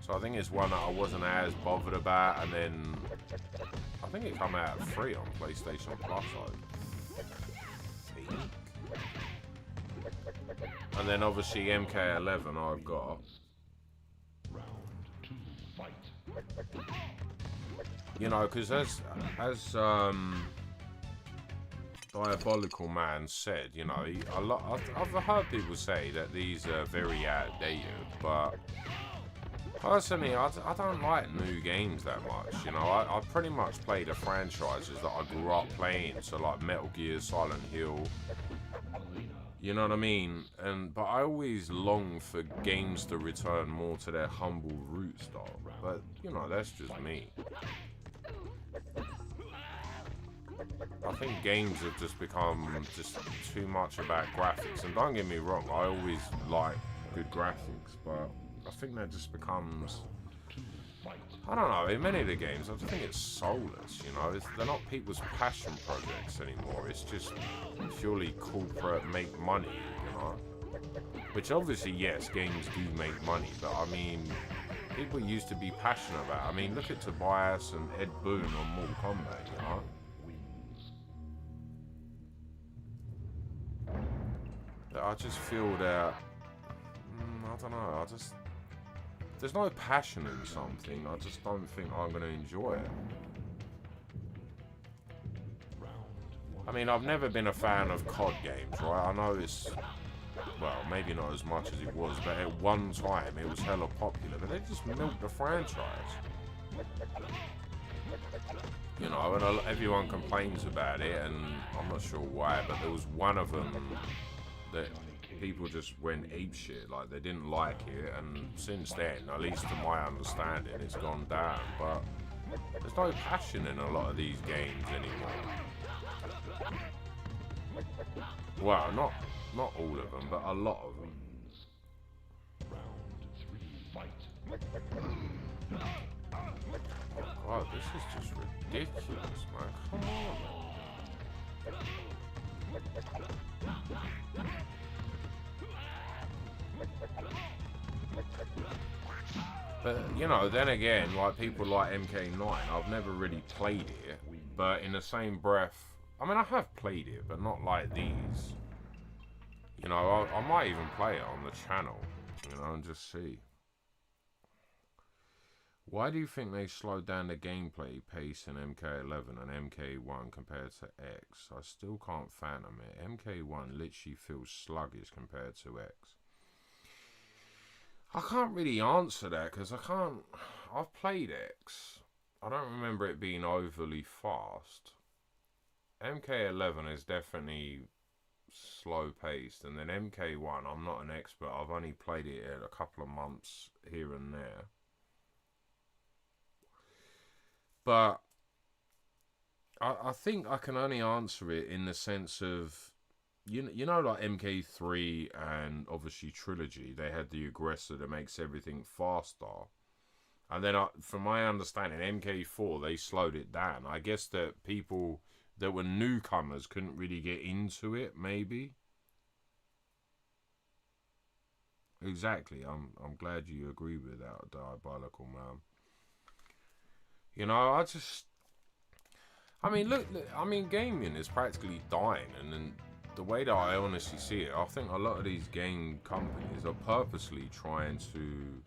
So I think it's one that I wasn't as bothered about, and then I think it come out free on PlayStation Plus, I think. And then obviously MK11 I've got. You know, because as Diabolical Man said, you know, I've heard people say that these are very outdated, but personally, I don't like new games that much. You know, I pretty much play the franchises that I grew up playing, so like Metal Gear, Silent Hill. You know what I mean? But I always long for games to return more to their humble roots, though. But you know, that's just me. I think games have just become just too much about graphics, and don't get me wrong, I always like good graphics, but I think that just becomes, I don't know, in many of the games I just think it's soulless, you know, they're not people's passion projects anymore, it's just purely corporate make money, you know, which obviously yes, games do make money, but I mean, people used to be passionate about it. I mean, look at Tobias and Ed Boon on Mortal Kombat, you know. I just feel that, I don't know, there's no passion in something, I just don't think I'm going to enjoy it. I mean, I've never been a fan of COD games, right? I know it's, well, maybe not as much as it was, but at one time it was hella popular, but they just milked the franchise. You know, and everyone complains about it, and I'm not sure why, but there was one of them that people just went apeshit, like they didn't like it, and since then, at least to my understanding, it's gone down, but there's no passion in a lot of these games anymore. Well, not all of them, but a lot of them. Oh god, this is just ridiculous, man. Come on. But, you know, then again, like people like MK9, I've never really played it, but in the same breath, I mean, I have played it, but not like these. You know, I might even play it on the channel, you know, and just see. Why do you think they slowed down the gameplay pace in MK11 and MK1 compared to X? I still can't fathom it. MK1 literally feels sluggish compared to X. I can't really answer that because I've played X. I don't remember it being overly fast. MK11 is definitely slow paced, and then MK1, I'm not an expert, I've only played it a couple of months here and there. But I think I can only answer it in the sense of, you know, like MK3 and obviously Trilogy, they had the aggressor that makes everything faster. And then, from my understanding, MK4, they slowed it down. I guess that people that were newcomers couldn't really get into it, maybe. Exactly. I'm glad you agree with that, Diabolical Man. You know, I mean, look, I mean, gaming is practically dying, and then the way that I honestly see it, I think a lot of these game companies are purposely trying to,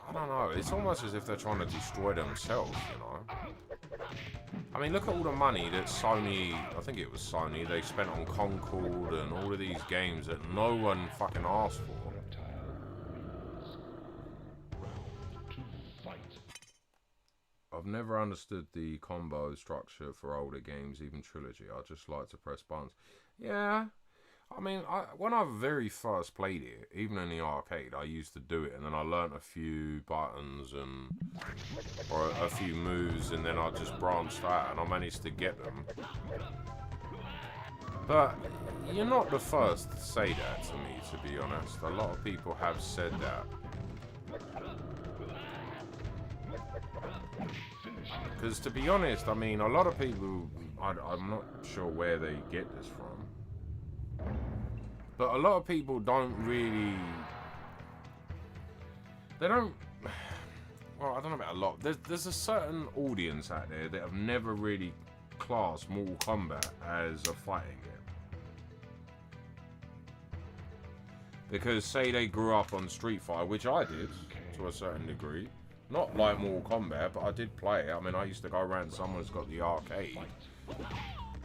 I don't know, it's almost as if they're trying to destroy themselves, you know. I mean, look at all the money that Sony, I think it was Sony, they spent on Concord and all of these games that no one fucking asked for. I've never understood the combo structure for older games, even Trilogy. I just like to press buttons. Yeah, I mean, when I very first played it, even in the arcade, I used to do it, and then I learnt a few buttons or a few moves, and then I just branched out, and I managed to get them. But you're not the first to say that to me, to be honest. A lot of people have said that. Because to be honest, I mean, a lot of people, I'm not sure where they get this from. But a lot of people don't really... They don't... Well, I don't know about a lot. There's a certain audience out there that have never really classed Mortal Kombat as a fighting game. Because say they grew up on Street Fighter, which I did to a certain degree. Not like Mortal Kombat, but I did play it. I mean, I used to go around someone's got the arcade.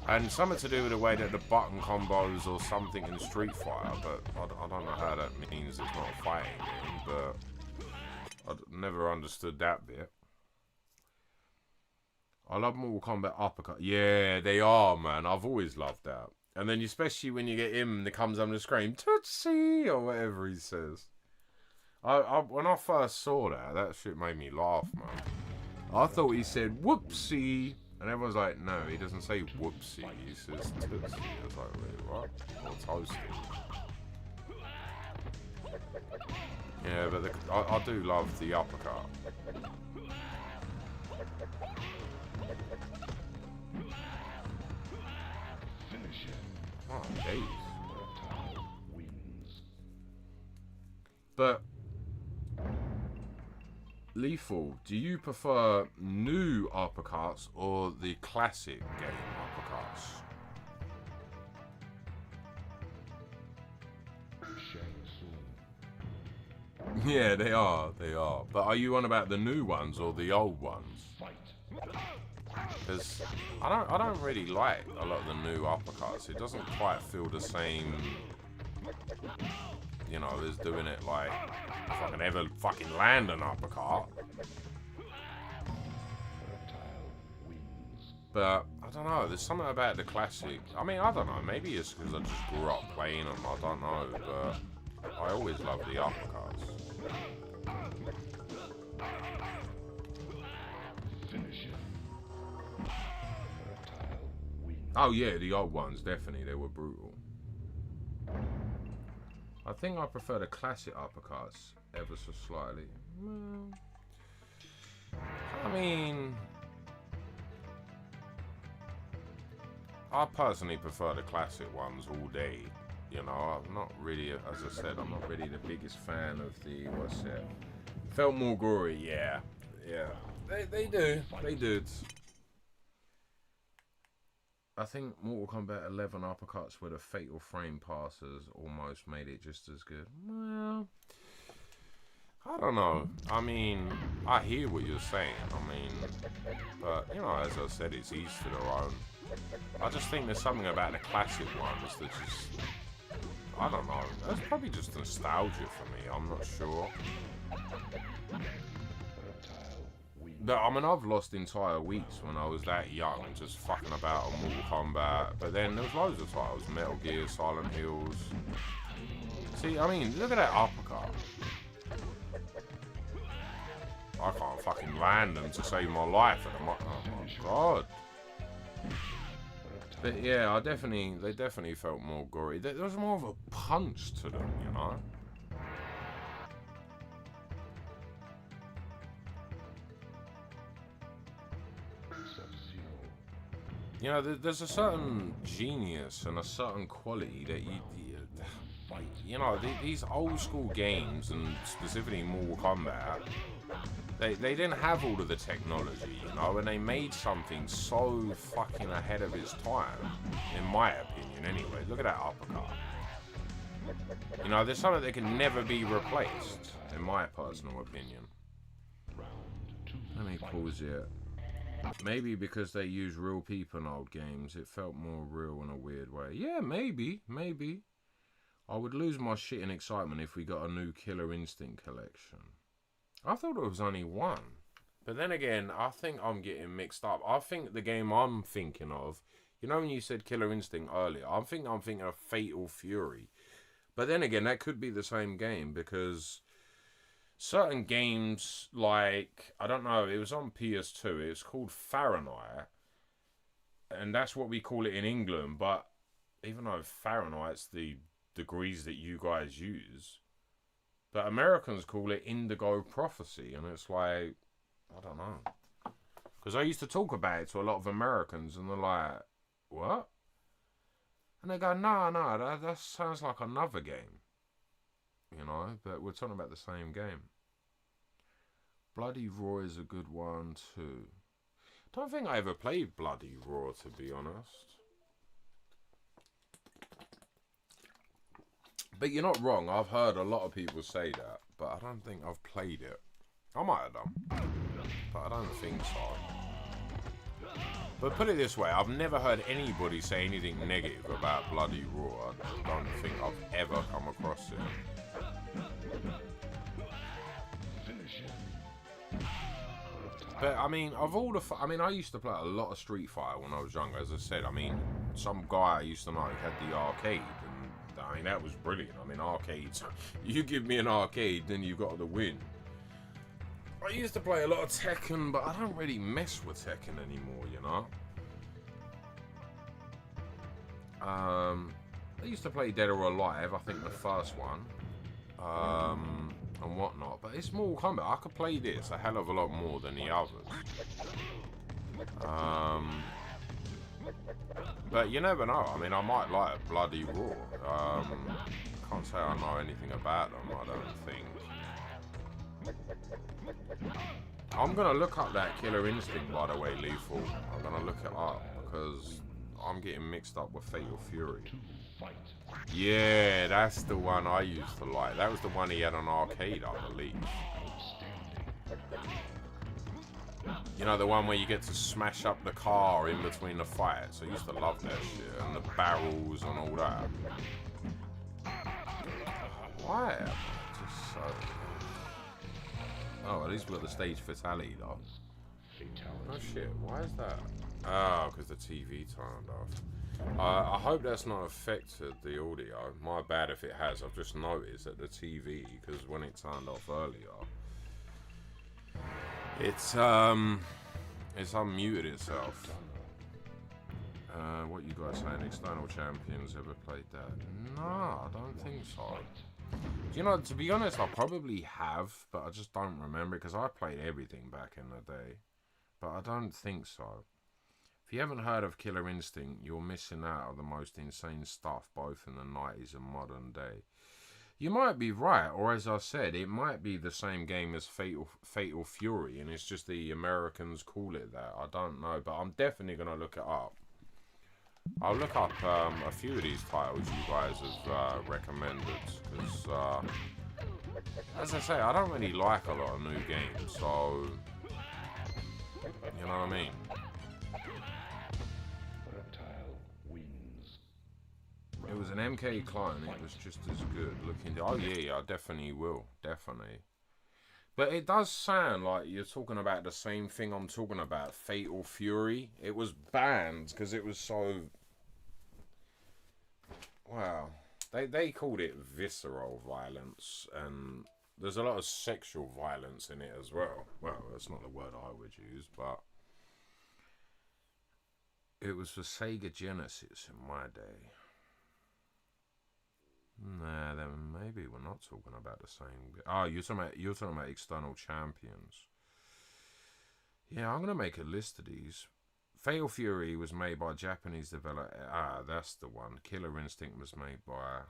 And something to do with the way that the button combos or something in Street Fighter, but I don't know how that means it's not a fighting game, but I never understood that bit. I love Mortal Kombat uppercut. Yeah, they are, man. I've always loved that. And then especially when you get him that comes on the screen, Tootsie, or whatever he says. When I first saw that shit made me laugh, man. I thought he said whoopsie, and everyone's like, no, he doesn't say whoopsie, he says Tootsie. I was like, wait, what? Or toasty. Yeah, but I do love the uppercut. Oh, days. But Lethal, do you prefer new uppercuts or the classic game uppercuts? Yeah, they are. But are you on about the new ones or the old ones? Because I don't really like a lot of the new uppercuts. It doesn't quite feel the same, you know, as doing it like if I can ever fucking land an uppercut. But I don't know. There's something about the classic. I mean, I don't know. Maybe it's because I just grew up playing them. I don't know, but I always loved the uppercuts. Oh yeah, the old ones, definitely, they were brutal. I think I prefer the classic uppercuts ever so slightly. Well, I mean, I personally prefer the classic ones all day. You know, I'm not really, as I said, I'm not really the biggest fan of the, what's that? Felt more gory, yeah. They did. I think Mortal Kombat 11 uppercuts with a fatal frame passes almost made it just as good. Well, I don't know. I mean, I hear what you're saying. I mean, but, you know, as I said, it's each to their own. I just think there's something about the classic ones that just, I don't know. That's probably just nostalgia for me. I'm not sure. But, I mean, I've lost entire weeks when I was that young and just fucking about on Mortal Kombat. But then there was loads of titles. Metal Gear, Silent Hills. See, I mean, look at that uppercut. I can't fucking land them to save my life. And I'm like, oh my god. But yeah, they definitely felt more gory. There was more of a punch to them, you know? You know, there's a certain genius and a certain quality that you know, these old school games, and specifically Mortal Kombat, they didn't have all of the technology, you know, and they made something so fucking ahead of its time, in my opinion anyway. Look at that uppercut. You know, there's something that can never be replaced, in my personal opinion. Let me pause it. Maybe because they use real people in old games, it felt more real in a weird way. Yeah, maybe. I would lose my shit in excitement if we got a new Killer Instinct collection. I thought it was only one. But then again, I think I'm getting mixed up. I think the game I'm thinking of, you know when you said Killer Instinct earlier, I'm thinking of Fatal Fury. But then again, that could be the same game because certain games, like, I don't know, it was on PS2, it was called Fahrenheit, and that's what we call it in England, but even though Fahrenheit's the degrees that you guys use, but Americans call it indigo prophecy, and it's like, I don't know. Because I used to talk about it to a lot of Americans, and they're like, what? And they go, no, that sounds like another game. You know, but we're talking about the same game. Bloody Raw is a good one too. Don't think I ever played Bloody Raw, to be honest. But you're not wrong. I've heard a lot of people say that, but I don't think I've played it. I might have done, but I don't think so. But put it this way, I've never heard anybody say anything negative about Bloody Raw. I don't think I've ever come across it. But I mean, of all the, I used to play a lot of Street Fighter when I was younger. As I said, I mean, some guy I used to know had the arcade, and I mean that was brilliant. I mean, arcades. You give me an arcade, then you got the win. I used to play a lot of Tekken, but I don't really mess with Tekken anymore, you know. I used to play Dead or Alive, I think the first one, and whatnot. But it's Mortal Kombat. I could play this a hell of a lot more than the others. But you never know. I mean, I might like Bloody Raw. Can't say I know anything about them, I don't think. I'm gonna look up that Killer Instinct, by the way, Lethal. I'm gonna look it up because I'm getting mixed up with Fatal Fury. Yeah, that's the one I used to like. That was the one he had on arcade, I believe. You know, the one where you get to smash up the car in between the fights. I used to love that shit, and the barrels and all that. Why? Just so... Oh, at least we got the stage fatality though. Oh shit, why is that? Oh, because the TV turned off. I hope that's not affected the audio. My bad if it has. I've just noticed that the TV, because when it turned off earlier, it's unmuted itself. What you guys saying? External champions ever played that? No, I don't think so. You know, to be honest, I probably have, but I just don't remember because I played everything back in the day. But I don't think so. If you haven't heard of Killer Instinct, you're missing out on the most insane stuff, both in the 90s and modern day. You might be right, or as I said, it might be the same game as Fatal Fury, and it's just the Americans call it that. I don't know, but I'm definitely going to look it up. I'll look up a few of these titles you guys have recommended, because, as I say, I don't really like a lot of new games, so, you know what I mean? It was an MK clone, it was just as good looking. Oh yeah, I definitely will, definitely. But it does sound like you're talking about the same thing I'm talking about, Fatal Fury. It was banned because it was so... Wow. They called it visceral violence, and there's a lot of sexual violence in it as well. Well, that's not the word I would use, but... It was for Sega Genesis in my day. Nah, then maybe we're not talking about the same. Oh, you're talking about external champions. Yeah, I'm gonna make a list of these. Fatal Fury was made by Japanese developer. Ah, that's the one. Killer Instinct was made by.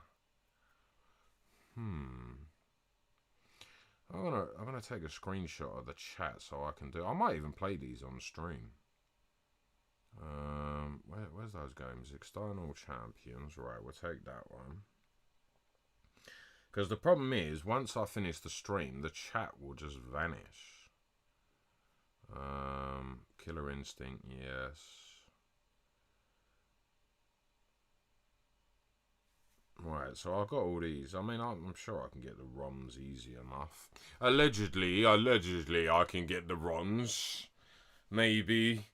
I'm gonna take a screenshot of the chat so I can do. I might even play these on stream. Where's those games? External champions. Right, we'll take that one. Because the problem is, once I finish the stream, the chat will just vanish. Killer Instinct, yes. Right, so I've got all these. I mean, I'm sure I can get the ROMs easy enough. Allegedly, I can get the ROMs. Maybe.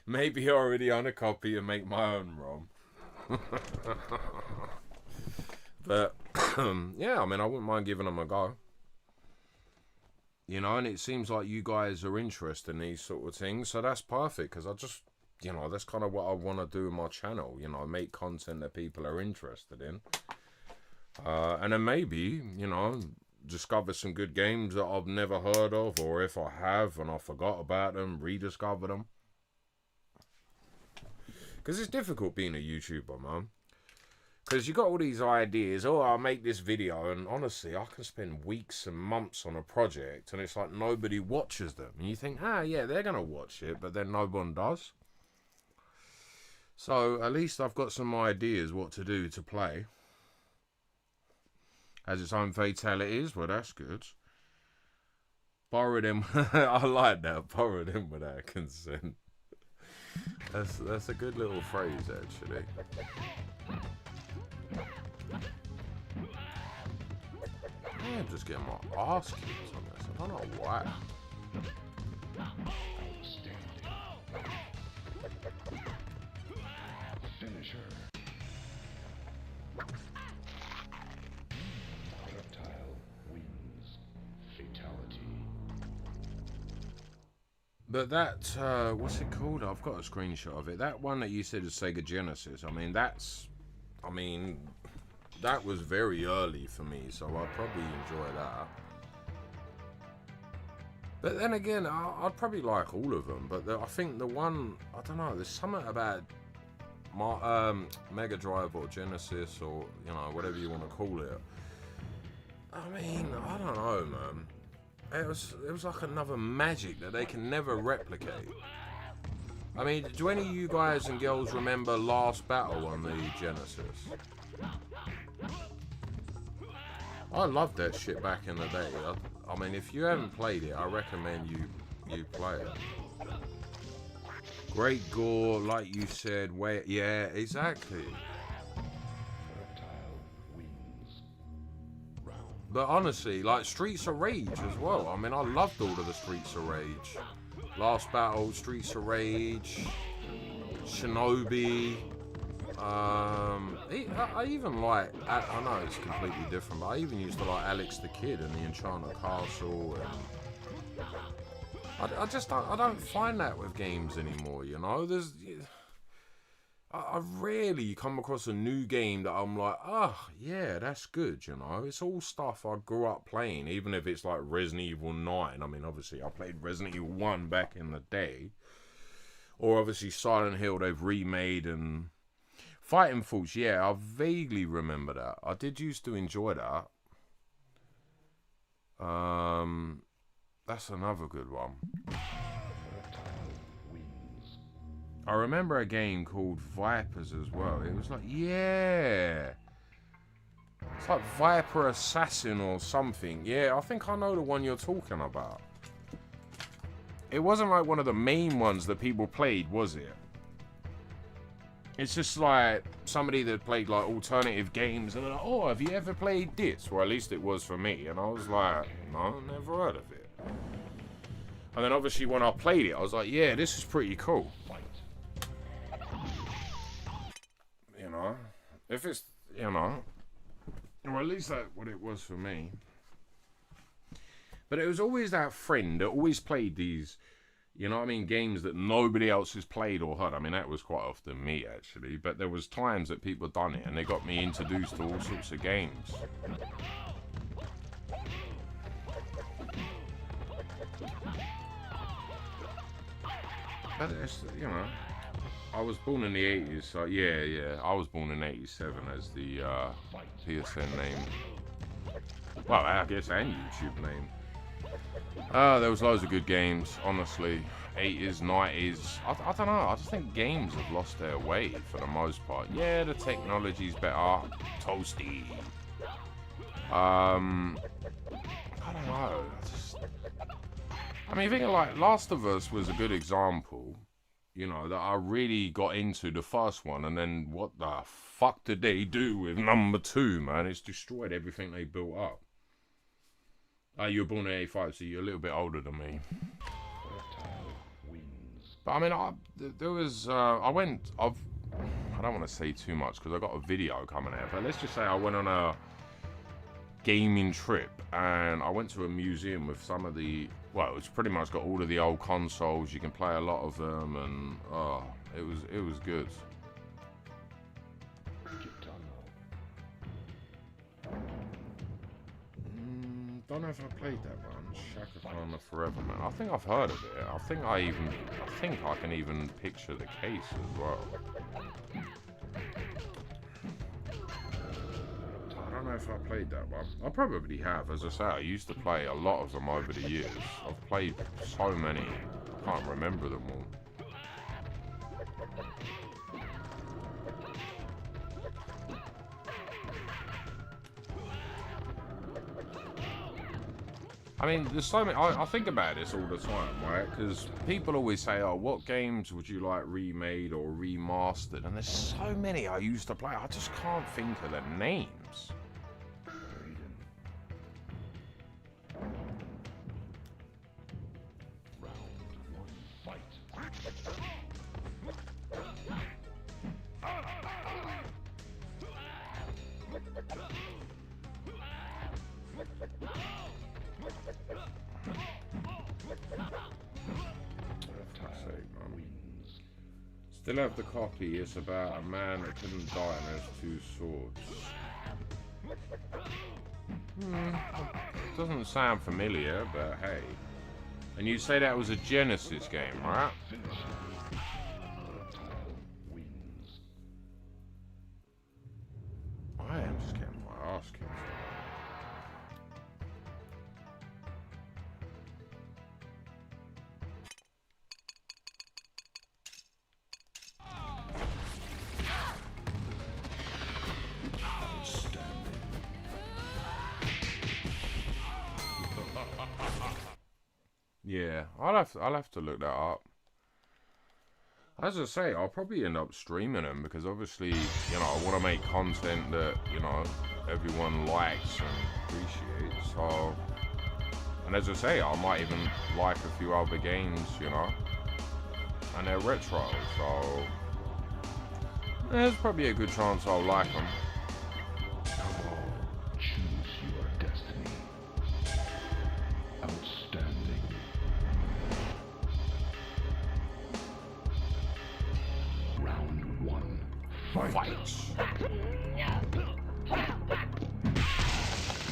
Maybe I already own a copy and make my own ROM. But, yeah, I mean, I wouldn't mind giving them a go. You know, and it seems like you guys are interested in these sort of things, so that's perfect, because you know, that's kind of what I want to do with my channel. You know, make content that people are interested in. And then maybe, you know, discover some good games that I've never heard of, or if I have and I forgot about them, rediscover them. Because it's difficult being a YouTuber, man. Because you got all these ideas, oh, I'll make this video, and honestly, I can spend weeks and months on a project, and it's like nobody watches them. And you think, ah, yeah, they're going to watch it, but then no one does. So at least I've got some ideas what to do to play. Has its own fatalities, well, that's good. Borrow them, I like that, borrow them without consent. That's a good little phrase, actually. I'm just getting my ass kicked on this. I don't know why. Finish her. Reptile wins. Fatality. But that, what's it called? I've got a screenshot of it. That one that you said is Sega Genesis. I mean, that was very early for me, so I'd probably enjoy that. But then again, I'd probably like all of them. But I think the one, I don't know, there's something about my Mega Drive or Genesis or, you know, whatever you want to call it. I mean, I don't know, man. It was like another magic that they can never replicate. I mean, do any of you guys and girls remember Last Battle on the Genesis? I loved that shit back in the day. I mean, if you haven't played it, I recommend you play it. Great gore, like you said. Yeah, exactly. But honestly, like Streets of Rage as well. I mean, I loved all of the Streets of Rage. Last Battle, Streets of Rage, Shinobi. I even like, I know it's completely different, but I even used to like Alex the Kid and the Enchanted Castle. And I don't find that with games anymore, you know. I rarely come across a new game that I'm like, oh, yeah, that's good, you know. It's all stuff I grew up playing, even if it's like Resident Evil 9. I mean, obviously, I played Resident Evil 1 back in the day. Or obviously Silent Hill they've remade, and Fighting Force, yeah, I vaguely remember that. I did used to enjoy that. That's another good one. I remember a game called Vipers as well. It was like, yeah. It's like Viper Assassin or something. Yeah, I think I know the one you're talking about. It wasn't like one of the main ones that people played, was it? It's just like somebody that played like alternative games and they're like, oh, have you ever played this? Or at least it was for me. And I was like, no, never heard of it. And then obviously when I played it, I was like, yeah, this is pretty cool. You know, if it's, you know, or at least that's what it was for me. But it was always that friend that always played these, you know what I mean, games that nobody else has played or heard. I mean, that was quite often me, actually. But there was times that people done it, and they got me introduced to all sorts of games. But it's, you know, I was born in the 80s, so yeah, I was born in 87 as the PSN name. Well, I guess, and YouTube name. There was loads of good games, honestly. 80s, 90s. I don't know. I just think games have lost their way for the most part. Yeah, the technology's better. Toasty. I don't know. I mean, think of like Last of Us was a good example. You know, that I really got into the first one, and then what the fuck did they do with number 2, man? It's destroyed everything they built up. You were born in 85, so you're a little bit older than me. But I mean, I don't want to say too much because I got a video coming out, but let's just say I went on a gaming trip and I went to a museum with some of the, well, it's pretty much got all of the old consoles. You can play a lot of them, and It was good. Don't know if I played that one. Shaka Khan the Forever Man. I think I've heard of it. I think I can even picture the case as well. I don't know if I played that one. I probably have. As I say, I used to play a lot of them over the years. I've played so many, I can't remember them all. I mean, there's so many. I think about this all the time, right? Because people always say, "Oh, what games would you like remade or remastered?" And there's so many I used to play. I just can't think of the names. Still have the copy. It's about a man that couldn't die and has two swords. Doesn't sound familiar, but hey. And you say that was a Genesis game, right? I am just getting my ass kicked. Yeah, I'll have to look that up. As I say, I'll probably end up streaming them because obviously, you know, I want to make content that, you know, everyone likes and appreciates. So, and as I say, I might even like a few other games, you know, and they're retro. So, there's probably a good chance I'll like them. Fights.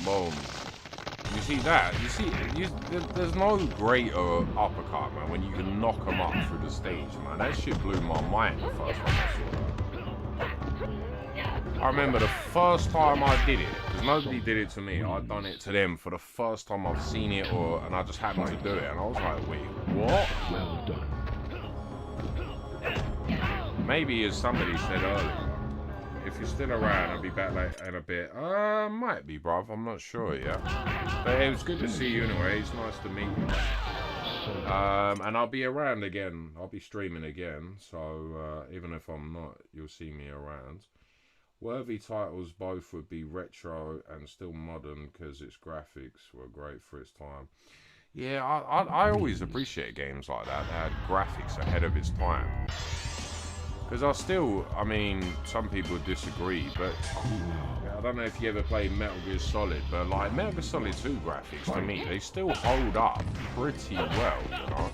Boom. You see that? There's no greater uppercut, man, when you can knock them up through the stage, man. That shit blew my mind the first time I saw that. I remember the first time I did it, because nobody did it to me. I'd done it to them for the first time I've seen it, and I just happened to do it, and I was like, wait, what? Well done. Maybe, as somebody said earlier, if you're still around, I'll be back in a bit. Might be, bruv. I'm not sure yet. But it was good to see you anyway. It's nice to meet you. And I'll be around again. I'll be streaming again. So even if I'm not, you'll see me around. Worthy titles both would be retro and still modern because its graphics were great for its time. Yeah, I always appreciate games like that had graphics ahead of its time. Because I mean, some people disagree, but I don't know if you ever played Metal Gear Solid, but like Metal Gear Solid 2 graphics, to me, they still hold up pretty well, you know?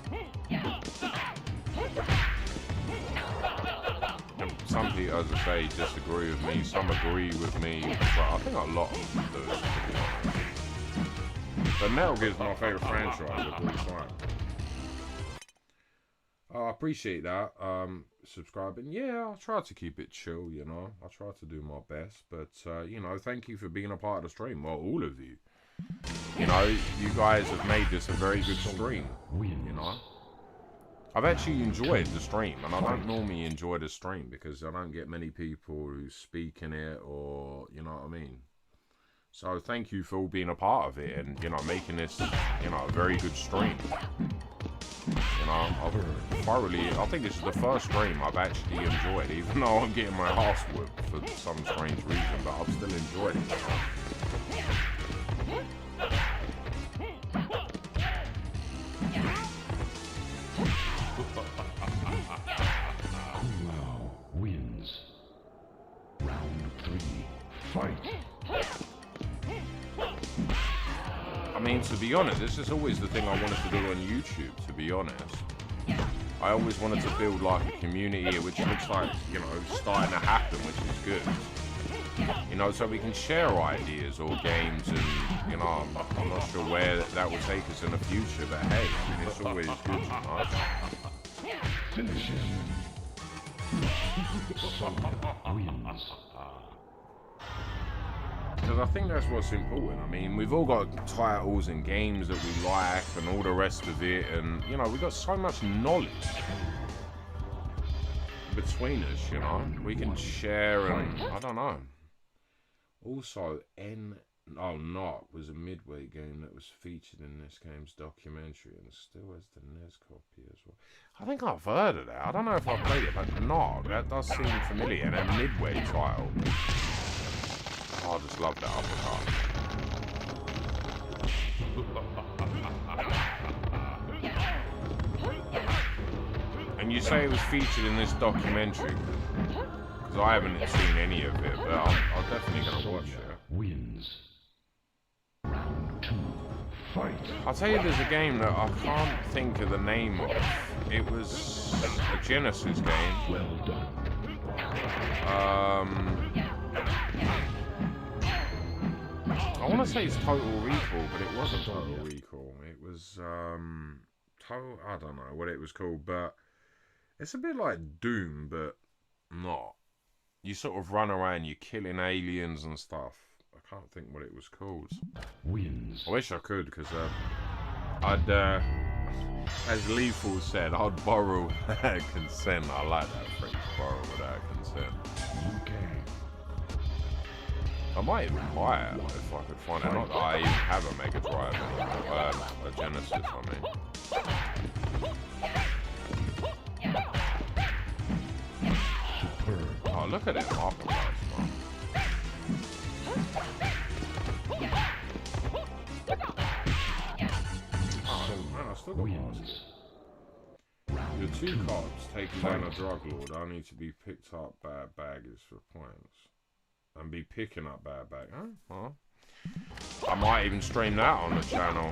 And some people, as I say, disagree with me, some agree with me, but I think a lot of them do, to be honest. But Metal Gear is my favourite franchise of all time. I appreciate that. Subscribing. Yeah, I try to keep it chill, you know. I try to do my best. But, you know, thank you for being a part of the stream. Well, all of you. You know, you guys have made this a very good stream, you know. I've actually enjoyed the stream, and I don't normally enjoy the stream because I don't get many people who speak in it or, you know what I mean. So thank you for all being a part of it and, you know, making this, you know, a very good stream. You know, I think this is the first stream I've actually enjoyed, even though I'm getting my ass whooped for some strange reason, but I've still enjoyed it, Wow wins. Round 3. Fight. I mean, to be honest, this is always the thing I wanted to do on YouTube, to be honest. I always wanted to build like a community here, which looks like, you know, starting to happen, which is good. You know, so we can share ideas or games, and you know, I'm not sure where that will take us in the future, but hey, it's always good, you know. Finish him. Sonya wins. Because I think that's what's important. I mean, we've all got titles and games that we like and all the rest of it, and you know, we've got so much knowledge between us, you know. We can share, and I don't know. Also, Knock was a midway game that was featured in this game's documentary and still has the NES copy as well. I think I've heard of that. I don't know if I've played it, but Knock, that does seem familiar, and a midway title. Oh, I just love that uppercut. And you say it was featured in this documentary? Because I haven't seen any of it, but I'm definitely going to watch it. Wins. Round 2. Fight. I'll tell you, there's a game that I can't think of the name of. It was a Genesis game. Well done. I want to say it's Total Recall, but it wasn't Total Recall. It was, I don't know what it was called, but it's a bit like Doom, but not. You sort of run around, you're killing aliens and stuff. I can't think what it was called. Wins. I wish I could, because I'd, as Lethal said, I'd borrow without consent. I like that phrase, borrow without consent. Okay. I might even buy it if I could find it. Not that I even have a Mega Drive, a Genesis, I mean. Superb. Oh, look at it, uppercuts, man. Oh, man, I still got Wins. Your 2 cops taking down a drug lord are need to be picked up by baggers for points. And be picking up bad bag, huh? Well, I might even stream that on the channel.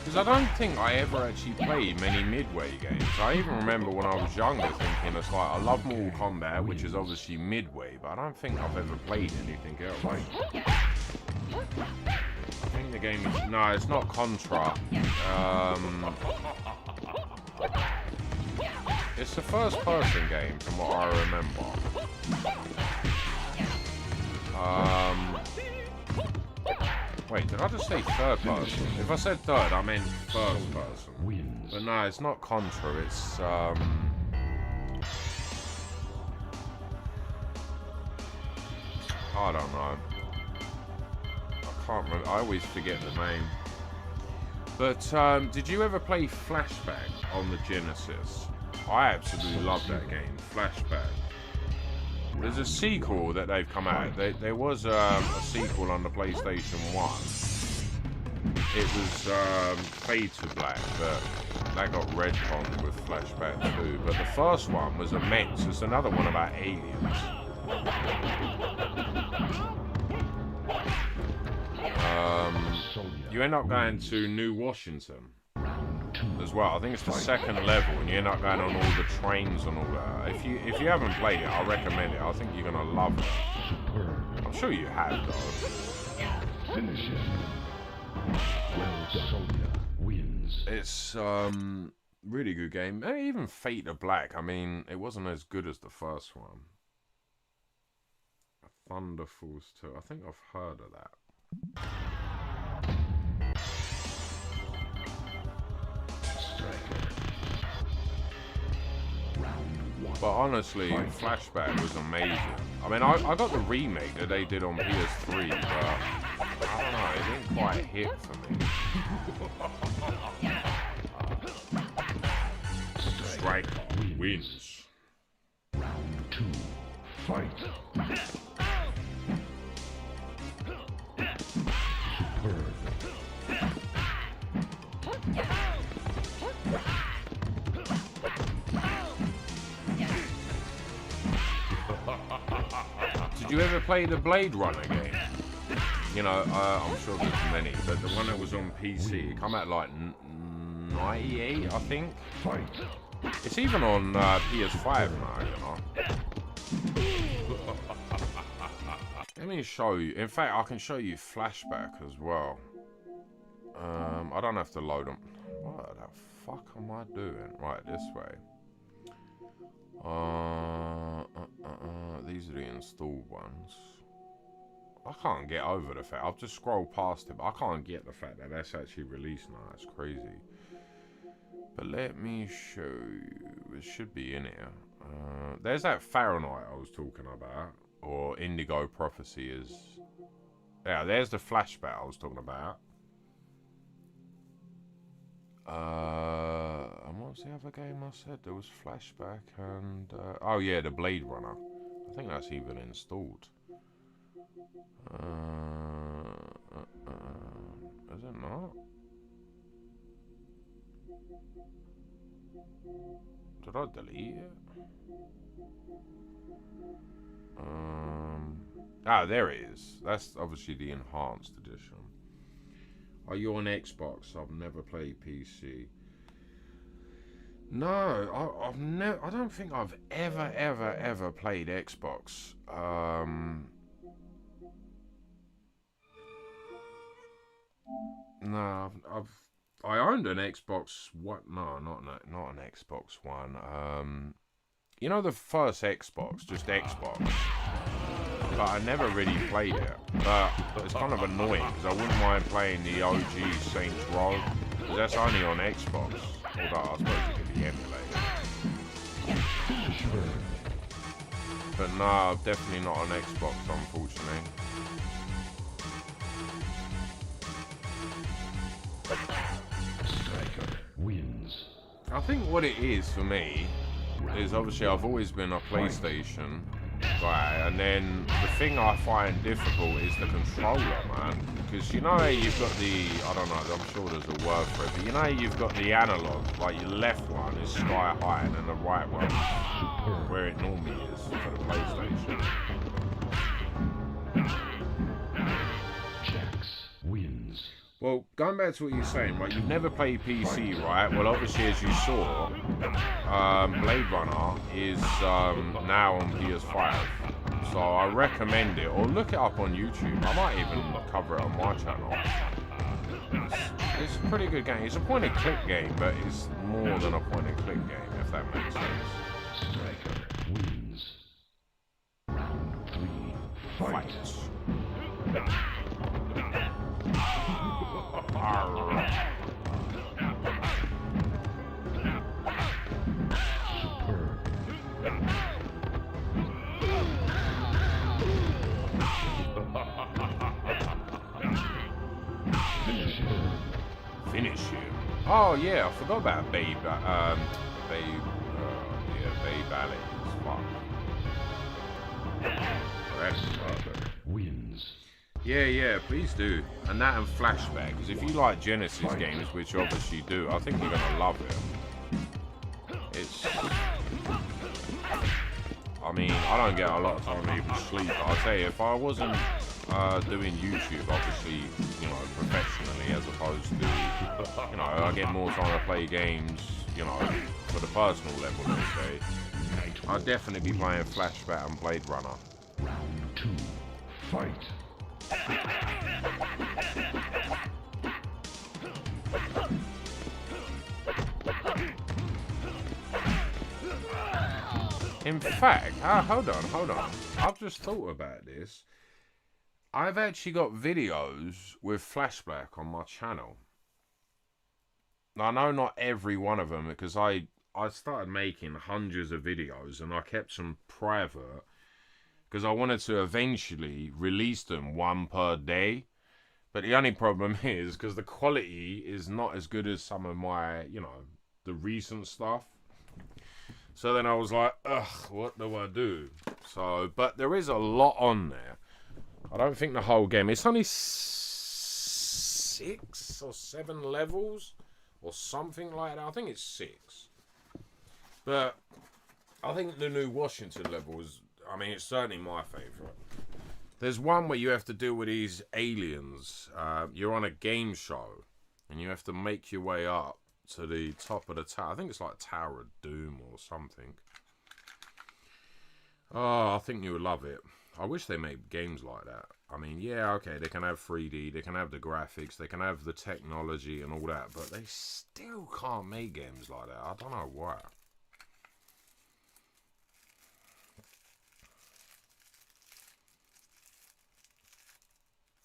Because I don't think I ever actually played many Midway games. I even remember when I was younger thinking, it's like, I love Mortal Kombat, which is obviously Midway, but I don't think I've ever played anything else. I think the game is... No, it's not Contra. It's the first-person game, from what I remember. Wait, did I just say third person? If I said third, I meant first person. Wins. But no, it's not Contra, it's... I don't know. Can't remember. I always forget the name. But did you ever play Flashback on the Genesis? I absolutely love that game, Flashback. There's a sequel that they've come out. There was a sequel on the PlayStation 1. It was Fade to Black, but that got retconned with Flashback 2. But the first one was immense. It's another one about aliens. You end up going to New Washington as well. I think it's the second level, and you end up going on all the trains and all that. If you haven't played it, I recommend it. I think you're gonna love it. I'm sure you have, though. Finish him. Well done. Sonya wins. It's really good game. Even Fate to Black. I mean, it wasn't as good as the first one. Thunder Falls 2. I think I've heard of that. But honestly, Flashback was amazing. I mean, I got the remake that they did on PS3, but I don't know, it didn't quite hit for me. Striker wins. Round 2. Fight. Superb. Did you ever play the Blade Runner game? You know, I'm sure there's many, but the one that was on PC, it came out like 98, I think. It's even on PS5 now, you know. Let me show you. In fact, I can show you flashback as well. I don't have to load them. What the fuck am I doing? Right, this way. These are the installed ones. I can't get over the fact. I've just scrolled past it, but I can't get the fact that that's actually released now. It's crazy. But let me show you. It should be in here. There's that Fahrenheit I was talking about. Or Indigo Prophecy is... Yeah, there's the flashback I was talking about. And what was the other game I said? There was flashback and... oh yeah, the Blade Runner. I think that's even installed. Is it not? Did I delete it? Ah, there it is. That's obviously the enhanced edition. Are you on Xbox? I've never played PC. No, I've never. I don't think I've ever played Xbox. No, I owned an Xbox. What? No, not an Xbox One. You know the first Xbox, just Xbox. But I never really played it. But it's kind of annoying because I wouldn't mind playing the OG Saints Row because that's only on Xbox. Although I suppose it could be emulated. But no, definitely not on Xbox, unfortunately. Wins. I think what it is for me is obviously I've always been a PlayStation guy, and then the thing I find difficult is the controller, man. Because you know you've got the, I don't know, I'm sure there's a word for it, but you know you've got the analog, like your left one is sky high and then the right one where it normally is for the PlayStation. Jax wins. Well, going back to what you're saying, right, you've never played PC, right? Well, obviously, as you saw, Blade Runner is now on PS5. So I recommend it, or look it up on YouTube. I might even cover it on my channel. It's a pretty good game. It's a point-and-click game, but it's more than a point-and-click game, if that makes sense. Striker wins. Round 3. Fight. Superb. Finish him. Oh yeah, I forgot about Babe. Babe Alley is fuck. Wins. Yeah, please do. And that and Flashback, because if you like Genesis games, which you obviously do, I think you're gonna love it. It's... I mean, I don't get a lot of time to even sleep, but I'll tell you, if I wasn't doing YouTube, obviously, you know, professionally, as opposed to, you know, I get more time to play games, you know, for the personal level, let's say, I'd definitely be playing Flashback and Blade Runner. Round 2. Fight. In fact, hold on. I've just thought about this. I've actually got videos with Flashback on my channel. I know not every one of them, because I started making hundreds of videos and I kept some private because I wanted to eventually release them one per day. But the only problem is because the quality is not as good as some of my, you know, the recent stuff. So then I was like, ugh, what do I do? So, but there is a lot on there. I don't think the whole game, it's only 6 or 7 levels or something like that. I think it's 6. But I think the new Washington level is, I mean, it's certainly my favourite. There's one where you have to deal with these aliens. You're on a game show, and you have to make your way up to the top of the tower. I think it's like Tower of Doom or something. Oh, I think you would love it. I wish they made games like that. I mean, yeah, okay, they can have 3D, they can have the graphics, they can have the technology and all that, but they still can't make games like that. I don't know why.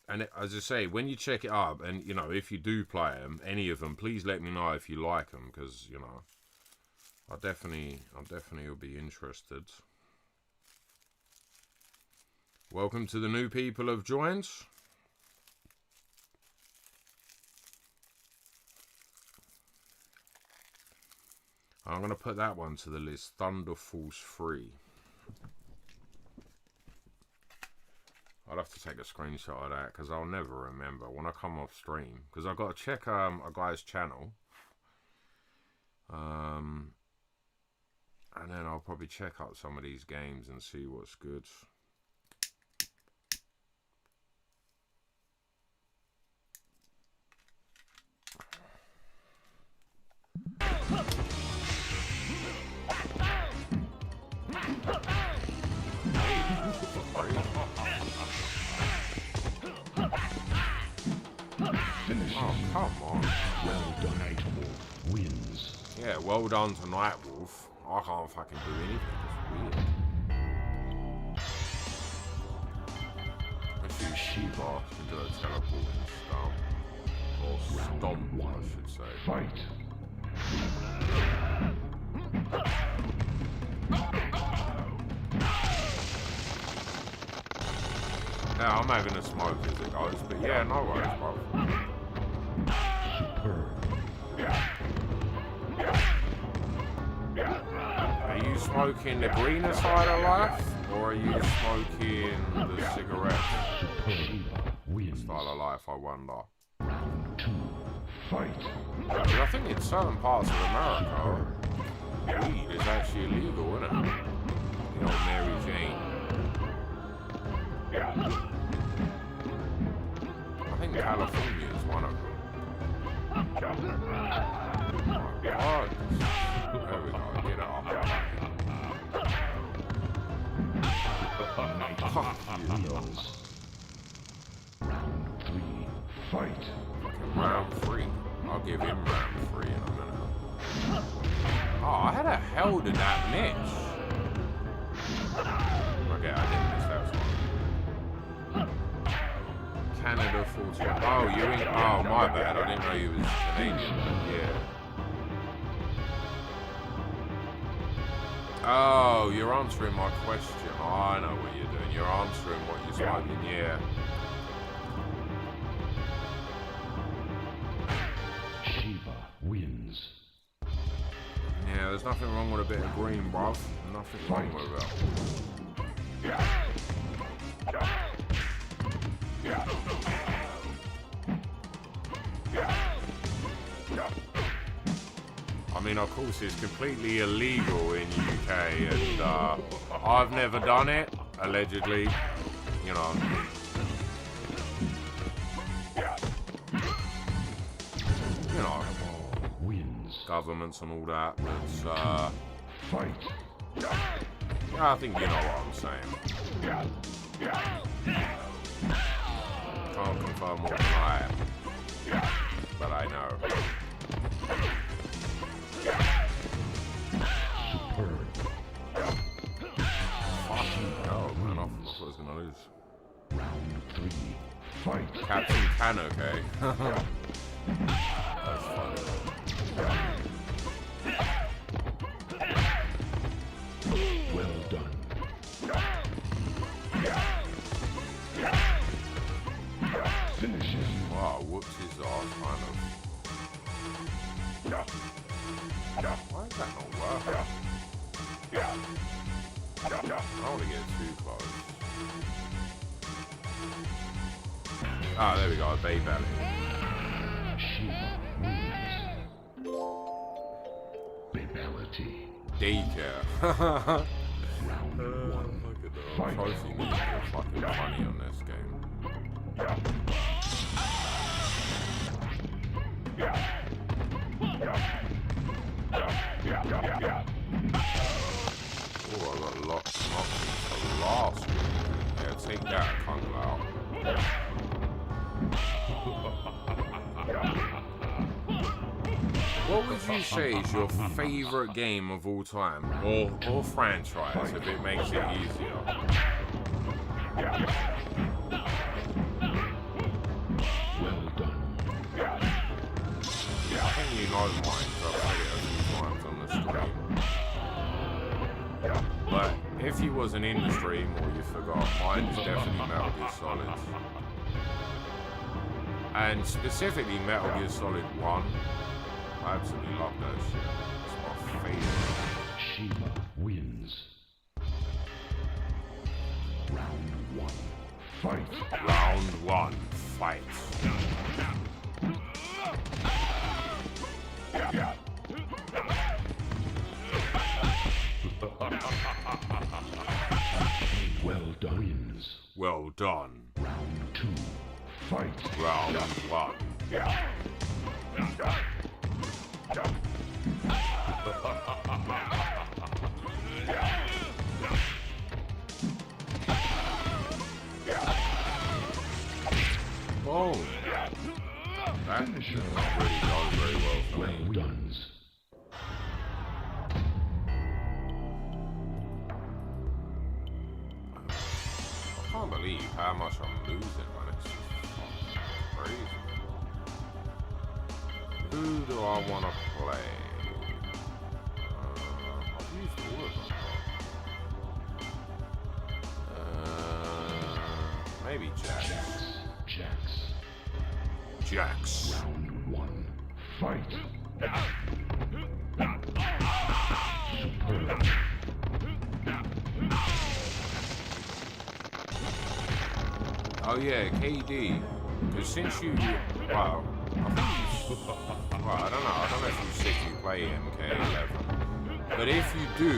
And as I say, when you check it up, and you know, if you do play them, any of them, please let me know if you like them, because you know, I definitely will be interested. Welcome to the new people who've joined. I'm going to put that one to the list, Thunder Force 3. I'll have to take a screenshot of that because I'll never remember when I come off stream. Because I've got to check a guy's channel. And then I'll probably check out some of these games and see what's good. Oh, come on. Well done, Nightwolf wins. Yeah, well done to Nightwolf. I can't fucking do anything. It's weird. Let's use Shiva to do a teleporting stomp. Or stomp, I should say. Fight. Yeah, I'm having a smoke as it goes, but yeah, no worries, bro. Superb. Are you smoking the greener side of life, or are you smoking the cigarette style of life, I wonder? Round 2. Fight. Because I think in certain parts of America, weed is actually illegal, isn't it? You know, Mary Jane. I think California is one of them. Oh, there we go, get it off. Wheels. Round 3. Fight. Round 3. I'll give him round 3 in a minute. Oh, how the hell did that miss? Okay, I didn't miss that one. Canada 14. Oh, you ain't. Oh, my bad. I didn't know you was Canadian, but yeah. Oh, you're answering my question. Oh, I know what you're doing. You're answering what you're smoking, yeah. Shiva wins. Yeah, there's nothing wrong with a bit of green, bruv. Nothing wrong with it. I mean, of course, it's completely illegal in UK, and I've never done it, allegedly, you know. You know, Wins. governments and all that, but, Fight. yeah, I think you know what I'm saying. Can't confirm or deny it, but I know. Superb. Fucking hell, man, I thought I was gonna lose. Round 3. Fight. Captain Kanoke. That's funny. Well done. Finish him. Wow, whoops his ass, kind of. Why is that not working? I don't want to get too close. Ah, there we go, Bay Belly. Shiva wins. Babality. Daycare. Round 1. the trophy music is fucking funny on this game. Oh, I got lots of options for last week. Yeah, take that, Kung Lao. What would you say is your favourite game of all time? Or franchise, if it makes it easier? Well done. I think you know mine, because I've played it a few times on the stream. But if you wasn't in the stream or you forgot, mine is definitely Metal Gear Solid. And specifically Metal Gear Solid 1. I absolutely love that shit. It's my favorite. Shiva wins. Round 1. Fight. Round 1, fight. Well done. Wins. Well done. Round 2. Fight. Round 1. Oh, that should not really go very well for me. Well done. I can't believe how much I'm losing, man. It's just crazy. Who do I want to play? I've used all of them. Maybe Jax. Jax. Round 1. Fight. Superb. Oh yeah, KD. Because since you, well, I think you, well, I don't know if you said you play MK11, but if you do,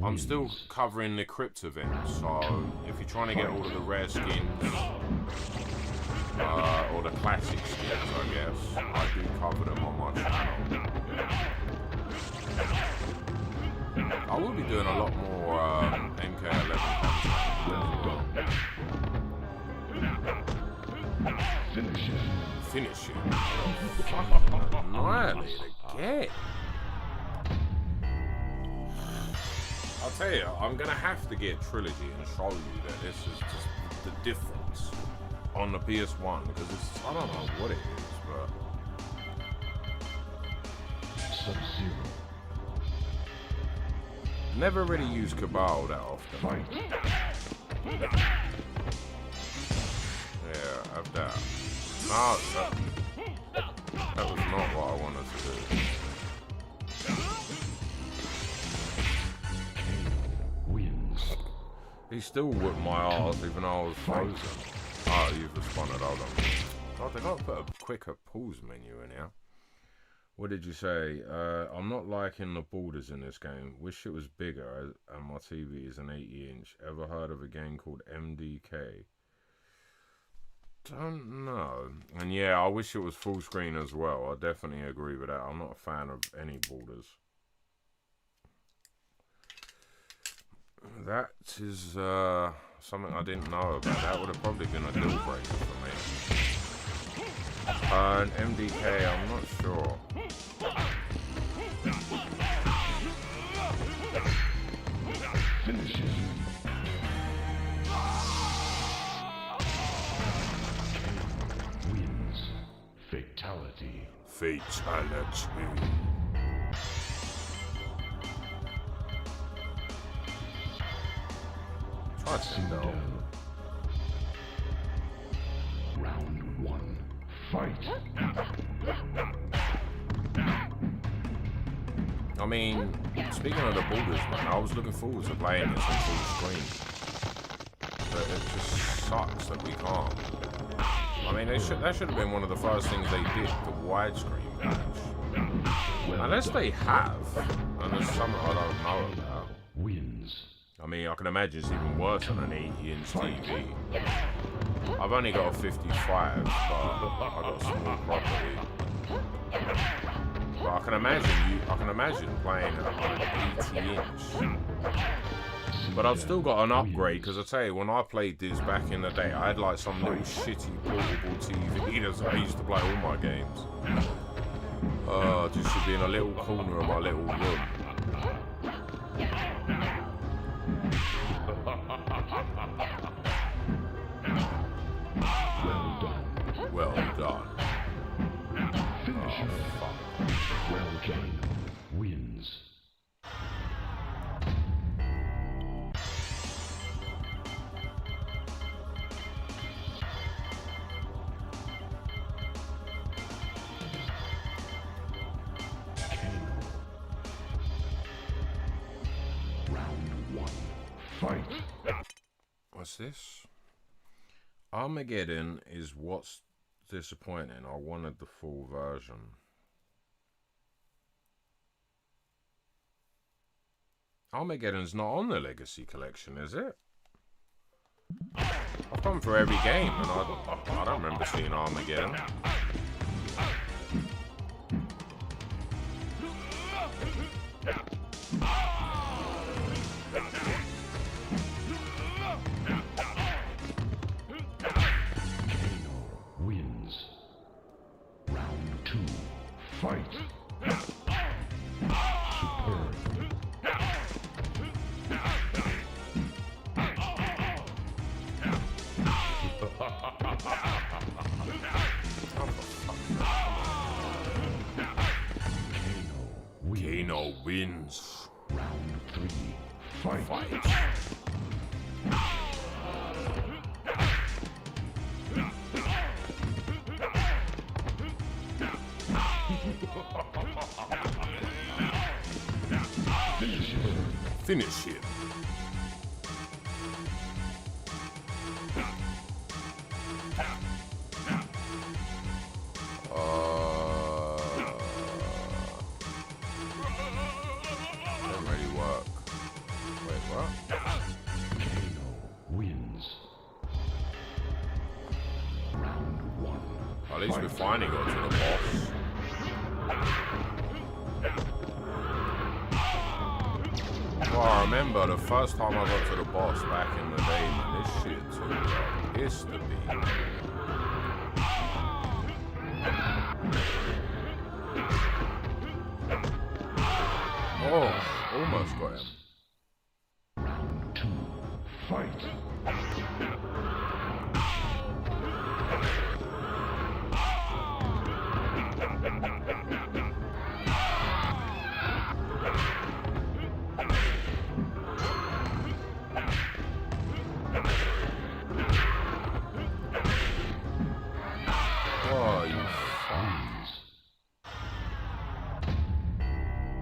I'm still covering the Krypt Event. So if you're trying to get all of the rare skins, or the classic skins, I guess, I do cover them on my channel. I will be doing a lot more MK11 content. Finish it. Finish it. Annihilate again. I'll tell you, I'm gonna have to get Trilogy and show you that this is just the difference on the PS1, because it's, I don't know what it is, but Sub-Zero. never really use Cabal that often. Fight. Yeah, have that. No, that was not what I wanted to do. Wins. He still whipped my ass even though I was frozen. Oh, you've responded, hold on. God, they gotta put a quicker pause menu in here. What did you say? I'm not liking the borders in this game. Wish it was bigger, and my TV is an 80-inch. Ever heard of a game called MDK? Don't know. And yeah, I wish it was full screen as well. I definitely agree with that. I'm not a fan of any borders. That is something I didn't know about. That would have probably been a deal breaker for me. An MDK, I'm not sure. Finish it. Wins. Fatality. Fatality. Try to go. Round 1. Fight. I mean, speaking of the borders, man, I was looking forward to playing this on full screen. But it just sucks that we can't. I mean, that should have been one of the first things they did, the widescreen patch. Unless they have, and there's something I don't know about. Wins. I mean, I can imagine it's even worse on an 80-inch TV. I've only got a 55, but I got a small property. But I can imagine playing at like 80-inch. But I've still got an upgrade, because I tell you, when I played this back in the day, I had like some little shitty portable TV that I used to play all my games. Just to be in a little corner of my little room. Well done. Finish her. Well done. Wins. Round 1. Fight. What's this? Armageddon is what's disappointing. I wanted the full version. Armageddon's not on the Legacy Collection, is it? I've gone through every game and I don't remember seeing Armageddon. Wins. Round 2. Fight. Superb. Kano wins. Round 3. Fight. Finish him. Don't really work. Wait, what? Kano wins. Round 1. At least we finally got to the boss. Well, I remember the first time I got to the boss back in the day, man, this shit took a piss to beat. Oh, almost got him. Round 2. Fight. Oh, you fuck.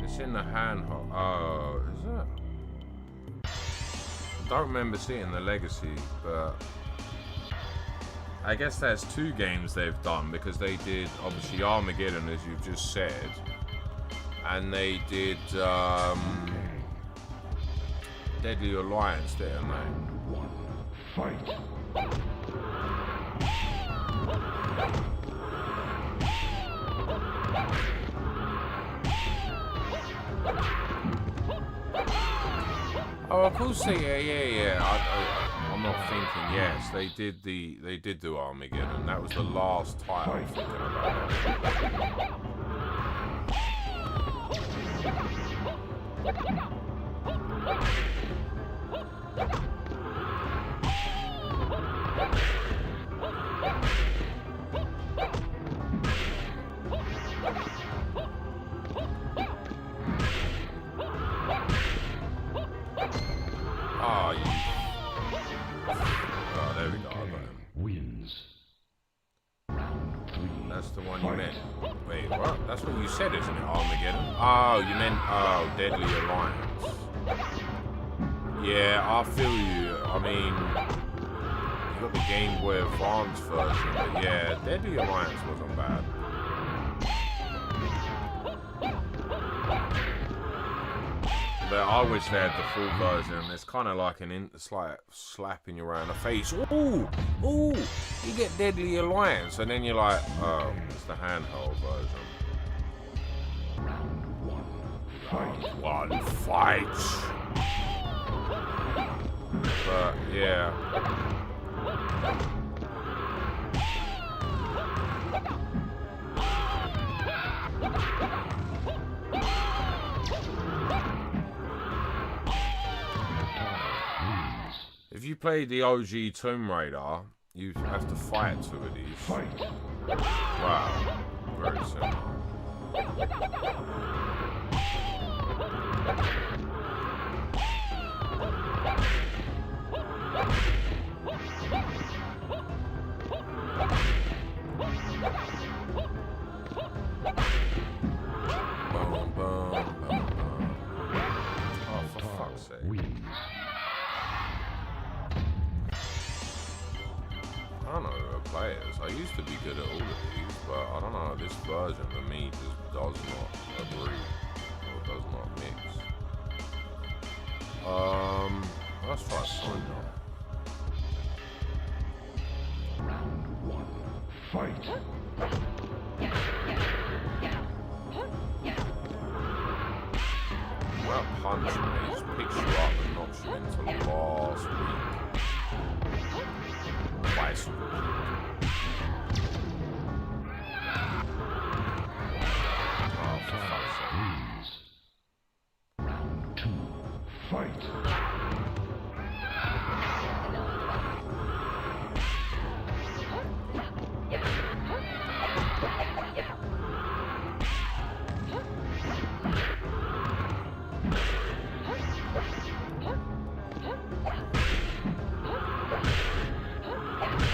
It's in the handhold. Oh, is it? I don't remember seeing the Legacy, but I guess there's 2 games they've done, because they did obviously Armageddon, as you've just said, and they did Deadly Alliance, didn't they? 1. Fight. Oh, of course, yeah. I'm not thinking. Yes, they did do Armageddon. That was the last title I'm thinking about. Oh, there we go. I got him. Wins. Round 3. That's the one you meant. Wait, what? That's what you said, isn't it? Armageddon? Oh, you meant, Deadly Alliance. Yeah, I feel you. I mean, you got the Game Boy Advance version, but yeah, Deadly Alliance wasn't bad. But I wish they had the full version. It's kind of like it's like slapping you around the face. Ooh, ooh, you get Deadly Alliance, and then you're like, oh, it's the handheld version. One fight. But yeah. If you play the OG Tomb Raider, you have to fight 2 of these. Wow, very similar. Boom, boom, boom, boom. Oh, for fuck's sake. I don't know who the players. I used to be good at all of these, but I don't know. This version for me just does not agree or does not mix. Let's try Sonya. Fight. That punch me just picks you up and knocks you into last week. Bicycle. Oh, for fuck's sake. Round 2. Fight.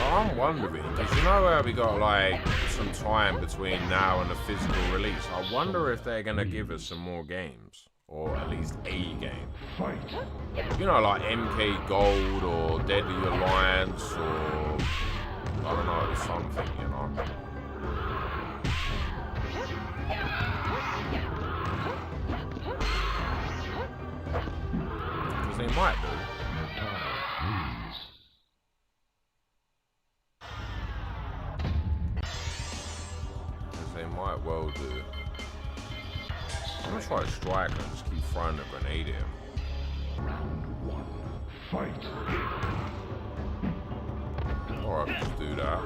I'm wondering, because you know how we got like some time between now and the physical release. I wonder if they're going to give us some more games, or at least a game. Fight. You know, like MK Gold or Deadly Alliance or I don't know, something, you know. Because they might do. They might well do. I'm gonna try a striker and just keep throwing a grenade at him. Fight. Or I could just do that.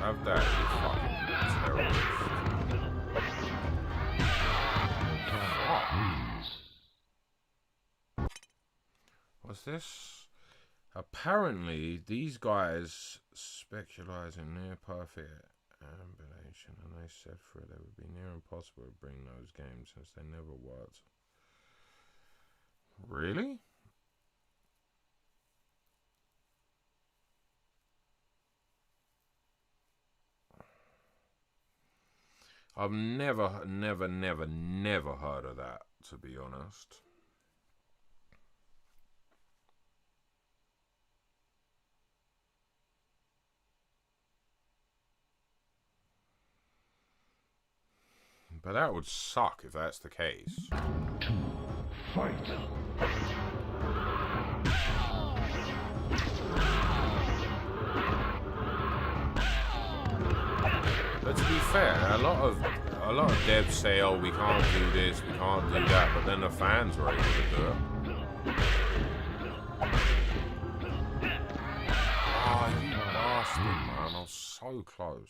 Have that, you fucking terrorist. Fuck. What's this? Apparently, these guys specialize in near perfect ambulation, and they said for it would be near impossible to bring those games since they never worked. Really? I've never heard of that, to be honest. But that would suck if that's the case. Round 2. Fight. But to be fair, a lot of devs say, "Oh, we can't do this, we can't do that," but then the fans are able to do it. Oh, you bastard, man! I was so close.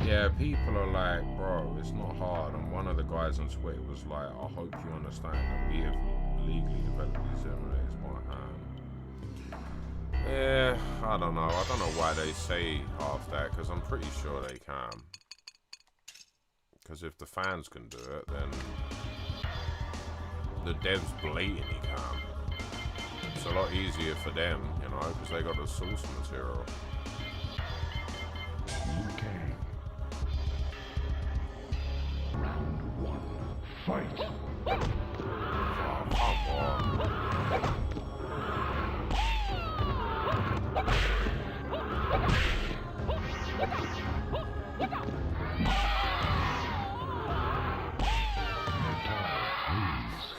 Yeah, people are like, bro, it's not hard. And one of the guys on Twitter was like, I hope you understand that we have legally developed these emulators by hand. Yeah, I don't know. I don't know why they say half that, because I'm pretty sure they can. Because if the fans can do it, then the devs blatantly can. It's a lot easier for them, you know, because they got the source material. Okay. Round 1. Fight. Oh, come on.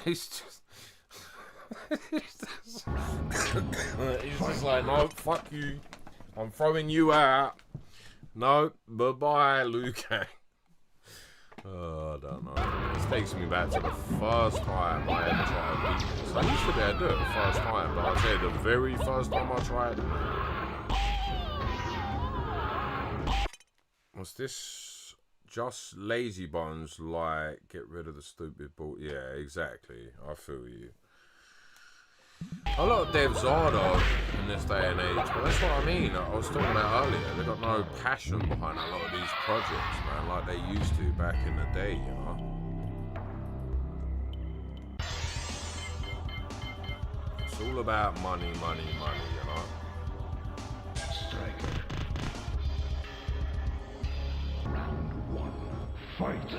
He's just... he's just like, no, fuck you. I'm throwing you out. No, bye-bye, Liu Kang. Oh, I don't know. This takes me back to the first time I ever tried to beat this. I used to be able to do it the first time, but I'll tell you, the very first time I tried it, man. Was this just lazy bones, like, get rid of the stupid ball? Yeah, exactly. I feel you. A lot of devs are, though, in this day and age, but that's what I mean. I was talking about earlier. They got no passion behind a lot of these projects, man, like they used to back in the day, you know? It's all about money, money, money, you know? Striker. Round 1. Fight.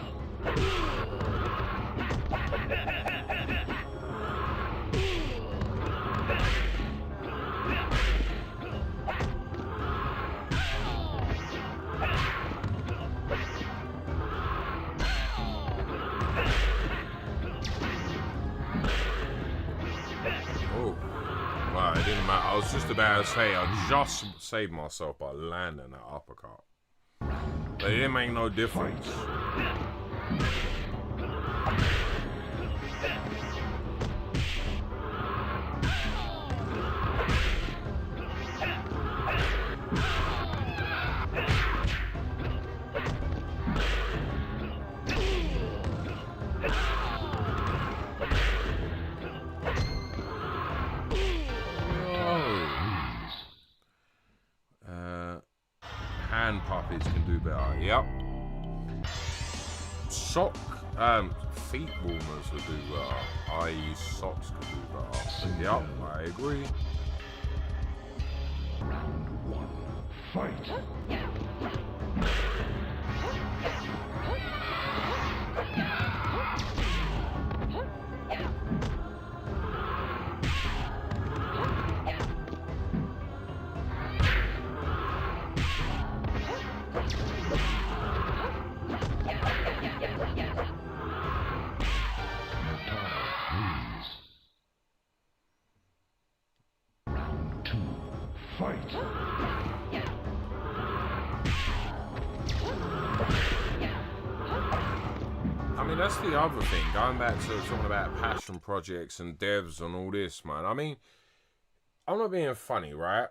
Wow, it didn't matter. I was just about to say, I just saved myself by landing that uppercut. But it didn't make no difference. Hand puppets can do better. Yep. Feet warmers would do better. I.e. socks could do better. Yep, I agree. Round 1. Fight. Round 2. Fight. I mean, that's the other thing. Going back to talking about passion projects and devs and all this, man. I mean, I'm not being funny, right?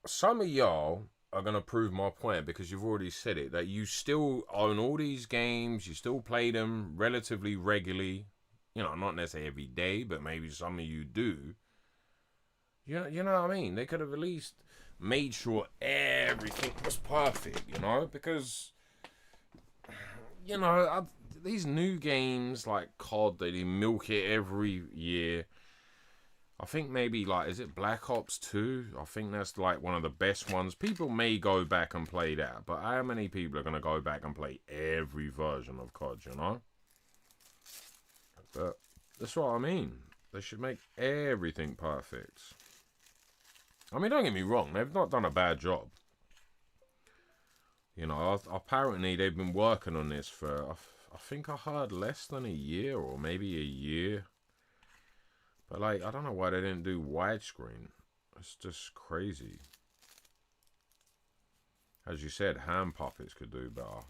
Some of y'all are going to prove my point because you've already said it, that you still own all these games, you still play them relatively regularly. You know, not necessarily every day, but maybe some of you do. You know what I mean? They could have at least made sure everything was perfect, you know? Because, you know, these new games like COD, they milk it every year. I think maybe, like, is it Black Ops 2? I think that's, like, one of the best ones. People may go back and play that, but how many people are going to go back and play every version of COD, you know? But that's what I mean. They should make everything perfect. I mean, don't get me wrong. They've not done a bad job. You know, apparently they've been working on this for, I think I heard less than a year or maybe a year. But, like, I don't know why they didn't do widescreen. It's just crazy. As you said, hand puppets could do better.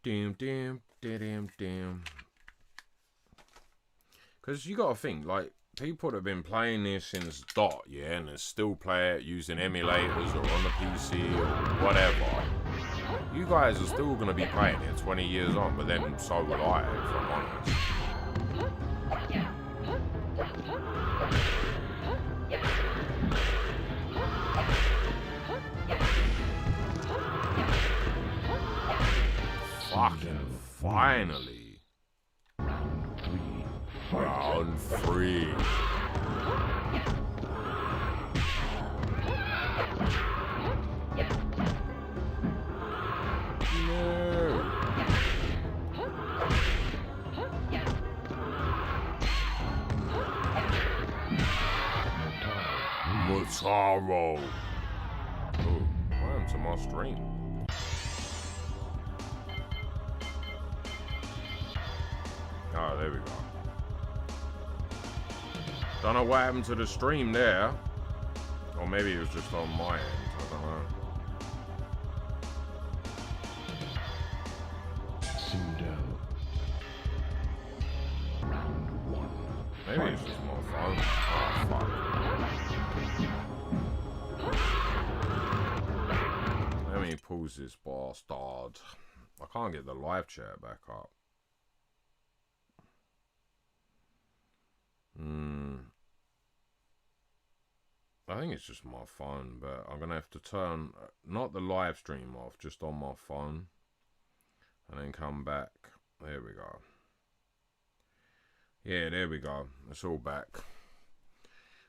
Damn. Because you gotta think, like, people that have been playing this since DOT, yeah, and they still play it using emulators or on the PC or whatever. You guys are still gonna be playing it 20 years on, but then so will I, if I'm honest. Fucking finally. Round 3. No. Mutaro. Oh, welcome to my stream. Oh, there we go. Don't know what happened to the stream there. Or maybe it was just on my end. I don't know. Zoomed out. Round 1. Maybe it's just my phone. Oh, fuck. Let me pause this bastard. I can't get the live chat back up. I think it's just my phone, but I'm going to have to turn, not the live stream off, just on my phone. And then come back. There we go. Yeah, there we go. It's all back.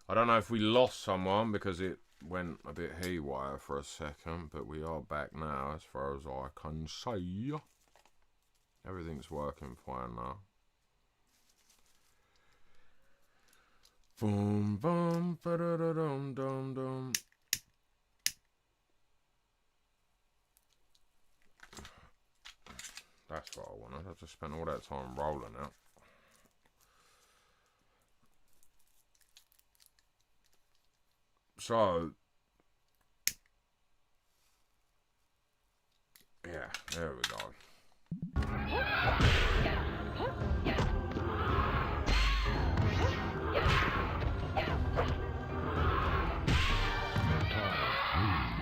I don't know if we lost someone because it went a bit haywire for a second, but we are back now as far as I can say. Everything's working fine now. Boom, boom, ba-da-da-dum, dum, dum. That's what I wanted. I just spent all that time rolling out. So, yeah, there we go.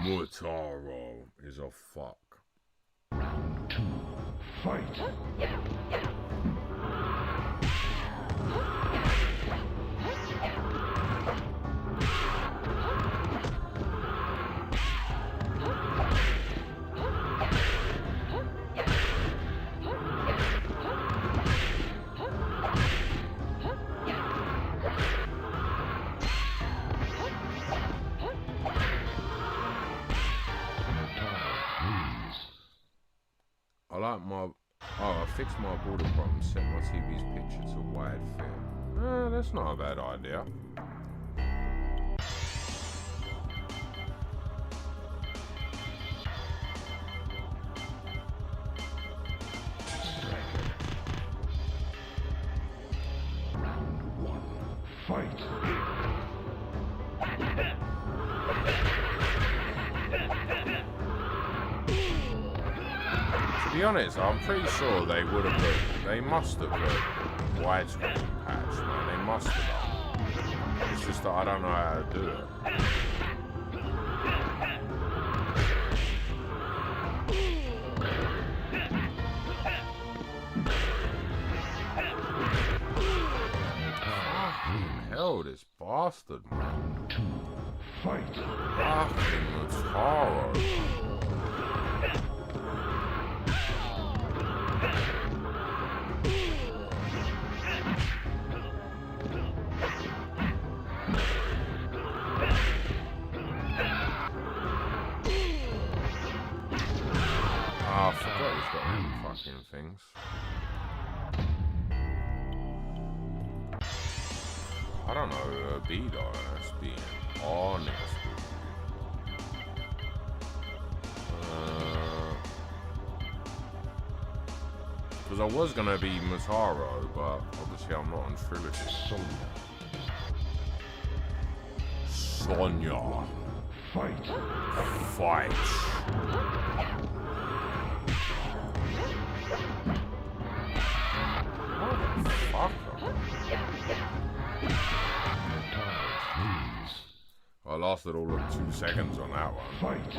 Mutaro is a fuck. Round 2. Fight. I like my... Oh, I fixed my border problem, set my TV's picture to wide field. That's not a bad idea. Round 1. Fight. To be honest, I'm pretty sure they would have put... They must have put widescreen patch, man. They must have done. It's just that I don't know how to do it. Fucking hell, this bastard, man. 2. Fight. Fucking Mutaro. I forgot he's got them fucking things. I don't know, B-Dice being honest with you. Because I was going to be Mutaro, but obviously I'm not on Trilogy. Sonya. Fight. Fight. I lasted all of 2 seconds on that one. Fight.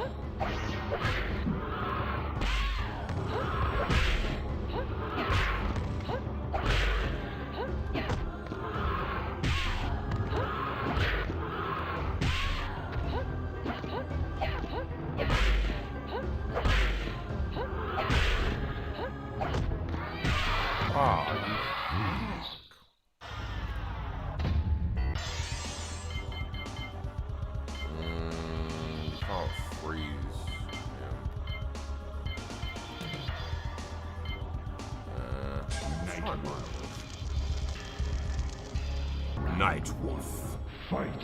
Night Wolf. Fight.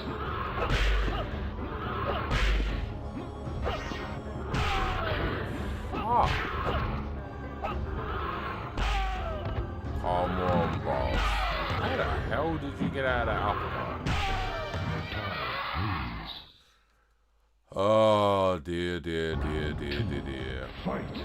Oh. Come on, bro. How the hell did you get out of that uppercut? Oh, dear. Fight.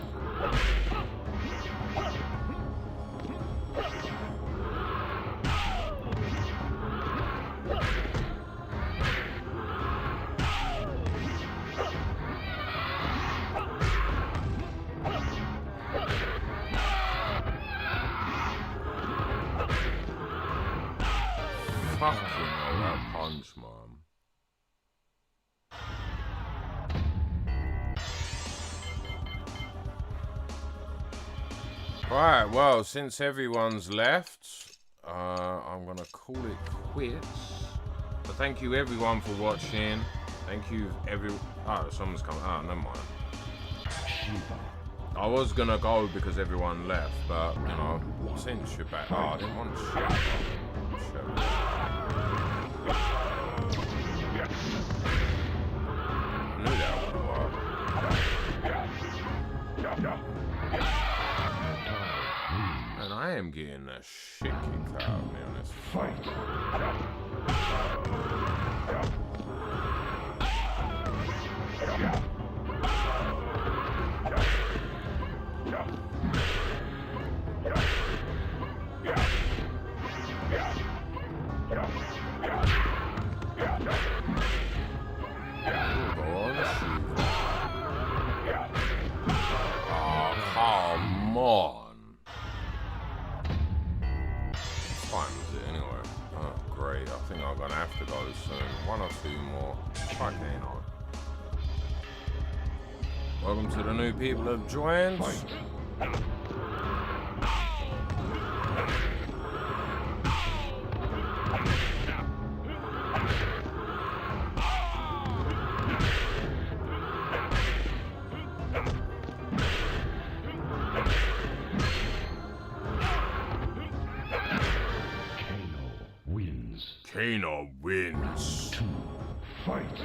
Fucking hell, that punch, man. Right, well, since everyone's left, I'm gonna call it quits. So thank you everyone for watching. Thank you oh, someone's coming. Oh, never mind. I was gonna go because everyone left, but you know, since you're back. Oh, I didn't want to shit. I knew that would work. And I am getting the shit kicked out of me on this fight. Come on. What time is it anyway? Oh, great. I think I'm gonna have to go soon. One or two more. Fucking on. Welcome to the new people who have joined. Kano wins. Fight.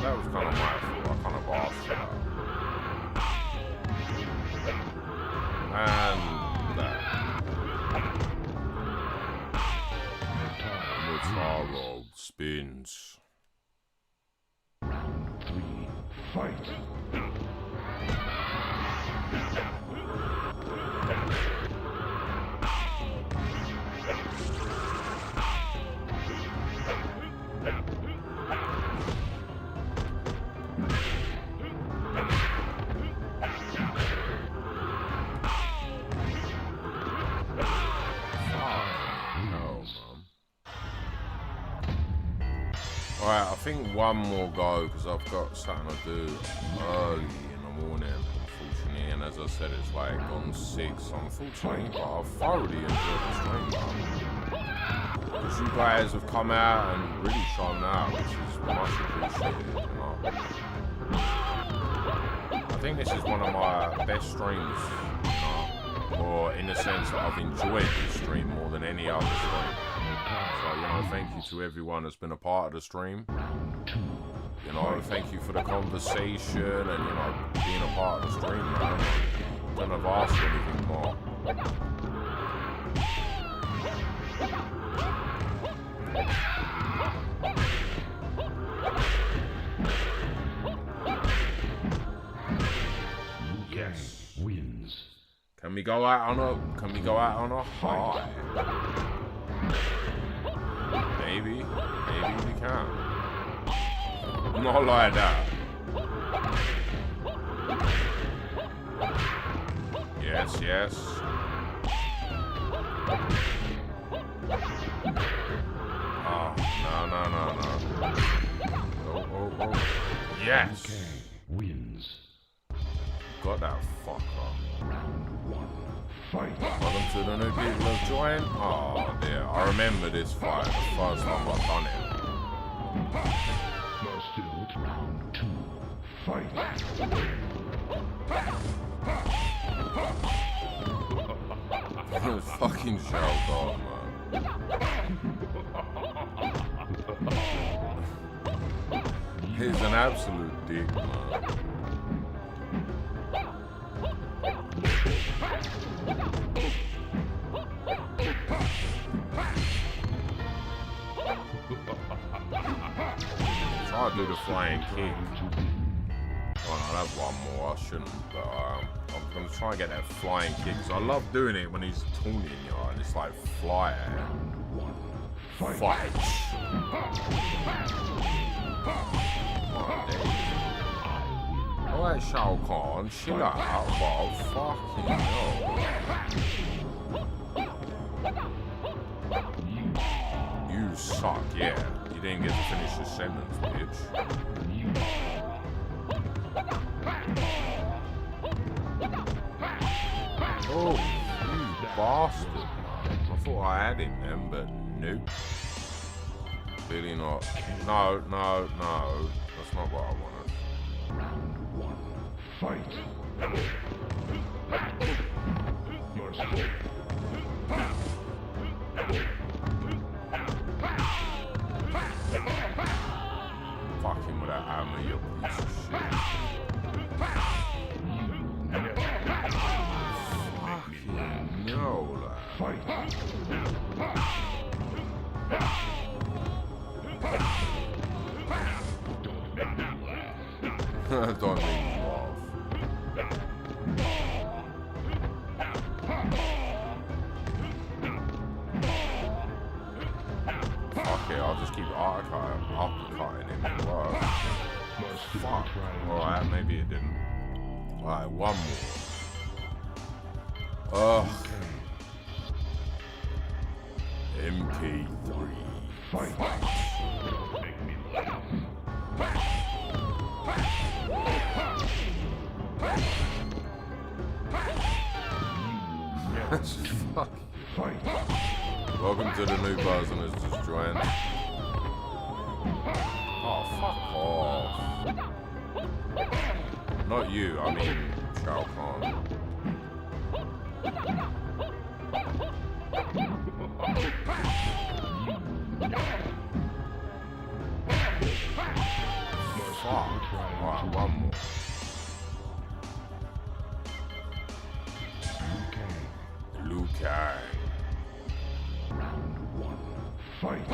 That was kind of my fault. I kind of asked that. And that. Mutaro spins. 3. Fight. Alright, I think one more go because I've got something to do early in the morning, unfortunately. And as I said, it's like gone 6, unfortunately. But I've thoroughly enjoyed the stream, because you guys have come out and really shown out, which is much appreciated. You know? I think this is one of my best streams, you know? Or in the sense that I've enjoyed this stream more than any other stream. So, you know, thank you to everyone that's been a part of the stream. You know, thank you for the conversation and, you know, being a part of the stream, man. I couldn't have asked for anything more. Yes. Wins. Can we go out on a high? Maybe we can. Not like that. Yes. Oh, no. Oh. Yes. Okay. Wins. Got that fucker. 1. Fight. Welcome to the new people who've joined. Oh dear, I remember this fight, the first time I've done it. Still. 2. Fight. Fucking Shao Kahn, man. He's an absolute dick, man. Try to do the flying kick. Oh no, that's one more. I shouldn't, but I'm gonna try and get that flying kick because I love doing it when he's taunting you and it's like fly at him. Fight. Alright, Shao Kahn, chill out. Wow, fucking hell. You suck, yeah. You didn't get to finish your sentence, bitch. Oh, you bastard, man. I thought I had him then, but nope. Clearly not. No. That's not what I wanted. Round 1. Fight. Your score. Fuck him with that hammer, you piece of shit. Fucking no, lad. Fight. Don't make me laugh. Fuck it, I'll just keep uppercutting him and work. Fuck. Alright, maybe it didn't. Alright, one more. Ugh. MP3. Fight. Make me laugh. Fuck. Fight. Welcome to the new person who's just joined. Oh, fuck off. Not you, I mean Shao Kahn. Fuck. Alright, one more. Liu Kang. Round 1. Fight.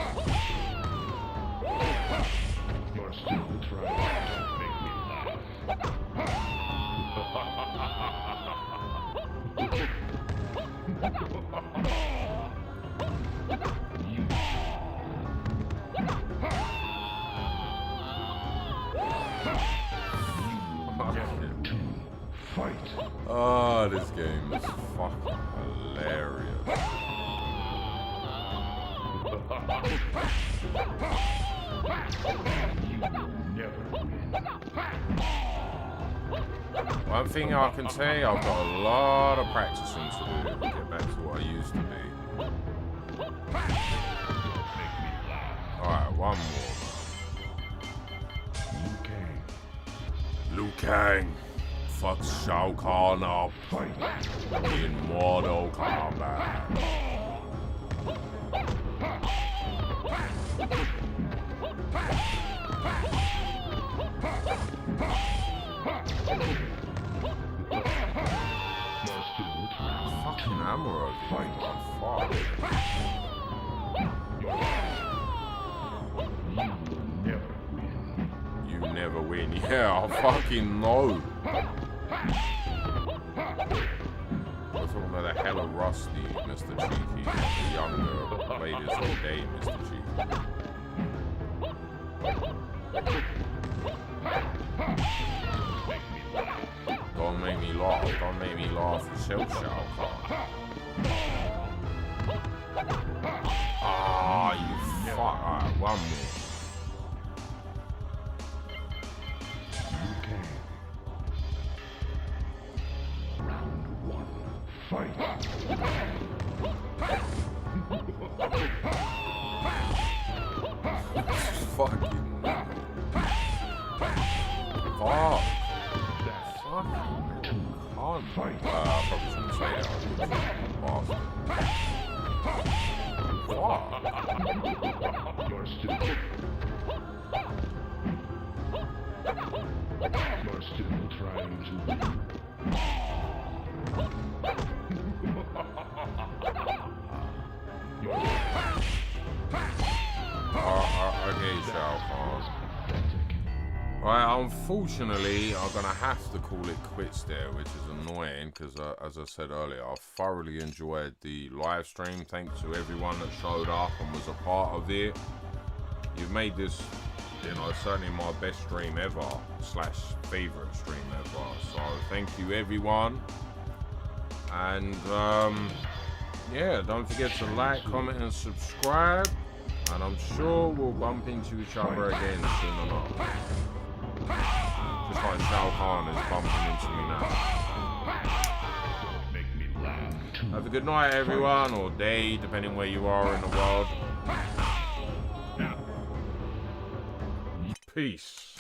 You're still trying to make me laugh. Fight. Oh, this game is fucking hilarious. Never win. One thing I can say, I've got a lot of practicing to do to get back to what I used to be. Alright, one more, man. Liu Kang fucks Shao Kahn up in Mortal Kombat. Fucking hammer over here, fuck. You never win. Yeah, I fucking know. We're talking about a hella rusty Mr. Cheeky, the younger, played his whole day Mr. Cheeky. Don't make me laugh. Don't make me laugh yourself, Shao Kahn. Ah, you fuck. Alright, one more. Fight. Fucking fuck. Fucking Khan. I probably shouldn't say that. Bastard. What? You're still trying to win. Okay, Shao Kahn. Right, unfortunately, I'm gonna have to call it quits there, which is annoying because, as I said earlier, I thoroughly enjoyed the live stream. Thanks to everyone that showed up and was a part of it. You've made this, you know, certainly my best stream ever / favorite stream ever. So thank you, everyone. And yeah, don't forget to like, comment, and subscribe. And I'm sure we'll bump into each other again soon enough. Just like Shao Kahn is bumping into me now. Have a good night, everyone, or day, depending where you are in the world. Peace.